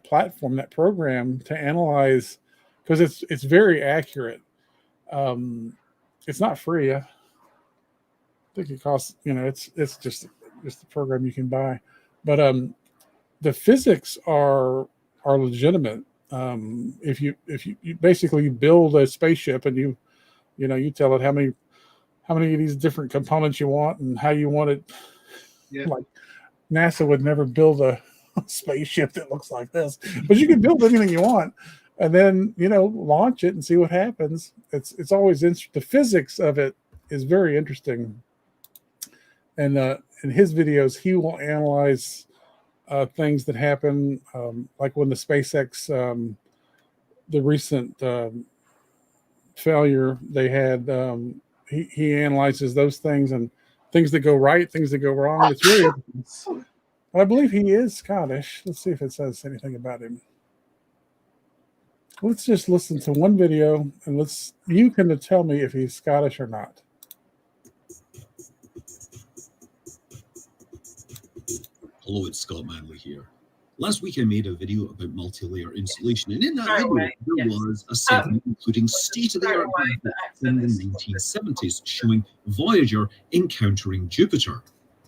platform, that program, to analyze, because it's very accurate. It's not free. I think it costs, it's just a program you can buy, but the physics are legitimate. If you basically build a spaceship and you tell it how many of these different components you want and how you want it. Yeah. Like NASA would never build a spaceship that looks like this, but you can build anything you want and then launch it and see what happens. It's always interesting. The physics of it is very interesting. And in his videos, he will analyze things that happen, like when the SpaceX, the recent failure they had. He analyzes those things and things that go right, things that go wrong. It's really interesting. I believe he is Scottish. Let's see if it says anything about him. Let's just listen to one video and you can tell me if he's Scottish or not. Hello, it's Scott Manley here. Last week I made a video about multi-layer insulation, and in that video there was a segment including state-of-the-art graphics from the 1970s showing Voyager encountering Jupiter.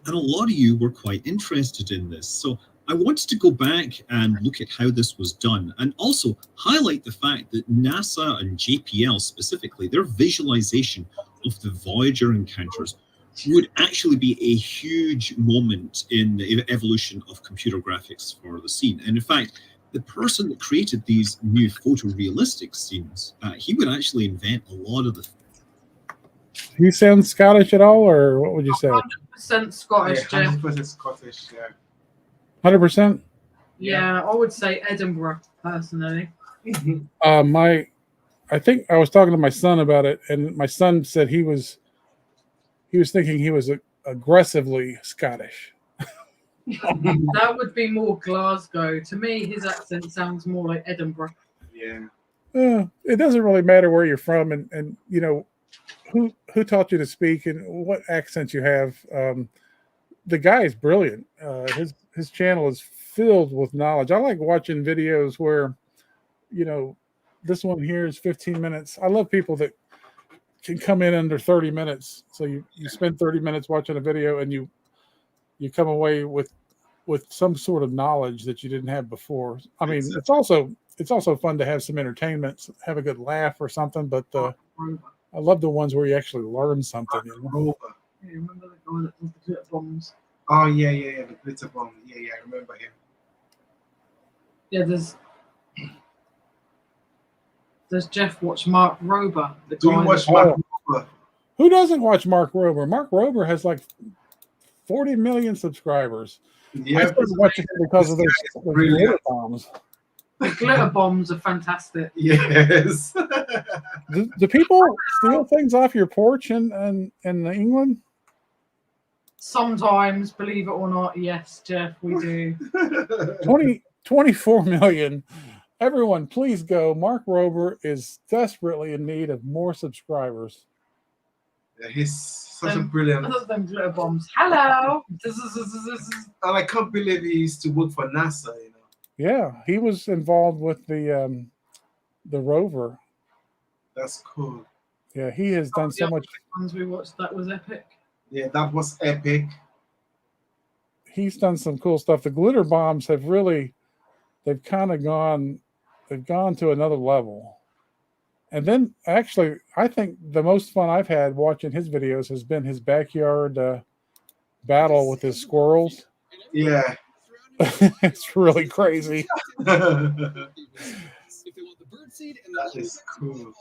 And a lot of you were quite interested in this, so I wanted to go back and look at how this was done, and also highlight the fact that NASA and JPL specifically, their visualization of the Voyager encounters would actually be a huge moment in the evolution of computer graphics for the scene. And in fact, the person that created these new photorealistic scenes, he would actually invent a lot of the... Do you sound Scottish at all, or what would you say? 100% Scottish, Jeff. 100% Scottish, yeah. 100%? Yeah, I would say Edinburgh, personally. I think I was talking to my son about it, and my son said he was thinking he was aggressively Scottish. That would be more Glasgow. To me, his accent sounds more like Edinburgh. Yeah. It doesn't really matter where you're from, and who taught you to speak and what accent you have. The guy is brilliant. His channel is filled with knowledge. I like watching videos where, this one here is 15 minutes. I love people that can come in under 30 minutes. So you spend 30 minutes watching a video and you come away with some sort of knowledge that you didn't have before. I mean, it's also fun to have some entertainment, have a good laugh or something, but I love the ones where you actually learn something. Yeah, remember the guy that did the glitter bombs? Oh, yeah, the glitter bomb. Yeah, I remember him. Yeah, does Jeff watch Mark Rober? Do you watch Mark Rober? Who doesn't watch Mark Rober? Mark Rober has like 40 million subscribers. Yeah, I started watching him because of those glitter bombs. The glitter bombs are fantastic. Yes. Do people steal things off your porch in England? Sometimes, believe it or not, yes, Jeff, we do. 24 million. Everyone, please go. Mark Rober is desperately in need of more subscribers. His Such a brilliant. I thought them glitter bombs. Hello. And I can't believe he used to work for NASA. You know. Yeah, he was involved with the rover. That's cool. Yeah, he has done so much. Ones we watched, that was epic. Yeah, that was epic. He's done some cool stuff. The glitter bombs have really, they've gone to another level. And then actually, I think the most fun I've had watching his videos has been his backyard battle with his squirrels. Yeah. It's really crazy. That is cool.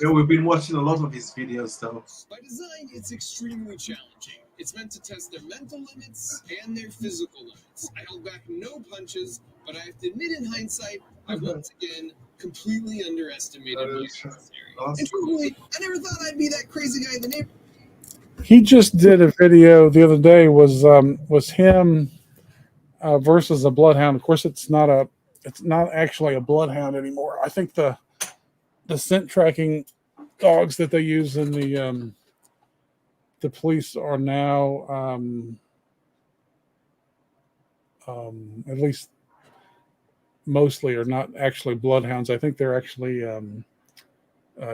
Yeah, we've been watching a lot of his videos though. By design, it's extremely challenging. It's meant to test their mental limits and their physical limits. I held back no punches, but I have to admit in hindsight, I once again completely underestimated my adversary. And truthfully, I never thought I'd be that crazy guy in the neighborhood. He just did a video the other day was him versus a bloodhound. Of course, it's not actually a bloodhound anymore. I think the scent tracking dogs that they use in the police are now at least mostly are not actually bloodhounds. I think they're actually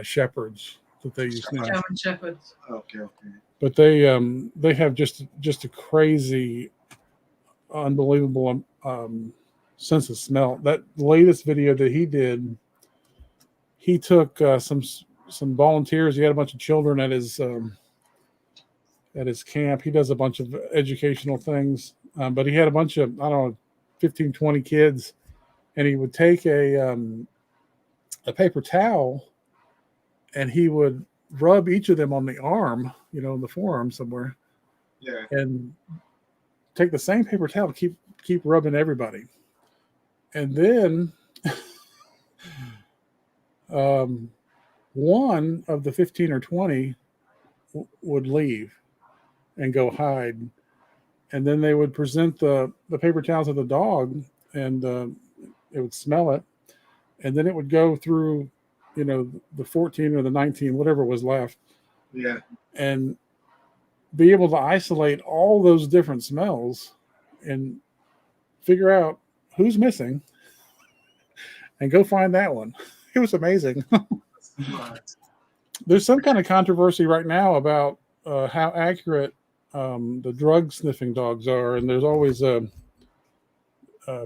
shepherds that they use now. German shepherds. Okay. But they have just a crazy, unbelievable sense of smell. That latest video that he did, he took some volunteers. He had a bunch of children at his camp. He does a bunch of educational things, but he had a bunch of 15, 20 kids, and he would take a paper towel, and he would rub each of them on the arm, in the forearm somewhere. Yeah. And take the same paper towel, keep rubbing everybody. And then one of the 15 or 20 would leave and go hide. And then they would present the paper towel to the dog, and it would smell it. And then it would go through, the 14 or the 19, whatever was left. Yeah. And be able to isolate all those different smells and figure out who's missing and go find that one. It was amazing. There's some kind of controversy right now about how accurate the drug sniffing dogs are. And there's always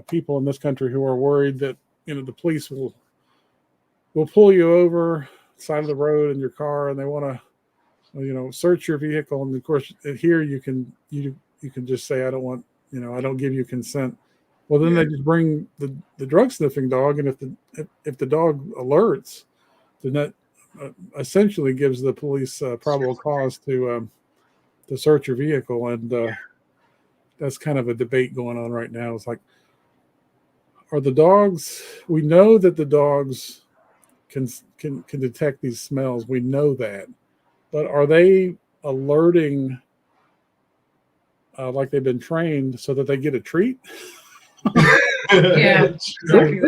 people in this country who are worried that, the police will pull you over side of the road in your car, and they want to, search your vehicle. And of course, here you can just say, I don't want, I don't give you consent. Well, then they just bring the drug sniffing dog, and if the dog alerts, then that essentially gives the police probable cause to search your vehicle. And that's kind of a debate going on right now. It's like, are the dogs? We know that the dogs can detect these smells. We know that. But are they alerting like they've been trained so that they get a treat? Yeah, exactly.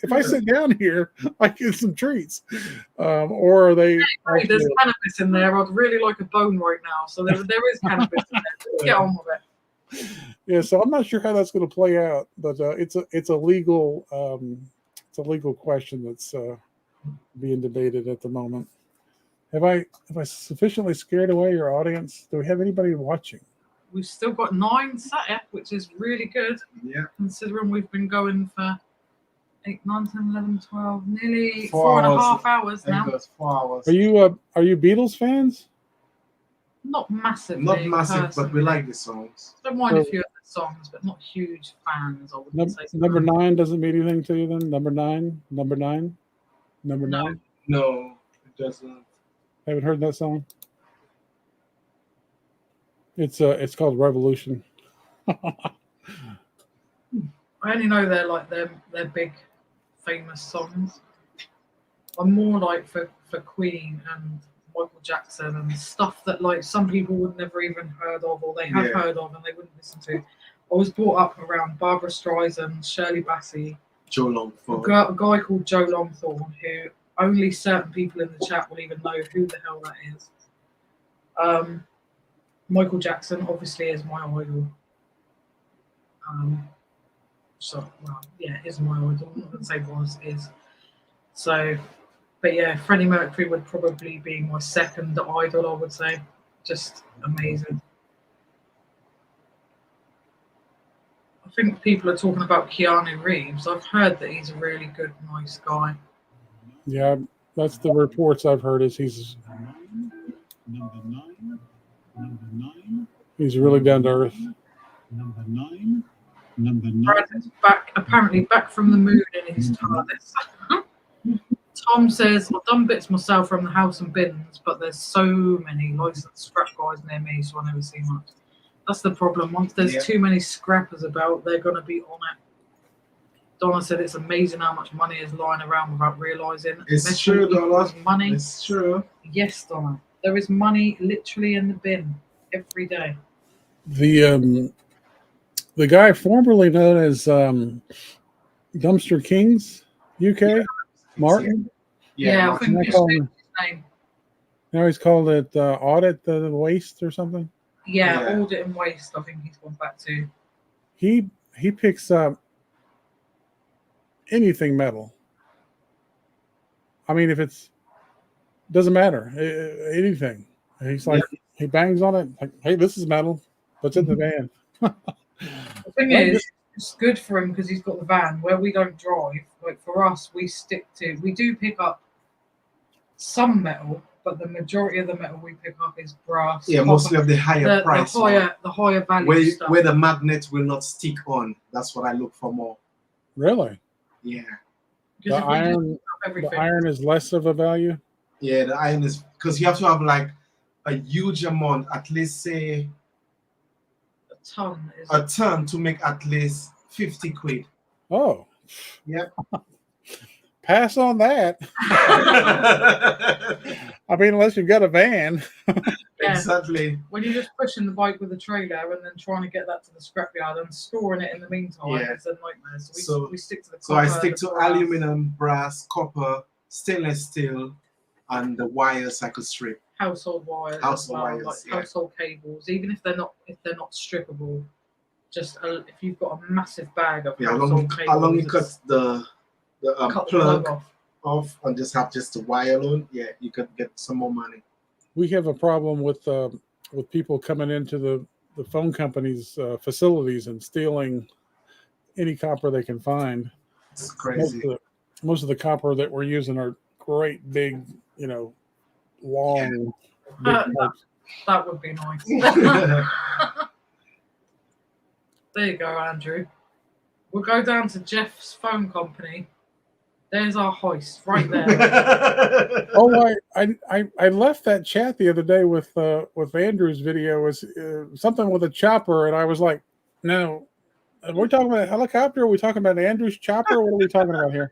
If I sit down here, I get some treats. Or are they? Hey, there's cannabis in there. I'd really like a bone right now. So there is cannabis in there. Let's get on with it. Yeah, so I'm not sure how that's going to play out, but it's a legal question that's being debated at the moment. Have I sufficiently scared away your audience? Do we have anybody watching? We've still got 9 sat up, which is really good. Yeah. Considering we've been going for 8, 9, 10, 11, 12, nearly 4 4.5 hours now. 4 hours. Are you Beatles fans? Not massively. Not massive, personally. but we like the songs. Don't mind a few of the songs, but not huge fans. I wouldn't say. Number 9 doesn't mean anything to you then? Number 9? No, it doesn't. Haven't heard that song? It's called Revolution. I only know they're big, famous songs. I'm more like for Queen and Michael Jackson and stuff that like some people would never even heard of, or they have heard of and they wouldn't listen to. I was brought up around Barbara Streisand, Shirley Bassey, Joe Longthorne. a guy called Joe Longthorne, who only certain people in the chat will even know who the hell that is. Michael Jackson obviously is my idol. So, well, yeah, is my idol. I'm not going to say was, is. So, but yeah, Freddie Mercury would probably be my second idol, I would say. Just amazing. I think people are talking about Keanu Reeves. I've heard that he's a really good, nice guy. Yeah, that's the reports I've heard. Is he's Number nine. he's really down to earth. Number nine. Brad is apparently back from the moon in his TARDIS. Tom says, I've done bits myself from the house and bins, but there's so many licensed scrap guys near me, so I never see much. That's the problem. Once there's too many scrappers about, they're going to be on it. Donna said it's amazing how much money is lying around without realising. It's true, Donna. Money. It's true. Yes, Donna. There is money literally in the bin every day. The guy formerly known as Dumpster Kings UK, Martin. Yeah, I think Now you changed his name. Now he's called it Audit the Waste or something. Yeah, Audit and Waste, I think he's gone back to. He picks up anything metal. I mean, if it's doesn't matter, anything. He's like he bangs on it like, hey, this is metal. What's in the van? The thing is, it's good for him because he's got the van where we don't drive. Like for us, we do pick up some metal, but the majority of the metal we pick up is brass. Yeah, copper, mostly of the higher price. The higher value stuff. Where the magnet will not stick on. That's what I look for more. Really? Yeah. The iron is less of a value? Yeah, the iron is because you have to have like a huge amount, at least say a ton to make at least 50 quid. Oh. Yep. Pass on that. I mean, unless you've got a van. Yeah. Exactly. When you're just pushing the bike with a trailer and then trying to get that to the scrapyard and storing it in the meantime, it's a nightmare. So we stick to the copper. So I stick to aluminum, brass, copper, stainless steel, and the wires I could strip. Household wires, household cables, even if they're not strippable. Just if you've got a massive bag of household cables. How long you cut the plug off and just have just the wire alone? Yeah, you could get some more money. We have a problem with people coming into the phone company's facilities and stealing any copper they can find. It's crazy. Most of the copper that we're using are great big, long. That would be nice. There you go, Andrew. We'll go down to Jeff's phone company. There's our hoist right there. Oh, I left that chat the other day with Andrew's video. Was something with a chopper, and I was like, no, we're talking about a helicopter. Are we talking about Andrew's chopper? What are we talking about here?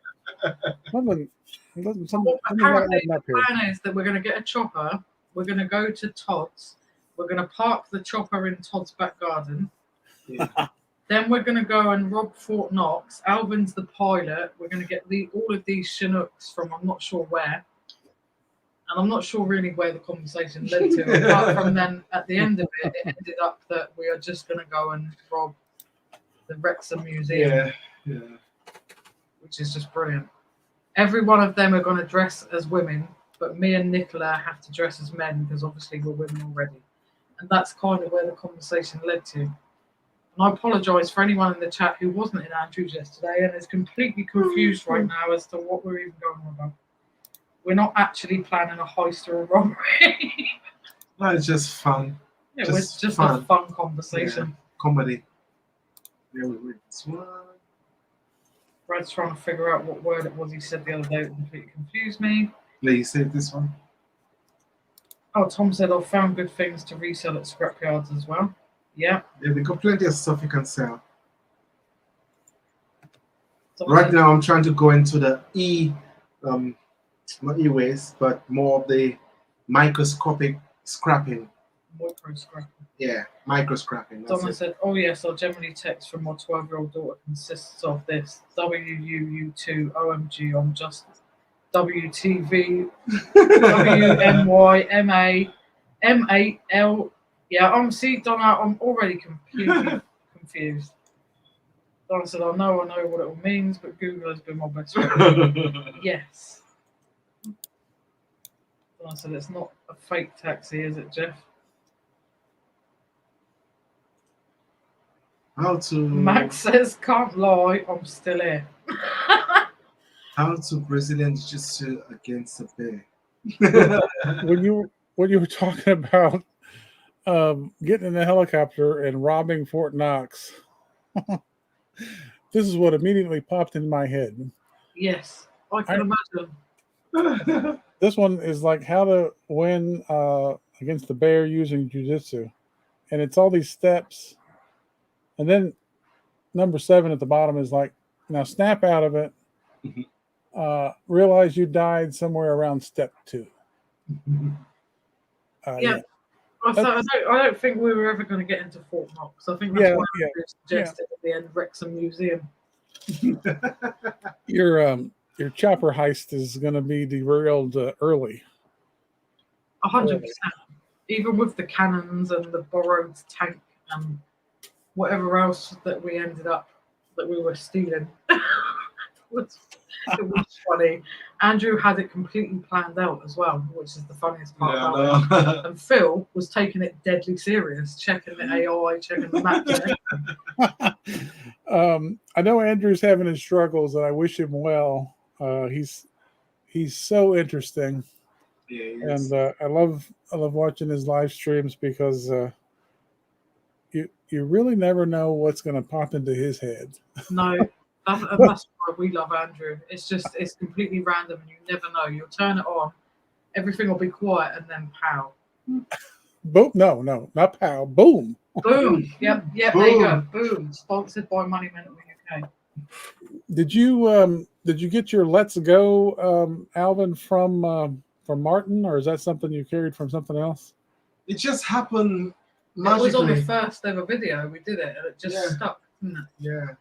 Apparently, the plan is that we're going to get a chopper. We're going to go to Todd's. We're going to park the chopper in Todd's back garden. Yeah. Then we're going to go and rob Fort Knox. Alvin's the pilot. We're going to get all of these Chinooks from I'm not sure where. And I'm not sure really where the conversation led to. Apart from then, at the end of it, it ended up that we are just going to go and rob the Wrexham Museum. Yeah. Which is just brilliant. Every one of them are going to dress as women, but me and Nicola have to dress as men because obviously we're women already. And that's kind of where the conversation led to. And I apologise for anyone in the chat who wasn't in Andrew's yesterday and is completely confused right now as to what we're even going on about. We're not actually planning a heist or a robbery. No, it's just fun. Yeah, it's just a fun conversation. Yeah. Comedy. Yeah, we this one. Brad's trying to figure out what word it was he said the other day that completely confused me. Yeah, you said this one. Oh, Tom said I've found good things to resell at scrapyards as well. Yeah. Yeah, they got plenty of stuff you can sell. Right now, I'm trying to go into the not e-waste, but more of the microscopic scrapping. Micro-scrapping. Yeah, micro-scrapping. Someone said, oh yes, our generally text from my 12-year-old daughter consists of this. WUU2, OMG, I'm just WTV, WNY, MA, Yeah, Donna, I'm already confused. Donna said, I know what it all means, but Google has been my best friend. Yes. Donna said, it's not a fake taxi, is it, Jeff? Max says, can't lie, I'm still here. How to Brazilian Jiu-Jitsu against a bear. when you were talking about getting in a helicopter and robbing Fort Knox, this is what immediately popped in my head. Yes, I can imagine. This one is like how to win against the bear using jiu-jitsu. And it's all these steps. And then number 7 at the bottom is like, now snap out of it. Realize you died somewhere around step 2. Yeah. I don't think we were ever going to get into Fort Knox. I think that's why I suggested at the end Wrexham Museum. Your chopper heist is going to be derailed early. 100%. Even with the cannons and the borrowed tank and whatever else that we ended up that we were stealing. It was funny. Andrew had it completely planned out as well, which is the funniest part about it. And Phil was taking it deadly serious, checking the AI, checking the maps. I know Andrew's having his struggles, and I wish him well. He's so interesting. Yeah, and I love watching his live streams because you really never know what's going to pop into his head. No, that's why we love Andrew. It's completely random, and you never know. You'll turn it on, everything will be quiet, and then pow. Boom! No, not pow. Boom! Boom! Yep. Boom. There you go. Boom! Sponsored by Money Mental UK. Did you get your Let's Go, Alvin, from Martin, or is that something you carried from something else? It just happened magically. It was on the first ever video we did it, and it just stuck, didn't it? Yeah.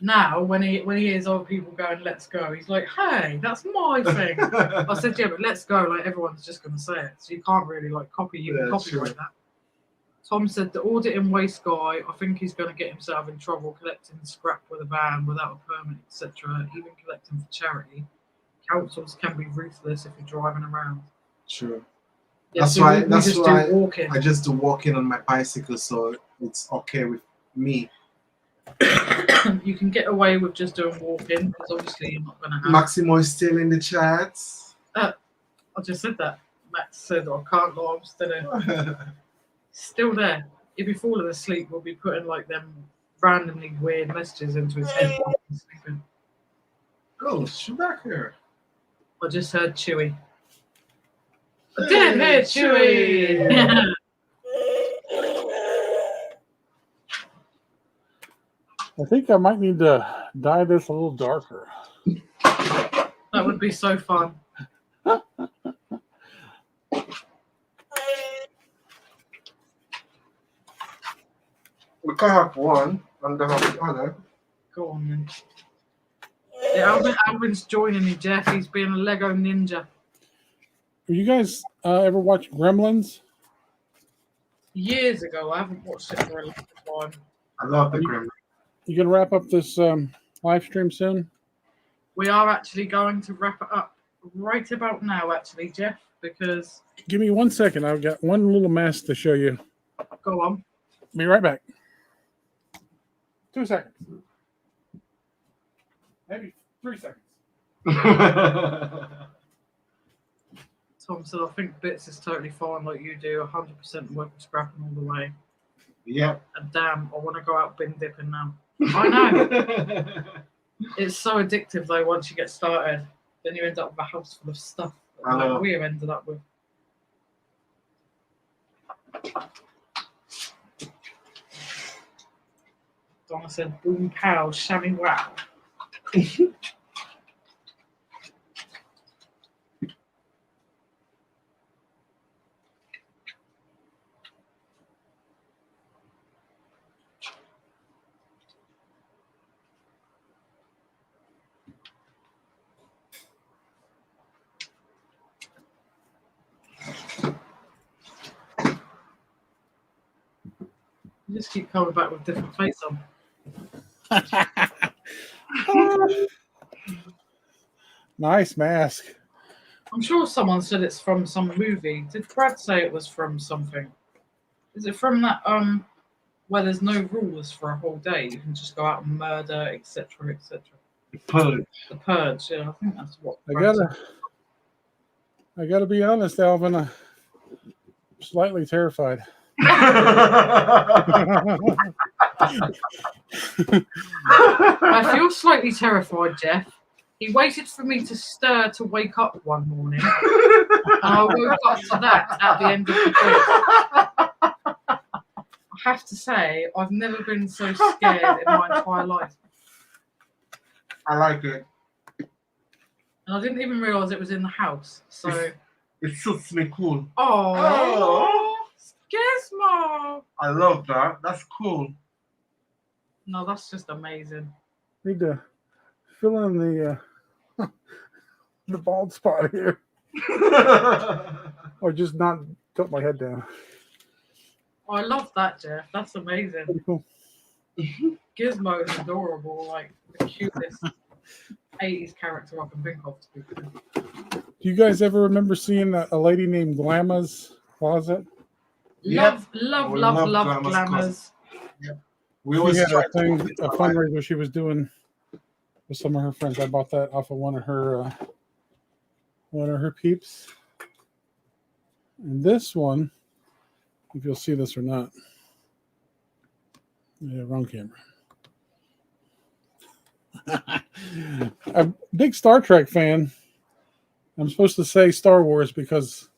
Now, when he hears other people going, let's go, he's like, hey, that's my thing. I said, yeah, but let's go, like everyone's just going to say it. So you can't really copyright that. Tom said, the audit in waste guy, I think he's going to get himself in trouble collecting scrap with a van without a permit, etc. Even collecting for charity. Councils can be ruthless if you're driving around. Sure. Yeah, that's so why I just do walking on my bicycle, so it's okay with me. You can get away with just doing walking because obviously you're not going to have. Maximo is still in the chats. I just said that. Max said, I can't lie, I'm still in. Still there. If you're falling asleep, we'll be putting like them randomly weird messages into his head while he's sleeping. Oh, Schumacher. I just heard Chewy. I did hear Chewy! I think I might need to dye this a little darker. That would be so fun. We can have one and then have the other. Go on then. Yeah, Alvin's joining me, Jeff. He's being a Lego ninja. Have you guys ever watched Gremlins? Years ago. I haven't watched it for a long time. I love the Gremlins. You gonna wrap up this live stream soon? We are actually going to wrap it up right about now, actually, Jeff, because... Give me 1 second. I've got one little mess to show you. Go on. Be right back. 2 seconds. Maybe 3 seconds. Tom said, I think bits is totally fine like you do. 100% worth scrapping all the way. Yeah. And damn, I want to go out bin dipping now. I know. It's so addictive though once you get started. Then you end up with a house full of stuff like we have ended up with. Donna said, boom pow, shammy wow. You just keep coming back with different face on. Nice mask. I'm sure someone said it's from some movie. Did Brad say it was from something? Is it from that where there's no rules for a whole day? You can just go out and murder, etc., etc. The Purge. The Purge. Yeah, I think that's what. I gotta be honest, Alvin. I'm slightly terrified. I feel slightly terrified, Jeff. He waited for me to stir to wake up one morning, and I woke up to that at the end of the bed. I have to say, I've never been so scared in my entire life. I like it. And I didn't even realise it was in the house. So it suits me cool. Oh, Gizmo! I love that. That's cool. No, that's just amazing. Need to fill in the bald spot here, or just not tilt my head down. Oh, I love that, Jeff. That's amazing. Pretty cool. Gizmo is adorable, like the cutest 80s character I can think of. To be fair. Do you guys ever remember seeing a lady named Glamma's closet? Love Glamours. Yep. We always had try a fundraiser she was doing with some of her friends. I bought that off of one of her peeps. And this one, if you'll see this or not. Yeah, wrong camera. I'm a big Star Trek fan. I'm supposed to say Star Wars because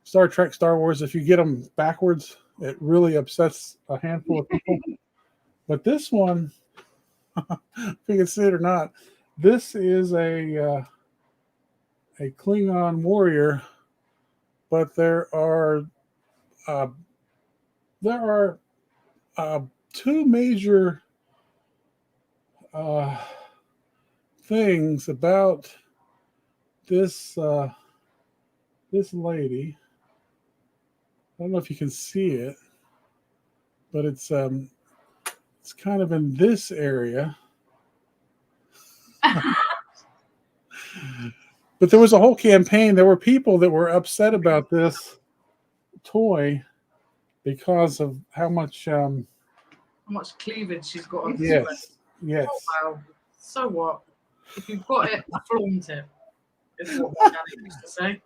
Star Trek, Star Wars, if you get them backwards, it really upsets a handful of people. But this one, if you can see it or not, this is a Klingon warrior, but there are two major things about this lady. I don't know if you can see it, but it's kind of in this area. But there was a whole campaign. There were people that were upset about this toy because of how much cleavage she's got on. Yes. Yes. Oh, wow. So what? If you've got it, flaunt it. Is what my daddy used to say.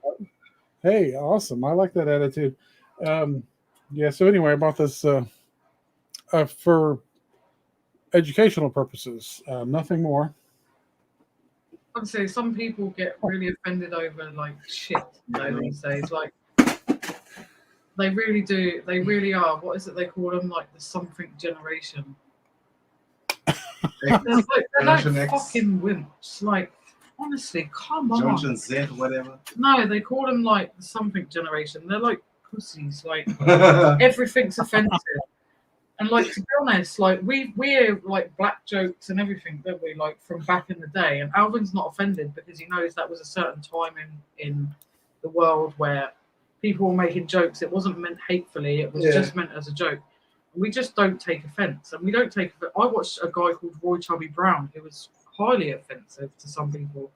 Hey, awesome. I like that attitude. Yeah, so anyway, I bought this for educational purposes, nothing more. I'd say some people get really offended over like shit these days. Like they really do. They really are. What is it they call them? Like the something generation. They're like fucking wimps. Like honestly, come on. Junction Z, whatever. No, they call them like the something generation. They're like pussies. Like everything's offensive. And like to be honest, like we're like black jokes and everything, don't we? Like from back in the day. And Alvin's not offended because he knows that was a certain time in the world where people were making jokes. It wasn't meant hatefully. It was just meant as a joke. We just don't take offense, and we don't take offense. I watched a guy called Roy Chubby Brown who was highly offensive to some people.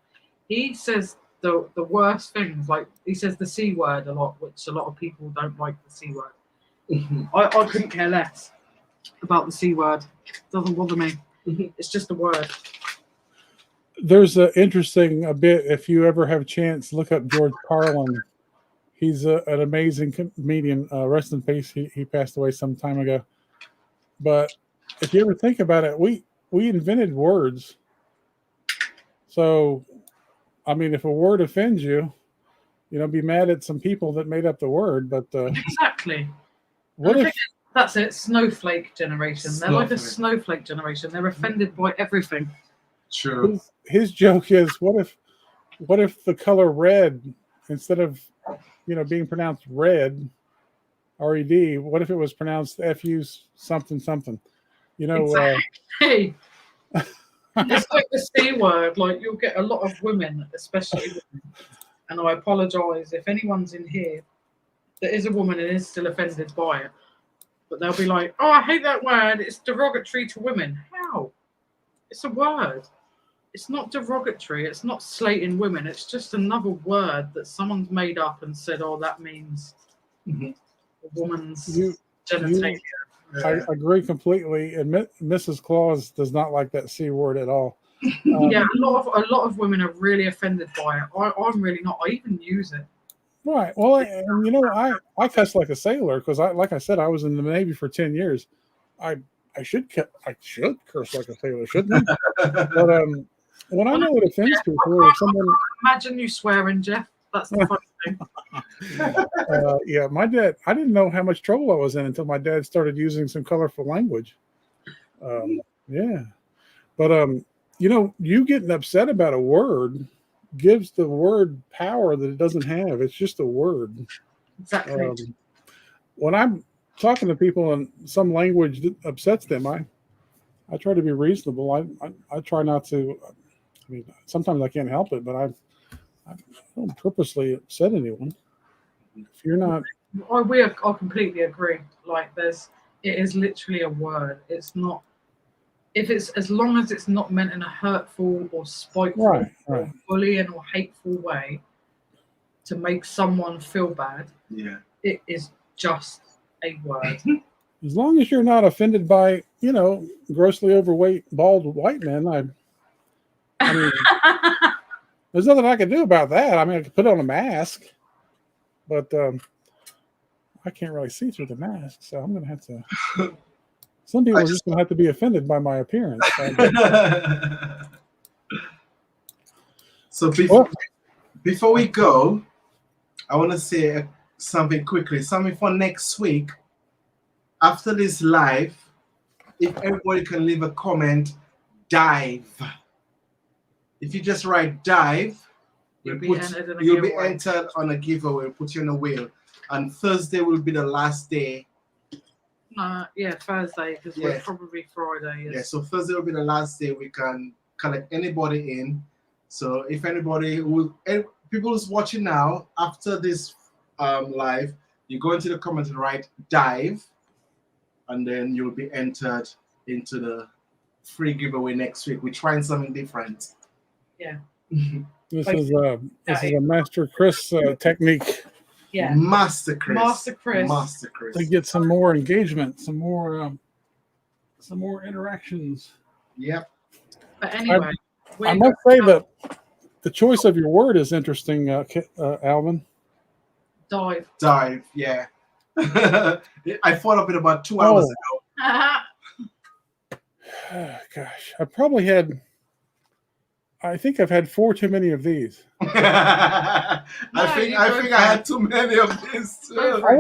He says the worst things, like he says the C word a lot, which a lot of people don't like the C word. I couldn't care less about the C word. It doesn't bother me. It's just a word. There's an interesting bit, if you ever have a chance, look up George Carlin. He's an amazing comedian. Rest in peace. He passed away some time ago. But if you ever think about it, we invented words. So, I mean, if a word offends you, be mad at some people that made up the word. But exactly. What if that's it? Snowflake generation. They're like a snowflake generation. They're offended by everything. True. His joke is, what if the color red, instead of being pronounced red, R-E-D, what if it was pronounced F-U something something? Exactly. It's like the C word. Like you'll get a lot of women, especially women, and I apologise if anyone's in here that is a woman and is still offended by it. But they'll be like, "Oh, I hate that word. It's derogatory to women." How? It's a word. It's not derogatory. It's not slating women. It's just another word that someone's made up and said, "Oh, that means a woman's genitalia." I agree completely. And Mrs. Claus does not like that C word at all. Yeah, a lot of women are really offended by it. I'm really not. I even use it. Right. Well, and you know, I cuss like a sailor because like I said, I was in the Navy for 10 years. I should curse like a sailor, shouldn't I? But when I know it offends people, or someone imagine you swearing, Jeff. That's the funny thing. Yeah, my dad. I didn't know how much trouble I was in until my dad started using some colorful language. Yeah, but you know, you getting upset about a word gives the word power that it doesn't have. It's just a word. Exactly. When I'm talking to people in some language that upsets them, I try to be reasonable. I try not to. I mean, sometimes I can't help it, but I don't purposely upset anyone. If you're not, I completely agree. Like, it is literally a word. It's not. If it's as long as it's not meant in a hurtful or spiteful or bullying or hateful way to make someone feel bad, it is just a word. As long as you're not offended by, you know, grossly overweight, bald white men, I mean, there's nothing I can do about that. I mean, I could put on a mask, but I can't really see through the mask, so I'm going to have to. Some people are just going to have to be offended by my appearance. So before we go, I want to say something quickly. Something for next week. After this live, if everybody can leave a comment, dive. If you just write dive, you'll be entered on a giveaway. We'll put you on a wheel. And Thursday will be the last day. Thursday, because we're probably Friday. Yeah, so Thursday will be the last day we can collect anybody in. So if anybody people who's watching now, after this live, you go into the comments and write dive, and then you'll be entered into the free giveaway next week. We're trying something different. Yeah. This is a Master Chris technique. Yeah. Master Chris. To get some more engagement, some more interactions. Yep. But anyway, I must say that the choice of your word is interesting, Alvin. Dive, yeah. I thought of it about 2 hours ago. Gosh, I think I've had 4 too many of these. I think I had too many of these too. I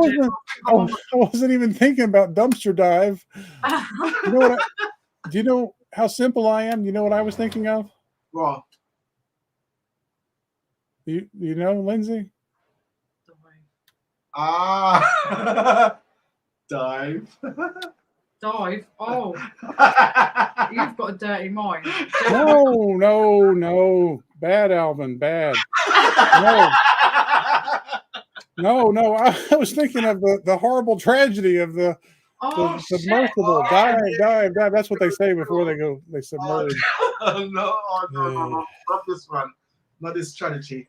wasn't even thinking about dumpster dive. Do you know how simple I am? You know what I was thinking of? Well, you know, Lynsey? Dive. Dive. Oh, you've got a dirty mind. No. Bad, Alvin. Bad. No. I was thinking of the horrible tragedy of the submersible. Dive. That's what they say before they submerge. No. Not this one. Not this strategy.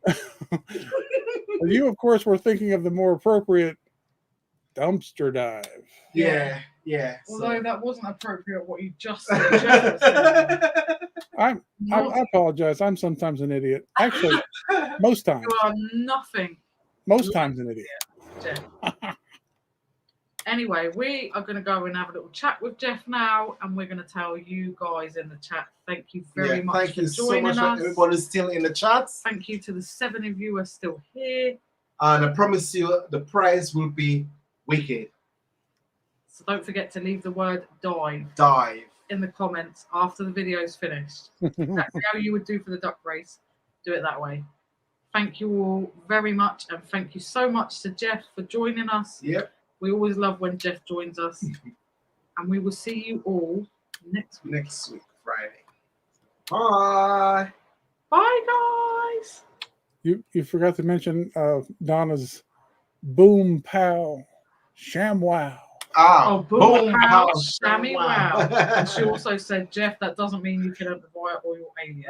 You, of course, were thinking of the more appropriate dumpster dive. Yeah. Although that wasn't appropriate what you just said. I apologize. I'm sometimes an idiot. Actually, most times. You are nothing. Most times an idiot. Anyway, we are going to go and have a little chat with Jeff now, and we're going to tell you guys in the chat. Thank you very much for joining us. So much for everybody's still in the chat. Thank you to the 7 of you who are still here. And I promise you, the prize will be wicked. So don't forget to leave the word dive in the comments after the video is finished. Exactly how you would do for the duck race. Do it that way. Thank you all very much, and thank you so much to Jeff for joining us. Yep. We always love when Jeff joins us. And we will see you all next week, Friday. Bye. Bye, guys. You forgot to mention Donna's boom pow sham wow. Oh, boom, boom, pow, pow, shammy, wow. And she also said, Jeff, that doesn't mean you can have the White Oil alien.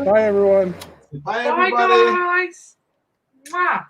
Bye, everyone. Bye, Bye, everybody. guys. Mwah.